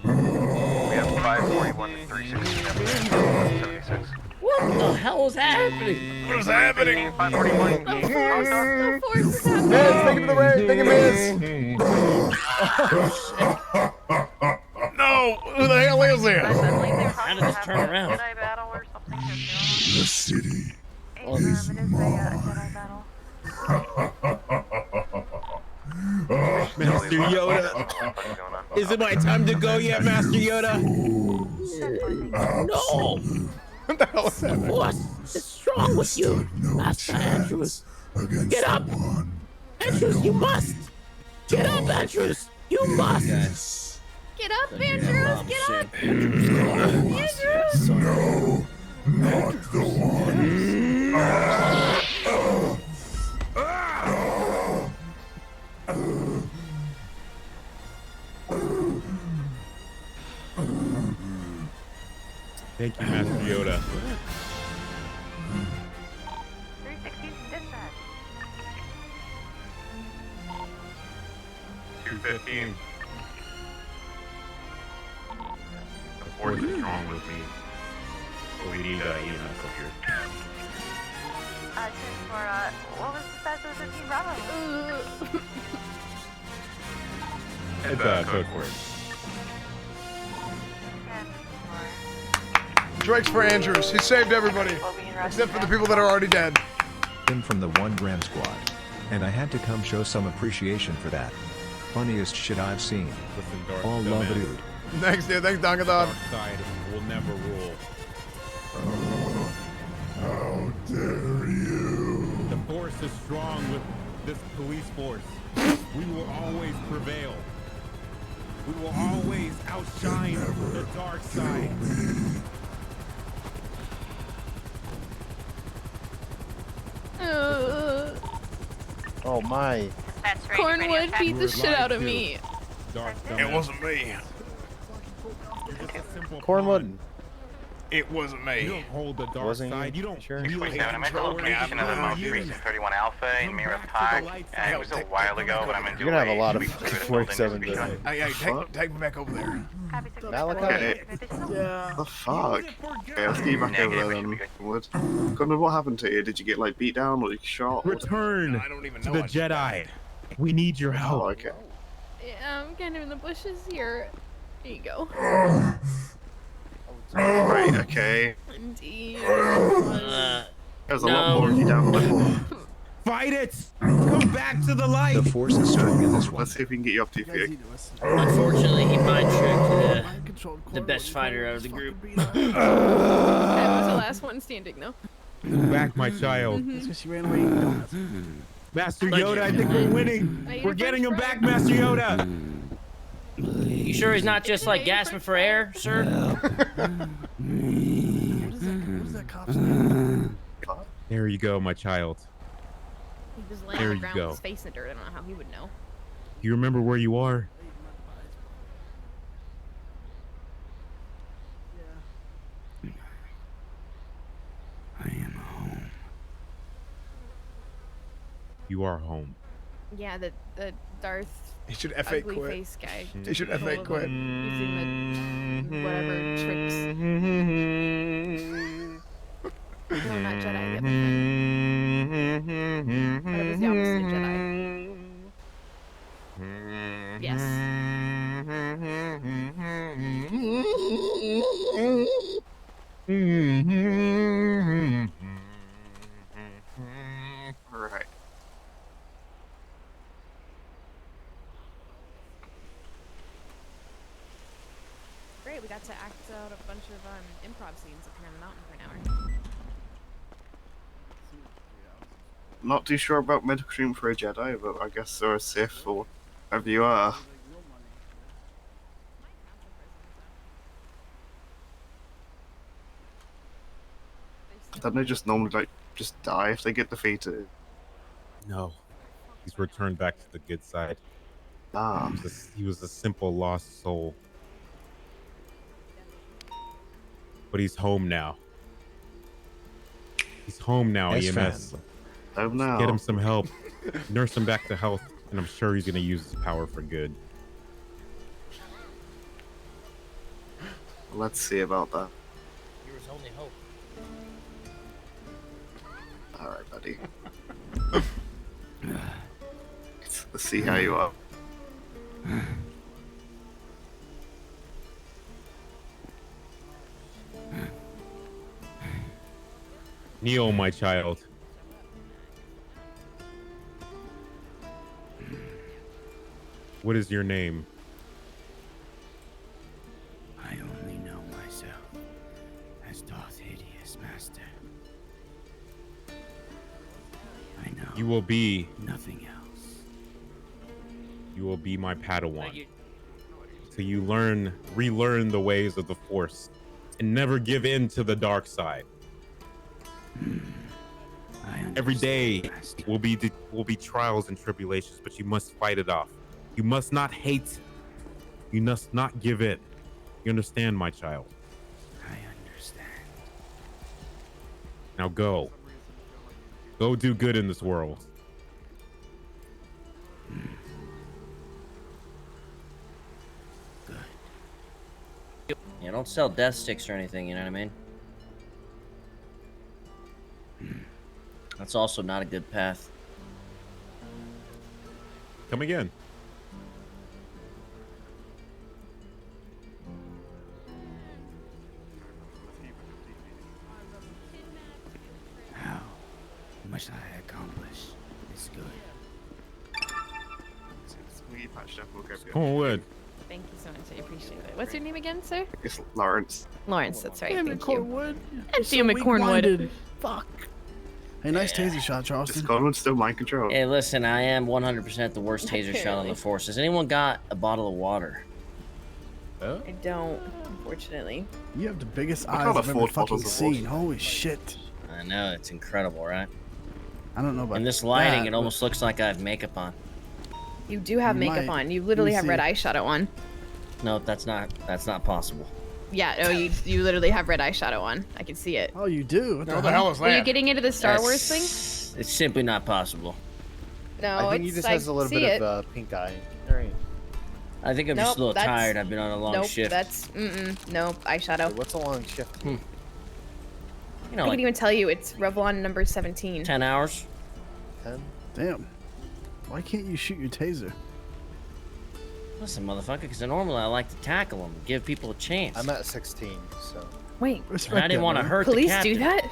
We have 541 to 316 76. What the hell is happening? What is happening? 541. The force is happening. Miz, take him to the raid. Take him, Miz. No, who the hell is there? How did this turn around? Jedi battle or something. The city It is a Jedi battle. Master Yoda. Is it my time to go yet, Master Yoda? No! What the hell is happening? What is wrong with you, Master Andrews? Get up! Andrews, you must! Get up, Andrews! You must! Get up, Andrews! Get up! Andrews! No, not the one. Thank you, Master Yoda. 316 dispatch. 215. The force is strong with me. So we need EMS up here. For, what was the status of 13 Bravo? It's code for it. Drake's for Andrews. He saved everybody, except for the people that are already dead. Him from the 1 gram squad. And I had to come show some appreciation for that. Funniest shit I've seen. Listen, Darth, All love, dude. Thanks, dude. Thanks, Dongadon. Dark side will never rule. How dare you? The force is strong with this police force. We will always prevail. We will always outshine the dark side. Oh my. Cornwood beat the shit out of me. It wasn't me. Cornwood. It wasn't me. You don't hold the dark Wasn't side. you? You don't. Sure. 647, I'm at the location of the most recent 31 Alpha in Mirror Park. It was a while ago, but I'm in You're gonna have a lot of 47 Hey, take me back over there. Malachi? Yeah. The fuck? Okay, let's get you back over there then. Gunnar, what happened to you? Did you get like beat down or you shot? Return I don't even to know. the Jedi. We need your help. Oh, okay. Yeah, I'm kind of in the bushes here. There you go. Right, okay. Indeed. There's a lot more of you down level. Fight it! Come back to the light! The force is strong in this one. Let's see if we can get you up to your feet. Unfortunately, he mind tricked the best fighter out of the group. I was the last one standing, though. Back, my child. She ran away. Master Yoda, I think we're winning. We're getting him back, Master Yoda. You sure he's not just like gasping for air, sir? What is that cop's name? There you go, my child. He was laying There on the you ground go. with his face in the dirt. I don't know how he would know. You remember where you are? I am home. You are home. Yeah, the Darth He should F8 ugly quit. face guy. He should told F8 him quit. Using the whatever tricks. No, not Jedi. The other thing. Whatever's the opposite of Jedi. Yes. Alright. Great, we got to act out a bunch of improv scenes up here on the mountain for an hour. Not too sure about medical treatment for a Jedi, but I guess they're a Sith or whatever you are. Don't they just normally like just die if they get defeated? No. He's returned back to the good side. Ah. He was a simple lost soul. but he's home now. He's home now, Yes, EMS. Home now. Get him some help. Nurse him back to health, and I'm sure he's going to use his power for good. Let's see about that. Yours only hope. Alright, buddy. Let's see how you are. Neo, my child. What is your name? I only know myself as Darth Hideous, Master. I know. You will be. Nothing else. You will be my Padawan. So you relearn the ways of the Force, and never give in to the dark side. Every day will be trials and tribulations, but you must fight it off. You must not hate. You must not give in. You understand, my child? I understand. Now go. Go do good in this world. Yeah, don't sell death sticks or anything, you know what I mean? That's also not a good path. Come again. How much I accomplish is good. Come on, Wood. Thank you so much. I appreciate it. What's your name again, sir? It's Lawrence. Lawrence, that's right. Damn Thank it, you. Cornwood. And Theo McCornwood. Fuck. Hey, nice taser shot, Charleston. Is Cornwood still mind control? Hey, listen, I am 100% the worst taser shot on the Force. Has anyone got a bottle of water? I don't, unfortunately. You have the biggest I eyes can't I've ever afford fucking bottles of seen. water. Holy shit. I know, it's incredible, right? I don't know about In this lighting, that, it almost looks like I have makeup on. You do have You makeup might. on. You literally Let me have red see. eyeshadow on. No, that's not possible. Yeah, no, you literally have red eyeshadow on. I can see it. Oh, you do? What the hell is Were you getting into the Star Wars thing? It's simply not possible. No, I think he it's, just I has a little see bit it. of pink eye. Alright. I think I'm Nope, just a little that's- tired. I've been on a long nope, shift. that's no eyeshadow. What's a long shift? You know, I like can even tell you it's Revlon number 17. 10 hours. 10? Damn. Why can't you shoot your taser? Listen, motherfucker, because normally I like to tackle them, give people a chance. I'm at 16, so. Wait, I didn't want to hurt the police captain. do that?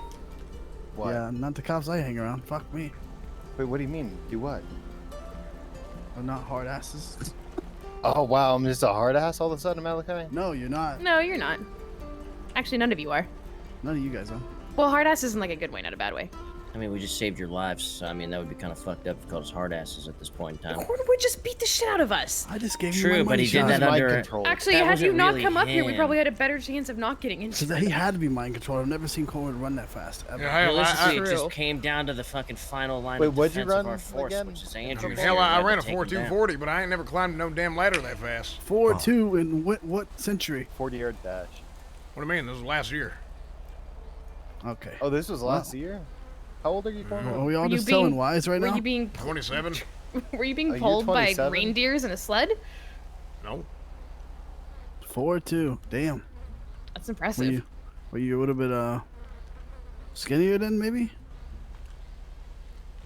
What? Yeah, not the cops I hang around. Fuck me. Wait, what do you mean? Do what? I'm not hard asses. Oh, wow, I'm just a hard ass all of a sudden, Malachi? No, you're not. No, you're not. Actually, none of you are. None of you guys are. Well, hard ass isn't like a good way, not a bad way. I mean, we just saved your lives. So, I mean, that would be kind of fucked up if you called us hard asses at this point in time. Cornwood just beat the shit out of us. I just gave True, you my but money he did shot. that Mind under. control. Actually, That had you wasn't not really come up here, we him. probably had a better chance of not getting into So that he had to be mind controlled. I've never seen Cornwood run that fast. Ever. Realistically, it True. just came down to the fucking final line Wait, of what'd you defense of run our force, again? which is Andrews. Hell, here. I We had ran to a take him down. 4.240, but I ain't never climbed no damn ladder that fast. 4-2 in what century? 40-yard dash. What do you mean? This was last year. Okay. Oh, this was last year? How old are you, Cornwood? Are we all Were you just telling being- lies right were now? you being 27? were you Are being you pulled by 27? reindeers in a sled? No. 4-2. Damn. That's Were impressive. you a little bit skinnier then, maybe?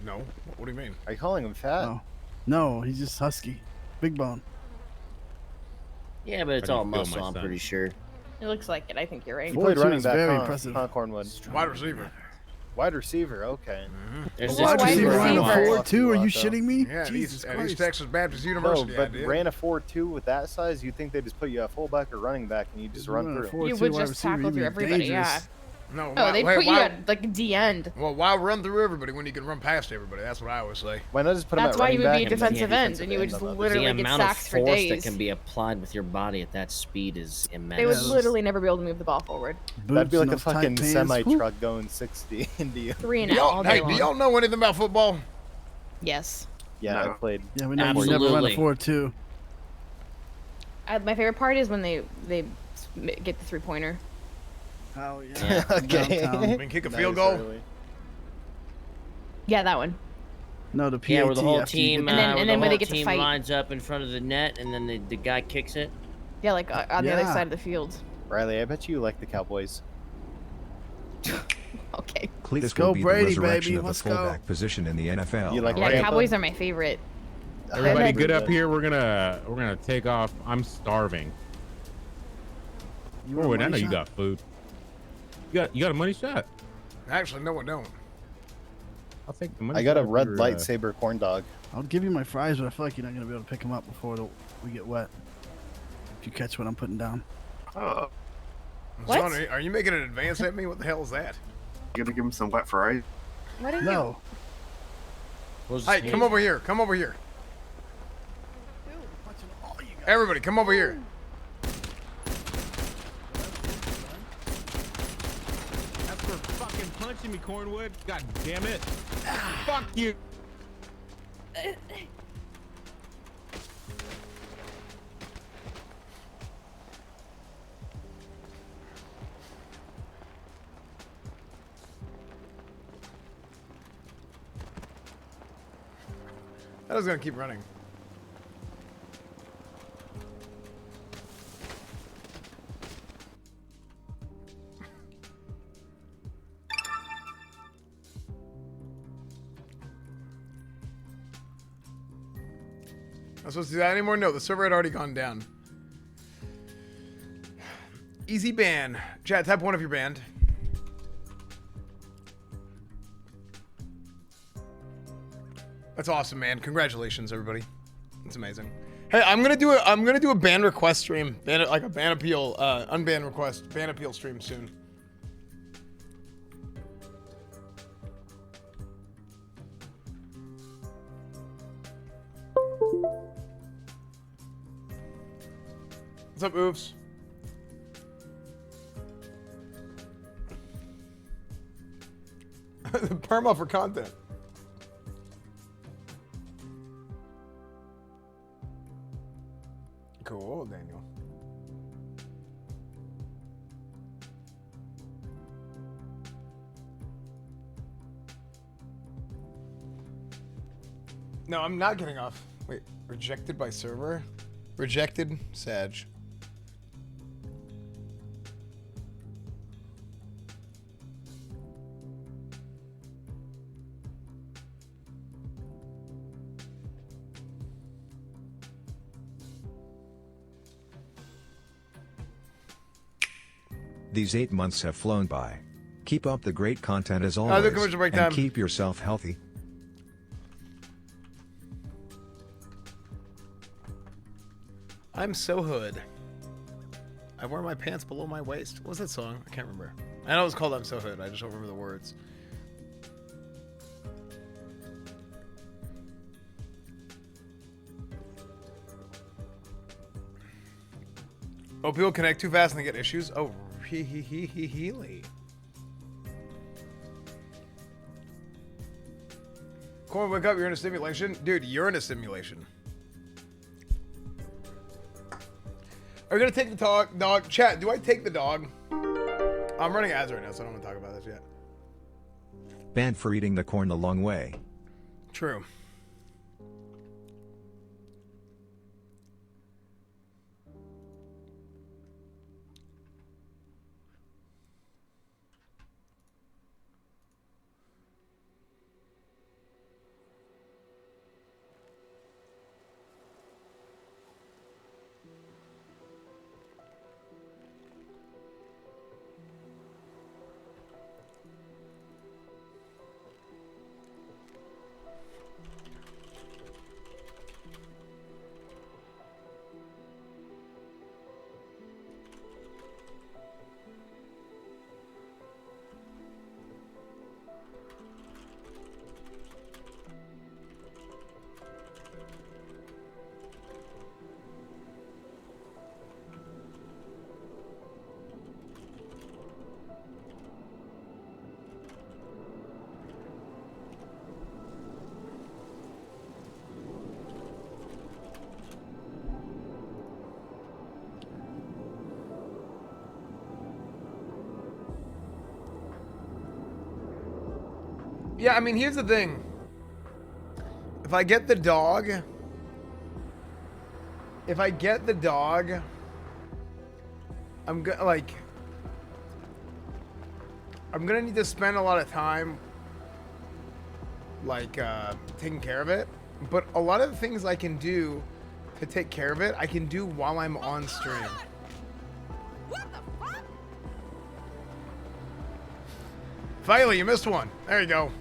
No. What do you mean? Are you calling him fat? Oh. No, he's just husky. Big bone. Yeah, but it's How do all you feel, muscle, my I'm son? pretty sure. It looks like it. I think you're right. You played 4-2 running is back, very huh? impressive. Huh, Cornwood? Wide receiver. Wide receiver, okay. There's Wide this receiver dude running running a a 4-2? Are you though. shitting me? Yeah, Jesus at East Christ. Texas Baptist No, University. but I did. ran a 4-2 with that size, you'd think they just put you at fullback or running back and you just run Running a through. 4-2 You would wide just receiver, tackle you'd through be everybody, yeah. dangerous. No, Oh, they why- put you why- at like D end. Well, why run through everybody when you can run past everybody? That's what I always say. Why not just put him That's at why running you would back be a and just defensive end, and you would defensive just end on the literally The get amount of sacks for force days. that can be applied with your body at that speed is immense. They would Yeah, literally never be able to move the ball forward. That'd be Boots like and a those tight fucking pants. semi-truck going 60 into you. 3 and Do out y'all, all hey, day do long. y'all know anything about football? Yes. Yeah, I No. played. Yeah, we know you never run a Absolutely. 4-2. My favorite part is when they get the 3-pointer. Oh yeah. Okay. Downtown. I mean, kick a field goal. Yeah, that one. No, the PAT. Yeah, where the whole after you team, get And then- where and the then when whole they get to team fight. lines up in front of the net, and then the guy kicks it. Yeah, like on the other Yeah. side of the field. Riley, I bet you like the Cowboys. Okay. Cletus go, will be Brady, the resurrection baby. of the Let's go. fullback position in the NFL. You like Yeah, Grandpa? Cowboys are my favorite. Everybody good up here. We're gonna take off. I'm starving. You want a Wait, I money know you shot? got food. You got a money shot. Actually, no, I don't. I'll take the money. I got a shot red for, lightsaber corn dog. I'll give you my fries, but I feel like you're not gonna be able to pick them up before we get wet. If you catch what I'm putting down. Oh. What? Son, are you making an advance at me? What the hell is that? You gotta give him some wet fries. What are No. Hey, come over here. Come over here. Everybody, come over here. That's for fucking punching me, Cornwood. God damn it. Fuck you. I was gonna keep running. Am I supposed to do that anymore? No, the server had already gone down. Easy ban. Chat, type 1 if you're banned. That's awesome, man. Congratulations, everybody. That's amazing. Hey, I'm gonna do a ban request stream, like a ban appeal, unban request, ban appeal stream soon. What's up, Oofs? Perma for content. Cool, Daniel. No, I'm not getting off. Wait, rejected by server? Rejected, Sag. These 8 months have flown by. Keep up the great content as the always, commercial break and time. keep yourself healthy. I'm so hood. I wear my pants below my waist. What was that song? I can't remember. I know it was called I'm So Hood. I just don't remember the words. Oh, people connect too fast and they get issues? Oh, really? Corn, wake up. You're in a simulation? Dude, you're in a simulation. Are you gonna take the dog? Chat, do I take the dog? I'm running ads right now, so I don't want to talk about this yet. Banned for eating the corn the long way. True. Yeah, I mean, here's the thing. If I get the dog, I'm gonna need to spend a lot of time, like, taking care of it. But a lot of the things I can do to take care of it, I can do while I'm on stream. Finally, you missed one. There you go.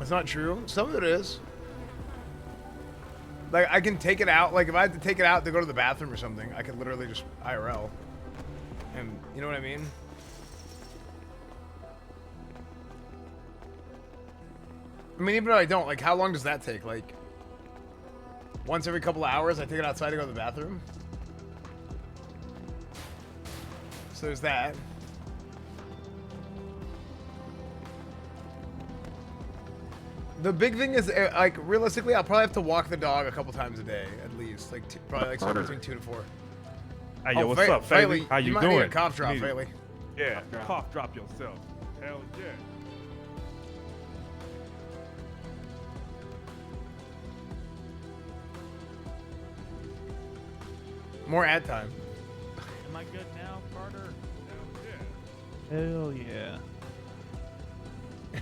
It's not true. Some of it is. Like, I can take it out. Like, if I have to take it out to go to the bathroom or something, I could literally just IRL. And, you know what I mean? I mean, even if I don't, like, how long does that take? Like, once every couple of hours, I take it outside to go to the bathroom? So there's that. The big thing is, like, realistically, I'll probably have to walk the dog a couple times a day, at least. Like, probably like somewhere between 2 to 4. Hey, yo, what's up, Faley? How you might doing? need a cough drop, Faley. Yeah, cough drop yourself. Hell yeah. More ad time. Am I good now, Carter? Hell yeah.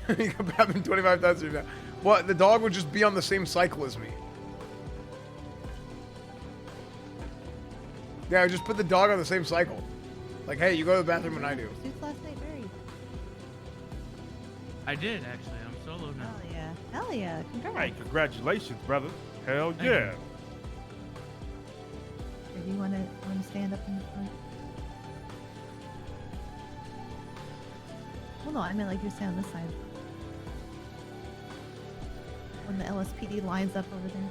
You can happen 25 times a day. Well, the dog would just be on the same cycle as me. Yeah, I just put the dog on the same cycle. Like, hey, you go to the bathroom when I do. Since last night, Barry. I did, actually. I'm solo now. Hell yeah. Hell yeah. Congrats. Hey, congratulations, brother. Hell Thank yeah. you. Do you want to stand up in the front? Well, no, I meant like you stand on this side. When the LSPD lines up over there.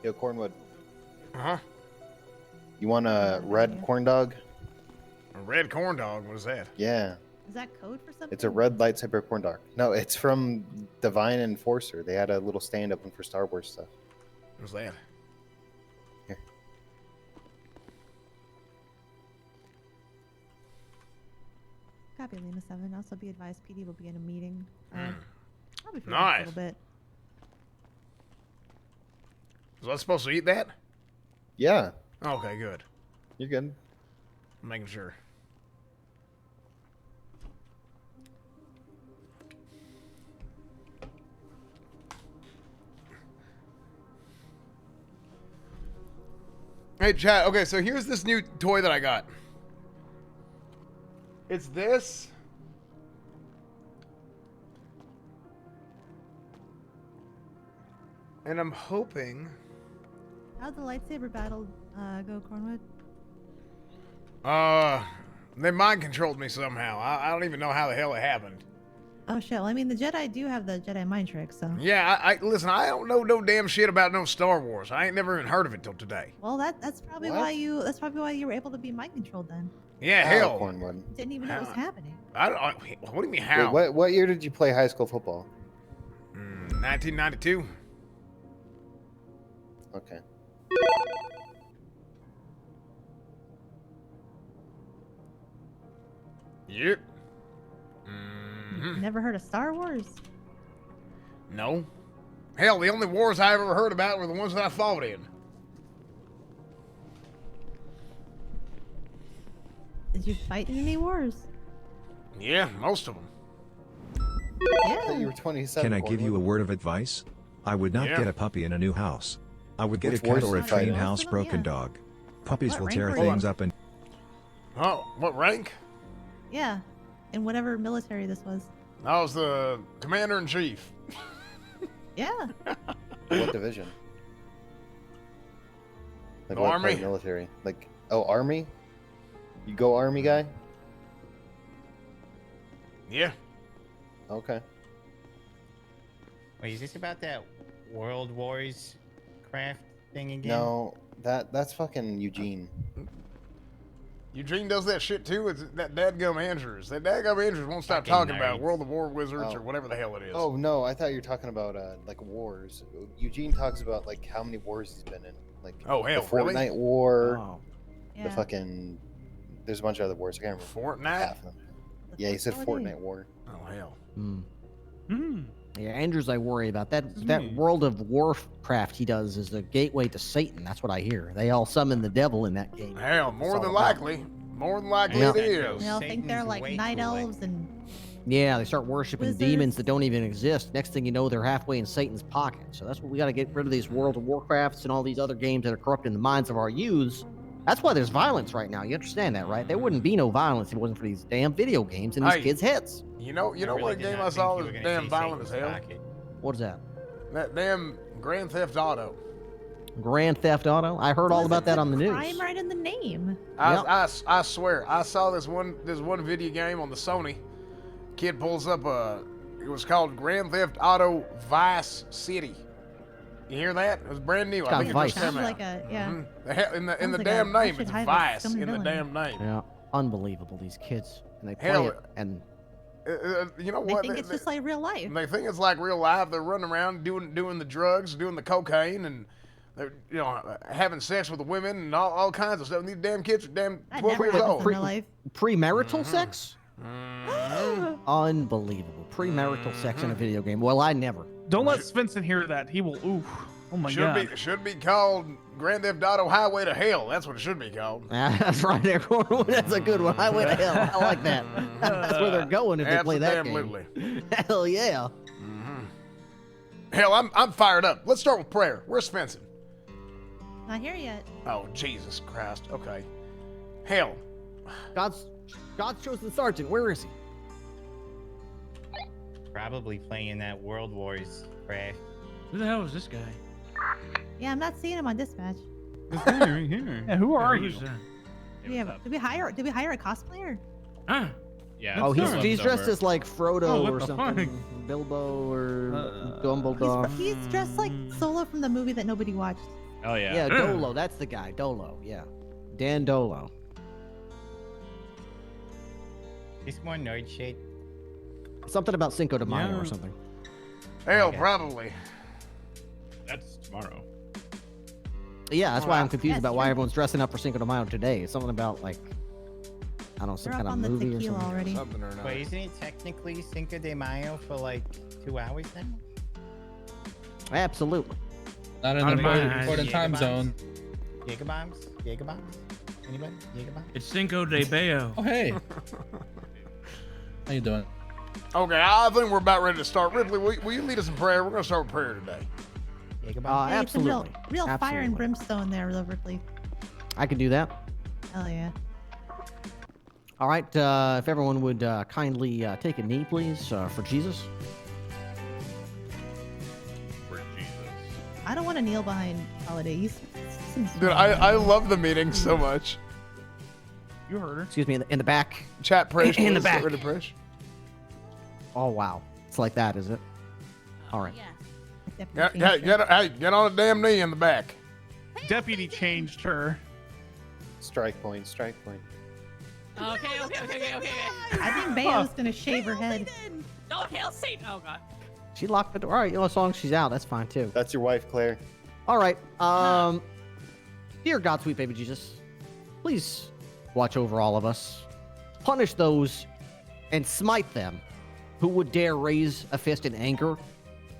Yo, Cornwood. Uh-huh. You want a red corn dog? A red corn dog? What is that? Yeah. Is that code for something? It's a red lightsaber corn dog. No, it's from Divine Enforcer. They had a little stand open for Star Wars stuff. What's that? Here. Copy, Lima 7. Also be advised, PD will be in a meeting. Probably for a Nice. little bit. Was I supposed to eat that? Yeah. Okay, good. You're good. I'm making sure. Hey, chat. Okay, so here's this new toy that I got. It's this. And I'm hoping... How'd the lightsaber battle go, Cornwood? They mind controlled me somehow. I don't even know how the hell it happened. Oh shit, well, I mean the Jedi do have the Jedi mind trick, so. Yeah, I listen, I don't know no damn shit about no Star Wars. I ain't never even heard of it till today. Well, that's probably What? why you were able to be mind controlled then. Yeah, hell. Cornwood. Didn't even know it was happening. What do you mean how? Wait, what year did you play high school football? 1992. Okay. Yep. Never heard of Star Wars? No. Hell, the only wars I ever heard about were the ones that I fought in. Did you fight in any wars? Yeah, most of them. I thought you were 27. Can I give you a word of advice? I would not Yeah. get a puppy in a new house. I would get Which a cat wars or a you trained fighting? housebroken Yeah. dog. Puppies What will rank tear were things you? up and Oh, what rank? Yeah, in whatever military this was. I was the commander-in-chief. Yeah. What division? Like The what part Army. of military? Like, oh, Army? You go Army guy? Yeah. Okay. Wait, is this about that World Wars craft thing again? No, that's fucking Eugene. Eugene does that shit too. It's that dadgum Andrews. That dadgum Andrews won't stop talking about World of War Wizards or whatever the hell it is. Oh no, I thought you were talking about like wars. Eugene talks about like how many wars he's been in. Like the Fortnite really? War. The Yeah. fucking. There's a bunch of other wars. I can't remember. Fortnite. Half of them. Yeah, he said Fortnite War. Oh hell. Yeah, Andrews, I worry about that World of Warcraft he does is the gateway to Satan. That's what I hear. They all summon the devil in that game. Hell, more than likely. More than likely Yeah. it is. They all think they're like night elves and Yeah, they start worshiping Wizards. demons that don't even exist. Next thing you know, they're halfway in Satan's pocket. So that's what we got to get rid of these World of Warcrafts and all these other games that are corrupting the minds of our youths. That's why there's violence right now. You understand that, right? There wouldn't be no violence if it wasn't for these damn video games in these Hey, kids' heads. You know what game I saw was damn violent as hell? What is that? That damn Grand Theft Auto. Grand Theft Auto? I heard all about that on the news. crime right in the name. I swear, I saw this one video game on the Sony. Kid pulls up it was called Grand Theft Auto Vice City. You hear that? It was brand new. It's I got think it Vice. just came Sounds out. like a yeah. In the Sounds like damn a name, Richard it's Hyde Vice scum in the villain. damn name. Yeah, unbelievable, these kids. And they play Hell, it, and you know They what? think it's just like real life. They think it's like real life. They're running around doing the drugs, doing the cocaine, and they're having sex with the women and all kinds of stuff. And these damn kids are damn That 12 never years happens old. in real life. premarital sex? Unbelievable. Premarital sex in a video game. Well, I never. Don't let Svensson hear that. He will. Oof. Oh my god. Should be called Grand Theft Auto Highway to Hell. That's what it should be called. That's right there. That's a good one. Highway to Hell. I like that. That's where they're going if they play that game. Absolutely. Hell yeah. Hell, I'm fired up. Let's start with prayer. Where's Svensson? Not here yet. Oh, Jesus Christ. Okay. Hell. God's chosen sergeant. Where is he? Probably playing that World Wars crap. Who the hell is this guy? Yeah, I'm not seeing him on dispatch. This guy right here. Yeah, who are Who's you? that? Did we hire a cosplayer? Yeah. Oh, he's dressed as like Frodo Oh, what or the something. fuck? Bilbo or Dumbledore. He's dressed like Solo from the movie that nobody watched. Oh yeah. Yeah, Dolo. That's the guy. Dolo. Yeah. Dan Dolo. He's more nerd shit. Something about Cinco de Mayo Yeah. or something. Hell, probably. That's tomorrow. Yeah, that's why I'm confused Yes, about why true. everyone's dressing up for Cinco de Mayo today. It's something about like, I don't know, some They're up kind of on the movie or tequila something. already. Something or not. But isn't it technically Cinco de Mayo for like 2 hours then? Absolutely. Not in Not the in my important eyes. time zone. Jaeger bombs? Jaeger bombs? Anybody? Jaeger bombs? It's Cinco de Mayo. Oh hey. How you doing? Okay, I think we're about ready to start. Ripley, will you lead us in prayer? We're going to start with prayer today. Jaeger bombs? Hey, it's some Absolutely. real fire Absolutely. and brimstone there, Ripley. I can do that. Hell yeah. All right, if everyone would kindly take a knee, please, for Jesus. I don't want to kneel behind holidays. Dude, I love the meeting so much. You heard her. Excuse me, in the back. Chat prayer. In the please. back. Get ready to pray. Oh, wow. It's like that, is it? All right. Get on a damn knee in the back. Deputy changed her. Strike point. Strike point. Okay. I think Bayo's gonna shave her head. Oh, hail Satan! Oh god. She locked the door. All right, as long as she's out, that's fine, too. That's your wife, Claire. All right. Dear God, sweet baby Jesus, please watch over all of us. Punish those and smite them who would dare raise a fist in anger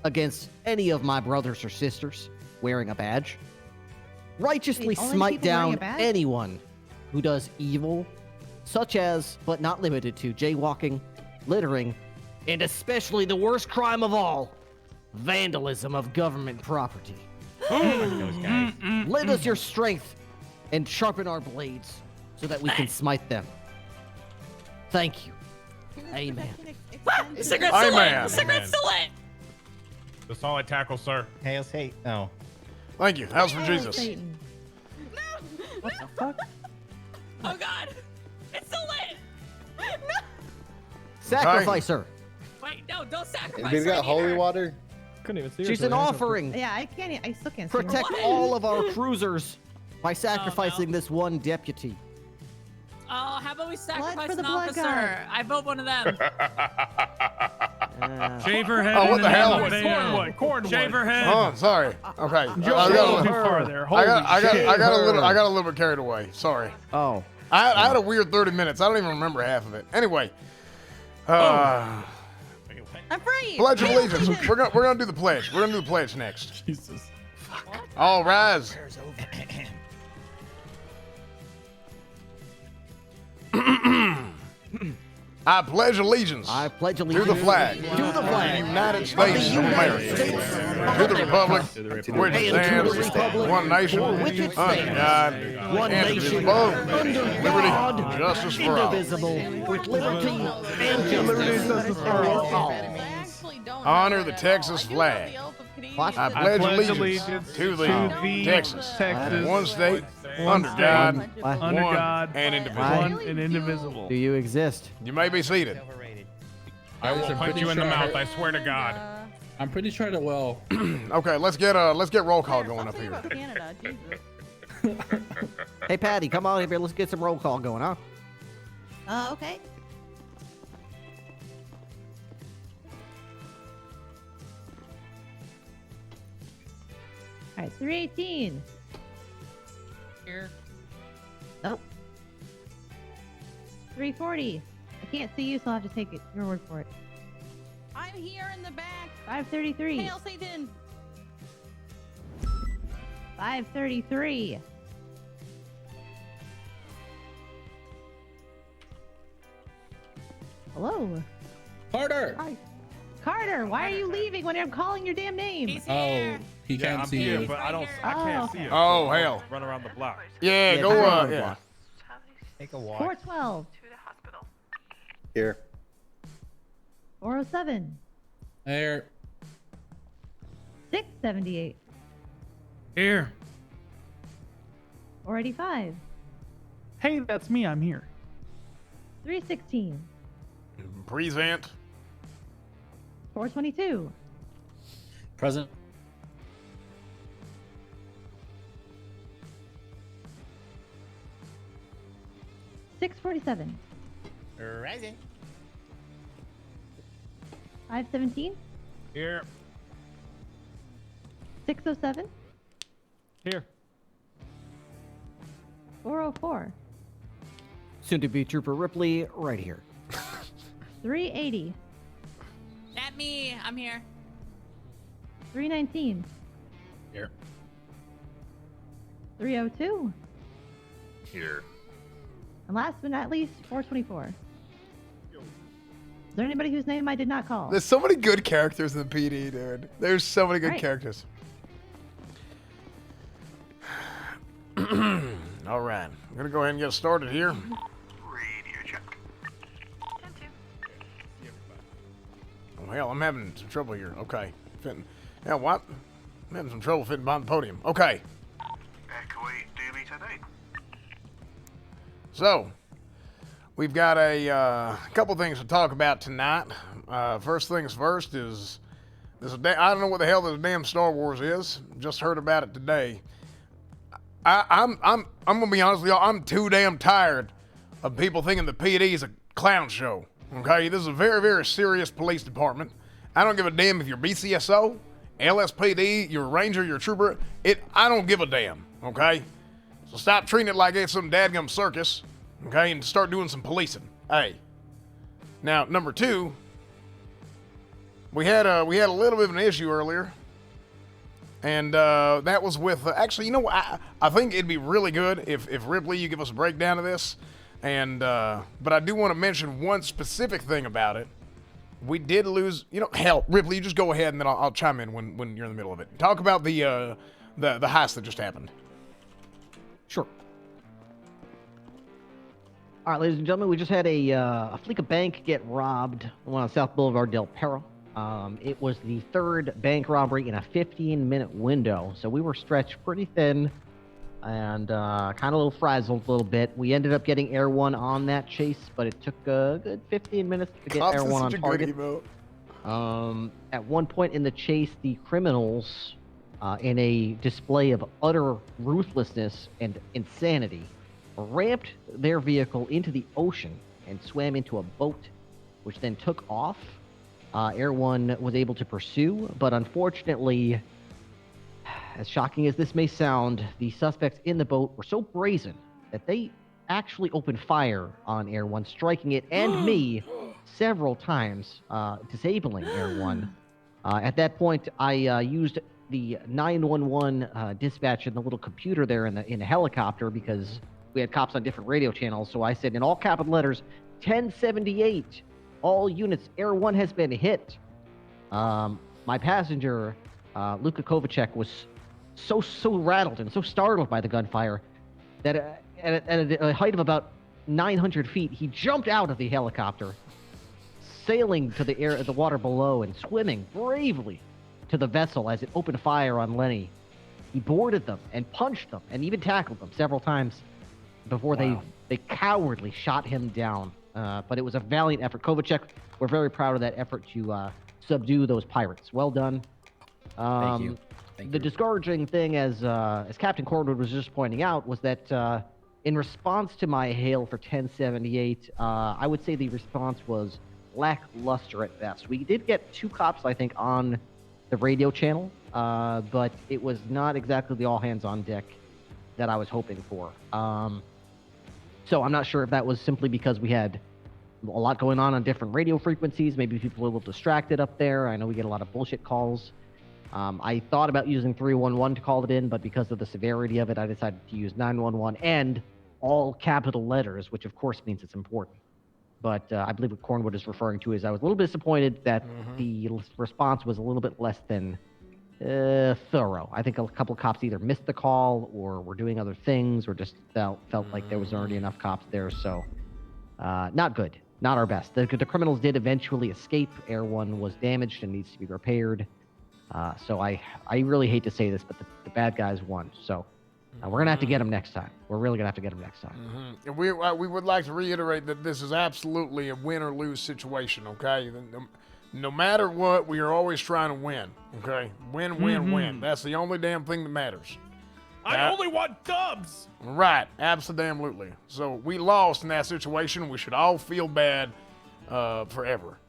against any of my brothers or sisters wearing a badge. Righteously Wait, only smite people wearing a down badge? anyone who does evil, such as, but not limited to, jaywalking, littering, and especially the worst crime of all, vandalism of government property. Lend us your strength and sharpen our blades so that we can smite them. Thank you. Amen. Cigarette's Amen. still lit. Cigarette's still lit. The solid tackle, sir. Hail Satan. Oh. Thank you. How's for Hail Jesus? Satan. What the fuck? Oh god. It's still lit. Sacrifice her. Wait, no, don't sacrifice. We've got right holy here. water. Couldn't even see her. She's an offering. Yeah, I still can't see her. Protect all of our cruisers by sacrificing this one deputy. Oh, how about we sacrifice for the an blood officer? god. I vote one of them. Shave her head. Oh, what in the hell? Cornwood. Shave her head. Oh, sorry. Okay. Joe, I a little too got, far there. I got, Holy shit. I got a little bit carried away. Sorry. Oh. I had a weird 30 minutes. I don't even remember half of it. Anyway. I'm free. Pledge of Allegiance. We're gonna do the pledge. We're gonna do the pledge next. Jesus. All rise. I pledge allegiance. I pledge to allegiance the flag. to the flag of the United States of America. To the republic which stands one nation under God, one nation, indivisible, under liberty, God, justice for all. indivisible, with liberty and justice for all. Honor the Texas flag. I pledge allegiance to the Texas, one state, under God, under one God, and indivisible. one and indivisible. Do you exist? You may be seated. I will punch you in the mouth. I swear to God. I'm pretty sure that will. Okay, let's get roll call going up here. Canada, Jesus. Hey, Patty, come on here. Let's get some roll call going, huh? Okay. All right, 318. Here. Nope. 340. I can't see you, so I'll have to take your word for it. I'm here in the back. 533. Hail Satan. 533. Hello. Carter. Hi. Carter, why are you leaving when I'm calling your damn name? Oh, he can't see you. But I can't see him. Oh, hell. Run around the block. Yeah, Yeah, go, go on. yeah. Take a walk. 412. Here. 407. There. 678. Here. 485. Hey, that's me. I'm here. 316. Present. 422. Present. 647. Rising. 517. Here. 607. Here. 404. Soon to be Trooper Ripley, right here. 380. At me. I'm here. 319. Here. 302. Here. And last but not least, 424. Is there anybody whose name I did not call? There's so many good characters in the PD, dude. There's so many good Right. characters. All right. I'm going to go ahead and get started here. Radio check. Oh, hell, I'm having some trouble here. Okay. Fitting. Yeah, what? I'm having some trouble fitting behind the podium. Okay. Kuwait Daily today. So, we've got a couple things to talk about tonight. First things first is this. I don't know what the hell this damn Star Wars is. Just heard about it today. I'm gonna be honest with y'all. I'm too damn tired of people thinking the PD is a clown show. Okay, this is a very, very serious police department. I don't give a damn if you're BCSO, LSPD, you're a ranger, you're a trooper. I don't give a damn. Okay, so stop treating it like it's some dadgum circus. Okay, and start doing some policing. Hey. Now, number two, we had a little bit of an issue earlier. And that was with, actually, you know what? I think it'd be really good if Ripley, you give us a breakdown of this. And, but I do want to mention one specific thing about it. We did lose, hell, Ripley, you just go ahead and then I'll chime in when you're in the middle of it. Talk about the heist that just happened. Sure. All right, ladies and gentlemen, we just had a Fleeca bank get robbed on South Boulevard Del Perro. It was the third bank robbery in a 15-minute window, so we were stretched pretty thin and kind of a little frazzled a little bit. We ended up getting Air One on that chase, but it took a good 15 minutes to get Air One on target. At one point in the chase, the criminals, in a display of utter ruthlessness and insanity, ramped their vehicle into the ocean and swam into a boat, which then took off. Air 1 was able to pursue, but unfortunately, as shocking as this may sound, the suspects in the boat were so brazen that they actually opened fire on Air 1, striking it and me several times, disabling Air 1. At that point, I used the 911 dispatch in the little computer there in the helicopter because we had cops on different radio channels. So I said in all capital letters, 1078, all units, Air 1 has been hit. My passenger, Luka Kovacek, was so rattled and so startled by the gunfire that at a height of about 900 feet, he jumped out of the helicopter, sailing to the water below and swimming bravely to the vessel as it opened fire on Lenny. He boarded them and punched them and even tackled them several times before they cowardly shot him down. But it was a valiant effort. Kovacek, we're very proud of that effort to subdue those pirates. Well done. Thank you. The discouraging thing, as Captain Cornwood was just pointing out, was that in response to my hail for 1078, I would say the response was lackluster at best. We did get 2 cops, I think, on the radio channel, but it was not exactly the all hands on deck that I was hoping for. So I'm not sure if that was simply because we had a lot going on different radio frequencies. Maybe people were a little distracted up there. I know we get a lot of bullshit calls. I thought about using 311 to call it in, but because of the severity of it, I decided to use 911 and all capital letters, which of course means it's important. But I believe what Cornwood is referring to is I was a little disappointed that the response was a little bit less than thorough. I think a couple of cops either missed the call or were doing other things or just felt like there was already enough cops there. So not good. Not our best. The criminals did eventually escape. Air 1 was damaged and needs to be repaired. So I really hate to say this, but the bad guys won. So we're going to have to get them next time. We're really going to have to get them next time. And we would like to reiterate that this is absolutely a win or lose situation, okay? No matter what, we are always trying to win, okay? Win. That's the only damn thing that matters. I only want dubs! Right, absolutely. So we lost in that situation. We should all feel bad forever.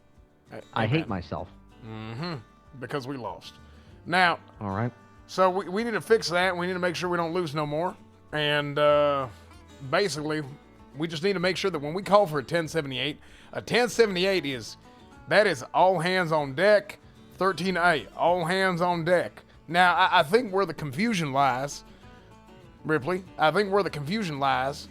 I hate myself. Because we lost. Now, all right. So we need to fix that. We need to make sure we don't lose no more. And basically, we just need to make sure that when we call for a 1078 is all hands on deck, 13A, all hands on deck. Now, I think where the confusion lies, Ripley,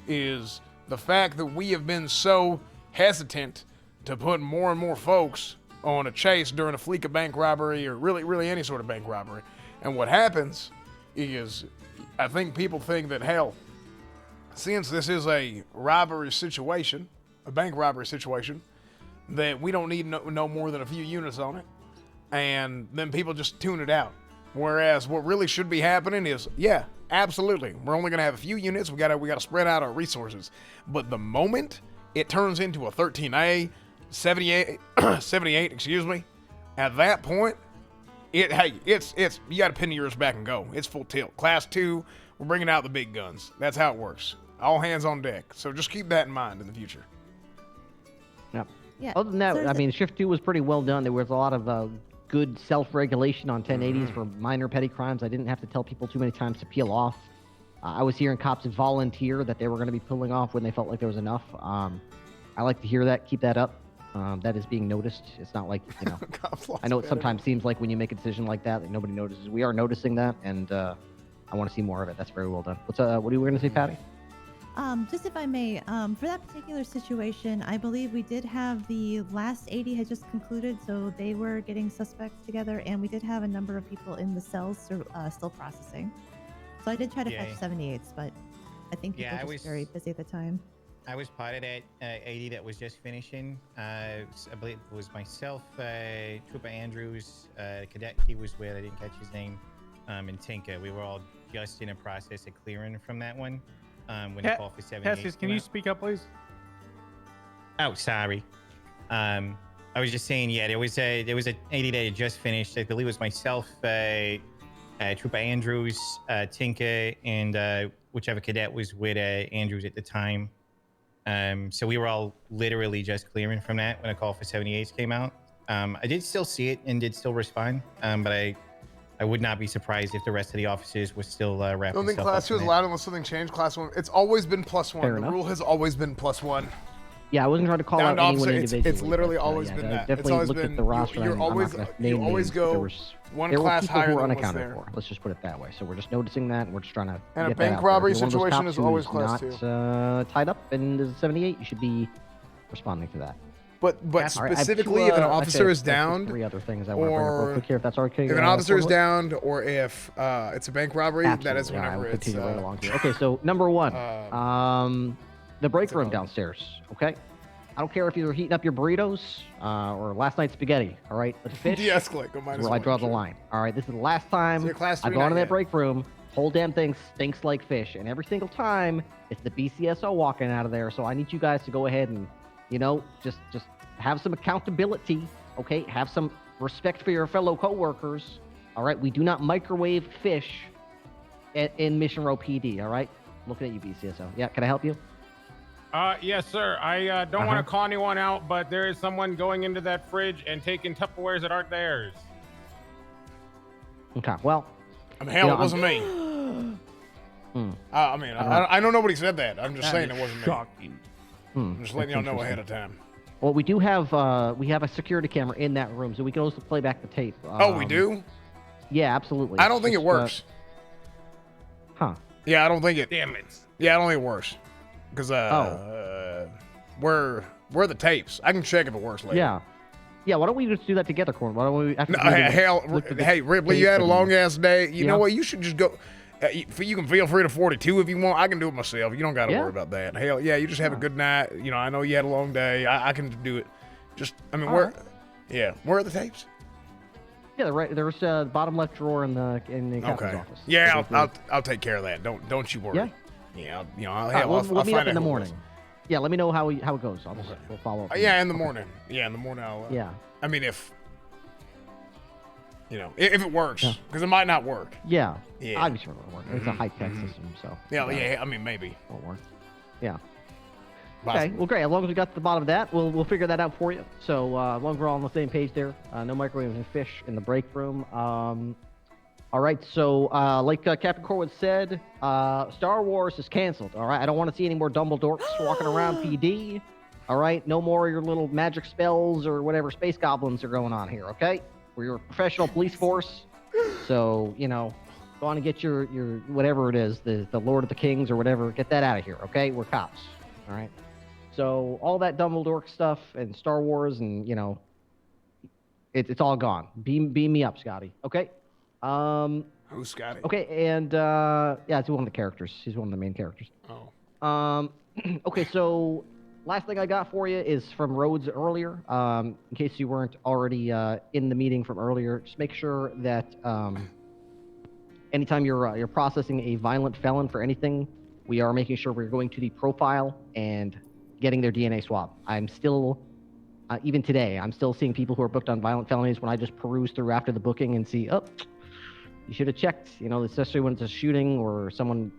is the fact that we have been so hesitant to put more and more folks on a chase during a Fleeca bank robbery or really any sort of bank robbery. And what happens is, I think people think that, hell, since this is a robbery situation, a bank robbery situation, that we don't need no more than a few units on it. And then people just tune it out. Whereas what really should be happening is, yeah, absolutely, we're only going to have a few units. We got to spread out our resources. But the moment it turns into a 13A, 78, excuse me, at that point, it's you got to pin yours back and go. It's full tilt. Class 2, we're bringing out the big guns. That's how it works. All hands on deck. So just keep that in mind in the future. Yep. Yeah. Other than that, I mean, Shift 2 was pretty well done. There was a lot of good self-regulation on 1080s for minor petty crimes. I didn't have to tell people too many times to peel off. I was hearing cops volunteer that they were going to be pulling off when they felt like there was enough. I like to hear that. Keep that up. That is being noticed. It's not like, you know, I know it sometimes seems like when you make a decision like that nobody notices. We are noticing that, and I want to see more of it. That's very well done. What are you going to say, Patty? Just if I may, for that particular situation, I believe we did have the last 80 had just concluded, so they were getting suspects together, and we did have a number of people in the cells still processing. So I did try to catch 78s, but I think people were just very busy at the time. I was part of that 80 that was just finishing. I believe it was myself, Trooper Andrews, Cadet he was with, I didn't catch his name, and Tinka. We were all just in a process of clearing from that one. When the call for 78 Cassius, can you speak up, please? Oh, sorry. I was just saying, yeah, there was a 80 that had just finished. I believe it was myself, Trooper Andrews, Tinker, and whichever cadet was with Andrews at the time. So we were all literally just clearing from that when a call for 78s came out. I did still see it and did still respond, but I would not be surprised if the rest of the officers were still wrapping I don't think stuff class up 2 in is that. allowed unless something changed. Class 1, it's always been +1. Fair The enough. rule has always been +1. Yeah, I wasn't trying to call Down out to anyone officer, individually. it's literally but, always yeah, been I that. It's definitely always looked been at the roster. you're I'm not always gonna you name always names, but there go was, one there were class people higher who were than what's unaccounted there. for. Let's just put it that way. So we're just noticing that, and we're just trying to And a get that bank out there. robbery If you're one of those situation cops is always who's class not, tied up and is 78, you should be responding to that. But All right, I have specifically, two, if an actually, officer I is have downed, three other things I want to bring up real or quick here, if that's okay. if an officer is Cornwood? downed, or if it's a bank robbery, that is Absolutely. All right, whenever we'll it's. continue right along here. Okay, so number one, the break room downstairs. Okay, I don't care if you're heating up your burritos or last night's spaghetti. All right, but fish. De-escalate. Go is minus where I one, draw the sure. line. All right, this is the last time So you're class I've 3 gone not in that yet. break room. Whole damn thing stinks like fish, and every single time it's the BCSO walking out of there. So I need you guys to go ahead and, just have some accountability. Okay, have some respect for your fellow coworkers. All right, we do not microwave fish in Mission Row PD. All right, looking at you, BCSO. Yeah, can I help you? Yes, sir. I don't want to call anyone out, but there is someone going into that fridge and taking Tupperwares that aren't theirs. Okay, well. I mean, hell, it wasn't me. I mean, I know nobody said that. I'm just saying it wasn't me. I'm just letting y'all know ahead of time. Well, we do have a security camera in that room, so we can also play back the tape. Oh, we do? Yeah, absolutely. I don't think it works. Yeah, I don't think it. Damn it. Yeah, I don't think it works. Because where are the tapes? I can check if it works later. Yeah. Yeah, why don't we just do that together, Corn? Why don't we? Hey, Ripley, you had a long ass day. You Yeah. know what? You should just go. You can feel free to 42 if you want. I can do it myself. You don't got to Yeah. worry about that. Hell, yeah, you just have a good night. I know you had a long day. I can do it. Where? Yeah, where are the tapes? Yeah, they're right. There's bottom left drawer in the captain's office. Yeah, I'll take care of that. Don't you worry. Yeah. Yeah, We'll I'll meet find up out in the who it morning. was. Yeah, let me know how it goes. We'll follow up. Yeah, in the morning. Yeah, in the morning. Yeah. I mean, if it works, because it might not work. Yeah. Yeah. I'm sure it'll work. It's a high-tech system, so. Yeah. I mean, maybe. Won't work. Yeah. Okay. Possible. Well, great. As long as we got to the bottom of that, we'll figure that out for you. So as long as we're all on the same page there, no microwaving fish in the break room. All right. So like Captain Corwood said, Star Wars is canceled. All right. I don't want to see any more Dumbledores walking around PD. All right. No more of your little magic spells or whatever space goblins are going on here. Okay. We're a professional police force. So go on and get your whatever it is, the Lord of the Kings or whatever. Get that out of here. Okay. We're cops. All right. So all that Dumbledore stuff and Star Wars and it's all gone. Beam me up, Scotty. Okay. Who's Scotty? Okay, and yeah, it's one of the characters. He's one of the main characters. Oh. Okay, so last thing I got for you is from Rhodes earlier. In case you weren't already in the meeting from earlier, just make sure that anytime you're processing a violent felon for anything, we are making sure we're going to the profile and getting their DNA swab. I'm still, even today, I'm still seeing people who are booked on violent felonies when I just peruse through after the booking and see, you should have checked, especially when it's a shooting or someone